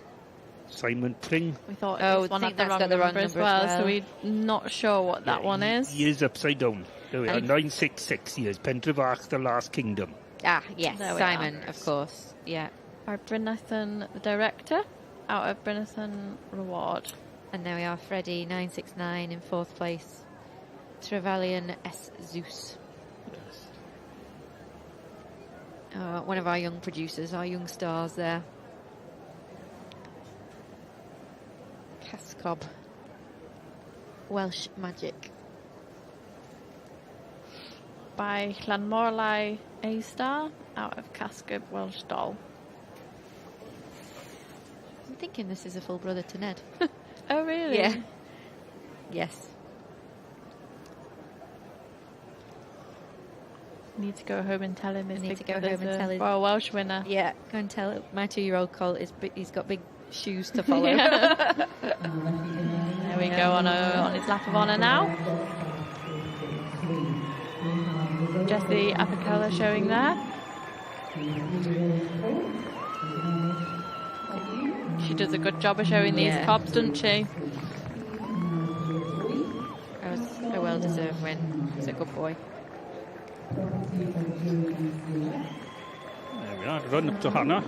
Speaker 1: Simon Pring.
Speaker 5: We thought
Speaker 2: Oh,
Speaker 5: this one
Speaker 2: I
Speaker 5: had
Speaker 2: think
Speaker 5: the
Speaker 2: that's
Speaker 5: wrong
Speaker 2: got the wrong
Speaker 5: number as
Speaker 2: number
Speaker 5: well,
Speaker 2: as well.
Speaker 5: so we're not sure what that one is.
Speaker 1: He is upside down. There we are.
Speaker 2: And-
Speaker 1: 966 years. Pentrefach, the last kingdom.
Speaker 2: Ah, yes,
Speaker 5: There we
Speaker 2: Simon,
Speaker 5: are.
Speaker 2: of course. Yeah.
Speaker 5: By Brynathan, the director, out of Brynathan Reward.
Speaker 2: And there we are, Freddie, 969 in 4th place. Trevelyan S. Zeus. One of our young producers, our young stars there. Cascob. Welsh Magic.
Speaker 5: By Llanmorlai A-Star, out of Cascob Welsh Doll.
Speaker 2: I'm thinking this is a full brother to Ned.
Speaker 5: Oh, really?
Speaker 2: Yeah. Yes.
Speaker 5: Need to go home and tell him his
Speaker 2: Need
Speaker 5: big
Speaker 2: to go
Speaker 5: brother's
Speaker 2: home and
Speaker 5: a
Speaker 2: tell him.
Speaker 5: Royal Welsh winner.
Speaker 2: Yeah, go and tell it. My 2-year-old colt he's got big shoes to follow.
Speaker 5: There we go on his lap of honour now. Jessie Apicola showing there. She does a good job of showing these cobs, doesn't she?
Speaker 2: That was a well-deserved win. He's a good boy.
Speaker 1: There we are, run up to Hannah.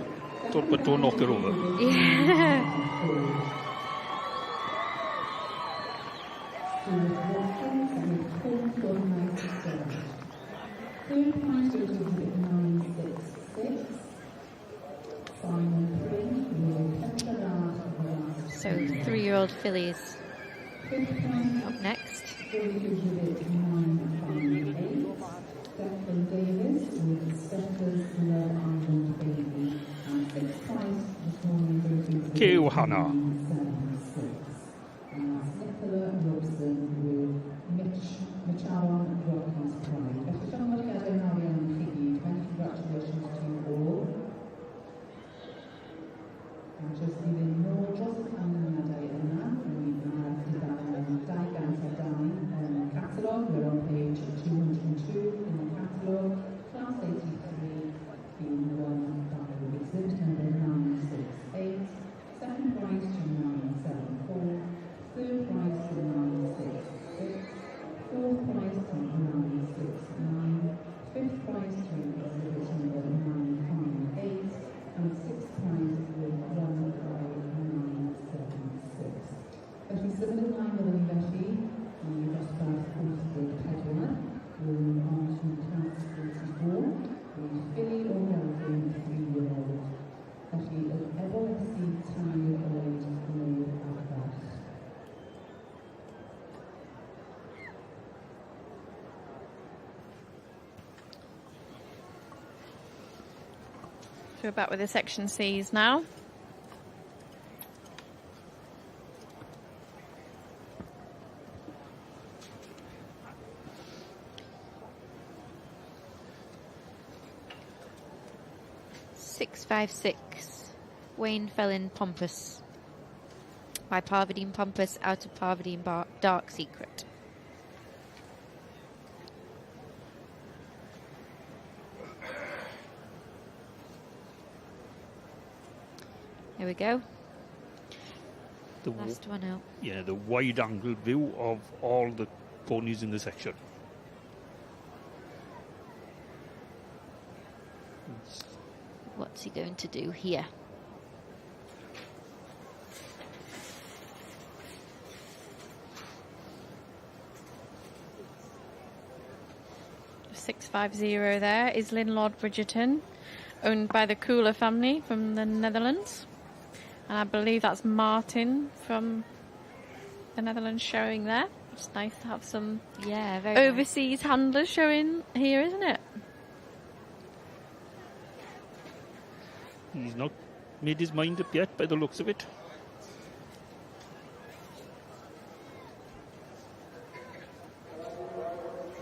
Speaker 1: Don't knock her over.
Speaker 2: Yeah. So 3-year-old fillies up next.
Speaker 1: Cew Hannah.
Speaker 5: We're back with the section C's now.
Speaker 2: .656 Wayne Fellin Pompous by Parvadine Pompous out of Parvadine Dark Secret. There we go.
Speaker 1: The
Speaker 2: Last one out.
Speaker 1: Yeah, the wide-angle view of all the ponies in the section.
Speaker 2: What's he going to do here?
Speaker 5: .650 there is Lord Bridgerton, owned by the Cooler family from the Netherlands. And I believe that's Martin from the Netherlands showing there. It's nice to have some
Speaker 2: very
Speaker 5: overseas handlers showing here, isn't it?
Speaker 1: He's not made his mind up yet by the looks of it.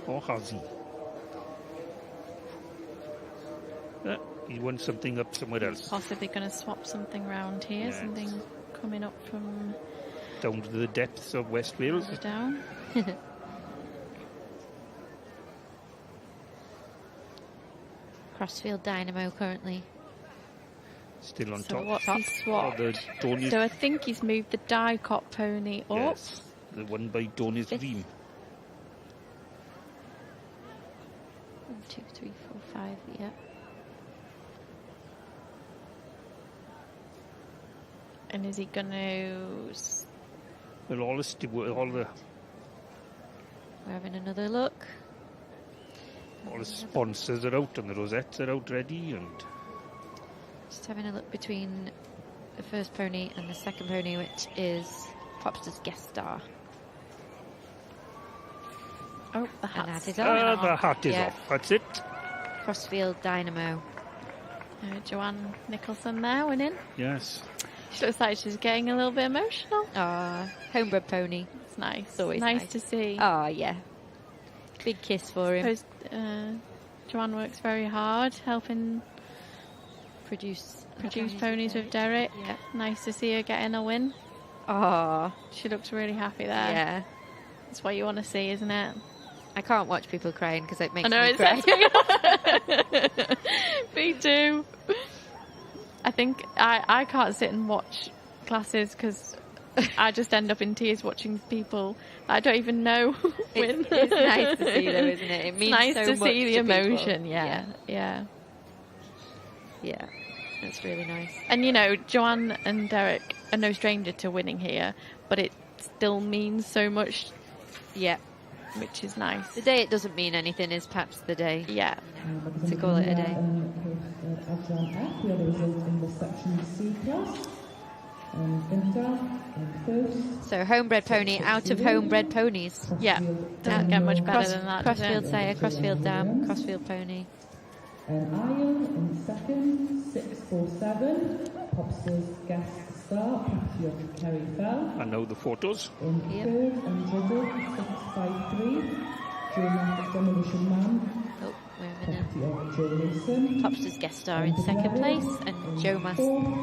Speaker 1: Or has he? He wants something up somewhere else.
Speaker 5: Possibly going to swap something round here.
Speaker 1: Yes.
Speaker 5: Something coming up from
Speaker 1: down to the depths of West Wales.
Speaker 5: Down.
Speaker 2: Crossfield Dynamo currently.
Speaker 1: Still on
Speaker 5: So
Speaker 1: top.
Speaker 5: what's he swapped? So I think he's moved the Dicot pony up.
Speaker 1: Yes, the one by Donny's Dream.
Speaker 2: 1, 2, 3, 4, 5, yeah.
Speaker 5: And is he going to...
Speaker 1: Well, all the...
Speaker 2: We're having another look.
Speaker 1: All the sponsors are out and the rosettes are out ready, and
Speaker 2: Just having a look between the first pony and the second pony, which is Popster's Guest Star.
Speaker 5: Oh, the hat
Speaker 2: is off.
Speaker 1: the hat is off. That's it.
Speaker 2: Crossfield Dynamo.
Speaker 5: Joanne Nicholson there winning.
Speaker 1: Yes.
Speaker 5: She looks like she's getting a little bit emotional.
Speaker 2: Homebred pony.
Speaker 5: It's nice.
Speaker 2: It's always
Speaker 5: nice to see.
Speaker 2: Yeah. Big kiss for him.
Speaker 5: Joanne works very hard helping
Speaker 2: produce
Speaker 5: ponies with Derek.
Speaker 2: Yeah.
Speaker 5: Nice to see her getting a win.
Speaker 2: Oh,
Speaker 5: she looks really happy there.
Speaker 2: Yeah.
Speaker 5: That's what you want to see, isn't it?
Speaker 2: I can't watch people crying because it makes
Speaker 5: I know,
Speaker 2: me
Speaker 5: it
Speaker 2: cry.
Speaker 5: sets me off. Me too. I think I can't sit and watch classes because I just end up in tears watching people I don't even know win.
Speaker 2: It's nice to see, though, isn't it? It means
Speaker 5: nice
Speaker 2: so
Speaker 5: to
Speaker 2: much
Speaker 5: see the
Speaker 2: to people.
Speaker 5: emotion. Yeah.
Speaker 2: That's really nice.
Speaker 5: And, you know, Joanne and Derek are no stranger to winning here, but it still means so much.
Speaker 2: Yeah.
Speaker 5: Which is nice.
Speaker 2: The day it doesn't mean anything is perhaps the day.
Speaker 5: Yeah.
Speaker 2: To call it a day.
Speaker 6: Adran F, we have the result in the section C class. Gunther first.
Speaker 2: So homebred pony out of homebred ponies.
Speaker 5: Yeah. Doesn't get much better than that. does
Speaker 2: Crossfield
Speaker 5: it?
Speaker 2: sire, Crossfield dam, Crossfield pony.
Speaker 6: Iron in second, 647. Popster's guest star, property of Kerry Fell.
Speaker 1: I know the photos.
Speaker 6: In
Speaker 2: Yep.
Speaker 6: third and Drizzle, 653. Joe Demolition Man,
Speaker 2: Oh, wait a minute.
Speaker 6: property of Joe Mason.
Speaker 2: Popster's guest star in second place and Joe Mass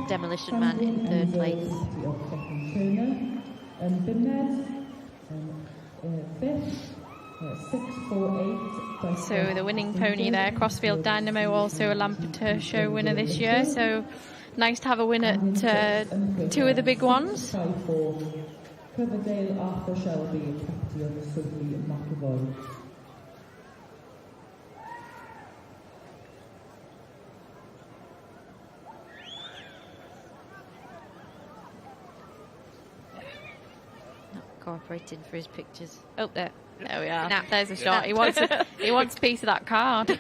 Speaker 2: Demolition Man in third place.
Speaker 6: Property of Declan Turner. And Bimned, fifth, 648.
Speaker 5: So the winning pony there, Crossfield Dynamo, also a Lampeter show winner this year. So nice to have a win at two of the big ones.
Speaker 6: 54. Coverdale Arthur Shelby, property of Sudley McAvoy.
Speaker 2: Not cooperating for his pictures. Oh, there.
Speaker 5: There we are.
Speaker 2: Snap.
Speaker 5: There's a shot. He wants a piece of that card.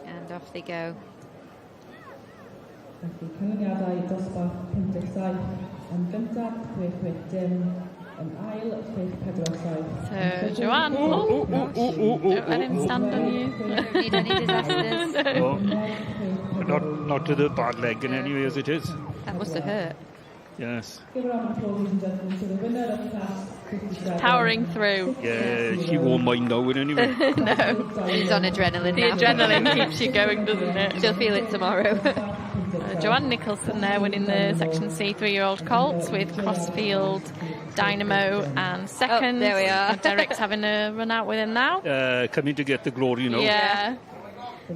Speaker 2: And off they go.
Speaker 6: Felly, canlyniadau dosbarth 57 yn gyntaf, 6 dim, yn ail, 647.
Speaker 5: So, Joanne. Don't let him stand on you.
Speaker 2: Don't need any disasters.
Speaker 1: Oh, not to the bad leg in any way as it is.
Speaker 2: That must have hurt.
Speaker 1: Yes.
Speaker 6: Give a round of applause, ladies and gentlemen, to the winner of class 57.
Speaker 5: Powering through.
Speaker 1: Yeah, she won't mind now in any way.
Speaker 5: No.
Speaker 2: She's on adrenaline
Speaker 5: The
Speaker 2: now.
Speaker 5: adrenaline keeps you going, doesn't it?
Speaker 2: She'll feel it tomorrow.
Speaker 5: Joanne Nicholson there winning the Section C 3-year-old colts with Crossfield Dynamo and second.
Speaker 2: Oh, there we are.
Speaker 5: Derek's having a run out with him now.
Speaker 1: Coming to get the glory now.
Speaker 5: Yeah.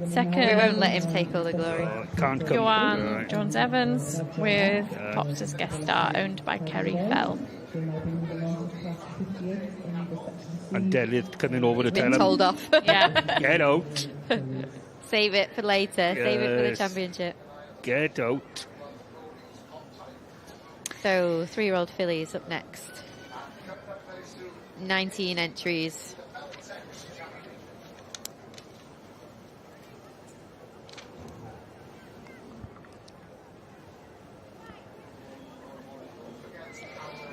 Speaker 5: Second.
Speaker 2: We won't let him take all the glory.
Speaker 1: Can't come.
Speaker 5: Joanne
Speaker 1: Right.
Speaker 5: Jones-Evans with Popster's guest star owned by Kerry Fell.
Speaker 1: And Delith coming over to tell
Speaker 2: Been
Speaker 1: him,
Speaker 2: told off.
Speaker 5: Yeah.
Speaker 1: get out,
Speaker 2: Save it for later. Save it for the
Speaker 1: Yes.
Speaker 2: championship.
Speaker 1: get out.
Speaker 2: So, 3-year-old fillies up next. 19 entries.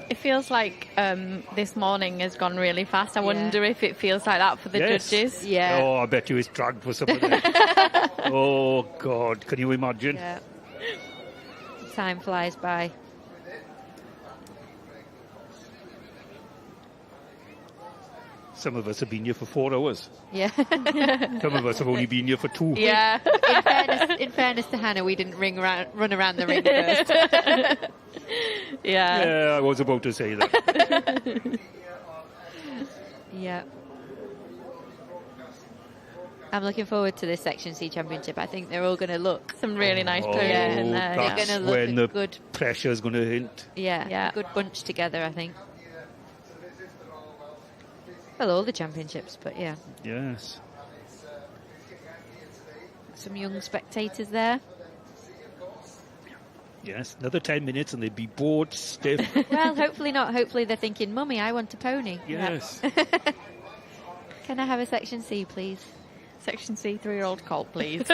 Speaker 5: It feels like this morning has gone really fast. I
Speaker 2: Yeah.
Speaker 5: wonder if it feels like that for the
Speaker 1: Yes.
Speaker 5: judges.
Speaker 2: Yeah.
Speaker 1: Oh, I bet you it's dragged for some of that. Oh, God. Can you imagine?
Speaker 2: Yeah. Time flies by.
Speaker 1: Some of us have been here for 4 hours.
Speaker 2: Yeah.
Speaker 1: Some of us have only been here for 2.
Speaker 5: Yeah.
Speaker 2: in fairness to Hannah, we didn't run around the ring first.
Speaker 5: Yeah.
Speaker 1: Yeah, I was about to say that.
Speaker 2: Yeah. I'm looking forward to this Section C Championship. I think they're all going to look.
Speaker 5: Some really nice
Speaker 1: Oh,
Speaker 5: players
Speaker 2: Yeah.
Speaker 5: in there.
Speaker 2: They're
Speaker 1: that's
Speaker 2: gonna look
Speaker 1: when
Speaker 2: a
Speaker 1: the
Speaker 2: good-
Speaker 1: pressure's going to hint.
Speaker 2: Yeah,
Speaker 5: Yeah.
Speaker 2: a good bunch together, I think. Well, all the championships, but yeah.
Speaker 1: Yes.
Speaker 2: Some young spectators there.
Speaker 1: Yes, another 10 minutes and they'd be bored, stiff.
Speaker 2: Well, hopefully not. Hopefully they're thinking, Mummy, I want a pony.
Speaker 1: Yes.
Speaker 2: Can I have a Section C, please?
Speaker 5: Section C 3-year-old colt, please.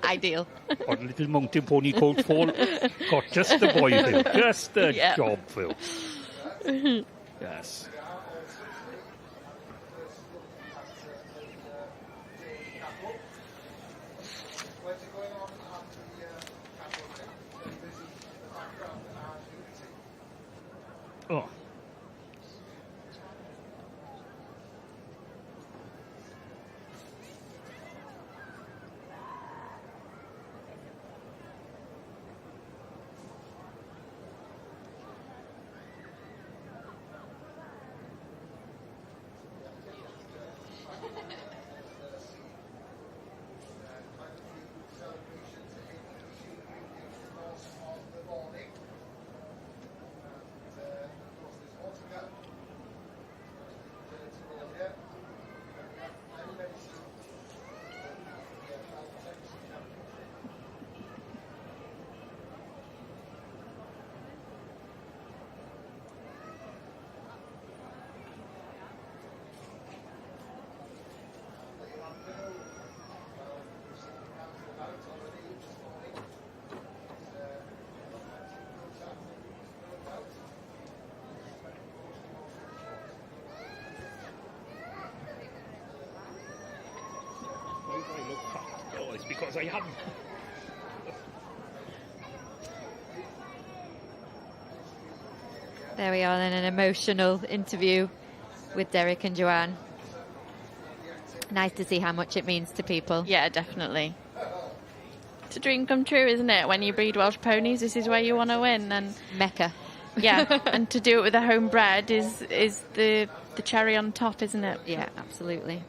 Speaker 2: Ideal.
Speaker 1: Or little mountain pony colt fall. Got just the boy, Phil. Just the
Speaker 5: Yeah.
Speaker 1: job, Phil. Yes. Oh. because I haven't.
Speaker 2: There we are, then, an emotional interview with Derek and Joanne. Nice to see how much it means to people.
Speaker 5: Yeah, definitely. It's a dream come true, isn't it? When you breed Welsh ponies, this is where you want to win. And
Speaker 2: Mecca.
Speaker 5: yeah, and to do it with a homebred is the cherry on top, isn't it?
Speaker 2: Yeah, absolutely.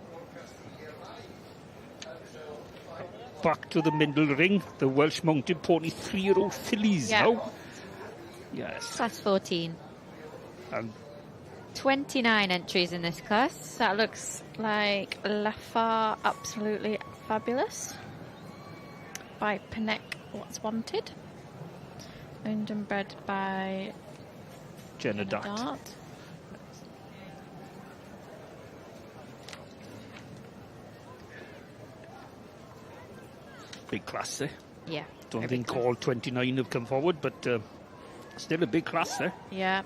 Speaker 1: Back to the middle ring, the Welsh mounted pony 3-year-old fillies now. Yes.
Speaker 2: Class 14.
Speaker 1: And
Speaker 2: 29 entries in this class.
Speaker 5: That looks like Lafar Absolutely Fabulous by Pinek What's Wanted. Owned and bred by
Speaker 1: Jenna Dart.
Speaker 5: Dart.
Speaker 1: Big class there.
Speaker 2: Yeah.
Speaker 1: Don't think all 29 have come forward, but still a big class there.
Speaker 5: Yeah.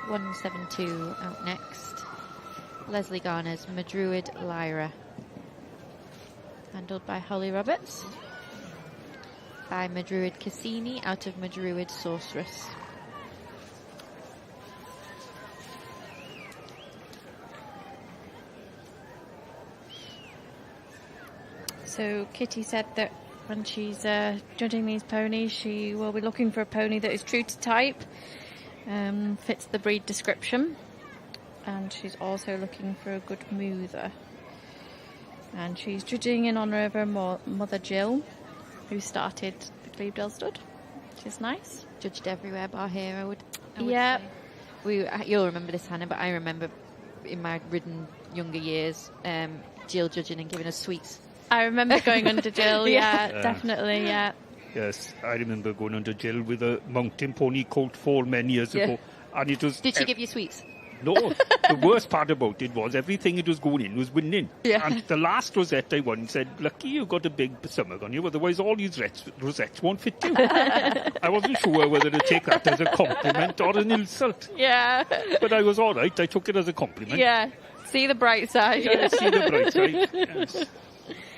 Speaker 2: (172) out next. Leslie Garner's Madruid Lyra. Handled by Holly Roberts. By Madruid Cassini out of Madruid Sorceress.
Speaker 5: So Kitty said that when she's judging these ponies, she will be looking for a pony that is true to type, fits the breed description, and she's also looking for a good moother. And she's judging in honour of her mother Jill, who started the Clevedale stud, which is nice.
Speaker 2: Judged everywhere bar here, I would
Speaker 5: Yeah.
Speaker 2: say. You'll remember this, Hannah, but I remember in my ridden younger years, Jill judging and giving us sweets.
Speaker 5: I remember going under Jill,
Speaker 2: Yeah.
Speaker 5: yeah, definitely, yeah.
Speaker 1: Yes, I remember going under Jill with a mountain pony colt 4 many years ago. And it was...
Speaker 2: Did she give you sweets?
Speaker 1: No, the worst part about it was everything it was going in was winning.
Speaker 2: Yeah.
Speaker 1: And the last rosette I won said, lucky you got a big stomach on you, otherwise all these rosettes won't fit you. I wasn't sure whether to take that as a compliment or an insult.
Speaker 5: Yeah.
Speaker 1: But I was all right. I took it as a compliment.
Speaker 5: Yeah. See the bright side.
Speaker 1: Yeah, see the bright side. Yes.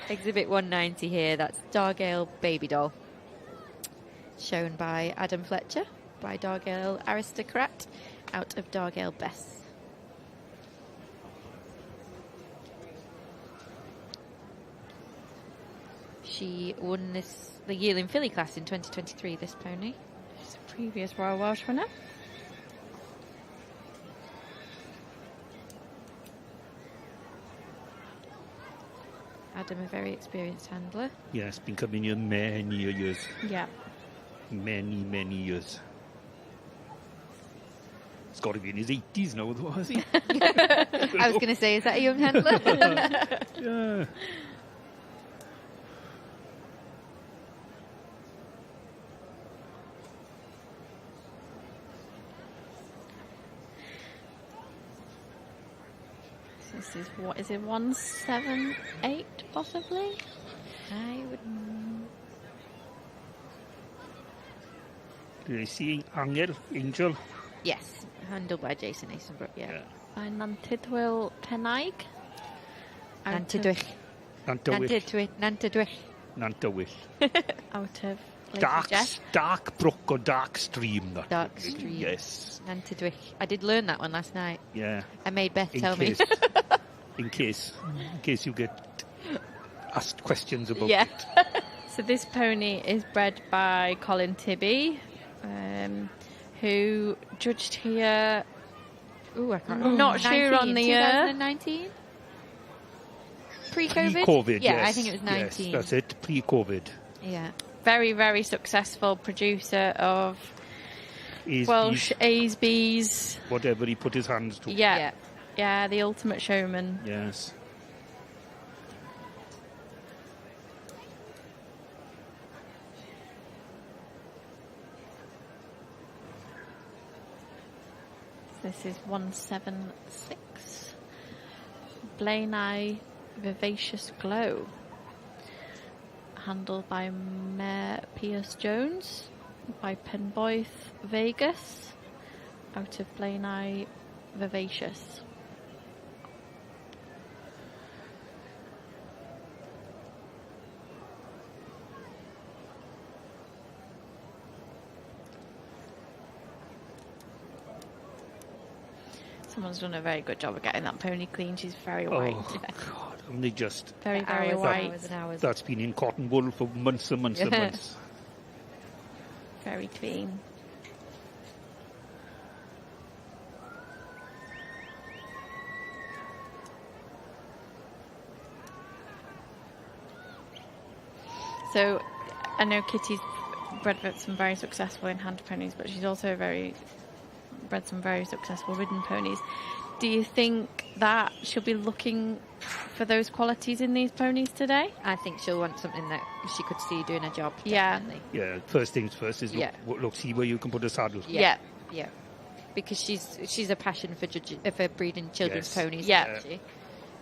Speaker 2: Exhibit 190 here, that's Dargale Baby Doll. Shown by Adam Fletcher, by Dargale Aristocrat, out of Dargale Bess. She won the yearling filly class in 2023, this pony.
Speaker 5: She's a previous Royal Welsh winner.
Speaker 2: Adam, a very experienced handler.
Speaker 1: Yes, been coming here many years.
Speaker 5: Yeah.
Speaker 1: Many years. He's got to be in his 80s now, though, has he?
Speaker 2: I was going to say, is that a young handler?
Speaker 1: Yeah.
Speaker 5: This is, what is it, 178 possibly?
Speaker 2: I would...
Speaker 1: Did I see Angel?
Speaker 2: Yes, handled by Jason Asenbrook, yeah.
Speaker 5: By Nantydwyl Pennaig.
Speaker 2: Nantydwych.
Speaker 1: Nantydwych.
Speaker 5: Out of Lady
Speaker 1: Dark,
Speaker 5: Jess.
Speaker 1: dark brook or dark stream. That
Speaker 2: Dark
Speaker 1: would be.
Speaker 2: stream.
Speaker 1: Yes.
Speaker 2: Nantydwych. I did learn that one last night.
Speaker 1: Yeah.
Speaker 2: I made Beth
Speaker 1: In
Speaker 2: tell
Speaker 1: case,
Speaker 2: me.
Speaker 1: in case you get asked questions about
Speaker 2: Yeah.
Speaker 1: it.
Speaker 5: So this pony is bred by Colin Tibby, who judged here.
Speaker 2: Ooh, I can't remember.
Speaker 5: Not sure on the year.
Speaker 2: 2019? Pre-COVID?
Speaker 1: Pre-COVID,
Speaker 2: Yeah,
Speaker 1: yes.
Speaker 2: I think it was 19.
Speaker 1: Yes, that's it. Pre-COVID.
Speaker 2: Yeah.
Speaker 5: Very, very successful producer of
Speaker 1: He's
Speaker 5: Welsh A's, B's.
Speaker 1: whatever he put his hands to.
Speaker 5: Yeah. Yeah, the ultimate showman.
Speaker 1: Yes.
Speaker 5: This is 176. Blaenau Vivacious Glow. Handled by Mayor Pierce Jones. by Penboith Vegas, out of Blaenau Vivacious. Someone's done a very good job of getting that pony clean. She's very white.
Speaker 1: Oh, God. And they just...
Speaker 5: Very, very
Speaker 2: Hours,
Speaker 5: white.
Speaker 2: hours and hours.
Speaker 1: That's been in cotton wool for months and months and months.
Speaker 5: Very clean. So, I know Kitty's bred some very successful in hand ponies, but she's also bred some very successful ridden ponies. Do you think that she'll be looking for those qualities in these ponies today?
Speaker 2: I think she'll want something that she could see doing a job.
Speaker 5: Yeah.
Speaker 2: Definitely.
Speaker 1: Yeah, first things first is look, see where you can put a saddle.
Speaker 5: Yeah.
Speaker 2: Yeah. Because she's a passion for breeding children's
Speaker 1: Yes.
Speaker 2: ponies.
Speaker 5: Yeah.
Speaker 2: Actually.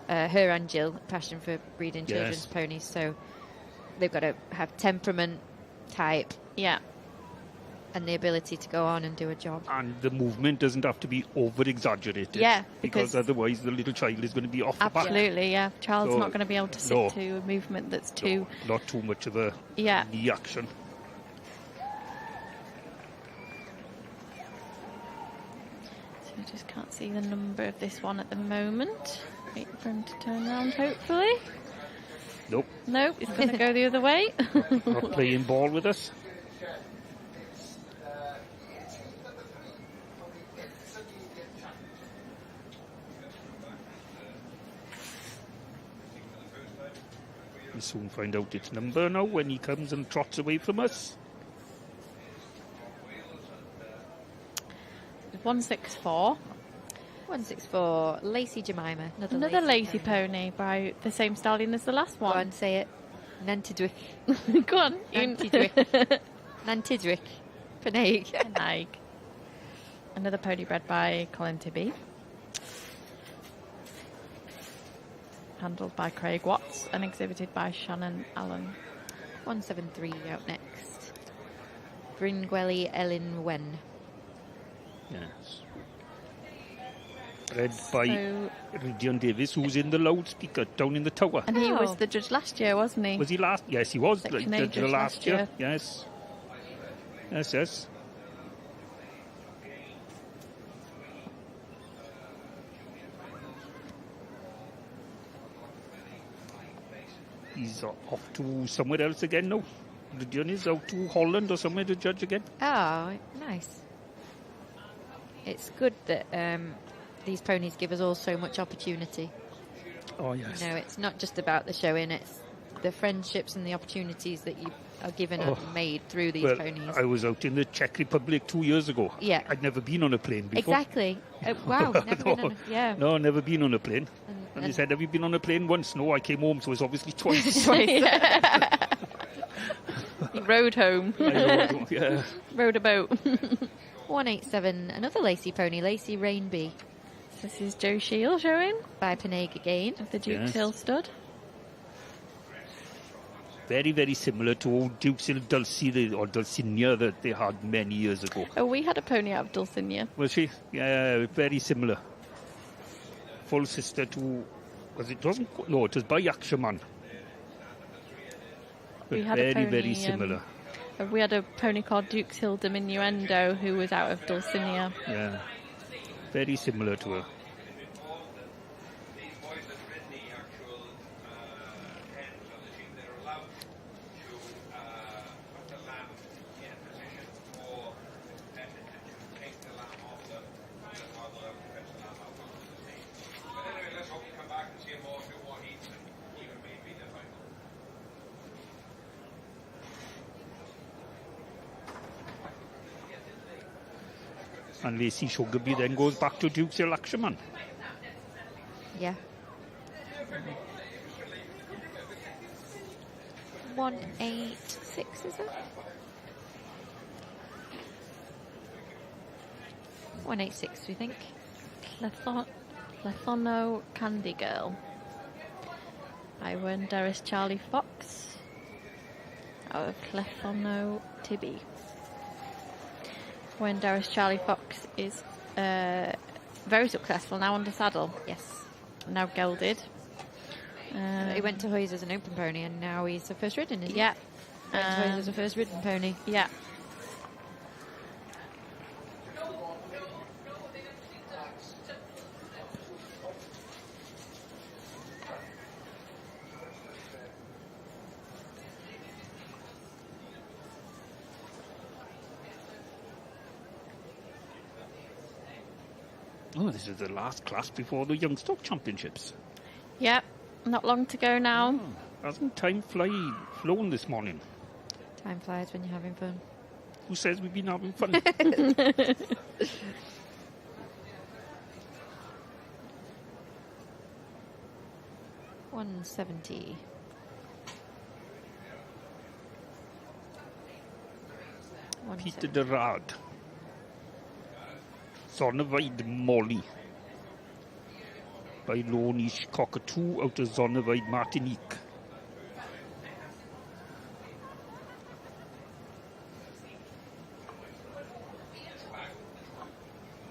Speaker 2: Her and Jill, passion for breeding children's ponies. So they've got to have temperament, type,
Speaker 5: Yeah.
Speaker 2: and the ability to go on and do a job.
Speaker 1: And the movement doesn't have to be over-exaggerated.
Speaker 5: Yeah,
Speaker 1: Because
Speaker 5: because-
Speaker 1: otherwise the little child is going to be off the back.
Speaker 5: Absolutely, yeah. Child's
Speaker 1: So,
Speaker 5: not going to be able to sit
Speaker 1: no.
Speaker 5: to a movement that's too...
Speaker 1: Not too much of a
Speaker 5: Yeah.
Speaker 1: knee action.
Speaker 5: So I just can't see the number of this one at the moment. Wait for him to turn around, hopefully.
Speaker 1: Nope,
Speaker 5: Nope, he's going to go the other way.
Speaker 1: not playing ball with us. We'll soon find out its number now when he comes and trots away from us.
Speaker 5: 164.
Speaker 2: 164, Lacey Jemima.
Speaker 5: Another lazy pony by the same stallion as the last
Speaker 2: Go
Speaker 5: one.
Speaker 2: on, say it. Nantidwick.
Speaker 5: Go on.
Speaker 2: Nantidwick. Nantidwick. Peneg.
Speaker 5: Peneg. Another pony bred by Colin Tibby. Handled by Craig Watts and exhibited by Shannon Allen.
Speaker 2: 173 out next. Bryngwelly Elin Wen.
Speaker 1: Yes. Read by
Speaker 5: So-
Speaker 1: Rydion Davis, who's in the loudspeaker down in the tower.
Speaker 5: And he
Speaker 2: Oh.
Speaker 5: was the judge last year, wasn't he?
Speaker 1: Was he last? Yes, he was.
Speaker 5: Section
Speaker 1: The
Speaker 5: A judge
Speaker 1: last year.
Speaker 5: year.
Speaker 1: Yes. Yes. He's off to somewhere else again now. Rydion is out to Holland or somewhere to judge again.
Speaker 2: Oh, nice. It's good that these ponies give us all so much opportunity.
Speaker 1: Oh, yes.
Speaker 2: You know, it's not just about the showing, it's the friendships and the opportunities that you are given and made through these
Speaker 1: Well,
Speaker 2: ponies.
Speaker 1: I was out in the Czech Republic 2 years ago.
Speaker 2: Yeah.
Speaker 1: I'd never been on a plane before.
Speaker 2: Exactly. Wow, never been on a, yeah.
Speaker 1: No, never been on a plane. And they
Speaker 2: and-
Speaker 1: said, have you been on a plane once? No, I came home, so it's obviously twice.
Speaker 5: He rode home.
Speaker 1: I know, yeah.
Speaker 5: Rode a boat.
Speaker 2: 187, another Lacey pony, Lacey Rainby,
Speaker 5: This is Joe Shield showing
Speaker 2: by Peneg again.
Speaker 5: of the Duke's
Speaker 1: Yes.
Speaker 5: Hill stud.
Speaker 1: Very, very similar to old Duke's Hill Dulcinea, or Dulcinea that they had many years ago.
Speaker 5: Oh, we had a pony out of Dulcinea.
Speaker 1: Was she? Yeah, very similar. Full sister to... it wasn't... No, it was by Yakshaman. But
Speaker 5: We had a
Speaker 1: very,
Speaker 5: pony,
Speaker 1: very similar.
Speaker 5: We had a pony called Duke's Hill Diminuendo who was out of Dulcinea.
Speaker 1: Yeah. Very similar to her. And Lacey Sugarby then goes back to Duke's Hill Akshaman.
Speaker 2: Yeah. 186, is it? 186, we think.
Speaker 5: Lethono Candy Girl. I Derris Charlie Fox. Out of Lethono Tibby. Wendower's Charlie Fox is very successful now under saddle.
Speaker 2: Yes.
Speaker 5: Now gelded.
Speaker 2: He went to Hoys as an open pony, and now he's a first ridden, isn't he?
Speaker 5: Yeah.
Speaker 2: Went to Hoys as a first ridden pony.
Speaker 5: Yeah.
Speaker 1: Oh, this is the last class before the Young Stock Championships.
Speaker 5: Yeah. Not long to go now.
Speaker 1: Hasn't time flown this morning?
Speaker 2: Time flies when you're having fun.
Speaker 1: Who says we've been having fun?
Speaker 2: 170.
Speaker 1: Peter de Rad. Zonneweid Molly. By Lonish Cockatoo out of Zonneweid Martinique.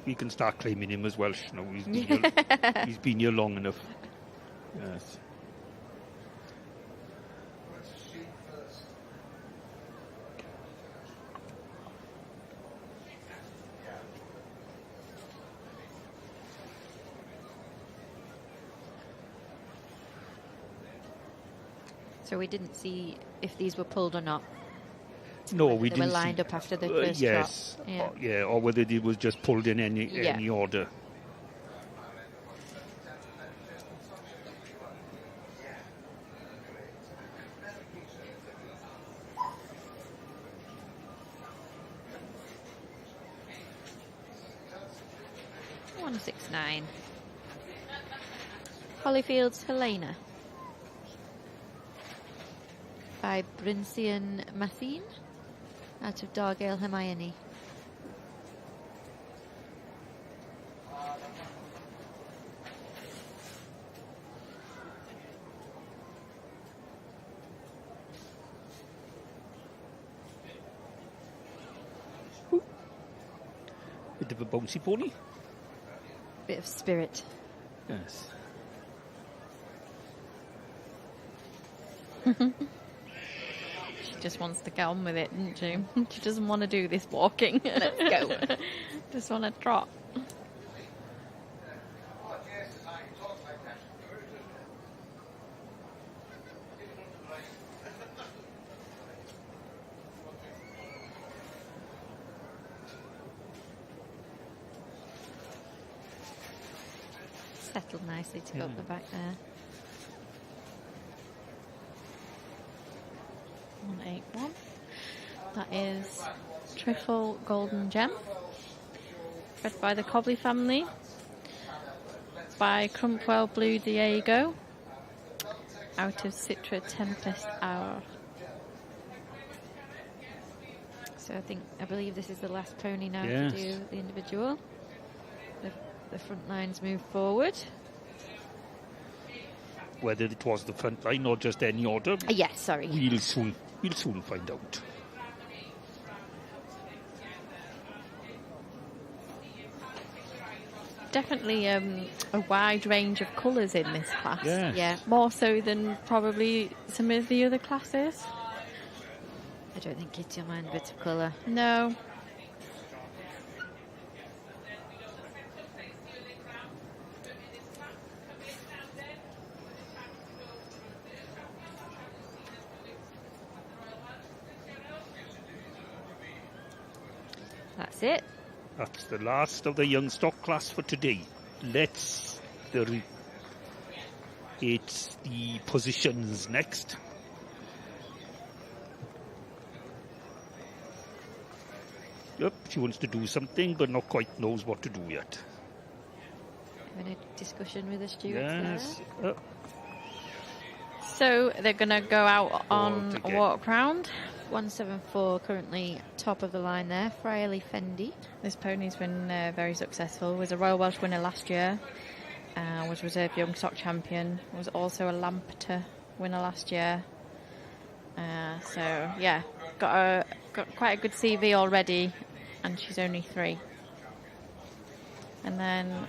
Speaker 1: We can start claiming him as Welsh now. He's been here long enough. Yes.
Speaker 2: So we didn't see if these were pulled or not.
Speaker 1: No,
Speaker 2: Whether
Speaker 1: we
Speaker 2: they
Speaker 1: didn't.
Speaker 2: were lined up after the first
Speaker 1: yes.
Speaker 2: trot. Yeah.
Speaker 1: Yeah, or whether it was just pulled in any order.
Speaker 2: $169. Holyfield's Helena. By Brincian Mathine, out of Dargale Hermione.
Speaker 1: Bit of a bouncy pony.
Speaker 2: Bit of spirit.
Speaker 1: Yes.
Speaker 5: She just wants to get on with it, doesn't she? She doesn't want to do this walking. Let's go. Just want to trot.
Speaker 2: Settled nicely to go up the back there.
Speaker 5: 181. That is Trifle Golden Gem. Bred by the Cobley family. By Crumpwell Blue Diego. Out of Citra Tempest Hour.
Speaker 2: So I believe this is the last pony now
Speaker 1: Yes.
Speaker 2: to do the individual. The front lines move forward.
Speaker 1: Whether it was the front line or just any order,
Speaker 2: Yes, sorry.
Speaker 1: we'll soon find out.
Speaker 5: Definitely a wide range of colours in this class.
Speaker 1: Yes.
Speaker 2: Yeah.
Speaker 5: More so than probably some of the other classes.
Speaker 2: I don't think Kitty will mind a bit of colour.
Speaker 5: No.
Speaker 2: That's it.
Speaker 1: That's the last of the young stock class for today. It's the positions next. Yep, she wants to do something, but not quite knows what to do yet.
Speaker 2: Having a discussion with the stewards
Speaker 1: Yes.
Speaker 2: there.
Speaker 5: So they're going to go out on a
Speaker 1: again.
Speaker 5: walk round.
Speaker 2: 174 currently top of the line there. Friarly Fendi.
Speaker 5: This pony's been very successful. Was a Royal Welsh winner last year. Was Reserve Young Stock Champion. Was also a Lampeter winner last year. So yeah, got quite a good CV already and she's only 3. And then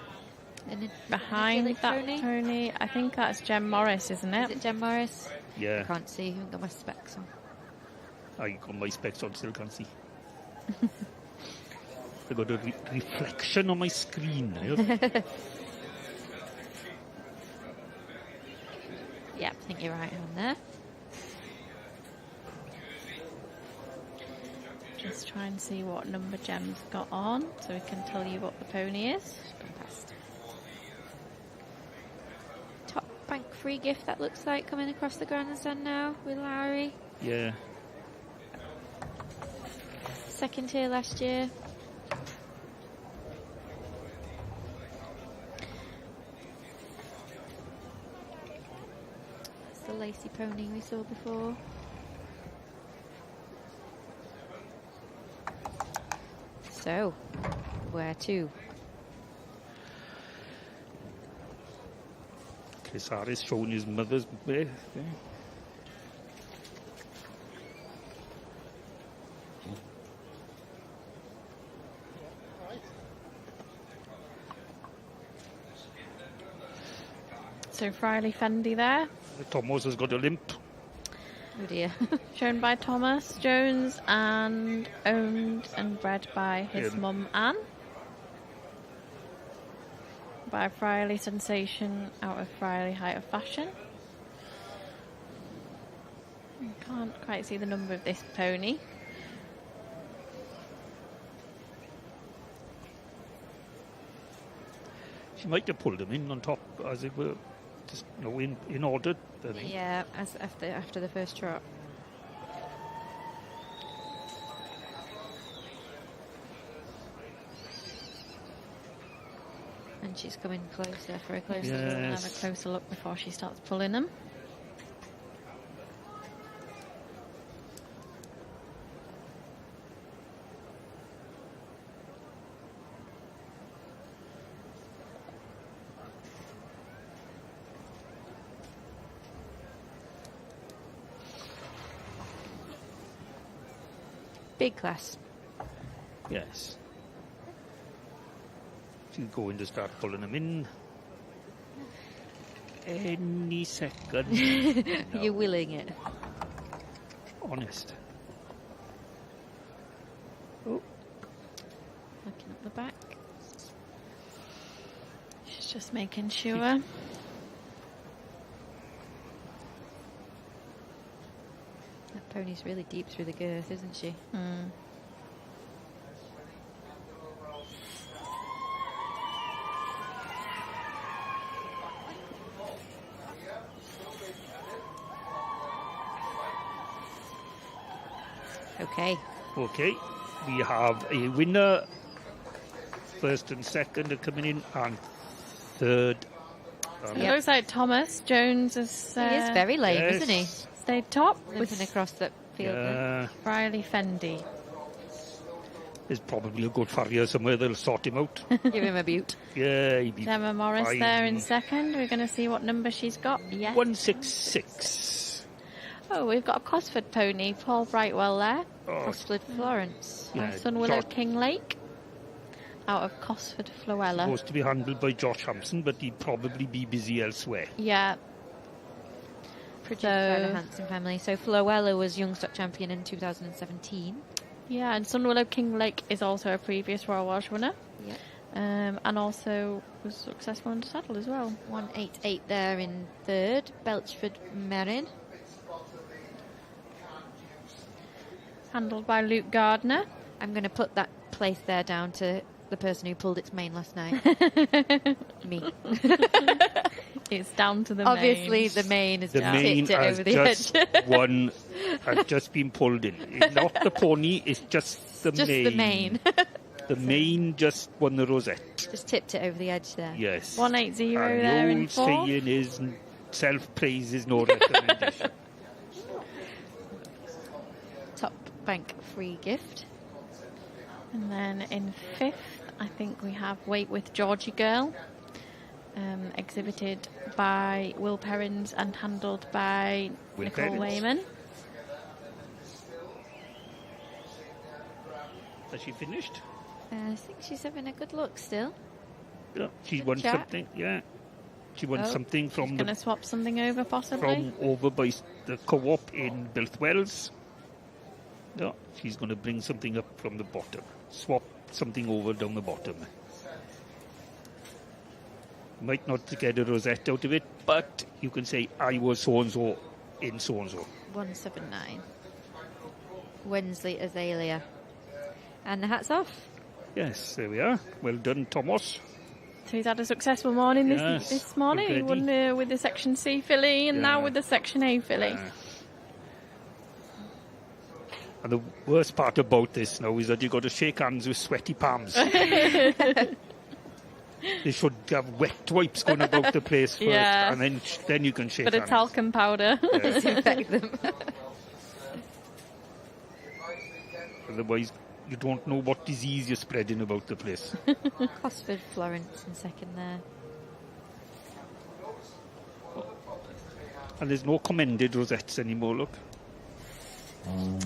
Speaker 2: And
Speaker 5: behind
Speaker 2: Gaelic
Speaker 5: that
Speaker 2: pony?
Speaker 5: pony, I think that's Jem Morris, isn't it?
Speaker 2: Is it Jem Morris? I
Speaker 1: Yeah,
Speaker 2: can't see. I haven't got my specs on.
Speaker 1: I got my specs on, still can't see. I got a reflection on my screen.
Speaker 2: Yeah, I think you're right on there.
Speaker 5: Just try and see what number Jem's got on, so we can tell you what the pony is.
Speaker 2: Gone past. Top bank free gift, that looks like, coming across the grandstand now with Larry.
Speaker 1: Yeah.
Speaker 2: Second here last year. That's the lacy pony we saw before. So, where to?
Speaker 1: Chris Harris showing his mother's birth. Yeah.
Speaker 5: So Friley Fendi there,
Speaker 1: Thomas has got a limp.
Speaker 2: Oh dear.
Speaker 5: shown by Thomas Jones and owned and bred by his
Speaker 1: Yeah.
Speaker 5: mum Anne. By Friley Sensation out of Friley Height of Fashion. I can't quite see the number of this pony.
Speaker 1: She might have pulled him in on top, as it were, just in order. I think.
Speaker 2: Yeah, as after the first trot. And she's coming closer for a closer
Speaker 1: Yeah.
Speaker 2: look.
Speaker 5: We'll have a
Speaker 1: Yes.
Speaker 5: closer look before she starts pulling them.
Speaker 2: Big class.
Speaker 1: Yes. She's going to start pulling them in. Any second. No,
Speaker 2: You're willing it.
Speaker 1: honest.
Speaker 2: Looking at the back.
Speaker 5: She's just making sure.
Speaker 2: That pony's really deep through the girth, isn't she?
Speaker 5: Mm.
Speaker 2: Okay.
Speaker 1: Okay, we have a winner. First and second are coming in, and third.
Speaker 5: It looks like Thomas Jones has
Speaker 2: He is very lame,
Speaker 1: yes.
Speaker 2: isn't he?
Speaker 5: stayed top
Speaker 2: Limping
Speaker 5: with
Speaker 2: across that field there.
Speaker 1: Yeah,
Speaker 5: Riley Fendi.
Speaker 1: there's probably a good farrier somewhere that'll sort him out.
Speaker 2: Give him a butte.
Speaker 1: Yeah, he'd be
Speaker 5: Gemma Morris
Speaker 1: fine.
Speaker 5: there in second. We're going to see what number she's got. Yes.
Speaker 1: 166.
Speaker 5: Oh, we've got a Cosford pony, Paul Brightwell there.
Speaker 1: Oh,
Speaker 2: Cosford Florence.
Speaker 1: yeah,
Speaker 5: By Sun Willow
Speaker 1: Josh-
Speaker 5: King Lake. Out of Cosford Floella.
Speaker 1: supposed to be handled by Josh Hampson, but he'd probably be busy elsewhere.
Speaker 5: Yeah.
Speaker 2: Produced
Speaker 5: So-
Speaker 2: by the Hanson family. So Floella was young stock champion in 2017.
Speaker 5: Yeah, and Sun Willow King Lake is also a previous Royal Welsh winner.
Speaker 2: Yep.
Speaker 5: And also was successful under saddle as well.
Speaker 2: 188 there in third. Belchford Merrin.
Speaker 5: Handled by Luke Gardner.
Speaker 2: I'm going to put that place there down to the person who pulled its mane last night. Me.
Speaker 5: It's down to the
Speaker 2: Obviously,
Speaker 5: mane.
Speaker 2: the mane has
Speaker 1: The
Speaker 2: just
Speaker 1: mane
Speaker 2: tipped it
Speaker 1: has
Speaker 2: over the
Speaker 1: just
Speaker 2: edge.
Speaker 1: has just been pulled in. It's not the pony, it's just the
Speaker 2: Just
Speaker 1: mane.
Speaker 2: the mane.
Speaker 1: The mane just won the rosette.
Speaker 2: Just tipped it over the edge there.
Speaker 1: Yes.
Speaker 5: 180
Speaker 1: And
Speaker 5: there
Speaker 1: the
Speaker 5: in
Speaker 1: old
Speaker 5: fourth.
Speaker 1: saying is self-praise is no recommendation.
Speaker 2: Top bank free gift.
Speaker 5: And then in fifth, I think we have Wait with Georgie Girl, exhibited by Will Perrins and handled by
Speaker 1: Will
Speaker 5: Nicole
Speaker 1: Perrins.
Speaker 5: Wayman.
Speaker 1: Has she finished?
Speaker 2: I think she's having a good look still.
Speaker 1: Yeah, she
Speaker 2: Good
Speaker 1: won
Speaker 2: chat.
Speaker 1: something. Yeah, she won something
Speaker 5: She's
Speaker 1: from
Speaker 5: going to swap something over, possibly.
Speaker 1: from over by the co-op in Welsh. Yeah, she's going to bring something up from the bottom. Swap something over down the bottom. Might not get a rosette out of it, but you can say I was so-and-so in so-and-so.
Speaker 2: 179. Wednesday Azalea. And the hat's off.
Speaker 1: Yes, there we are. Well done, Thomas.
Speaker 5: So he's had a successful morning
Speaker 1: Yes,
Speaker 5: this morning. He
Speaker 1: already.
Speaker 5: won with the Section C filly and now
Speaker 1: Yeah.
Speaker 5: with the Section A filly.
Speaker 1: And the worst part about this now is that you've got to shake hands with sweaty palms. They should have wet wipes going about the place first,
Speaker 5: Yeah.
Speaker 1: and then you can shake
Speaker 5: Bit of
Speaker 1: hands.
Speaker 5: talcum powder.
Speaker 2: Disinfect them.
Speaker 1: Otherwise, you don't know what disease you're spreading about the place.
Speaker 2: Cosford Florence in second there.
Speaker 1: And there's no commended rosettes anymore, look.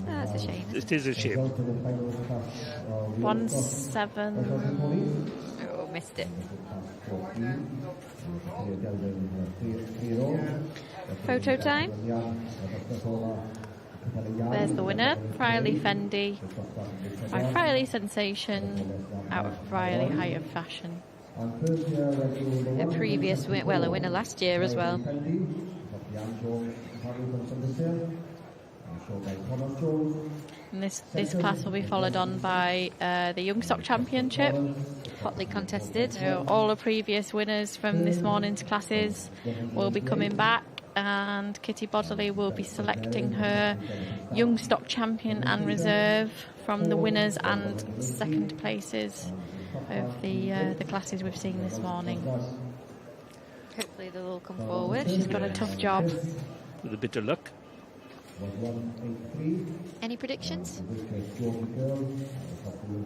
Speaker 2: That's a shame.
Speaker 1: It is a shame.
Speaker 5: 1-7.
Speaker 2: Oh, missed it. Photo time.
Speaker 5: There's the winner, Riley Fendi, by Riley Sensation, out of Riley Height of Fashion.
Speaker 2: A previous a winner last year as well.
Speaker 5: And this class will be followed on by the Young Stock Championship.
Speaker 2: Hotly contested.
Speaker 5: So all the previous winners from this morning's classes will be coming back, and Kitty Bodley will be selecting her Young Stock Champion and Reserve from the winners and second places of the classes we've seen this morning.
Speaker 2: Hopefully they'll all come forward.
Speaker 5: She's got a tough job.
Speaker 1: With a bit of luck.
Speaker 2: Any predictions?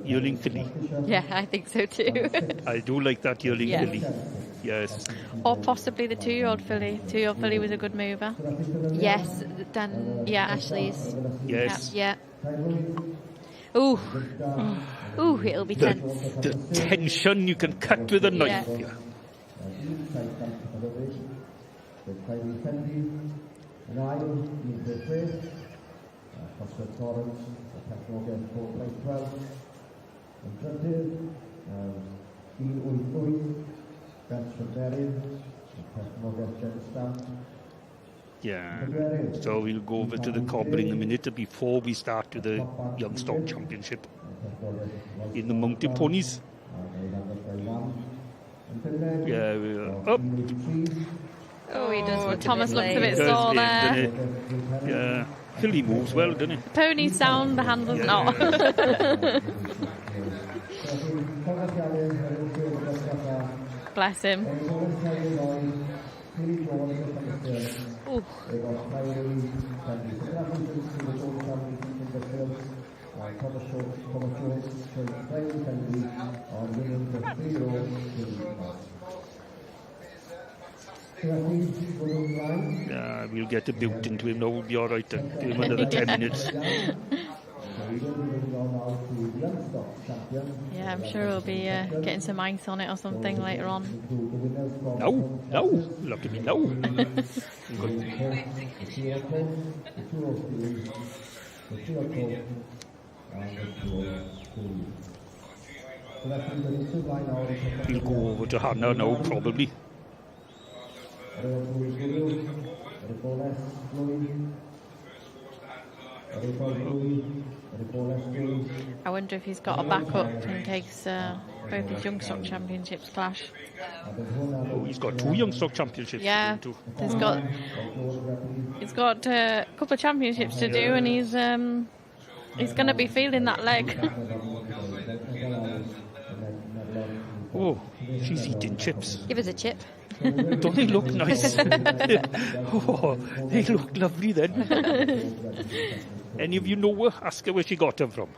Speaker 1: Yearling filly.
Speaker 2: Yeah, I think so too.
Speaker 1: I do like that yearling
Speaker 2: Yeah.
Speaker 1: filly. Yes.
Speaker 5: Or possibly the 2-year-old filly. 2-year-old filly was a good mover.
Speaker 2: Yes, Dan.
Speaker 5: Yeah.
Speaker 2: Ashley's.
Speaker 1: Yes.
Speaker 2: Yeah. Ooh. Ooh, it'll be tense.
Speaker 1: The tension you can cut with a knife.
Speaker 2: Yeah.
Speaker 1: Yeah.
Speaker 4: An idol is the first. Foster Torrance, Technology 4.12. And Trinity, Steel Oy, Benson Berry, Technology Genstam.
Speaker 1: Yeah. So we'll go over to the cobbler in a minute before we start with the Young Stock Championship in the mountain ponies. Yeah, we're up.
Speaker 2: Oh, he does look
Speaker 5: Thomas
Speaker 2: a
Speaker 5: looks a
Speaker 2: bit
Speaker 5: bit
Speaker 2: late.
Speaker 5: sore
Speaker 1: Doesn't
Speaker 5: there.
Speaker 1: it? Yeah. Filly moves well, doesn't it?
Speaker 5: Pony sound, the handle's not. Bless him.
Speaker 2: Ooh.
Speaker 1: We'll get a built into him now. We'll be all right. Give him another 10 minutes.
Speaker 5: Yeah, I'm sure he'll be getting some ice on it or something later on.
Speaker 1: No. Look at me now. We'll go over to Hannah now, probably.
Speaker 5: I wonder if he's got a backup in case both his Young Stock Championships clash.
Speaker 1: Oh, he's got 2 Young Stock Championships.
Speaker 5: Yeah,
Speaker 1: to do.
Speaker 5: he's got a couple of championships to do, and he's going to be feeling that leg.
Speaker 1: Oh, she's eating chips.
Speaker 2: Give us a chip.
Speaker 1: Don't they look nice? Oh, they look lovely then. Any of you know her? Ask her where she got them from.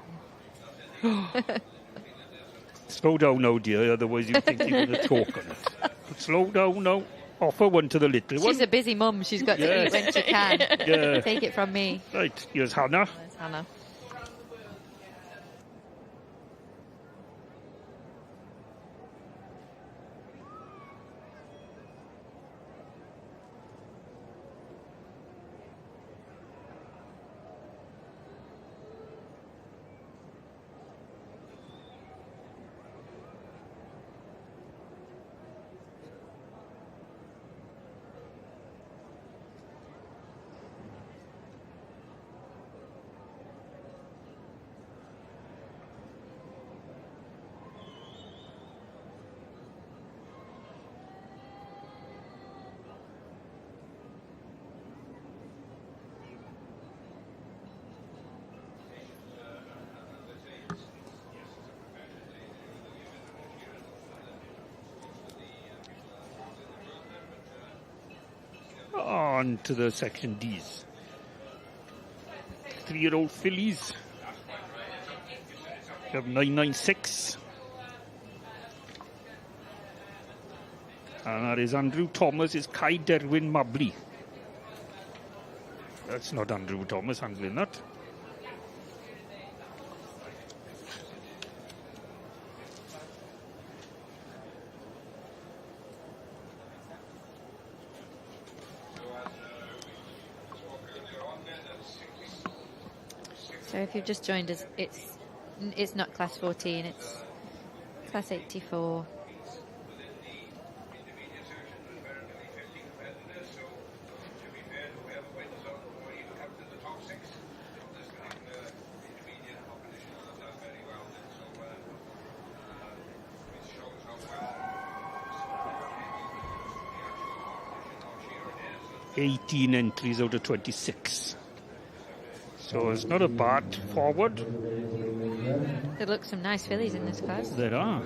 Speaker 1: Slow down now, dear, otherwise you think you're going to choke on it. But slow down now. Offer one to the little one.
Speaker 2: She's a busy mum. She's got to eat when she can.
Speaker 1: Yeah.
Speaker 2: Take it from me.
Speaker 1: Right, here's Hannah.
Speaker 2: There's Hannah.
Speaker 1: On to the section D's. 3-year-old fillies. We have 996. And that is Andrew Thomas, is Kai Derwyn Mably. That's not Andrew Thomas handling that.
Speaker 2: So if you've just joined us, it's not class 14, it's class 84.
Speaker 1: $18 entries out of 26. So it's not a bad forward.
Speaker 2: There look some nice fillies in this class.
Speaker 1: There are.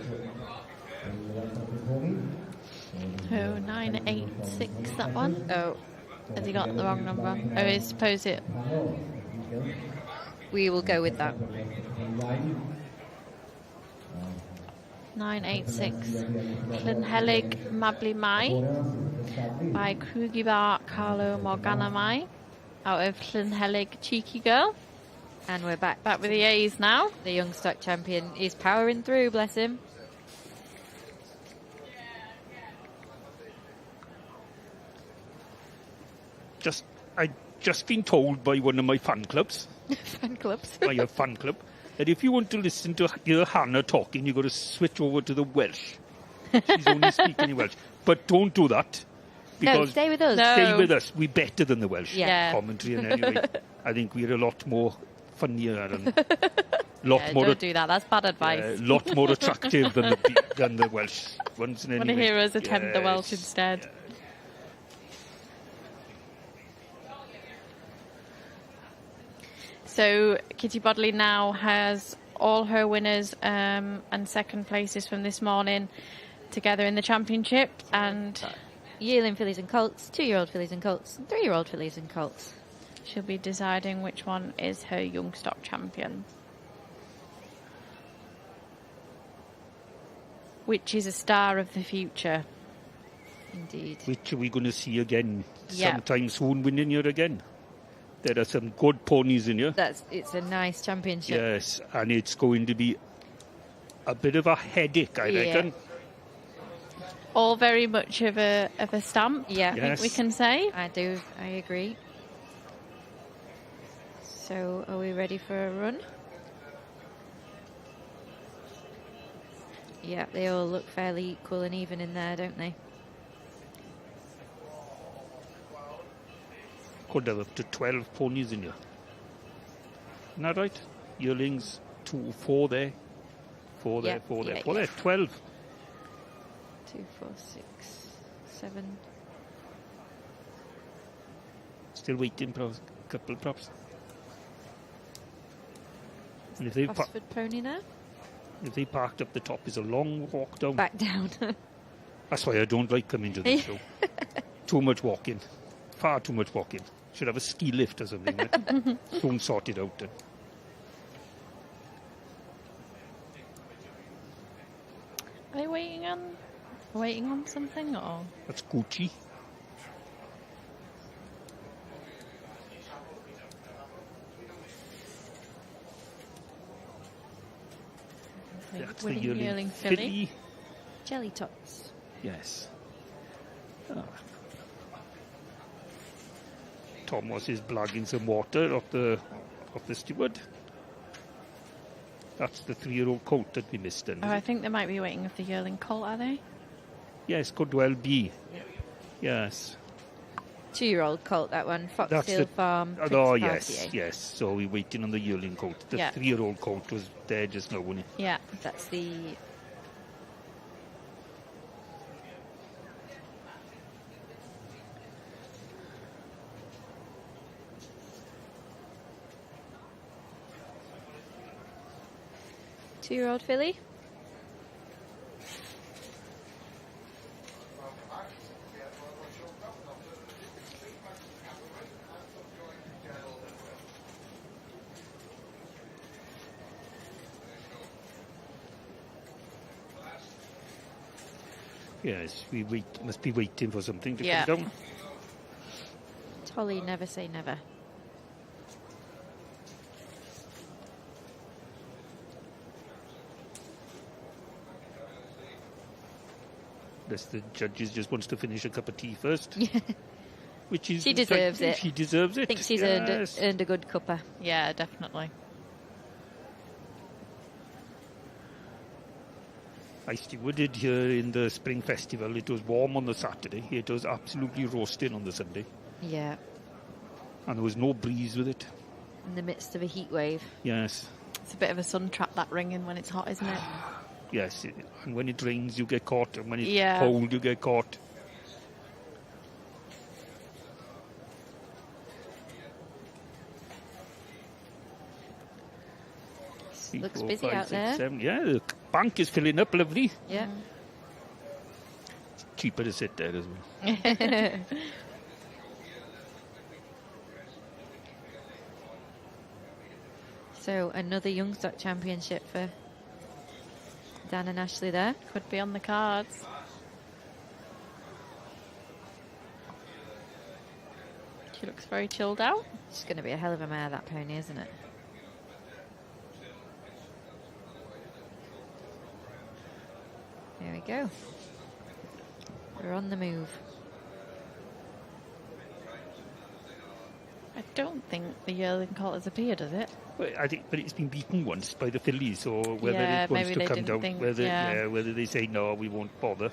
Speaker 5: Oh, 986, that one.
Speaker 2: Oh,
Speaker 5: Has he got the wrong number? Oh, I suppose it.
Speaker 2: we will go with that.
Speaker 5: 986. Llynhelig Mably Mai by Crugibar Carlo Morgana Mai out of Llynhelig Cheeky Girl.
Speaker 2: And we're back.
Speaker 5: Back with the A's now.
Speaker 2: The young stock champion is powering through, bless him.
Speaker 1: I just been told by one of my fan clubs,
Speaker 2: Fan clubs.
Speaker 1: by a fan club, that if you want to listen to hear Hannah talking, you've got to switch over to the Welsh. She's only speaking in Welsh. But don't do that.
Speaker 2: No,
Speaker 1: Because
Speaker 2: stay with us.
Speaker 5: No.
Speaker 1: stay with us. We're better than the Welsh
Speaker 5: Yeah.
Speaker 1: commentary. And anyway, I think we're a lot more funnier and lot
Speaker 5: Yeah,
Speaker 1: more
Speaker 5: don't do that. That's bad advice.
Speaker 1: lot more attractive than the Welsh ones.
Speaker 5: Want to
Speaker 1: Anyway.
Speaker 5: hear us attempt the Welsh
Speaker 1: Yes.
Speaker 5: instead. So Kitty Bodley now has all her winners and second places from this morning together in the championship, and
Speaker 2: Yearling fillies and colts, 2-year-old fillies and colts, and 3-year-old fillies and colts.
Speaker 5: she'll be deciding which one is her young stock champion. Which is a star of the future.
Speaker 2: Indeed.
Speaker 1: Which are we going to see again
Speaker 5: Yeah.
Speaker 1: sometime soon, winning here again? There are some good ponies in here.
Speaker 2: It's a nice championship.
Speaker 1: Yes, and it's going to be a bit of a headache, I
Speaker 2: Yeah.
Speaker 1: reckon.
Speaker 5: All very much of a stamp,
Speaker 2: Yeah.
Speaker 5: I think we
Speaker 1: Yes.
Speaker 5: can say.
Speaker 2: I agree. So, are we ready for a run? Yeah, they all look fairly equal and even in there, don't they?
Speaker 1: Could have up to 12 ponies in here. Isn't that right? Yearlings, 2, 4 there. 4 there,
Speaker 2: Yeah,
Speaker 1: 4 there,
Speaker 2: yeah,
Speaker 1: 4
Speaker 2: yeah.
Speaker 1: there, 12.
Speaker 2: 2, 4, 6, 7.
Speaker 1: Still waiting for a couple perhaps. And if they,
Speaker 2: Oxford pony now.
Speaker 1: if they parked up the top, it's a long walk down.
Speaker 2: Back down.
Speaker 1: That's why I don't like coming to this show. Too much walking. Far too much walking. Should have a ski lift or something. Like. Don't sort it out then.
Speaker 5: Are you waiting on something, or?
Speaker 1: That's Gucci. That's the
Speaker 5: Winning
Speaker 1: yearling
Speaker 5: filly.
Speaker 1: filly.
Speaker 2: Jelly tots.
Speaker 1: Yes. Ah. Thomas is blagging some water off the steward. That's the 3-year-old colt that we missed then.
Speaker 5: Oh, I think they might be waiting of the yearling colt, are they?
Speaker 1: Yes, could well be. Yes.
Speaker 2: 2-year-old colt, that one.
Speaker 1: That's
Speaker 2: Foxhill
Speaker 1: the-
Speaker 2: Farm.
Speaker 1: Oh,
Speaker 2: Prince
Speaker 1: yes,
Speaker 2: Cartier.
Speaker 1: yes. So we're waiting on the yearling colt. The
Speaker 5: Yeah.
Speaker 1: 3-year-old colt was there just now, wasn't he?
Speaker 5: Yeah.
Speaker 2: That's the... Two-year-old filly.
Speaker 1: Yes, must be waiting for something to
Speaker 5: Yeah.
Speaker 1: come down.
Speaker 2: Tolly, never say never.
Speaker 1: Unless the judges just wants to finish a cup of tea first. Which is
Speaker 2: She deserves it.
Speaker 1: She deserves it.
Speaker 2: I think she's
Speaker 1: yes.
Speaker 2: earned a good cuppa.
Speaker 5: Yeah, definitely.
Speaker 1: I stewarded here in the Spring Festival. It was warm on the Saturday. It was absolutely roasting on the Sunday.
Speaker 2: Yeah,
Speaker 1: And there was no breeze with it.
Speaker 2: in the midst of a heat wave.
Speaker 1: Yes.
Speaker 5: It's a bit of a sun trap, that ringing when it's hot, isn't it?
Speaker 1: Yes. And when it rains, you get caught. And when it's
Speaker 5: Yeah.
Speaker 1: cold, you get caught.
Speaker 2: Looks
Speaker 1: 4,
Speaker 2: busy
Speaker 1: 5,
Speaker 2: out
Speaker 1: 6,
Speaker 2: there.
Speaker 1: 7. Yeah, the bank is filling up lovely.
Speaker 2: Yeah.
Speaker 1: It's cheaper to sit there as well.
Speaker 2: So another Young Stock Championship for Dan and Ashley there.
Speaker 5: Could be on the cards. She looks very chilled out.
Speaker 2: It's going to be a hell of a mare, that pony, isn't it? There we go. We're on the move.
Speaker 5: I don't think the yearling colt has appeared, does it?
Speaker 1: Well, I think, but it's been beaten once by the fillies, so whether
Speaker 5: Yeah,
Speaker 1: it wants
Speaker 5: maybe
Speaker 1: to
Speaker 5: they
Speaker 1: come
Speaker 5: didn't
Speaker 1: down,
Speaker 5: think-
Speaker 1: whether
Speaker 5: yeah.
Speaker 1: whether they say no, we won't bother.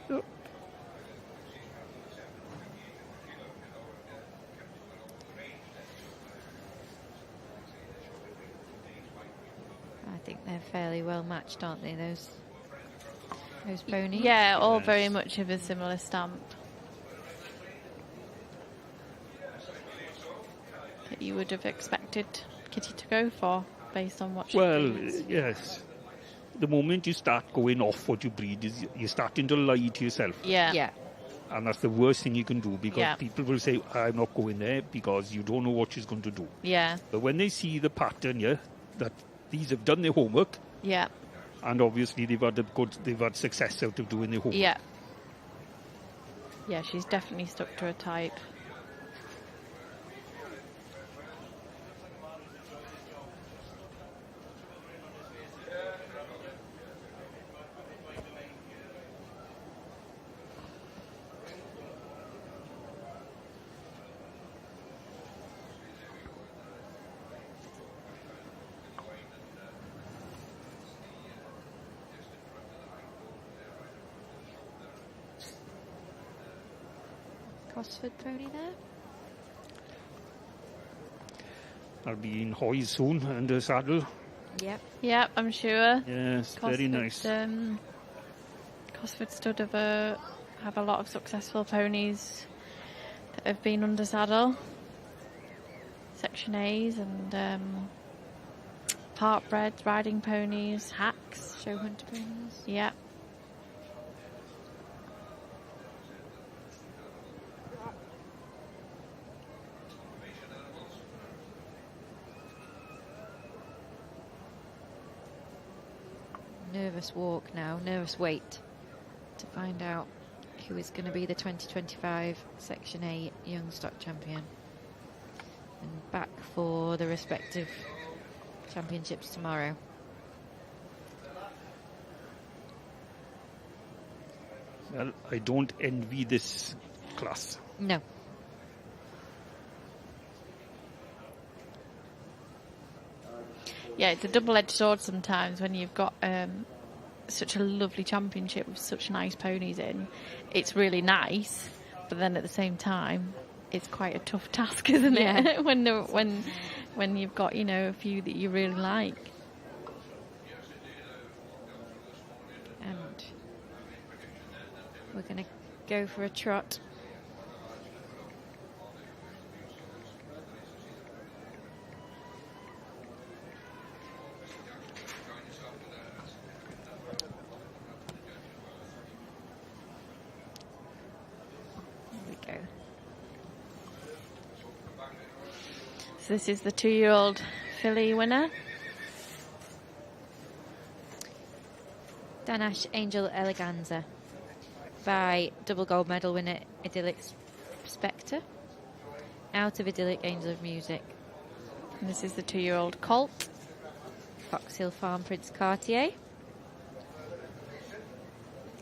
Speaker 1: Oh.
Speaker 2: I think they're fairly well matched, aren't they, those ponies?
Speaker 5: Yeah, all
Speaker 1: Yes.
Speaker 5: very much of a similar stamp. That you would have expected Kitty to go for, based on what she
Speaker 1: Well,
Speaker 5: breeds.
Speaker 1: yes. The moment you start going off what you breed, is you're starting to lie to yourself.
Speaker 5: Yeah.
Speaker 2: Yeah.
Speaker 1: And that's the worst thing you can do, because
Speaker 5: Yeah.
Speaker 1: people will say, I'm not going there, because you don't know what she's going to do.
Speaker 5: Yeah.
Speaker 1: But when they see the pattern, yeah, that these have done their homework,
Speaker 5: Yeah.
Speaker 1: and obviously they've had success out of doing their homework.
Speaker 5: Yeah. Yeah, she's definitely stuck to a type.
Speaker 2: Cosford pony there.
Speaker 1: I'll be in Hoys soon, under saddle.
Speaker 2: Yep.
Speaker 5: Yeah, I'm sure.
Speaker 1: Yes, very nice.
Speaker 5: Cosford stud have a lot of successful ponies that have been under saddle. Section A's and part breds, riding ponies, hacks.
Speaker 2: Show hunter ponies.
Speaker 5: Yeah.
Speaker 2: Nervous walk now, nervous wait to find out who is going to be the 2025 Section A Young Stock Champion. And back for the respective championships tomorrow.
Speaker 1: Well, I don't envy this class.
Speaker 2: No.
Speaker 5: Yeah, it's a double-edged sword sometimes when you've got such a lovely championship with such nice ponies in. It's really nice, but then at the same time, it's quite a tough task, isn't
Speaker 2: Yeah.
Speaker 5: it? when you've got, a few that you really like.
Speaker 2: And we're going to go for a trot.
Speaker 5: So this is the 2-year-old filly winner.
Speaker 2: Danash Angel Eleganza by double gold medal winner Idyllic Spectre out of Idyllic Angel of Music.
Speaker 5: And this is the 2-year-old colt.
Speaker 2: Fox Hill Farm Prince Cartier.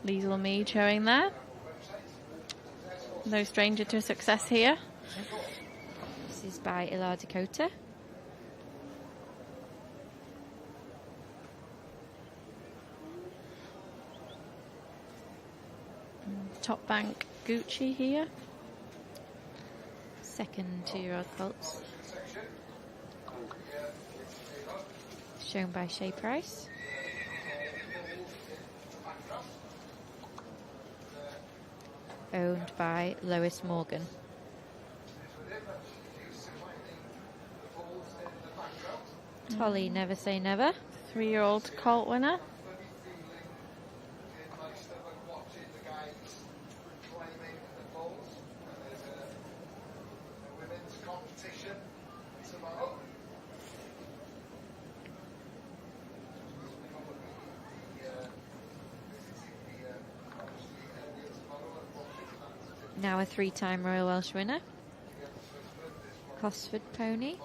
Speaker 5: Liesl Mead showing there. No stranger to success here.
Speaker 2: This is by Ilar Dakota.
Speaker 5: Top Bank Gucci here.
Speaker 2: Second 2-year-old colts. Shown by Shea Price. Owned by Lois Morgan. Tolly Never Say Never.
Speaker 5: 3-year-old colt winner.
Speaker 2: Now a 3-time Royal Welsh winner. Cosford pony.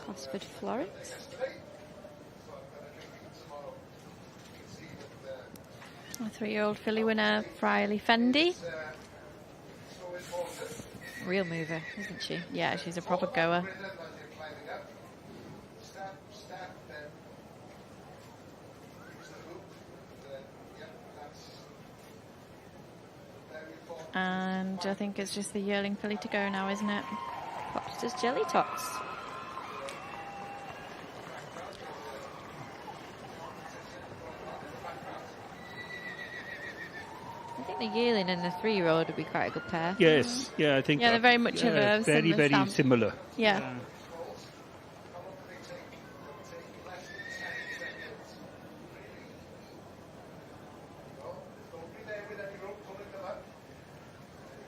Speaker 2: Cosford Florence.
Speaker 5: A 3-year-old filly winner, Friarley Fendi.
Speaker 2: Real mover, isn't she?
Speaker 5: Yeah, she's a proper goer. And I think it's just the yearling filly to go now, isn't it?
Speaker 2: Popsters Jelly Tots. I think the yearling and the 3-year-old would be quite a good pair.
Speaker 1: Yes, yeah, I think.
Speaker 5: Yeah, they're very much of a
Speaker 1: very,
Speaker 5: similar
Speaker 1: very
Speaker 5: stamp.
Speaker 1: similar.
Speaker 5: Yeah.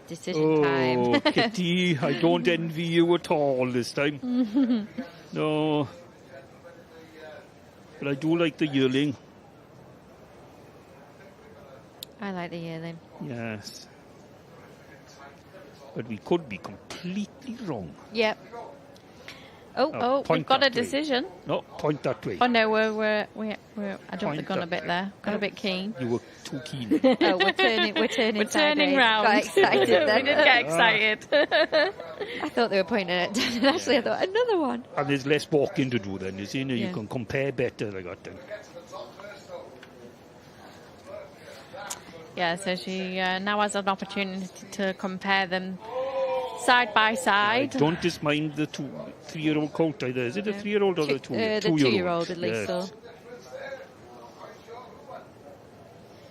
Speaker 2: Decision time.
Speaker 1: Oh, Kitty, I don't envy you at all this time. No. But I do like the yearling.
Speaker 2: I like the yearling.
Speaker 1: Yes. But we could be completely wrong.
Speaker 2: Yep.
Speaker 5: Oh, we've
Speaker 1: point
Speaker 5: got a
Speaker 1: that way.
Speaker 5: decision.
Speaker 1: No, point that way.
Speaker 5: Oh no, we're I jumped the
Speaker 1: Point
Speaker 5: gun a
Speaker 1: that-
Speaker 5: bit there. Got a bit keen.
Speaker 1: You were too keen.
Speaker 2: Oh, we're turning
Speaker 5: We're turning
Speaker 2: sideways.
Speaker 5: round.
Speaker 2: Got excited then.
Speaker 5: We did get excited.
Speaker 2: I thought they were pointing at Dan, and actually I thought, another one.
Speaker 1: And there's less walking to do then, you see. You
Speaker 2: Yeah.
Speaker 1: can compare better like that then.
Speaker 5: Yeah, so she now has an opportunity to compare them side by
Speaker 1: I
Speaker 5: side.
Speaker 1: don't just mind the 3-year-old colt either. Is it a 3-year-old or the 2-year-old?
Speaker 2: The 2-year-old at least.
Speaker 1: Yes.
Speaker 2: So.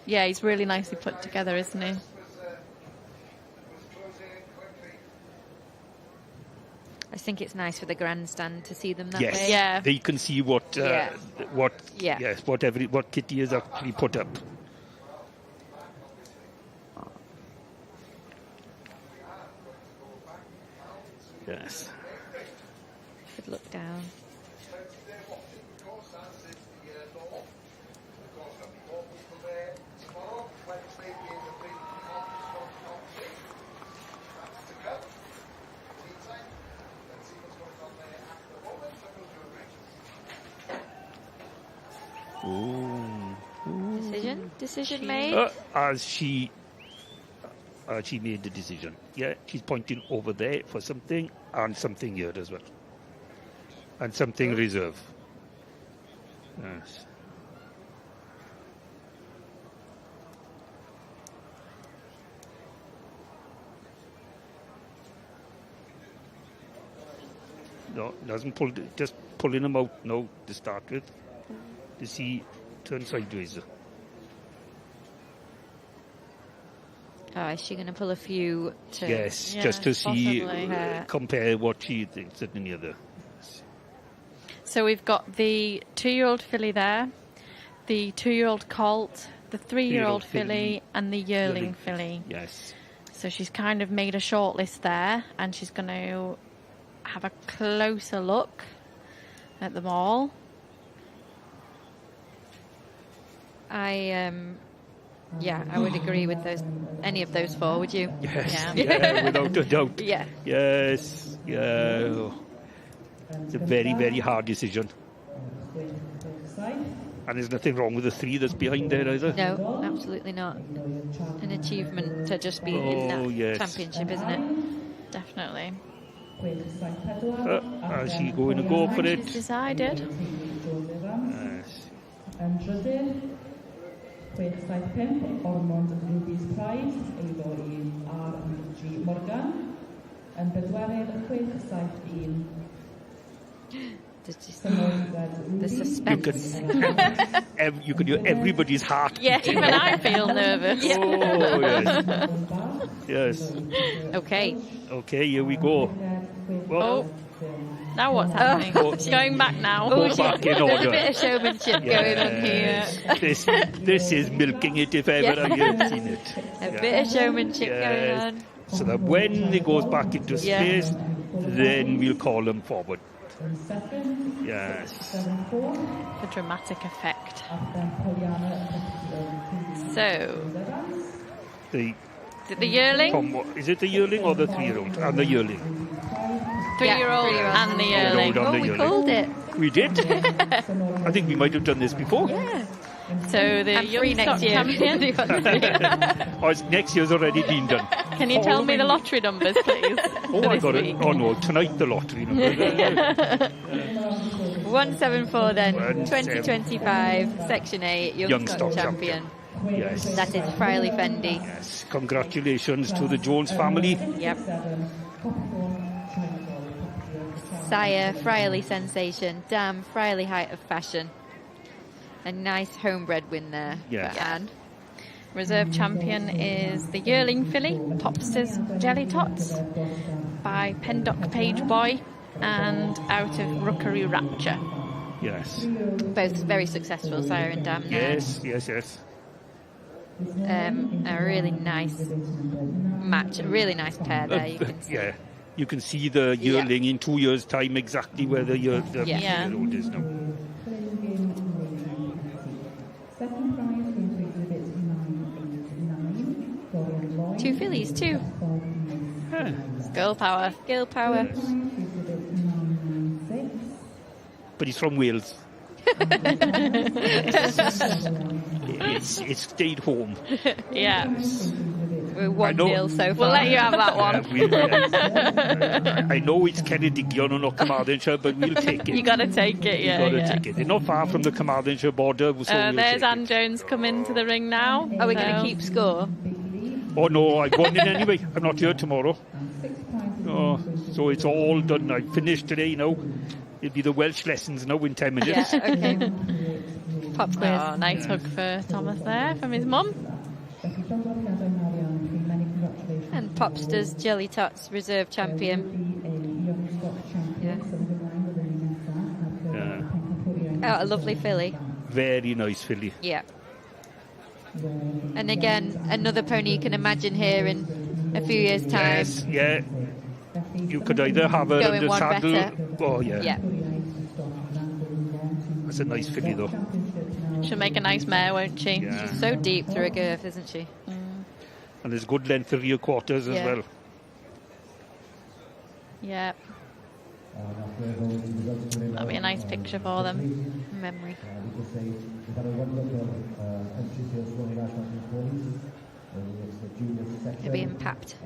Speaker 5: Yeah, he's really nicely put together, isn't he?
Speaker 2: I think it's nice for the grandstand to see them that
Speaker 1: Yes,
Speaker 2: way.
Speaker 5: Yeah.
Speaker 1: they can see what
Speaker 2: Yeah.
Speaker 1: yes, what Kitty has actually put up. Yes.
Speaker 2: Good look down. Decision made.
Speaker 1: As she made the decision. Yeah, she's pointing over there for something and something here as well. And something reserve. Yes. No, doesn't pull, just pulling them out now to start with. To see, turn sideways.
Speaker 2: Oh, is she going to pull a few to...
Speaker 1: Yes,
Speaker 5: Yeah,
Speaker 1: just to see,
Speaker 5: possibly.
Speaker 1: compare what she thinks at any other.
Speaker 5: So we've got the 2-year-old filly there, the 2-year-old colt, the 3-year-old filly, and the yearling filly.
Speaker 1: Yes.
Speaker 5: So she's kind of made a short list there, and she's going to have a closer look at them all.
Speaker 2: I would agree with any of those 4, would you?
Speaker 1: Yes.
Speaker 2: Yeah.
Speaker 1: Without a doubt.
Speaker 2: Yeah.
Speaker 1: Yes. Yeah. It's a very, very hard decision. And there's nothing wrong with the 3 that's behind there either.
Speaker 2: No, absolutely not. An achievement to just be in that championship, isn't it?
Speaker 5: Definitely.
Speaker 1: Is she going to go for it?
Speaker 5: She's decided.
Speaker 1: Yes.
Speaker 6: And Drydydd, 675 Ormond Ruby's Prize, eiddo i R.G. Morgan. And bedwerydd, 671
Speaker 2: The suspense.
Speaker 1: You can hear everybody's heart.
Speaker 5: Yeah, even I feel nervous.
Speaker 1: Oh, yes. Yes.
Speaker 2: Okay.
Speaker 1: Okay, here we go. Well,
Speaker 5: Now what's happening? She's going back now.
Speaker 1: Go back in
Speaker 2: There's a
Speaker 1: order.
Speaker 2: bit of showmanship going on here.
Speaker 1: This is milking it if ever I've seen it.
Speaker 2: A bit of showmanship going on.
Speaker 1: So that when it goes back into space, then we'll call them forward. Yes.
Speaker 5: For dramatic effect. So, is it the yearling?
Speaker 1: Is it the yearling or the 3-year-old? And the yearling.
Speaker 5: 3-year-old and the yearling.
Speaker 1: Oh,
Speaker 2: we called it.
Speaker 1: We did? I think we might have done this before.
Speaker 2: Yeah.
Speaker 5: So the
Speaker 2: I'm free
Speaker 5: young
Speaker 2: next
Speaker 5: stock
Speaker 2: year.
Speaker 5: champion.
Speaker 1: Or next year's already been done.
Speaker 5: Can you tell me the lottery numbers, please?
Speaker 1: Oh, I got it. Oh, no, tonight the lottery number.
Speaker 2: 174 then.
Speaker 1: 174.
Speaker 2: 2025, Section 8, Young Stock Champion.
Speaker 1: Yes.
Speaker 2: That is Friley Fendi.
Speaker 1: Yes. Congratulations to the Jones family.
Speaker 2: Yep. Sire, Friley Sensation, Dam, Friley Height of Fashion. A nice homebred win there.
Speaker 1: Yeah.
Speaker 2: And
Speaker 5: Reserve champion is the yearling filly, Popsters Jelly Tots, by Pendock Page Boy and out of Rookery Rapture.
Speaker 1: Yes.
Speaker 2: both very successful, Sire and Dam.
Speaker 1: Yes.
Speaker 2: A really nice match, a really nice pair there. You can see.
Speaker 1: Yeah. You can see the yearling in 2 years' time exactly where the year-old is now.
Speaker 2: Two fillies too.
Speaker 1: Huh.
Speaker 5: Girl power.
Speaker 2: Girl power.
Speaker 1: But he's from Wales. It's stayed home.
Speaker 5: Yeah.
Speaker 2: We're 1-0 so far.
Speaker 5: We'll let you have that one.
Speaker 1: I know it's Ceredigion or not Carmarthenshire, but we'll take it.
Speaker 5: You got to take it, yeah.
Speaker 1: You've got to take it. They're not far from the Carmarthenshire border. So we'll
Speaker 5: There's
Speaker 1: take
Speaker 5: Anne Jones come into the ring now.
Speaker 2: Are we going to keep score?
Speaker 1: Oh no, I'm going in anyway. I'm not here tomorrow. Oh, so it's all done. I finished today now. It'll be the Welsh lessons now in 10 minutes.
Speaker 2: Yeah, okay. Pop quiz.
Speaker 5: Oh, nice hug for Thomas there from his mum.
Speaker 2: And Popsters Jelly Tots reserve champion. Oh, a lovely filly.
Speaker 1: Very nice filly.
Speaker 2: Yeah. And again, another pony you can imagine here in a few years' time.
Speaker 1: Yes, yeah. You could either have her
Speaker 2: Going
Speaker 1: under
Speaker 2: one
Speaker 1: saddle.
Speaker 2: better.
Speaker 1: Oh, yeah.
Speaker 2: Yeah.
Speaker 1: That's a nice filly, though.
Speaker 5: She'll make a nice mare, won't she?
Speaker 1: Yeah.
Speaker 2: She's so deep through a girth, isn't she?
Speaker 1: And there's good length of rear quarters as well.
Speaker 5: Yeah. That'll be a nice picture for them.
Speaker 2: Memory. It'll be impact.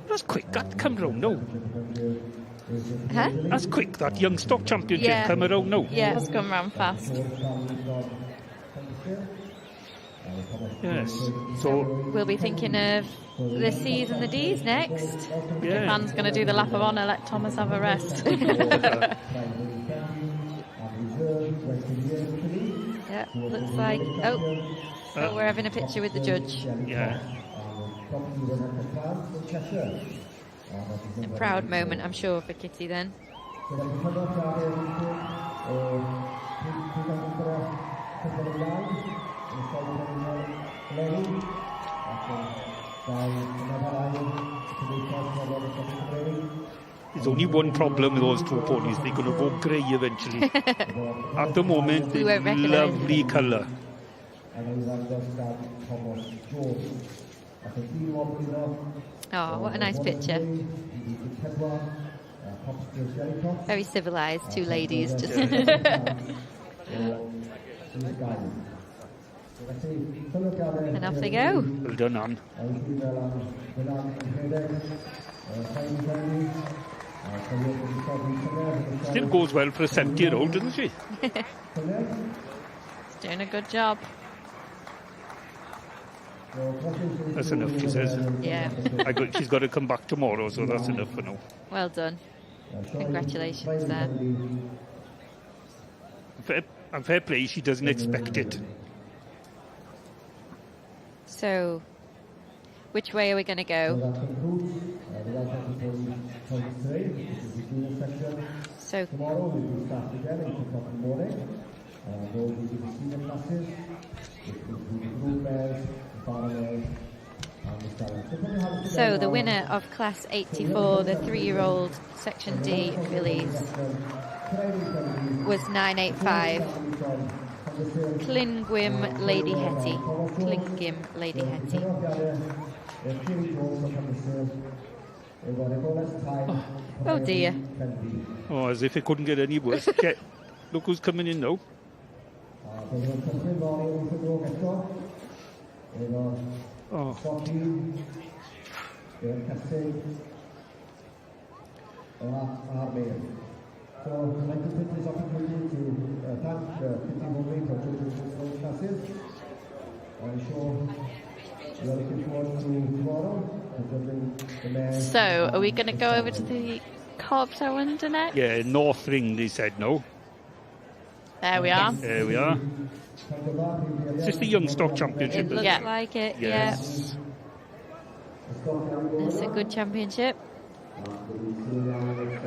Speaker 1: That's quick. That come round now.
Speaker 2: Huh?
Speaker 1: That's quick. That young stock championship
Speaker 2: Yeah.
Speaker 1: come around now.
Speaker 2: Yeah.
Speaker 5: It's come round fast.
Speaker 1: Yes. So,
Speaker 2: We'll be thinking of the C's and the D's next.
Speaker 1: yeah.
Speaker 5: Man's going to do the lap of honour, let Thomas have a rest.
Speaker 2: Yeah, looks like. Oh, we're having a picture with the judge.
Speaker 1: Yeah.
Speaker 2: A proud moment, I'm sure, for Kitty then.
Speaker 1: There's only one problem with those two ponies. They're going to go grey eventually. At the moment,
Speaker 2: We
Speaker 1: they're
Speaker 2: won't recognise.
Speaker 1: lovely colour.
Speaker 2: Oh, what a nice picture. Very civilised, two ladies just. And off they go.
Speaker 1: Well done, Anne. Still goes well for a 70-year-old, doesn't she?
Speaker 5: Doing a good job.
Speaker 1: That's enough, she says.
Speaker 2: Yeah,
Speaker 1: She's got to come back tomorrow, so that's enough for now.
Speaker 2: well done. Congratulations there.
Speaker 1: Fair play, she doesn't expect it.
Speaker 2: So, which way are we going to go? So,
Speaker 4: Tomorrow we will start again at 2 o'clock in the morning. Those will be the senior classes, which will be the group bears, the farmers, and the stallions.
Speaker 2: so the winner of Class 84, the 3-year-old Section D fillies, was 985. Klingwim Lady Hetty. Klingim Lady Hetty. Oh dear.
Speaker 1: Oh, as if it couldn't get any worse. Look who's coming in now. Oh.
Speaker 4: So I'd like to take this opportunity to thank the 15 for children's classes. I'm sure we are looking forward to tomorrow.
Speaker 5: So, are we going to go over to the Cobbs, I wonder, next?
Speaker 1: Yeah, North Ring, they said no.
Speaker 5: There we are.
Speaker 1: There we are. Is this the Young Stock Championship?
Speaker 2: It looks
Speaker 5: Yeah.
Speaker 2: like it,
Speaker 1: Yes.
Speaker 2: yeah. It's a good championship.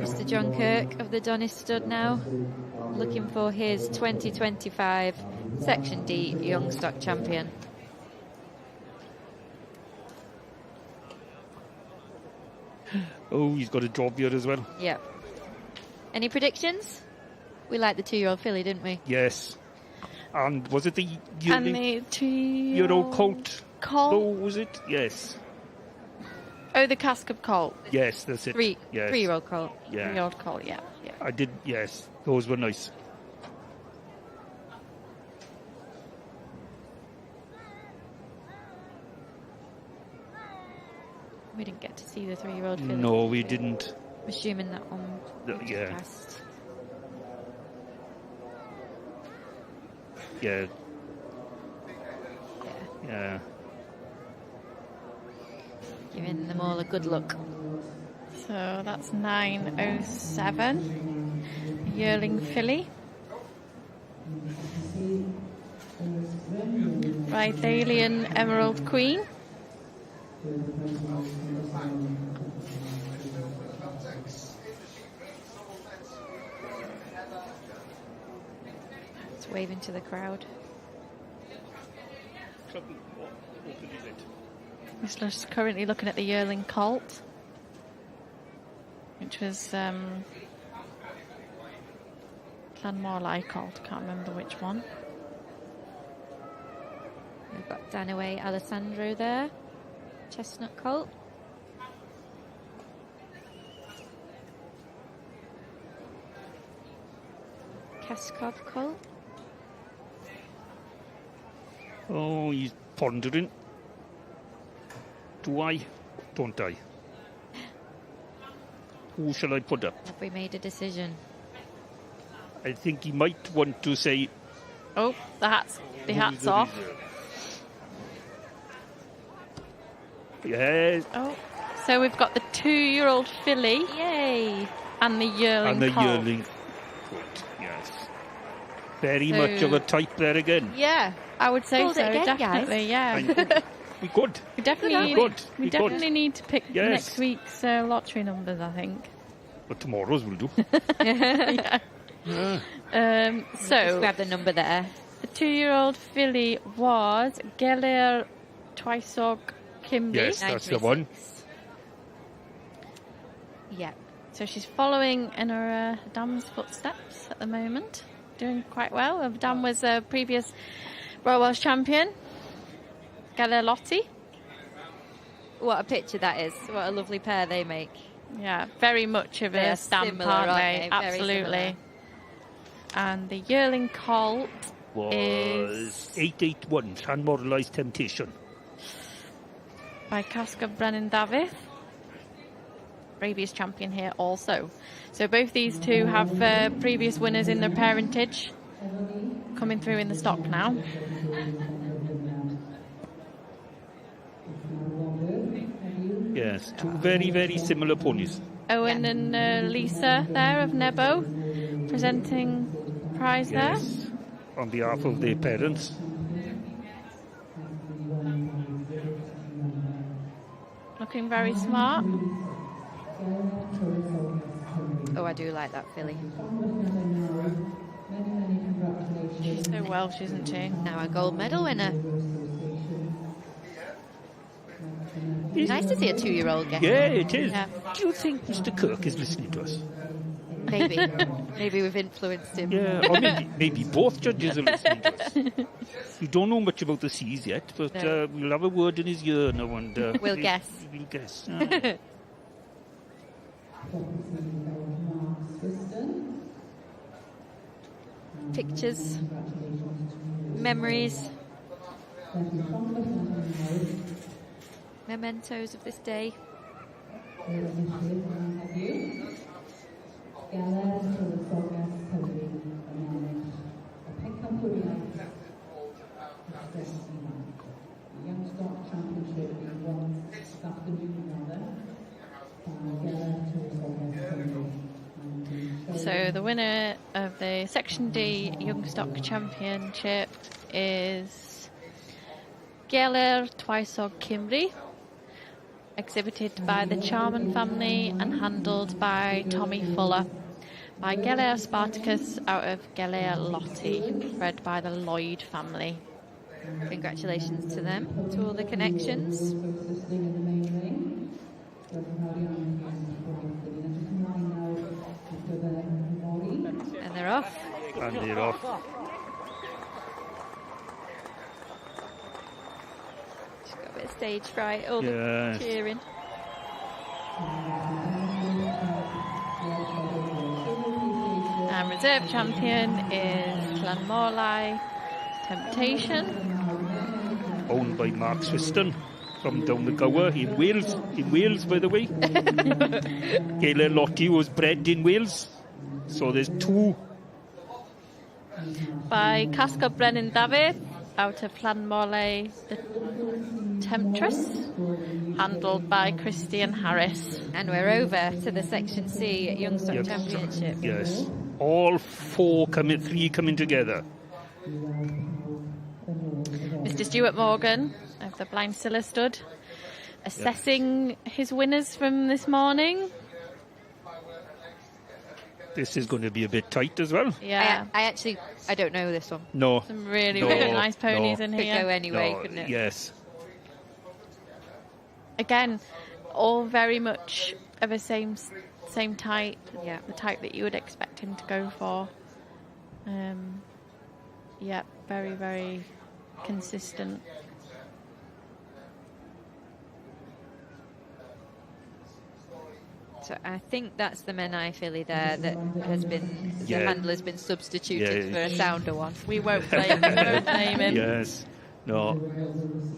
Speaker 2: Mr. John Kirk of the Donis Stud now, looking for his 2025 Section D Young Stock Champion.
Speaker 1: Oh, he's got a job here as well.
Speaker 2: Yep. Any predictions? We liked the 2-year-old filly, didn't we?
Speaker 1: Yes. And was it the
Speaker 5: And
Speaker 1: yearly
Speaker 5: the 2-year-old
Speaker 1: Euro colt?
Speaker 5: colt.
Speaker 1: Oh, was it? Yes.
Speaker 5: Oh, the cask of colt.
Speaker 1: Yes, that's it. Yes.
Speaker 2: 3-year-old colt.
Speaker 1: Yeah.
Speaker 5: 3-year-old colt, yeah.
Speaker 1: I did, yes. Those were nice.
Speaker 2: We didn't get to see the 3-year-old filly.
Speaker 1: No, we didn't.
Speaker 2: I'm assuming that on
Speaker 1: Yeah.
Speaker 2: podcast.
Speaker 1: Yeah.
Speaker 2: Yeah.
Speaker 1: Yeah.
Speaker 2: Giving them all a good look.
Speaker 5: So that's 907. Yearling filly. Rythalian Emerald Queen.
Speaker 2: It's waving to the crowd.
Speaker 5: We're just currently looking at the yearling colt, which was Clanmorlai colt, can't remember which one.
Speaker 2: We've got Danaway Alessandro there. Chestnut colt. Kaskov colt.
Speaker 1: Oh, he's pondering. Do I? Don't I? Who shall I put up?
Speaker 2: Have we made a decision?
Speaker 1: I think he might want to say...
Speaker 5: Oh, the hat's off.
Speaker 1: Yes.
Speaker 5: Oh, so we've got the 2-year-old filly.
Speaker 2: Yay!
Speaker 5: And the yearling
Speaker 1: And the
Speaker 5: colt.
Speaker 1: yearling colt, yes. Very much of a type there again.
Speaker 5: Yeah, I would say
Speaker 2: Called
Speaker 5: so.
Speaker 2: it again,
Speaker 5: Definitely,
Speaker 2: guys.
Speaker 5: yeah.
Speaker 1: We could.
Speaker 5: We definitely
Speaker 1: We could.
Speaker 5: need to pick
Speaker 1: Yes.
Speaker 5: next week's lottery numbers, I think.
Speaker 1: But tomorrow's will do.
Speaker 5: Yeah.
Speaker 2: Just
Speaker 5: So,
Speaker 2: grab the number there.
Speaker 5: the 2-year-old filly was Gelir Twisog Kimby.
Speaker 1: Yes, that's the one.
Speaker 2: 936. Yeah.
Speaker 5: So she's following in her dam's footsteps at the moment, doing quite well. Her dam was a previous Royal Welsh champion, Gelir Lottie.
Speaker 2: What a picture that is. What a lovely pair they make.
Speaker 5: Yeah, very much of
Speaker 2: They
Speaker 5: a
Speaker 2: are
Speaker 5: stamp,
Speaker 2: similar,
Speaker 5: aren't
Speaker 2: aren't
Speaker 5: they?
Speaker 2: they? Very
Speaker 5: Absolutely.
Speaker 2: similar.
Speaker 5: And the yearling colt
Speaker 1: Was
Speaker 5: is
Speaker 1: 881, Llanmorlai's Temptation.
Speaker 5: by Casca Brennan Davitt, previous champion here also. So both these two have previous winners in their parentage coming through in the stock now.
Speaker 1: Yes, two very, very similar ponies.
Speaker 5: Owen and Lisa there of Nebo presenting prize there.
Speaker 1: Yes, on behalf of their parents.
Speaker 5: Looking very smart.
Speaker 2: Oh, I do like that filly.
Speaker 5: She's so Welsh, isn't she?
Speaker 2: Now a gold medal winner. Nice to see a 2-year-old get
Speaker 1: Yeah, it is.
Speaker 2: Yeah.
Speaker 1: Do you think Mr. Kirk is listening to us?
Speaker 2: Maybe. Maybe we've influenced him.
Speaker 1: Yeah, or maybe both judges are listening to us. We don't know much about the seas yet, but
Speaker 2: No.
Speaker 1: we'll have a word in his ear now and
Speaker 2: We'll guess.
Speaker 1: We'll guess.
Speaker 2: Pictures, memories, mementos of this day.
Speaker 5: So the winner of the Section D Young Stock Championship is Gelir Twisog Cymru, exhibited by the Charman family and handled by Tommy Fuller, by Gelir Spartacus out of Gelir Lottie, bred by the Lloyd family.
Speaker 2: Congratulations to them, to all the connections. And they're off.
Speaker 1: And they're off.
Speaker 2: She's got a bit of stage fright, all
Speaker 1: Yes.
Speaker 2: the cheering.
Speaker 5: And reserve champion is Llanmorlai Temptation.
Speaker 1: Owned by Mark Swiston from down the Gower in Wales. In Wales, by the way. Gelir Lottie was bred in Wales. So there's two.
Speaker 5: By Casca Brennan Davitt out of Llanmorlai the Temptress, handled by Christian Harris.
Speaker 2: And we're over to the Section C Young Stock
Speaker 1: Yes.
Speaker 2: Championship.
Speaker 1: Yes. All three coming together.
Speaker 5: Mr. Stuart Morgan of the Blind Scylla Stud, assessing his winners from this morning.
Speaker 1: This is going to be a bit tight as well.
Speaker 5: Yeah,
Speaker 2: I don't know this one.
Speaker 1: No.
Speaker 5: some really,
Speaker 1: No,
Speaker 5: really nice ponies
Speaker 1: no.
Speaker 5: in
Speaker 2: Could
Speaker 5: here.
Speaker 2: go anyway,
Speaker 1: No,
Speaker 2: couldn't it?
Speaker 1: yes.
Speaker 5: Again, all very much of a same type.
Speaker 2: Yeah.
Speaker 5: The type that you would expect him to go for. Yeah, very, very consistent.
Speaker 2: So I think that's the Menai filly there that has been, the
Speaker 1: Yeah.
Speaker 2: handler's been substituted
Speaker 1: Yeah.
Speaker 2: for a sounder one.
Speaker 5: We won't blame him.
Speaker 1: Yes. No.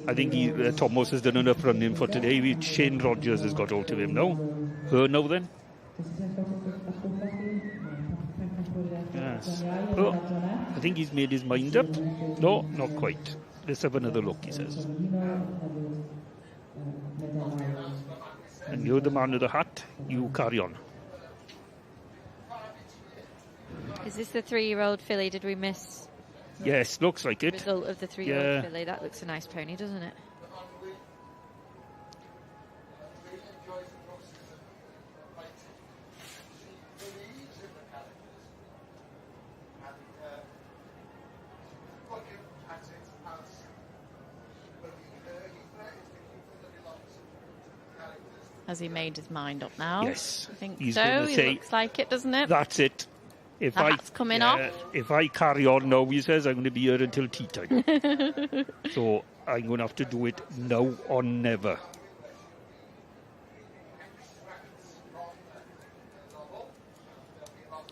Speaker 1: I think Thomas has done enough running for today. Shane Rogers has got hold of him now. Her now then. Yes. Oh, I think he's made his mind up. No, not quite. Let's have another look, he says. And you're the man with the hat. You carry on.
Speaker 2: Is this the 3-year-old filly? Did we miss
Speaker 1: Yes, looks like
Speaker 2: the
Speaker 1: it.
Speaker 2: result of the 3-year-old
Speaker 1: Yeah.
Speaker 2: filly? That looks a nice pony, doesn't it?
Speaker 5: Has he made his mind up now?
Speaker 1: Yes.
Speaker 5: I think
Speaker 1: He's
Speaker 5: so.
Speaker 1: gonna
Speaker 5: He
Speaker 1: say,
Speaker 5: looks like it, doesn't it?
Speaker 1: That's it. If
Speaker 5: The hat's coming off.
Speaker 1: If I carry on now, he says, I'm going to be here until tea time. So I'm going to have to do it now or never.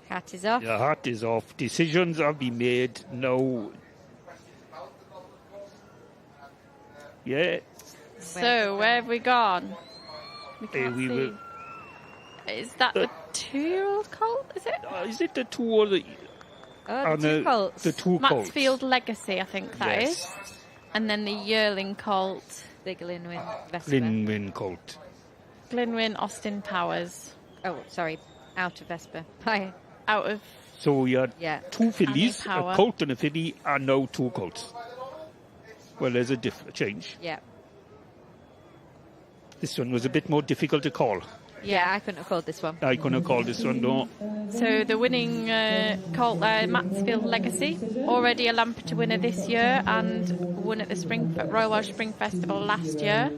Speaker 2: Hat is off.
Speaker 1: Your hat is off. Decisions have been made. No. Yeah.
Speaker 5: So, where have we gone? We can't
Speaker 1: we
Speaker 5: see.
Speaker 1: will-
Speaker 5: Is that the 2-year-old colt, is it?
Speaker 1: Is it the two or the...
Speaker 2: Oh, the two colts.
Speaker 1: The two colts.
Speaker 5: Matsfield Legacy, I think that is.
Speaker 1: Yes.
Speaker 5: And then the yearling colt,
Speaker 2: The Glenwyn Vesper.
Speaker 1: Linwin colt.
Speaker 5: Glenwyn Austin Powers.
Speaker 2: Oh, sorry. Out of Vesper. Hi.
Speaker 5: Out of,
Speaker 1: So we had
Speaker 2: Yeah.
Speaker 1: two fillies, a
Speaker 5: Power.
Speaker 1: colt and a filly, and now two colts. Well, there's a change.
Speaker 2: Yeah.
Speaker 1: This one was a bit more difficult to call.
Speaker 2: Yeah, I couldn't have called this one.
Speaker 1: I couldn't call this one, no.
Speaker 5: so the winning colt there, Matsfield Legacy, already a Lampeter winner this year and won at the Royal Welsh Spring Festival last year.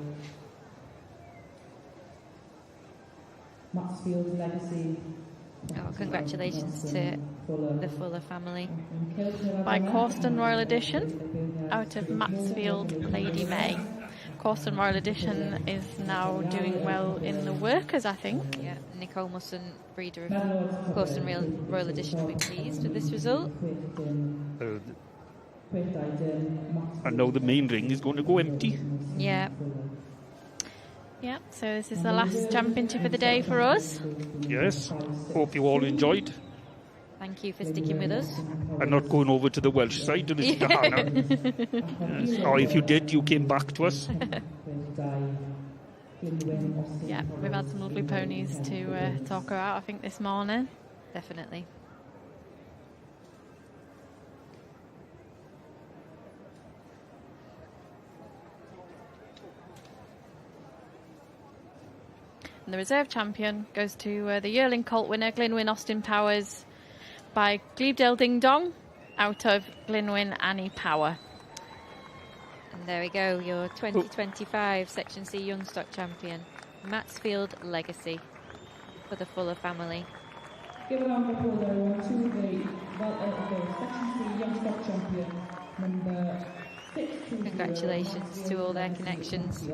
Speaker 6: Matsfield Legacy.
Speaker 2: Oh, congratulations to the Fuller family.
Speaker 5: By Corston Royal Edition, out of Matsfield Lady May. Corston Royal Edition is now doing well in the workers, I think.
Speaker 2: Yeah, Nicole Musson, breeder of Corston Royal Edition, will be pleased with this result.
Speaker 1: And now the main ring is going to go empty.
Speaker 2: Yeah.
Speaker 5: Yeah, so this is the last championship of the day for us.
Speaker 1: Yes. Hope you all enjoyed.
Speaker 2: Thank you for sticking with us.
Speaker 1: And not going over to the Welsh side to listen to Hannah. Yes. Or if you did, you came back to us.
Speaker 5: Yeah, we've had some lovely ponies to talk about, I think, this morning.
Speaker 2: Definitely.
Speaker 5: And the reserve champion goes to the yearling colt winner, Glenwyn Austin Powers, by Glebedale Ding Dong, out of Glenwyn Annie Power.
Speaker 2: And there we go, your 2025 Section C Youngstock champion, Matsfield Legacy, for the Fuller family.
Speaker 6: Give a round of applause everyone to the Section C Youngstock champion, number 6.
Speaker 2: Congratulations to all their connections.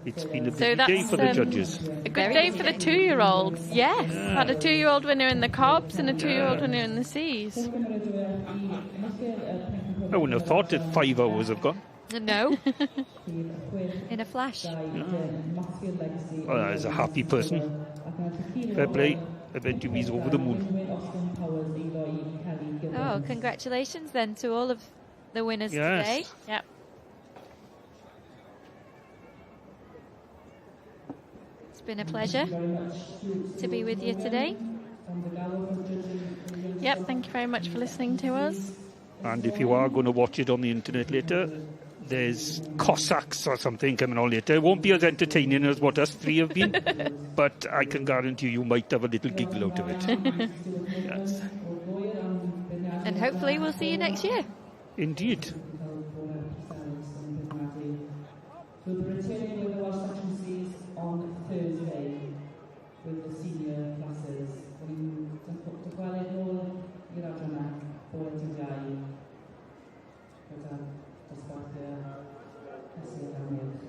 Speaker 1: It's been a
Speaker 5: So
Speaker 1: busy day
Speaker 5: that's
Speaker 1: for the judges.
Speaker 5: a good
Speaker 2: Very
Speaker 5: day
Speaker 2: busy
Speaker 5: for the
Speaker 2: day.
Speaker 5: 2-year-olds. Yes, had a 2-year-old winner in the Cobs and a 2-year-old winner in the Seas.
Speaker 1: I wouldn't have thought that 5 hours have gone.
Speaker 2: No, in a flash.
Speaker 1: Well, as a happy person, fair play. I bet you he's over the moon.
Speaker 2: Oh, congratulations then to all of the winners
Speaker 1: Yes.
Speaker 2: today.
Speaker 5: Yep.
Speaker 2: It's been a pleasure to be with you today.
Speaker 5: Yep, thank you very much for listening to us.
Speaker 1: And if you are going to watch it on the internet later, there's Cossacks or something coming on later. It won't be as entertaining as what us three have been, but I can guarantee you might have a little giggle out of it. Yes.
Speaker 2: And hopefully we'll see you next year.
Speaker 1: Indeed.
Speaker 6: We'll be returning with the Welsh Section Cs on Thursday with the senior classes. Dychwelyd nôl i'r adranna bore dydd Iau gyda dosbarthiad Cysur Amlwch.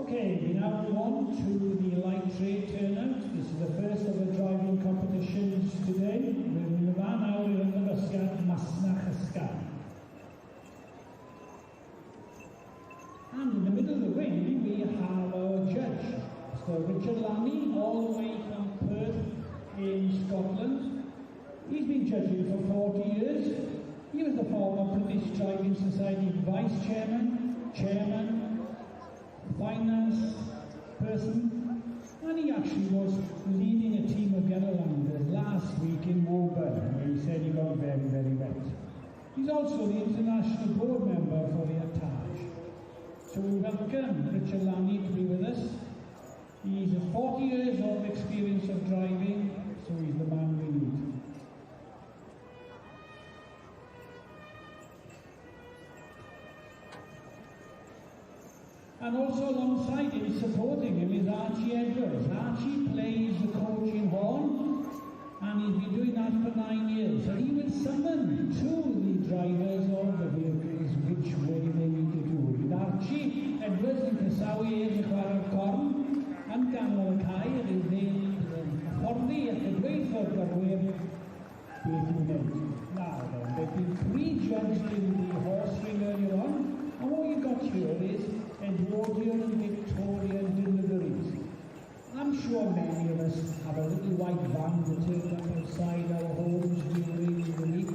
Speaker 7: Okay, we now move on to the light trade turnout. This is the first of the driving competitions today. We're in the van now in the Russian Masnach Ysgan. And in the middle of the ring, we have our judge, Mr. Richard Lamy, all the way from Perth in Scotland. He's been judging for 40 years. He was the former British Driving Society Vice Chairman, Chairman, Finance person, and he actually was leading a team of Yellowlanders last week in Mawr, where he said he got very, very wet. He's also the international board member for the Atage. So we welcome Richard Lamy to be with us. He's 40 years of experience of driving, so he's the man we need. And also alongside him, supporting him, is Archie Edwards. Archie plays the coaching horn, and he's been doing that for 9 years. So he will summon to the drivers of the vehicles which way they need to do. With Archie Edwards yn cysawu i'r chwarae'r corn, yn ganol y cae, yr hyfforddi ac y dweithio'r gyrwyr beth i'w wneud. Now then, they've been prejudged in the horse ring earlier on, and what you've got here is Edwardian and Victorian deliveries. I'm sure many of us have a little white van to take up outside our homes during the week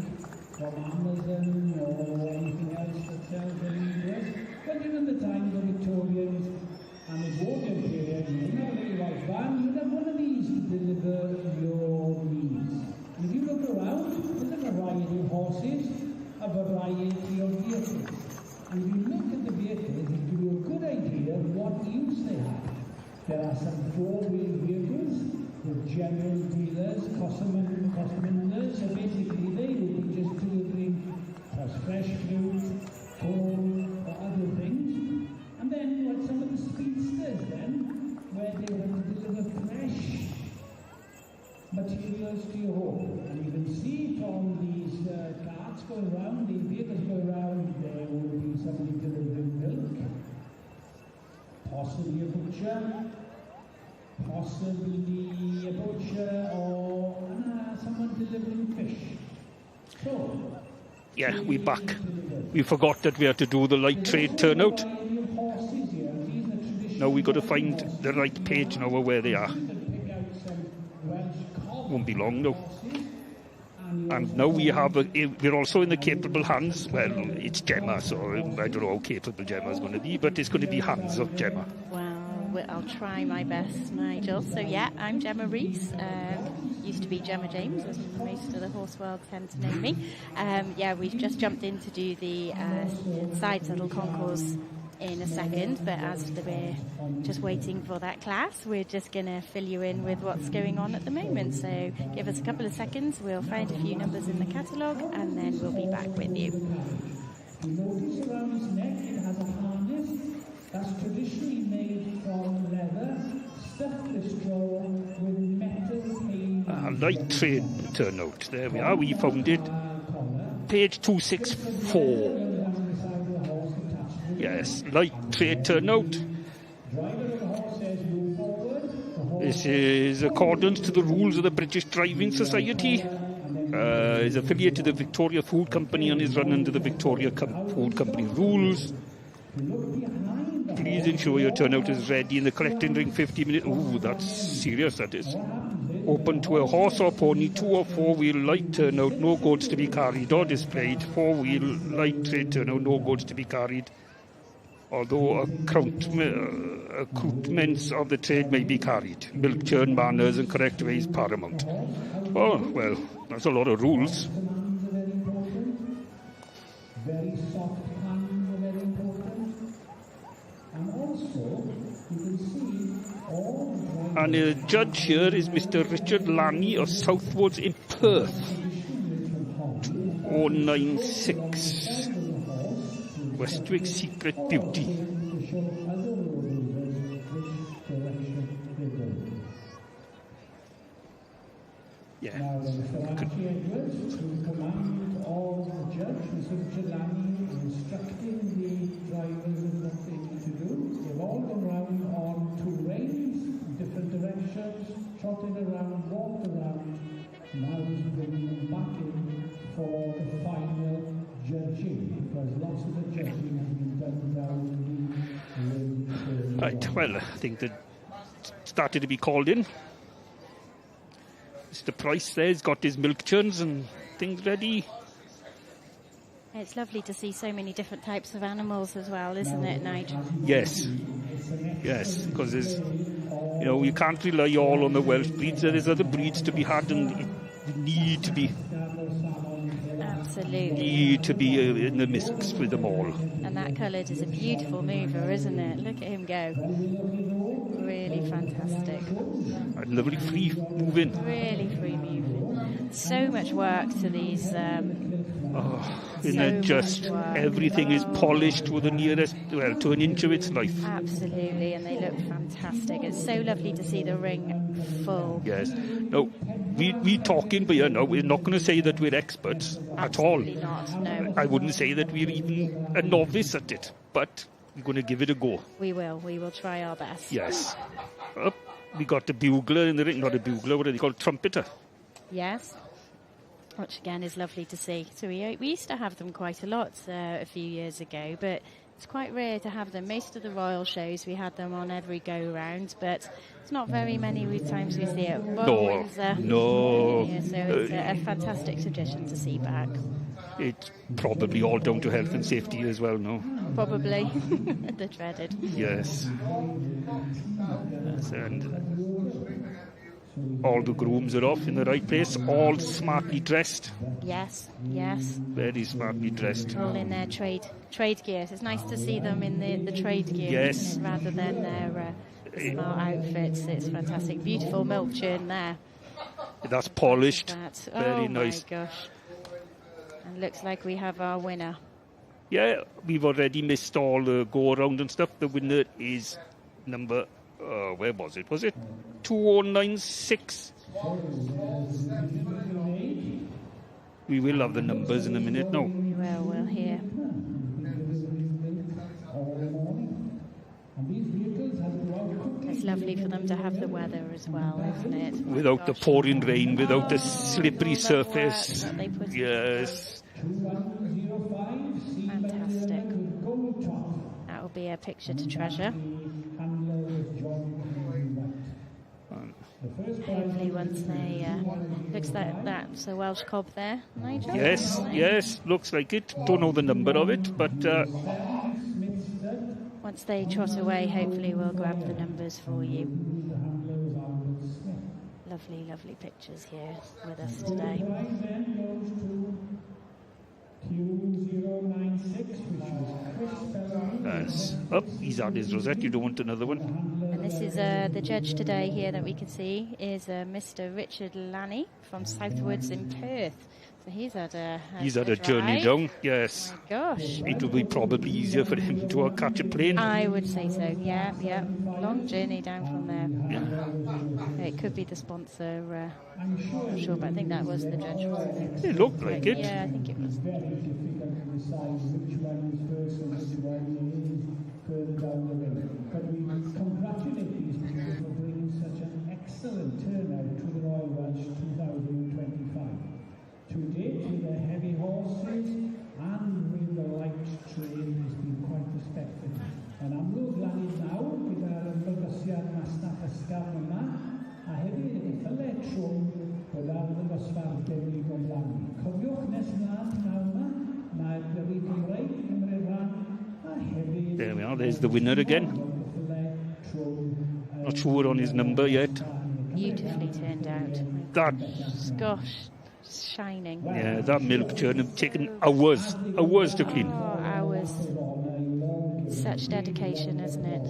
Speaker 7: from Amazon or anything else that sells any goods. But during the time of the Victorians and Edwardian period, you didn't have a little white van, you'd have one of these to deliver your needs. And if you look around, there's a variety of horses, a variety of vehicles. And if you look at the vehicles, it gives you a good idea of what use they have. There are some four-wheel vehicles with general dealers, customers, so basically they will be just delivering fresh fruit, coal, or other things. And then what some of the speedsters then, where they will deliver fresh materials to your home. And you can see from these carts going around, these vehicles going around, there will be somebody delivering milk, possibly a butcher, or someone delivering fish. So,
Speaker 1: yeah, we're back. We forgot that we had to do the light trade turnout. Now we've got to find the right page now of where they are. Won't be long though. And now we're also in the capable hands. Well, it's Gemma, so I don't know how capable Gemma's going to be, but it's going to be hands of Gemma.
Speaker 2: Well, I'll try my best, Nigel. So yeah, I'm Gemma Rees. Used to be Gemma James, as most of the horse world tend to know me. Yeah, we've just jumped in to do the side saddle concourse in a second, but as we're just waiting for that class, we're just going to fill you in with what's going on at the moment. So give us a couple of seconds, we'll find a few numbers in the catalogue, and then we'll be back with you.
Speaker 7: You notice around his neck it has a harness that's traditionally made from leather, stuffed with straw with metal pane.
Speaker 1: Light trade turnout. There we are, we found it. Page 264. Yes, light trade turnout. This is accordance to the rules of the British Driving Society. Is affiliated to the Victoria Food Company and is run under the Victoria Food Company rules. Please ensure your turnout is ready in the collecting ring 50 minutes. Ooh, that's serious, that is. Open to a horse or pony, 2 or 4-wheel light turnout, no goods to be carried or displayed. 4-wheel light trade turnout, no goods to be carried. Although accoutrements of the trade may be carried. Milk churn, manners and correct ways paramount. Oh, well, that's a lot of rules.
Speaker 7: Very soft hands are very important. And also, you can see all the...
Speaker 1: And the judge here is Mr. Richard Lamy of Southwards in Perth. 2096. Westwick Secret Beauty. Yeah,
Speaker 7: Now, Mr. Archie Edwards, to the command of the judge, Mr. Jelani, instructing the drivers in what they need to do. They've all gone round on 2 reins, different directions, trotted around, walked around. Now he's bringing them back in for the final judging, because lots of the judging has been done down the
Speaker 1: Right, well, I think that started to be called in. Mr. Price there's got his milk churns and things ready.
Speaker 2: It's lovely to see so many different types of animals as well, isn't it, Nigel?
Speaker 1: Yes, yes, because there's, you know, you can't rely all on the Welsh breeds. There's other breeds to be had, and you need to be in the mix with them all.
Speaker 2: And that coloured is a beautiful mover, isn't it? Look at him go. Really fantastic.
Speaker 1: And lovely free moving.
Speaker 2: Really free moving. So much work to these.
Speaker 1: Everything is polished to the nearest, well, to an inch of its life.
Speaker 2: Absolutely, and they look fantastic. It's so lovely to see the ring full.
Speaker 1: Yes. No, we talking, but you know, we're not going to say that we're experts at all.
Speaker 2: Absolutely not, no.
Speaker 1: I wouldn't say that we're even a novice at it, but we're going to give it a go.
Speaker 2: We will try our best.
Speaker 1: Yes. We got the bugler in the ring, not a bugler, what do they call it? Trumpeter.
Speaker 2: Yes. Which again is lovely to see. So we used to have them quite a lot a few years ago, but it's quite rare to have them. Most of the royal shows we had them on every go round, but it's not very many times we see it.
Speaker 1: No.
Speaker 2: Yeah, so it's a fantastic tradition to see back.
Speaker 1: It's probably all down to health and safety as well, no?
Speaker 2: Probably. The dreaded.
Speaker 1: Yes. And all the grooms are off in the right place, all smartly dressed.
Speaker 2: Yes.
Speaker 1: Very smartly dressed.
Speaker 2: All in their trade gears. It's nice to see them in the trade gear,
Speaker 1: yes,
Speaker 2: rather than their smart outfits. It's fantastic. Beautiful milk churn there.
Speaker 1: That's polished.
Speaker 2: Very
Speaker 1: nice.
Speaker 2: Oh my gosh. And looks like we have our winner.
Speaker 1: Yeah, we've already missed all the go around and stuff. The winner is number where was it? Was it 2096? We will have the numbers in a minute now.
Speaker 2: Well, we'll hear. It's lovely for them to have the weather as well, isn't it?
Speaker 1: Without the pouring rain, without the slippery surface. Yes.
Speaker 2: Fantastic. That will be a picture to treasure. Hopefully once they... looks like that's a Welsh cob there, Nigel?
Speaker 1: Yes, looks like it. Don't know the number of it, but...
Speaker 2: once they trot away, hopefully we'll grab the numbers for you. Lovely pictures here with us today.
Speaker 1: Yes. Oh, he's had his rosette. You don't want another one?
Speaker 2: And this is the judge today here that we can see is Mr. Richard Lanny from Southwards in Perth. So he's had a
Speaker 1: journey down. Yes.
Speaker 2: Oh my gosh.
Speaker 1: It will be probably easier for him to catch a plane.
Speaker 2: I would say so. Yeah. Long journey down from there. Yeah. It could be the sponsor. I'm not sure, but I think that was the judge.
Speaker 1: It looked like it.
Speaker 2: Yeah, I think it was.
Speaker 7: But we congratulate these people for bringing such an excellent turnout to the Royal Welsh 2025. To date, with the heavy horses and with the light train, has been quite respected. And I'm glad now gyda'r ymddangosiad masnach ysgafn yma, a hefyd y ffylau trwm gyda'r ymddangosfa'r defnydd o blannu. Cofiwch nes ymlaen pnawn yma, mae'r gyrru Cymreig Cymru ran.
Speaker 1: There we are, there's the winner again. Not sure on his number yet.
Speaker 2: Beautifully turned out. Gosh, shining.
Speaker 1: Yeah, that milk churn have taken hours to clean.
Speaker 2: Oh, hours. Such dedication, isn't it?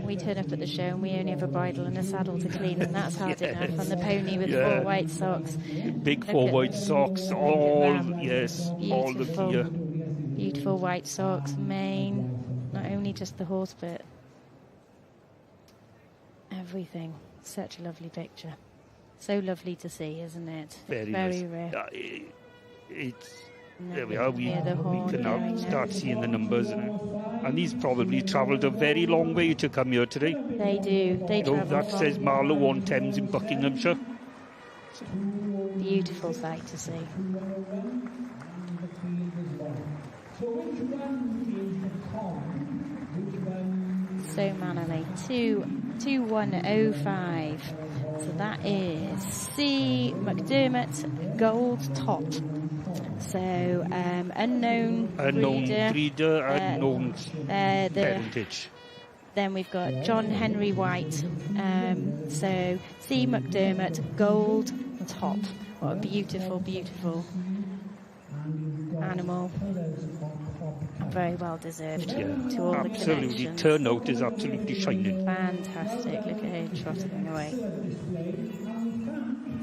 Speaker 2: We turn up at the show and we only have a bridle and a saddle to clean, and that's hard enough. On the pony with 4 white socks.
Speaker 1: Big 4 white socks, all the gear.
Speaker 2: Beautiful white socks, mane, not only just the horse, but everything. Such a lovely picture. So lovely to see, isn't it?
Speaker 1: Very
Speaker 2: Very
Speaker 1: nice.
Speaker 2: rare.
Speaker 1: There we are. We
Speaker 2: Hear the horn
Speaker 1: can now
Speaker 2: going
Speaker 1: start
Speaker 2: now.
Speaker 1: seeing the numbers. And he's probably travelled a very long way to come here today.
Speaker 2: They do. They
Speaker 1: Though
Speaker 2: travel
Speaker 1: that
Speaker 2: from.
Speaker 1: says Marlow on Thames in Buckinghamshire.
Speaker 2: Beautiful sight to see. So mannerly. 2:1:05. So that is C. McDermott Gold Top. So unknown
Speaker 1: breeder, unknown parentage.
Speaker 2: Then we've got John Henry White. So C. McDermott Gold Top. What a beautiful, beautiful animal. Very well deserved to all the
Speaker 1: Absolutely.
Speaker 2: connections.
Speaker 1: Turnout is absolutely shining.
Speaker 2: Fantastic. Look at him trotting away.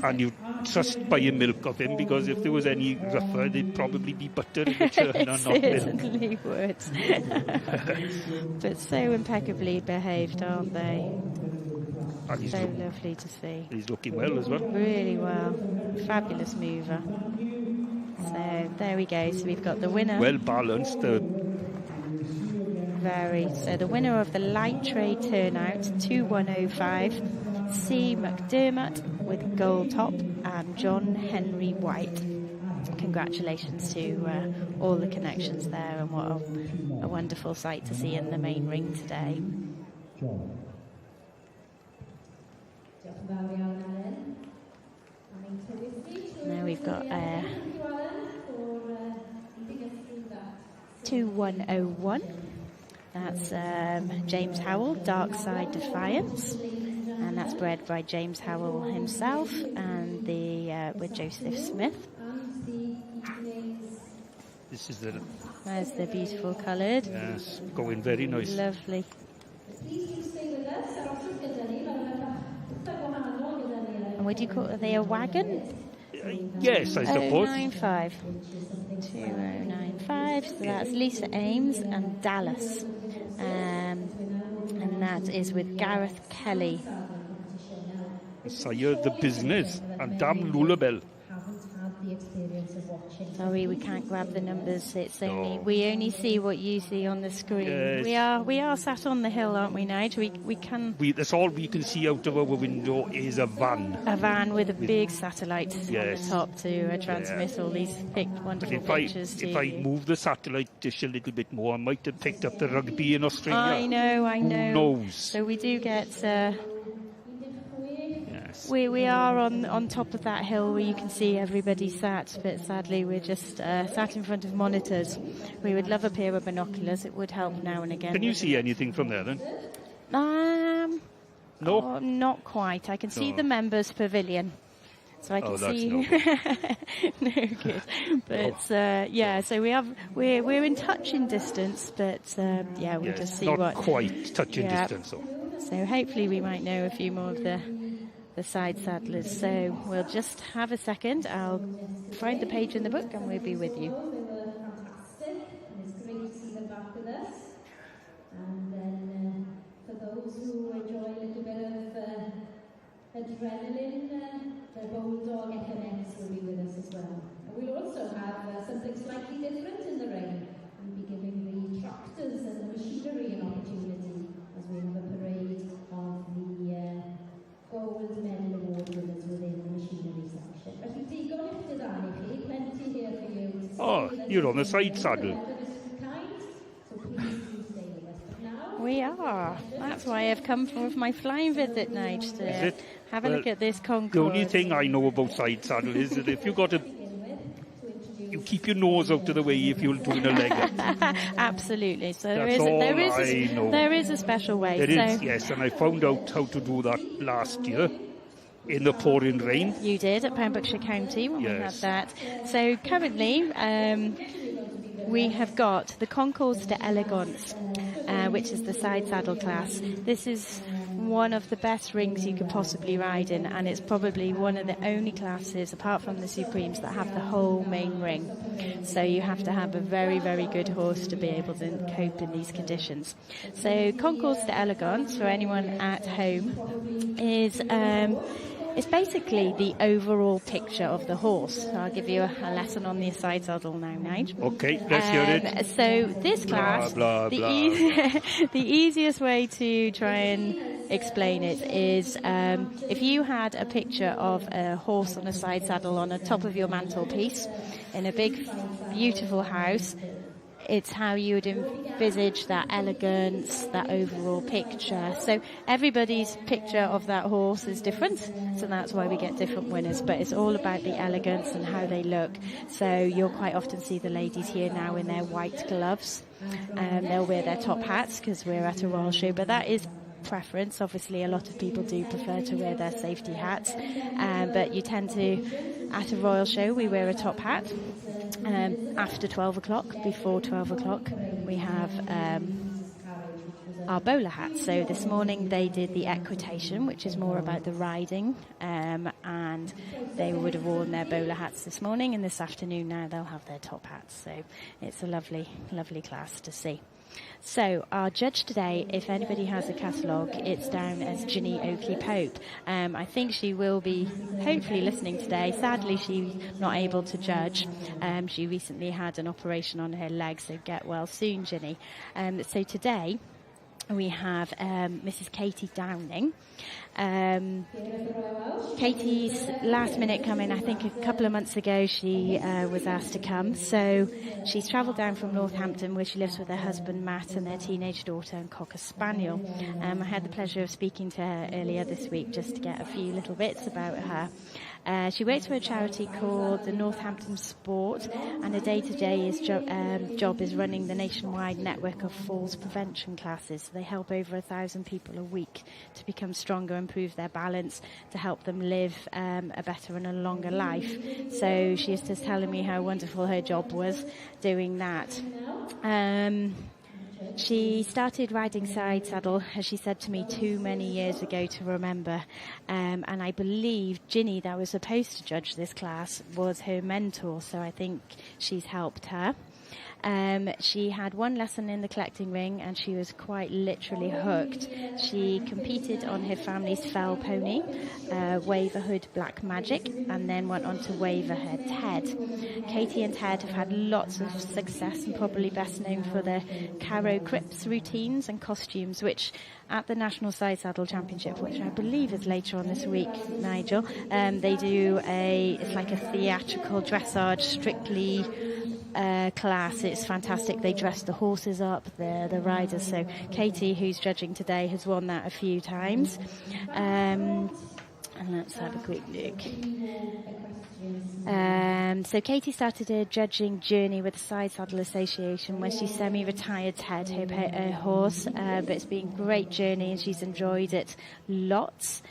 Speaker 1: And you just buy a milk of him, because if there was any rougher, there'd probably be butter in the churn and not milk.
Speaker 2: Certainly would. But so impeccably behaved, aren't they?
Speaker 1: And he's,
Speaker 2: So lovely to see.
Speaker 1: he's looking well as well.
Speaker 2: Really well. Fabulous mover. So there we go. So we've got the winner.
Speaker 1: Well balanced.
Speaker 2: So the winner of the light trade turnout, 2:1:05, C. McDermott with gold top and John Henry White. Congratulations to all the connections there, and what a wonderful sight to see in the main ring today. Now we've got 2:1:01. That's James Howell, Dark Side Defiance, and that's bred by James Howell himself, and with Joseph Smith.
Speaker 1: This is the...
Speaker 2: There's the beautiful coloured.
Speaker 1: Yes, going very nice.
Speaker 2: Lovely. And what do you call it? Are they a wagon?
Speaker 1: Yes, I suppose.
Speaker 2: 2095. 2095. So that's Lisa Ames and Dallas. And that is with Gareth Kelly.
Speaker 1: Sire the business and Dam Lullabelle.
Speaker 2: Sorry, we can't grab the numbers. It's only we only see what you see on the screen.
Speaker 1: Yes.
Speaker 2: We are sat on the hill, aren't we, Nigel? We can.
Speaker 1: That's all we can see out of our window is a van.
Speaker 2: A van with a big satellite on the top to transmit all these wonderful pictures to
Speaker 1: If I
Speaker 2: you.
Speaker 1: move the satellite dish a little bit more, I might have picked up the rugby in Australia.
Speaker 2: I know.
Speaker 1: Who knows?
Speaker 2: So we do get. We are on top of that hill where you can see everybody sat, but sadly we're just sat in front of monitors. We would love a pair of binoculars. It would help now and again.
Speaker 1: Can you see anything from there then?
Speaker 2: No, not quite. I can see the members' pavilion. So I can see.
Speaker 1: No
Speaker 2: good. But so we're in touching distance, but we'll just see
Speaker 1: not quite touching distance.
Speaker 2: So hopefully we might know a few more of the side saddlers. So we'll just have a second. I'll find the page in the book and we'll be with you.
Speaker 3: They were fantastic, and it's great to see them back with us. And then for those who enjoy a little bit of adrenaline, the bulldog FMX will be with us as well. And we'll also have something slightly different in the ring. We'll be giving the tractors and the machinery an opportunity as we have a parade of the Gold Medal Award winners within the machinery section. But you dig on it to that, plenty here for you.
Speaker 1: You're on the side saddle.
Speaker 3: So please do stay with us. Now,
Speaker 2: We are. That's why I've come with my flying visit, Nige, to have a look at this concourse.
Speaker 1: The only thing I know about side saddle is that if you keep your nose out of the way if you're doing a leg up.
Speaker 2: Absolutely. So there is a special way.
Speaker 1: Yes, and I found out how to do that last year in the pouring rain.
Speaker 2: You did at Pembrokeshire County when we had that. So currently we have got the Concours d'Elegance, which is the side saddle class. This is one of the best rings you could possibly ride in, and it's probably one of the only classes, apart from the Supremes, that have the whole main ring. So you have to have a very, very good horse to be able to cope in these conditions. So Concours d'Elegance, for anyone at home, is
Speaker 8: It's basically the overall picture of the horse. So I'll give you a lesson on the side saddle now, Nigel.
Speaker 1: Okay, let's hear it.
Speaker 8: So this class,
Speaker 1: Blah, blah,
Speaker 8: the easiest way to try and explain it is if you had a picture of a horse on a side saddle on the top of your mantelpiece in a big, beautiful house, it's how you would envisage that elegance, that overall picture. So everybody's picture of that horse is different, so that's why we get different winners. But it's all about the elegance and how they look. So you'll quite often see the ladies here now in their white gloves. They'll wear their top hats because we're at a royal show, but that is preference. Obviously, a lot of people do prefer to wear their safety hats, but you tend to, at a royal show, we wear a top hat. After 12 o'clock, before 12 o'clock, we have our bowler hats. So this morning they did the equitation, which is more about the riding, and they would have worn their bowler hats this morning, and this afternoon now they'll have their top hats. So it's a lovely, lovely class to see. So our judge today, if anybody has a catalogue, it's down as Ginny Oakley-Pope. I think she will be hopefully listening today. Sadly, she's not able to judge. She recently had an operation on her leg, so get well soon, Ginny. So today we have Mrs. Katie Downing. Katie's last minute coming, I think a couple of months ago she was asked to come. So she's travelled down from Northampton, where she lives with her husband Matt and their teenage daughter and Cocker Spaniel. I had the pleasure of speaking to her earlier this week just to get a few little bits about her. She works for a charity called the Northampton Sport, and her day-to-day job is running the nationwide network of falls prevention classes. They help over 1,000 people a week to become stronger, improve their balance, to help them live a better and a longer life. So she is just telling me how wonderful her job was doing that. She started riding side saddle, as she said to me, too many years ago to remember. And I believe Ginny, that was supposed to judge this class, was her mentor, so I think she's helped her. She had one lesson in the collecting ring and she was quite literally hooked. She competed on her family's fell pony, Waverhood Black Magic, and then went on to waver her Ted. Katie and Ted have had lots of success and probably best known for their Caro Crips routines and costumes, which at the National Side Saddle Championship, which I believe is later on this week, Nigel, they do it's like a theatrical dressage, strictly class. It's fantastic. They dress the horses up, the riders. So Katie, who's judging today, has won that a few times. And let's have a quick look. So Katie started her judging journey with the Side Saddle Association when she semi-retired Ted, her horse. But it's been a great journey and she's enjoyed it lots.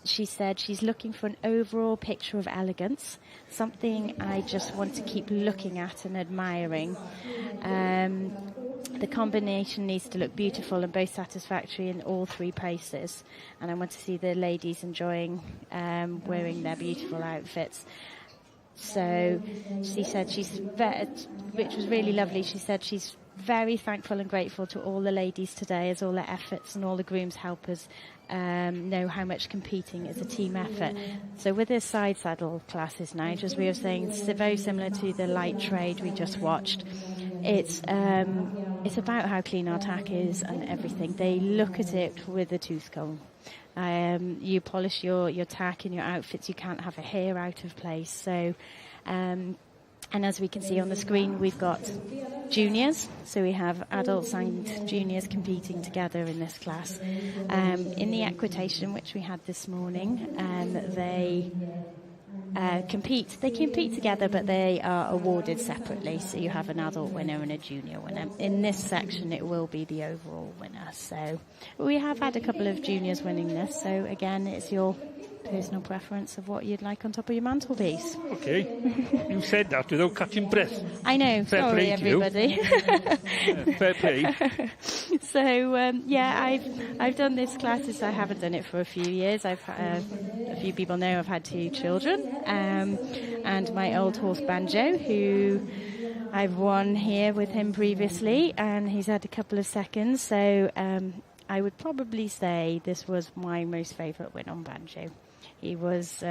Speaker 8: She said she's looking for an overall picture of elegance, something I just want to keep looking at and admiring. The combination needs to look beautiful and both satisfactory in all three places. And I want to see the ladies enjoying wearing their beautiful outfits. So she said which was really lovely, she said she's very thankful and grateful to all the ladies today, as all their efforts and all the grooms helpers know how much competing is a team effort. So with this side saddle classes now, as we were saying, it's very similar to the light trade we just watched. It's about how clean our tack is and everything. They look at it with a tooth comb. You polish your tack and your outfits, you can't have a hair out of place. So and as we can see on the screen, we've got juniors. So we have adults and juniors competing together in this class. In the equitation, which we had this morning, they compete. They compete together, but they are awarded separately. So you have an adult winner and a junior winner. In this section, it will be the overall winner. So we have had a couple of juniors winning this. So again, it's your personal preference of what you'd like on top of your mantelpiece.
Speaker 1: Okay. You said that without catching breath.
Speaker 8: I know.
Speaker 1: Fair
Speaker 8: Sorry,
Speaker 1: play
Speaker 8: everybody.
Speaker 1: Fair play.
Speaker 8: So, I've done this classes. I haven't done it for a few years. I've a few people know I've had 2 children. And my old horse Banjo, who I've won here with him previously, and he's had a couple of seconds. So, I would probably say this was my most favourite win on Banjo. He was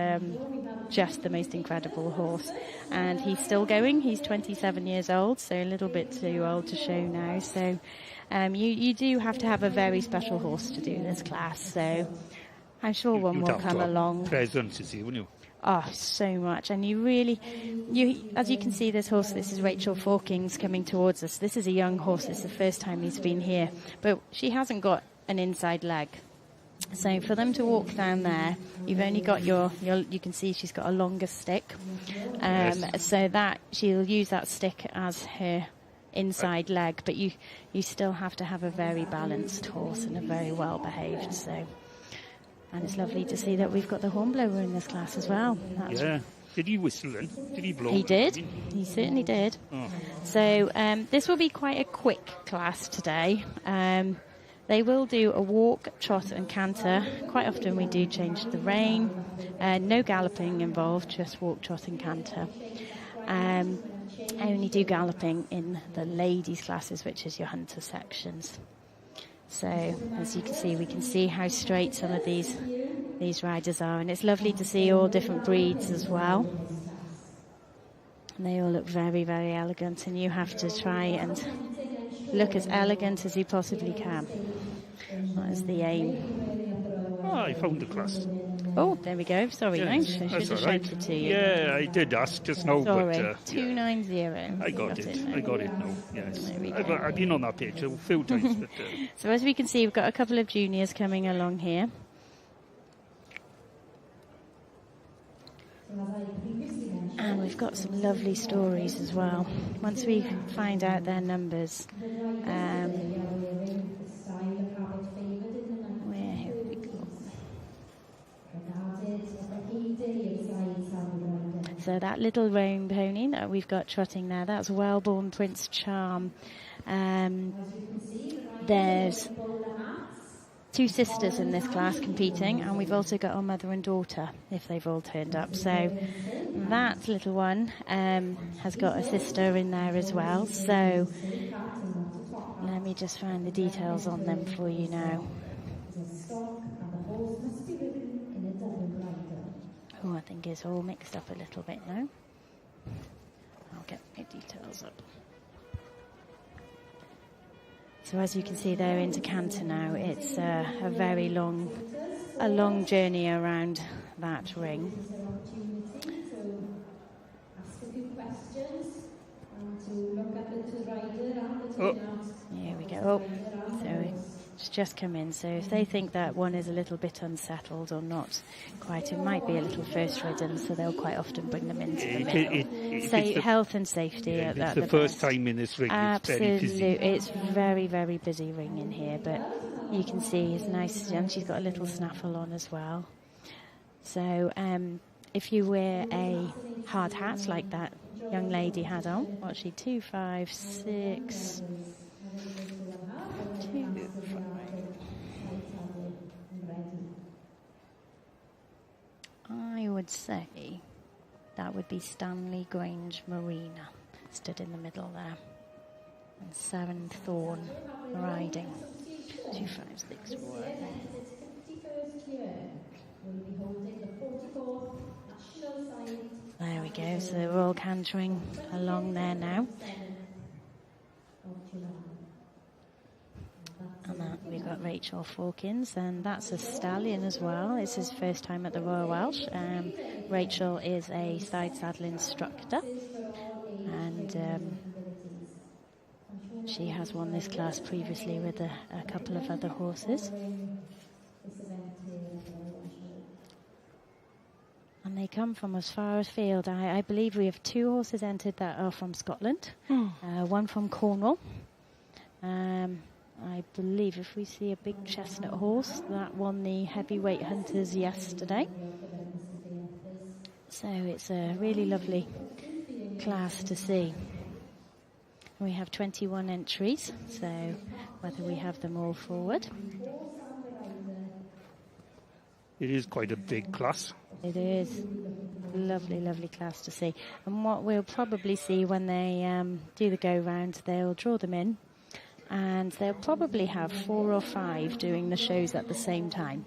Speaker 8: just the most incredible horse. And he's still going. He's 27 years old, so a little bit too old to show now. So you do have to have a very special horse to do this class. So I'm sure one will come along.
Speaker 1: Presence, is he, wouldn't you?
Speaker 8: Oh, so much. And as you can see, this horse, this is Rachel Forkings coming towards us. This is a young horse. It's the first time he's been here. But she hasn't got an inside leg. So for them to walk down there, you've only got you can see she's got a longer stick. So that she'll use that stick as her inside leg. But you still have to have a very balanced horse and a very well behaved. So. And it's lovely to see that we've got the hornblower in this class as well.
Speaker 1: Yeah. Did he whistle then? Did he blow?
Speaker 8: He did. He certainly did.
Speaker 1: Oh.
Speaker 8: So this will be quite a quick class today. They will do a walk, trot and canter. Quite often we do change the rein. No galloping involved, just walk, trot and canter. I only do galloping in the ladies' classes, which is your hunter sections. So, as you can see, we can see how straight some of these riders are. And it's lovely to see all different breeds as well. And they all look very, very elegant. And you have to try and look as elegant as you possibly can. That is the aim.
Speaker 1: Oh, I found the class.
Speaker 8: Oh, there we go. Sorry,
Speaker 1: yes,
Speaker 8: I should have shouted to you.
Speaker 1: Yeah, I did ask just now.
Speaker 8: Sorry,
Speaker 1: but,
Speaker 8: 290.
Speaker 1: I got it. I got it now. Yes, I've been on that page a few times. But,
Speaker 8: so as we can see, we've got a couple of juniors coming along here. And we've got some lovely stories as well. Once we find out their numbers. So that little roan pony that we've got trotting there, that's Wellborn Prince Charm. There's 2 sisters in this class competing, and we've also got our mother and daughter, if they've all turned up. So that little one has got a sister in there as well. So let me just find the details on them for you now. Oh, I think it's all mixed up a little bit now. I'll get my details up. So as you can see, they're into canter now. It's a very long journey around that ring.
Speaker 1: Oh.
Speaker 8: Here we go. Oh, so it's just come in. So if they think that one is a little bit unsettled or not quite, it might be a little first ridden, so they'll quite often bring them into the middle. Health and safety at
Speaker 1: that. It's the first time in this ring.
Speaker 8: Absolutely. It's very, very busy ring in here, but you can see it's nice, and she's got a little snaffle on as well. So if you wear a hard hat like that young lady had on, what's she, 2, 5, 6... 2, 5. I would say that would be Stanley Grange Marina, stood in the middle there. And 7 Thorn riding. 2, 5, 6, 1. There we go, so they're all cantering along there now. And that, we've got Rachel Forkins, and that's a stallion as well. It's his first time at the Royal Welsh. Rachel is a side saddle instructor, and she has won this class previously with a couple of other horses. And they come from as far afield. I believe we have 2 horses entered that are from Scotland, one from Cornwall. I believe if we see a big chestnut horse, that won the heavyweight hunters yesterday. So it's a really lovely class to see. We have 21 entries, so whether we have them all forward.
Speaker 1: It is quite a big class.
Speaker 8: It is. Lovely, lovely class to see. And what we'll probably see when they do the go-round, they'll draw them in, and they'll probably have 4 or 5 doing the shows at the same time.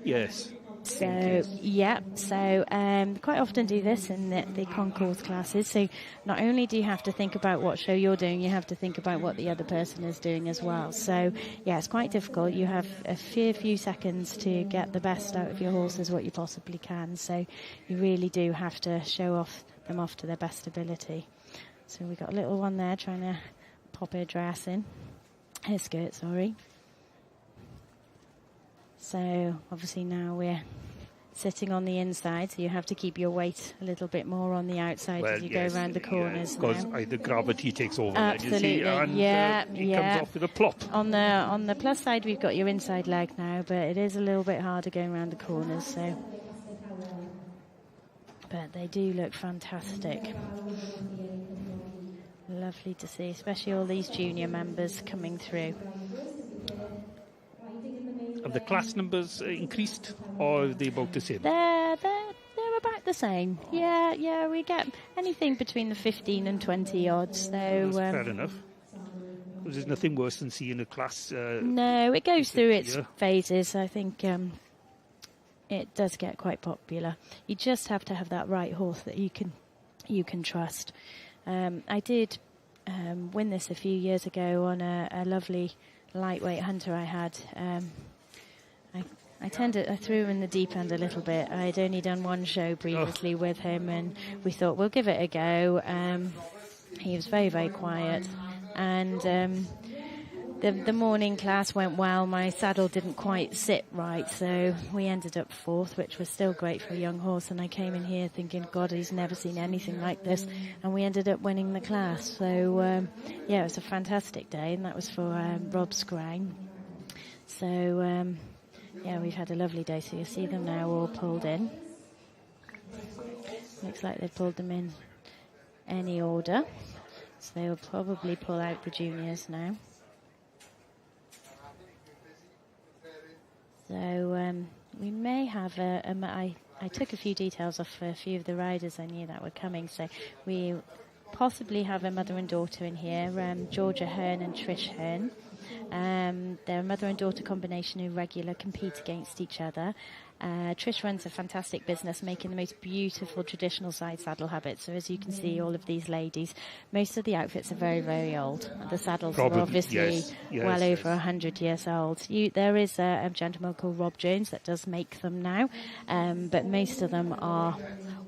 Speaker 1: Yes.
Speaker 8: So, yeah, so quite often do this in the concourse classes. So not only do you have to think about what show you're doing, you have to think about what the other person is doing as well. So, yeah, it's quite difficult. You have a few seconds to get the best out of your horses, what you possibly can. So you really do have to show them off to their best ability. So we've got a little one there trying to pop her dress in. Her skirt, sorry. So obviously now we're sitting on the inside, so you have to keep your weight a little bit more on the outside as you go around the corners.
Speaker 1: Because the gravity takes over.
Speaker 8: Absolutely,
Speaker 1: then, you see, and it comes off with a plop.
Speaker 8: On the plus side, we've got your inside leg now, but it is a little bit harder going around the corners. So, but they do look fantastic. Lovely to see, especially all these junior members coming through.
Speaker 1: Have the class numbers increased, or are they about the same?
Speaker 8: They're about the same. Yeah, we get anything between the 15 and 20 odds. So
Speaker 1: fair enough. There's nothing worse than seeing a class.
Speaker 8: No, it goes through its phases. I think it does get quite popular. You just have to have that right horse that you can trust. I did win this a few years ago on a lovely lightweight hunter I had. I threw him in the deep end a little bit. I'd only done one show previously with him, and we thought we'll give it a go. He was very, very quiet, and the morning class went well. My saddle didn't quite sit right, so we ended up fourth, which was still great for a young horse. And I came in here thinking, God, he's never seen anything like this, and we ended up winning the class. So yeah, it was a fantastic day, and that was for Rob Scrang. So yeah, we've had a lovely day. So you see them now all pulled in. Looks like they've pulled them in any order, so they'll probably pull out the juniors now. So we may have I took a few details off a few of the riders I knew that were coming. So we possibly have a mother and daughter in here, Georgia Hearn and Trish Hearn. They're a mother and daughter combination who regularly compete against each other. Trish runs a fantastic business making the most beautiful traditional side saddle habits. So as you can see, all of these ladies, most of the outfits are very, very old. The saddles are obviously well over 100 years old. There is a gentleman called Rob Jones that does make them now, but most of them are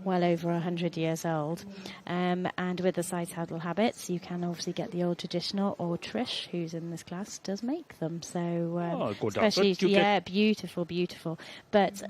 Speaker 8: well over 100 years old. And with the side saddle habits, you can obviously get the old traditional, or Trish, who's in this class, does make them. So especially, beautiful, beautiful. But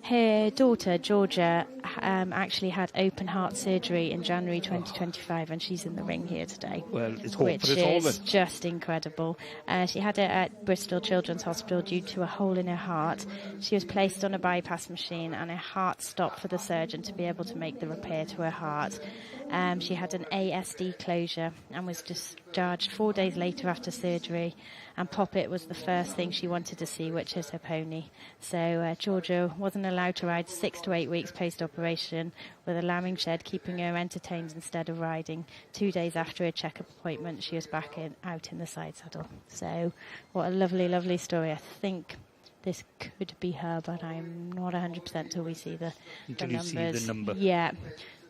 Speaker 8: her daughter, Georgia, actually had open heart surgery in January 2025, and she's in the ring here today.
Speaker 1: Well, it's hope
Speaker 8: which
Speaker 1: for us all,
Speaker 8: is just incredible. She had it at Bristol Children's Hospital due to a hole in her heart. She was placed on a bypass machine, and her heart stopped for the surgeon to be able to make the repair to her heart. She had an ASD closure and was discharged 4 days later after surgery. And Poppet was the first thing she wanted to see, which is her pony. So Georgia wasn't allowed to ride 6 to 8 weeks post-operation, with a lambing shed keeping her entertained instead of riding. 2 days after her check-up appointment, she was back out in the side saddle. So what a lovely, lovely story. I think this could be her, but I'm not 100% till we see the numbers.
Speaker 1: You see the number.
Speaker 8: Yeah.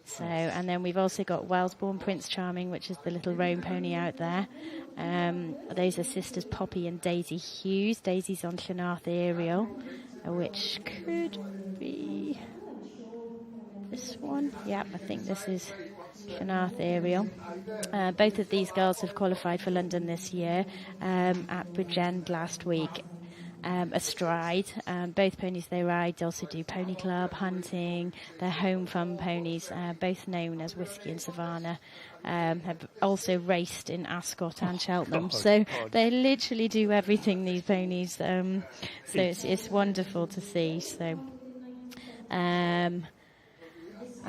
Speaker 8: So, and then we've also got Wellesbourne Prince Charming, which is the little roan pony out there. Those are sisters Poppy and Daisy Hughes. Daisy's on Llanarth Ariel, which could be this one. Yeah, I think this is Llanarth Ariel. Both of these girls have qualified for London this year at Bridgend last week. Astride. Both ponies they ride, they also do pony club, hunting. They're home fun ponies, both known as Whiskey and Savannah. Have also raced in Ascot and Cheltenham. So they literally do everything, these ponies. So it's wonderful to see. So I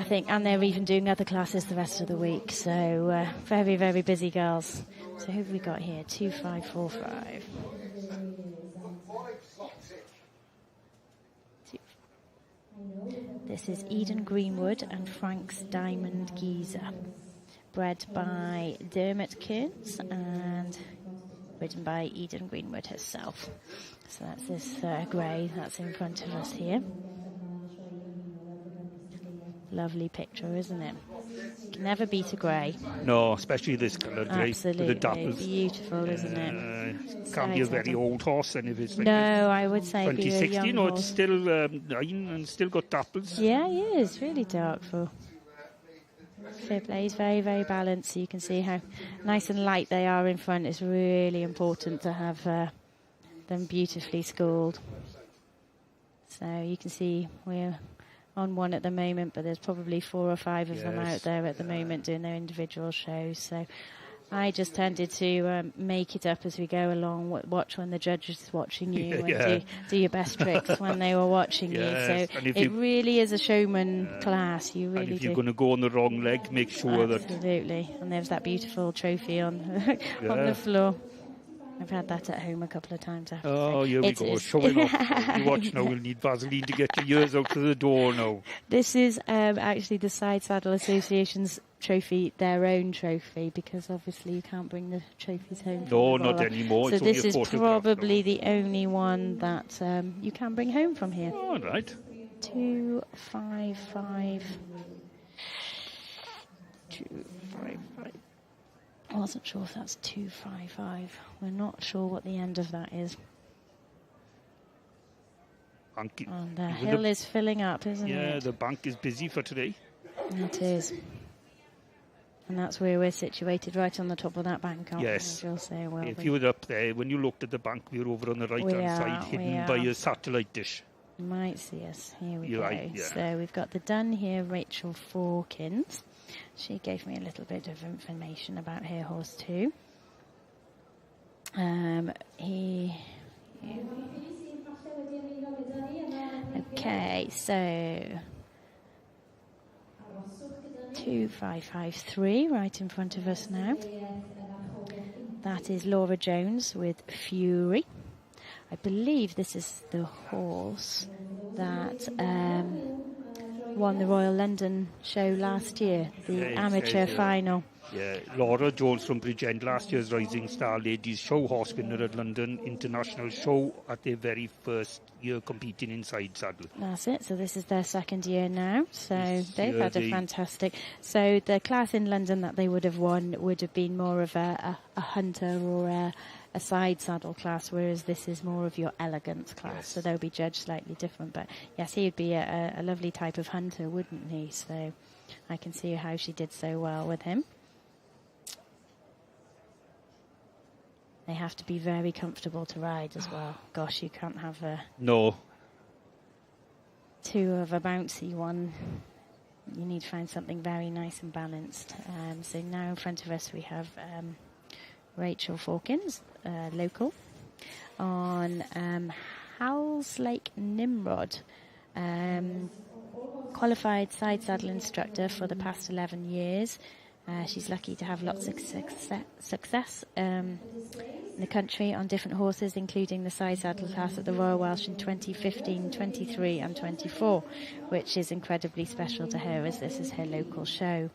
Speaker 8: think, and they're even doing other classes the rest of the week. So very, very busy girls. So who have we got here? 2545. This is Eden Greenwood and Frank's Diamond Geezer, bred by Dermot Kearns and ridden by Eden Greenwood herself. So that's this grey that's in front of us here. Lovely picture, isn't it? Can never beat a grey.
Speaker 1: No, especially this colour grey.
Speaker 8: Absolutely.
Speaker 1: With the dapples.
Speaker 8: Beautiful, isn't it?
Speaker 1: Can't be a very old horse then if it's like
Speaker 8: no, I would say
Speaker 1: 2016.
Speaker 8: No,
Speaker 1: it's still 9 and still got dapples.
Speaker 8: Yeah, he is. Really dark for fair play. He's very, very balanced. So you can see how nice and light they are in front. It's really important to have them beautifully schooled. So you can see we're on one at the moment, but there's probably 4 or 5 of them out there at the moment doing their individual shows. So I just tended to make it up as we go along, watch when the judge is watching you, and do your best tricks when they were watching you. So it really is a showman class. You really
Speaker 1: and if you're going to go on the wrong leg, make sure that...
Speaker 8: Absolutely. And there's that beautiful trophy on on the floor. I've had that at home a couple of times.
Speaker 1: Oh, here we go. Showing off. You watch now. We'll need Vaseline to get your ears out to the door now.
Speaker 8: This is actually the Side Saddle Association's trophy, their own trophy, because obviously you can't bring the trophies home.
Speaker 1: No, not anymore.
Speaker 8: So
Speaker 1: it's
Speaker 8: this is probably
Speaker 1: now.
Speaker 8: the only one that you can bring home from here.
Speaker 1: All right.
Speaker 8: 255. 255. I wasn't sure if that's 255. We're not sure what the end of that is. And the hill is filling up, isn't it?
Speaker 1: Yeah, the bank is busy for today.
Speaker 8: It is. And that's where we're situated, right on the top of that bank, aren't we?
Speaker 1: Yes.
Speaker 8: If
Speaker 1: you were up there, when you looked at the bank, we were over on the right-hand side, hidden by a satellite dish.
Speaker 8: You might see us. Here we go.
Speaker 1: Right, yeah. So
Speaker 8: we've got the dun here, Rachel Fawkins. She gave me a little bit of information about her horse too. Okay, so 2553 right in front of us now. That is Laura Jones with Fury. I believe this is the horse that won the Royal London show last year, the amateur final.
Speaker 1: Yeah, Laura Jones from Bridgend, last year's Rising Star Ladies Show horse winner at London International Show at their very first year competing in side saddle.
Speaker 8: That's it. So this is their second year now. So they've had a fantastic... So the class in London that they would have won would have been more of a hunter or a side saddle class, whereas this is more of your elegance class. Yes. So they'll be judged slightly different. But yes, he would be a lovely type of hunter, wouldn't he? So I can see how she did so well with him. They have to be very comfortable to ride as well. Gosh, you can't have too of a bouncy one. You need to find something very nice and balanced. So now in front of us we have Rachel Fawkins, local, on Howells Lake Nimrod. Qualified side saddle instructor for the past 11 years. She's lucky to have lots of success in the country on different horses, including the side saddle class at the Royal Welsh in 2015, 23 and 24, which is incredibly special to her as this is her local show.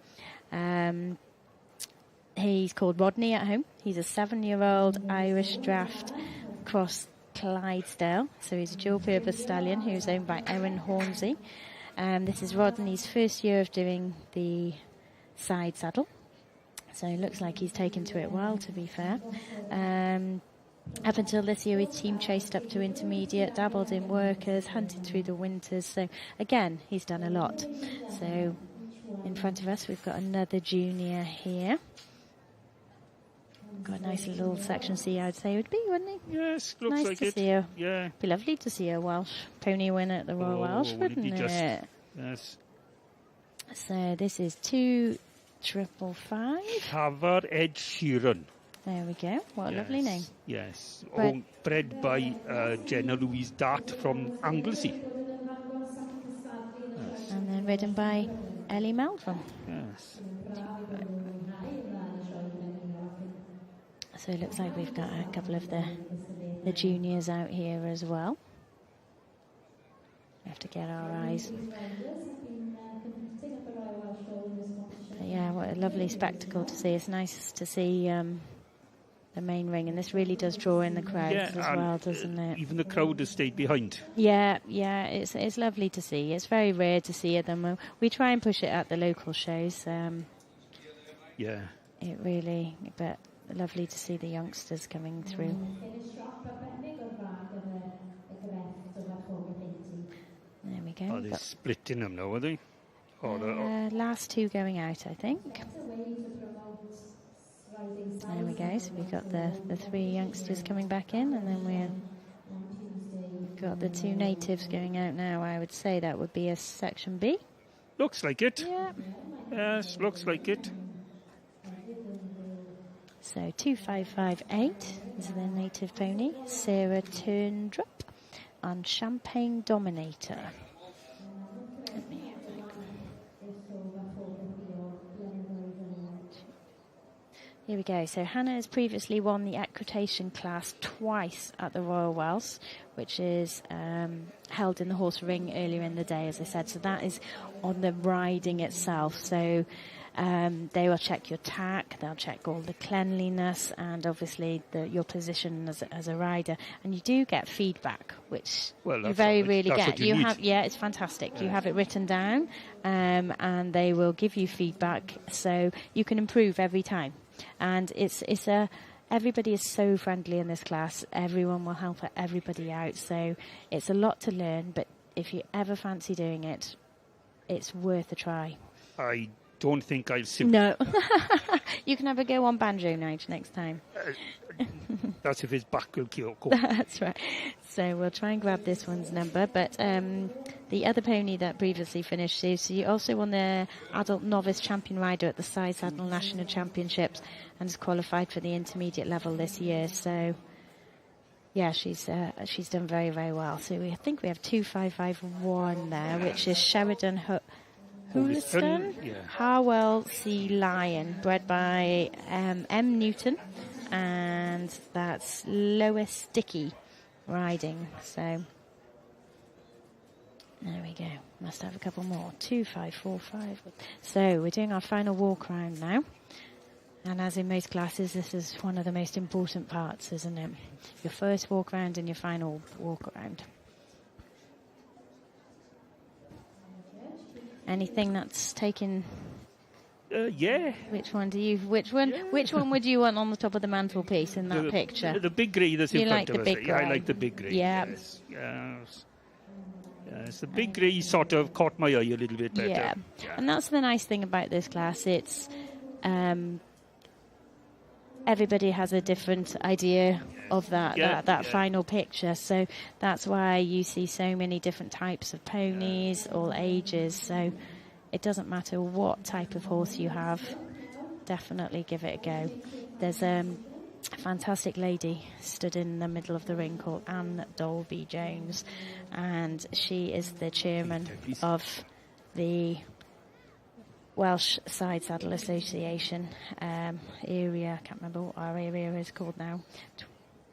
Speaker 8: He's called Rodney at home. He's a 7-year-old Irish draft cross Clydesdale. So he's a dual purpose stallion who's owned by Erin Hornsey. This is Rodney's first year of doing the side saddle, so it looks like he's taken to it well, to be fair. Up until this year, his team chased up to intermediate, dabbled in workers, hunted through the winters, so again he's done a lot. So in front of us we've got another junior here. Got a nice little section C, I'd say would be, wouldn't he?
Speaker 1: Yes, looks
Speaker 8: nice
Speaker 1: like
Speaker 8: to
Speaker 1: it.
Speaker 8: See her.
Speaker 1: Yeah,
Speaker 8: be lovely to see a Welsh pony winner at the Royal Welsh, wouldn't it?
Speaker 1: Yes.
Speaker 8: So this is 2555.
Speaker 1: Llafar Ed Sheeran.
Speaker 8: There we go. What a lovely name.
Speaker 1: Yes. Bred by Jenna Louise Dart from Anglesey. Yes.
Speaker 8: And then ridden by Ellie Meldrum.
Speaker 1: Yes.
Speaker 8: So it looks like we've got a couple of the juniors out here as well. We have to get our eyes. But yeah, what a lovely spectacle to see. It's nice to see the main ring, and this really does draw in the crowds as
Speaker 1: and,
Speaker 8: well, doesn't it?
Speaker 1: Even the crowd has stayed behind.
Speaker 8: Yeah, it's lovely to see. It's very rare to see them. We try and push it at the local shows.
Speaker 1: Yeah.
Speaker 8: It really, but lovely to see the youngsters coming through. There we go.
Speaker 1: Are they splitting them now, are they?
Speaker 8: Last two going out, I think. There we go. So we've got the three youngsters coming back in, and then we've got the two natives going out now. I would say that would be a section B.
Speaker 1: Looks like it.
Speaker 8: Yeah.
Speaker 1: Yes, looks like it.
Speaker 8: So 2558 is the native pony, Sarah Turndrup, and Champagne Dominator. Here we go. So Hannah has previously won the equitation class twice at the Royal Welsh, which is held in the horse ring earlier in the day, as I said. So that is on the riding itself. So they will check your tack, they'll check all the cleanliness, and obviously your position as a rider. And you do get feedback, which you very rarely get. You have, it's fantastic. Yeah. You have it written down, and they will give you feedback, so you can improve every time. And everybody is so friendly in this class. Everyone will help everybody out. So it's a lot to learn, but if you ever fancy doing it, it's worth a try.
Speaker 1: I don't think I'll simply...
Speaker 8: No. You can have a go on banjo night next time.
Speaker 1: That's if his back will go.
Speaker 8: That's right. So we'll try and grab this one's number. But the other pony that previously finished, so she also won the adult novice champion rider at the Side Saddle National Championships and has qualified for the intermediate level this year. So yeah, she's done very, very well. So I think we have 2551 there, which is Sheridan Hooleston, Harwell Sea Lion, bred by M. Newton, and that's Lois Dickey riding. So there we go. Must have a couple more. 2545. So we're doing our final walk round now. And as in most classes, this is one of the most important parts, isn't it? Your first walk round and your final walk around. Anything that's taken?
Speaker 1: Yeah.
Speaker 8: Which one do you? Which one would you want on the top of the mantelpiece in that picture?
Speaker 1: The big grey that's in front of us.
Speaker 8: Yeah,
Speaker 1: I like the big grey.
Speaker 8: Yeah.
Speaker 1: Yes, the big grey sort of caught my eye a little bit better.
Speaker 8: Yeah. And that's the nice thing about this class. It's everybody has a different idea of that final picture. So that's why you see so many different types of ponies, all ages. So it doesn't matter what type of horse you have, definitely give it a go. There's a fantastic lady stood in the middle of the ring called Anne Dolby Jones, and she is the chairman of the Welsh Side Saddle Association area. I can't remember what our area is called now.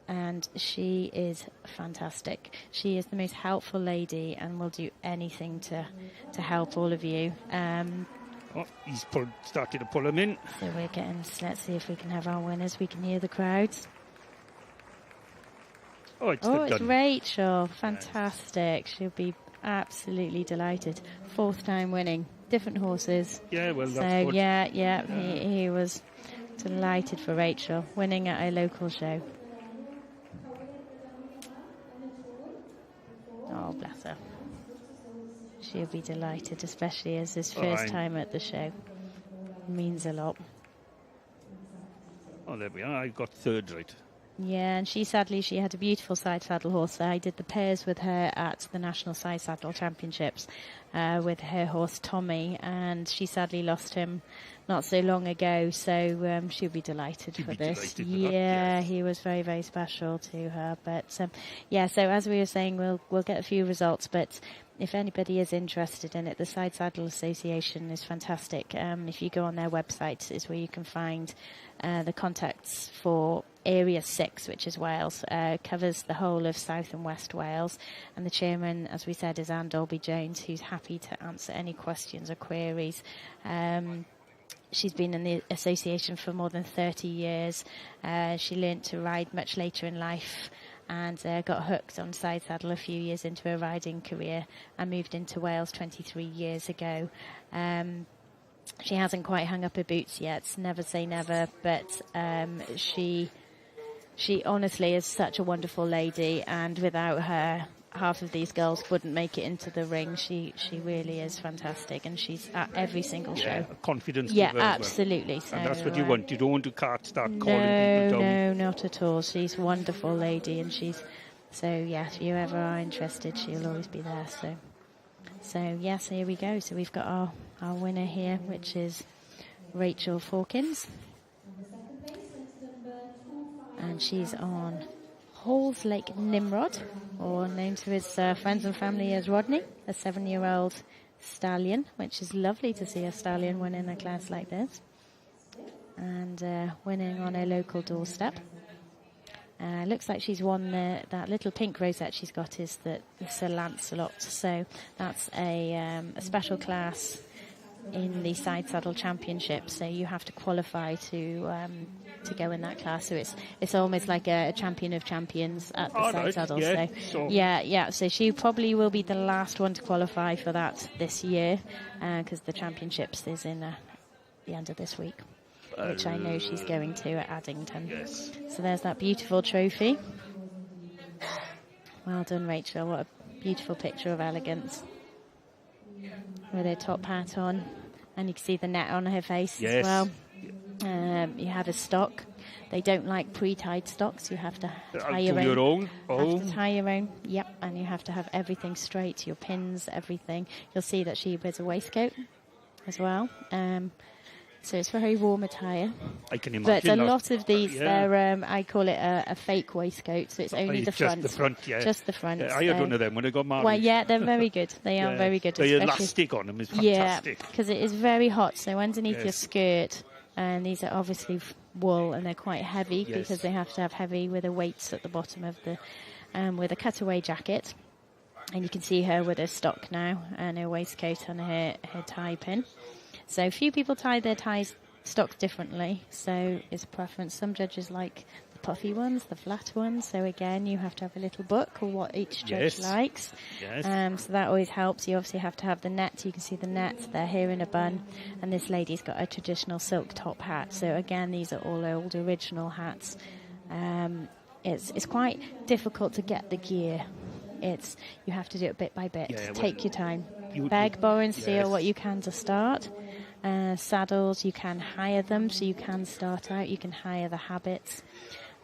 Speaker 8: And she is fantastic. She is the most helpful lady and will do anything to help all of you.
Speaker 1: He's started to pull him in.
Speaker 8: So we're getting, let's see if we can have our winners. We can hear the crowds.
Speaker 1: It's
Speaker 8: Rachel. Fantastic. She'll be absolutely delighted. 4th time winning. Different horses.
Speaker 1: Yeah, well, that's
Speaker 8: so
Speaker 1: good.
Speaker 8: Yeah. He was delighted for Rachel winning at a local show. Oh, bless her. She'll be delighted, especially as his first time at the show. Means a lot.
Speaker 1: Oh, there we are. I got 3rd right.
Speaker 8: Yeah, and she had a beautiful side saddle horse. I did the pairs with her at the National Side Saddle Championships with her horse Tommy, and she sadly lost him not so long ago, so she'll be delighted for this. He was very, very special to her. But so as we were saying, we'll get a few results, but if anybody is interested in it, the Side Saddle Association is fantastic. If you go on their website, is where you can find the contacts for Area 6, which is Wales, covers the whole of South and West Wales. And the chairman, as we said, is Anne Dolby Jones, who's happy to answer any questions or queries. She's been in the association for more than 30 years. She learnt to ride much later in life and got hooked on side saddle a few years into her riding career and moved into Wales 23 years ago. She hasn't quite hung up her boots yet, never say never, but she honestly is such a wonderful lady, and without her, half of these girls wouldn't make it into the ring. She really is fantastic, and she's at every single show.
Speaker 1: Confidence.
Speaker 8: Yeah, absolutely. So,
Speaker 1: and that's what you want. You don't want to start calling people down.
Speaker 8: No, not at all. She's a wonderful lady, and so yeah, if you ever are interested, she'll always be there. So yes, here we go. So we've got our winner here, which is Rachel Fawkins, and she's on Halls Lake Nimrod, or known to his friends and family as Rodney, a 7-year-old stallion, which is lovely to see a stallion win in a class like this, and winning on a local doorstep. Looks like she's won that little pink rosette she's got is the Sir Lancelot, so that's a special class in the side saddle championship, so you have to qualify to go in that class. So it's almost like a champion of champions at the side saddle.
Speaker 1: Yeah,
Speaker 8: so she probably will be the last one to qualify for that this year, because the championships is in the end of this week, which I know she's going to at Addington.
Speaker 1: Yes.
Speaker 8: So there's that beautiful trophy. Well done, Rachel. What a beautiful picture of elegance, with her top hat on, and you can see the net on her face as well. You have a stock. They don't like pre-tied stocks. You have to tie your own. Have to tie your own. Yep, and you have to have everything straight, your pins, everything. You'll see that she wears a waistcoat as well. So it's very warm attire.
Speaker 1: I can imagine.
Speaker 8: But a lot of these, they're, I call it a fake waistcoat, so it's only the front.
Speaker 1: Just the front, yeah.
Speaker 8: Just the front.
Speaker 1: Yeah, I had one of them when I got married.
Speaker 8: Well, yeah, they're very good. They are very good.
Speaker 1: The elastic on them is fantastic.
Speaker 8: Yeah, because it is very hot. So underneath your skirt, and these are obviously wool, and they're quite heavy because they have to have heavy with the weights at the bottom of the, with a cutaway jacket. And you can see her with her stock now, and her waistcoat and her tie pin. So few people tie their stocks differently, so it's a preference. Some judges like the puffy ones, the flat ones, so again you have to have a little book or what each judge likes. So that always helps. You obviously have to have the net. You can see the net, they're here in a bun, and this lady's got a traditional silk top hat. So again, these are all old original hats. It's quite difficult to get the gear. You have to do it bit by bit. Take your time. Beg, borrow and steal what you can to start. Saddles, you can hire them, so you can start out. You can hire the habits.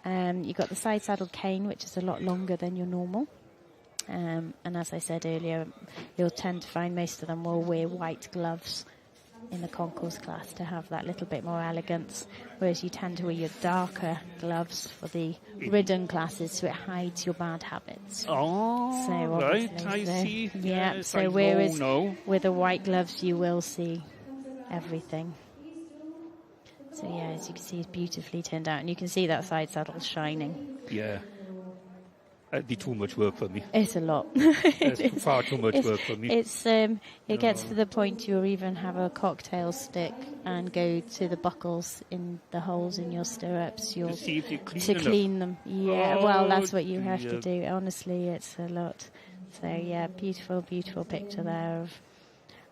Speaker 8: You've got the side saddle cane, which is a lot longer than your normal. And as I said earlier, you'll tend to find most of them will wear white gloves in the concourse class to have that little bit more elegance, whereas you tend to wear your darker gloves for the ridden classes, so it hides your bad habits.
Speaker 1: I see.
Speaker 8: Yeah,
Speaker 1: yes,
Speaker 8: so whereas with the white gloves you will see everything. So yeah, as you can see, it's beautifully turned out, and you can see that side saddle shining.
Speaker 1: Yeah. It'd be too much work for me.
Speaker 8: It's a lot.
Speaker 1: It's far too much work for me.
Speaker 8: It gets to the point you'll even have a cocktail stick and go to the buckles in the holes in your stirrups.
Speaker 1: To see if you
Speaker 8: clean them. Yeah, well, that's what you have to do. Honestly, it's a lot. So yeah, beautiful, beautiful picture there of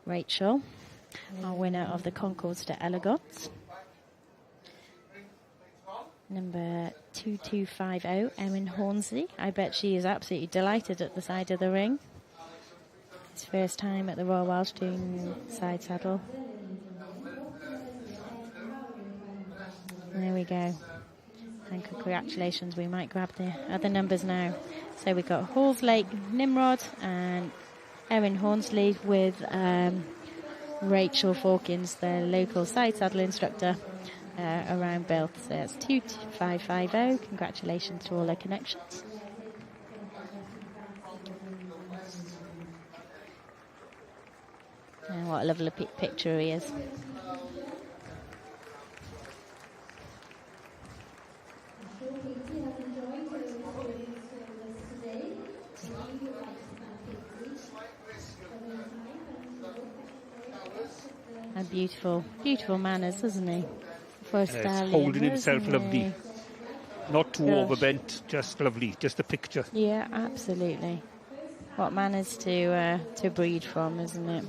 Speaker 8: Rachel, our winner of the Concours de Elegance. Number 2250, Erin Hornsley. I bet she is absolutely delighted at the side of the ring. It's first time at the Royal Welsh doing side saddle. There we go. And congratulations, we might grab the other numbers now. So we've got Halls Lake Nimrod and Erin Hornsley with Rachel Fawkins, the local side saddle instructor. Around Belth. So it's 2550. Congratulations to all their connections. And what a lovely picture he is. And beautiful, beautiful manners, isn't he? For a stallion,
Speaker 1: holding himself
Speaker 8: isn't
Speaker 1: lovely.
Speaker 8: he?
Speaker 1: Not too
Speaker 8: Gosh.
Speaker 1: overbent, just lovely, just a picture.
Speaker 8: Yeah, absolutely. What manners to breed from, isn't it?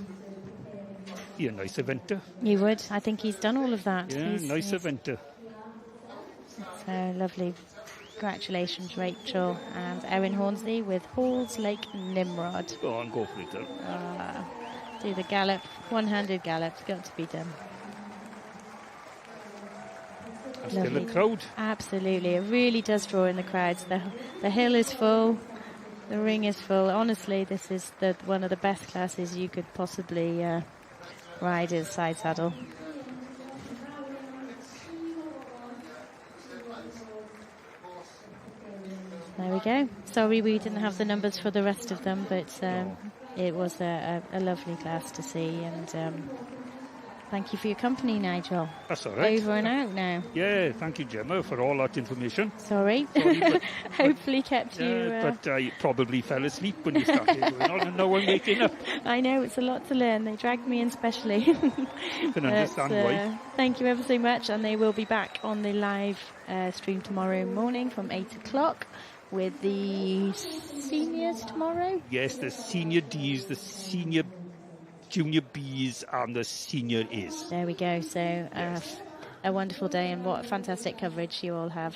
Speaker 1: Yeah, nice eventer.
Speaker 8: You would. I think he's done all of that.
Speaker 1: Yeah,
Speaker 8: He's-
Speaker 1: nice
Speaker 8: he's-
Speaker 1: eventer.
Speaker 8: So lovely. Congratulations, Rachel and Erin Hornsley with Halls Lake Nimrod.
Speaker 1: Go on, go for it. Then.
Speaker 8: Do the gallop, one-handed gallop. It's got to be done.
Speaker 1: And still
Speaker 8: Lovely.
Speaker 1: a crowd.
Speaker 8: Absolutely. It really does draw in the crowds. The hill is full. The ring is full. Honestly, this is one of the best classes you could possibly ride as side saddle. There we go. Sorry we didn't have the numbers for the rest of them, but it was a lovely class to see. And thank you for your company, Nigel.
Speaker 1: That's all right.
Speaker 8: Over and out now.
Speaker 1: Yeah, thank you, Gemma, for all that information.
Speaker 8: Sorry.
Speaker 1: But,
Speaker 8: Hopefully kept you...
Speaker 1: but I probably fell asleep when you started going on, and now I'm waking up.
Speaker 8: I know, it's a lot to learn. They dragged me in specially.
Speaker 1: You can understand why.
Speaker 8: Thank you ever so much, and they will be back on the live stream tomorrow morning from 8 o'clock with the seniors tomorrow.
Speaker 1: Yes, the senior Ds, the senior junior Bs, and the senior As.
Speaker 8: There we go. So
Speaker 1: Yes.
Speaker 8: a wonderful day, and what fantastic coverage you all have.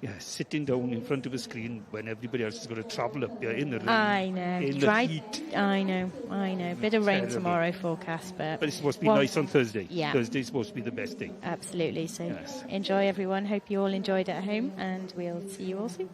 Speaker 1: Yeah, sitting down in front of a screen when everybody else is going to travel up here in the rain.
Speaker 8: I know.
Speaker 1: In the heat.
Speaker 8: I know. Bit of rain
Speaker 1: Terrible.
Speaker 8: tomorrow forecast, but
Speaker 1: But it's supposed to be nice on Thursday.
Speaker 8: Yeah.
Speaker 1: Thursday's supposed to be the best day.
Speaker 8: Absolutely. So
Speaker 1: Yes.
Speaker 8: enjoy, everyone. Hope you all enjoyed at home, and we'll see you all soon.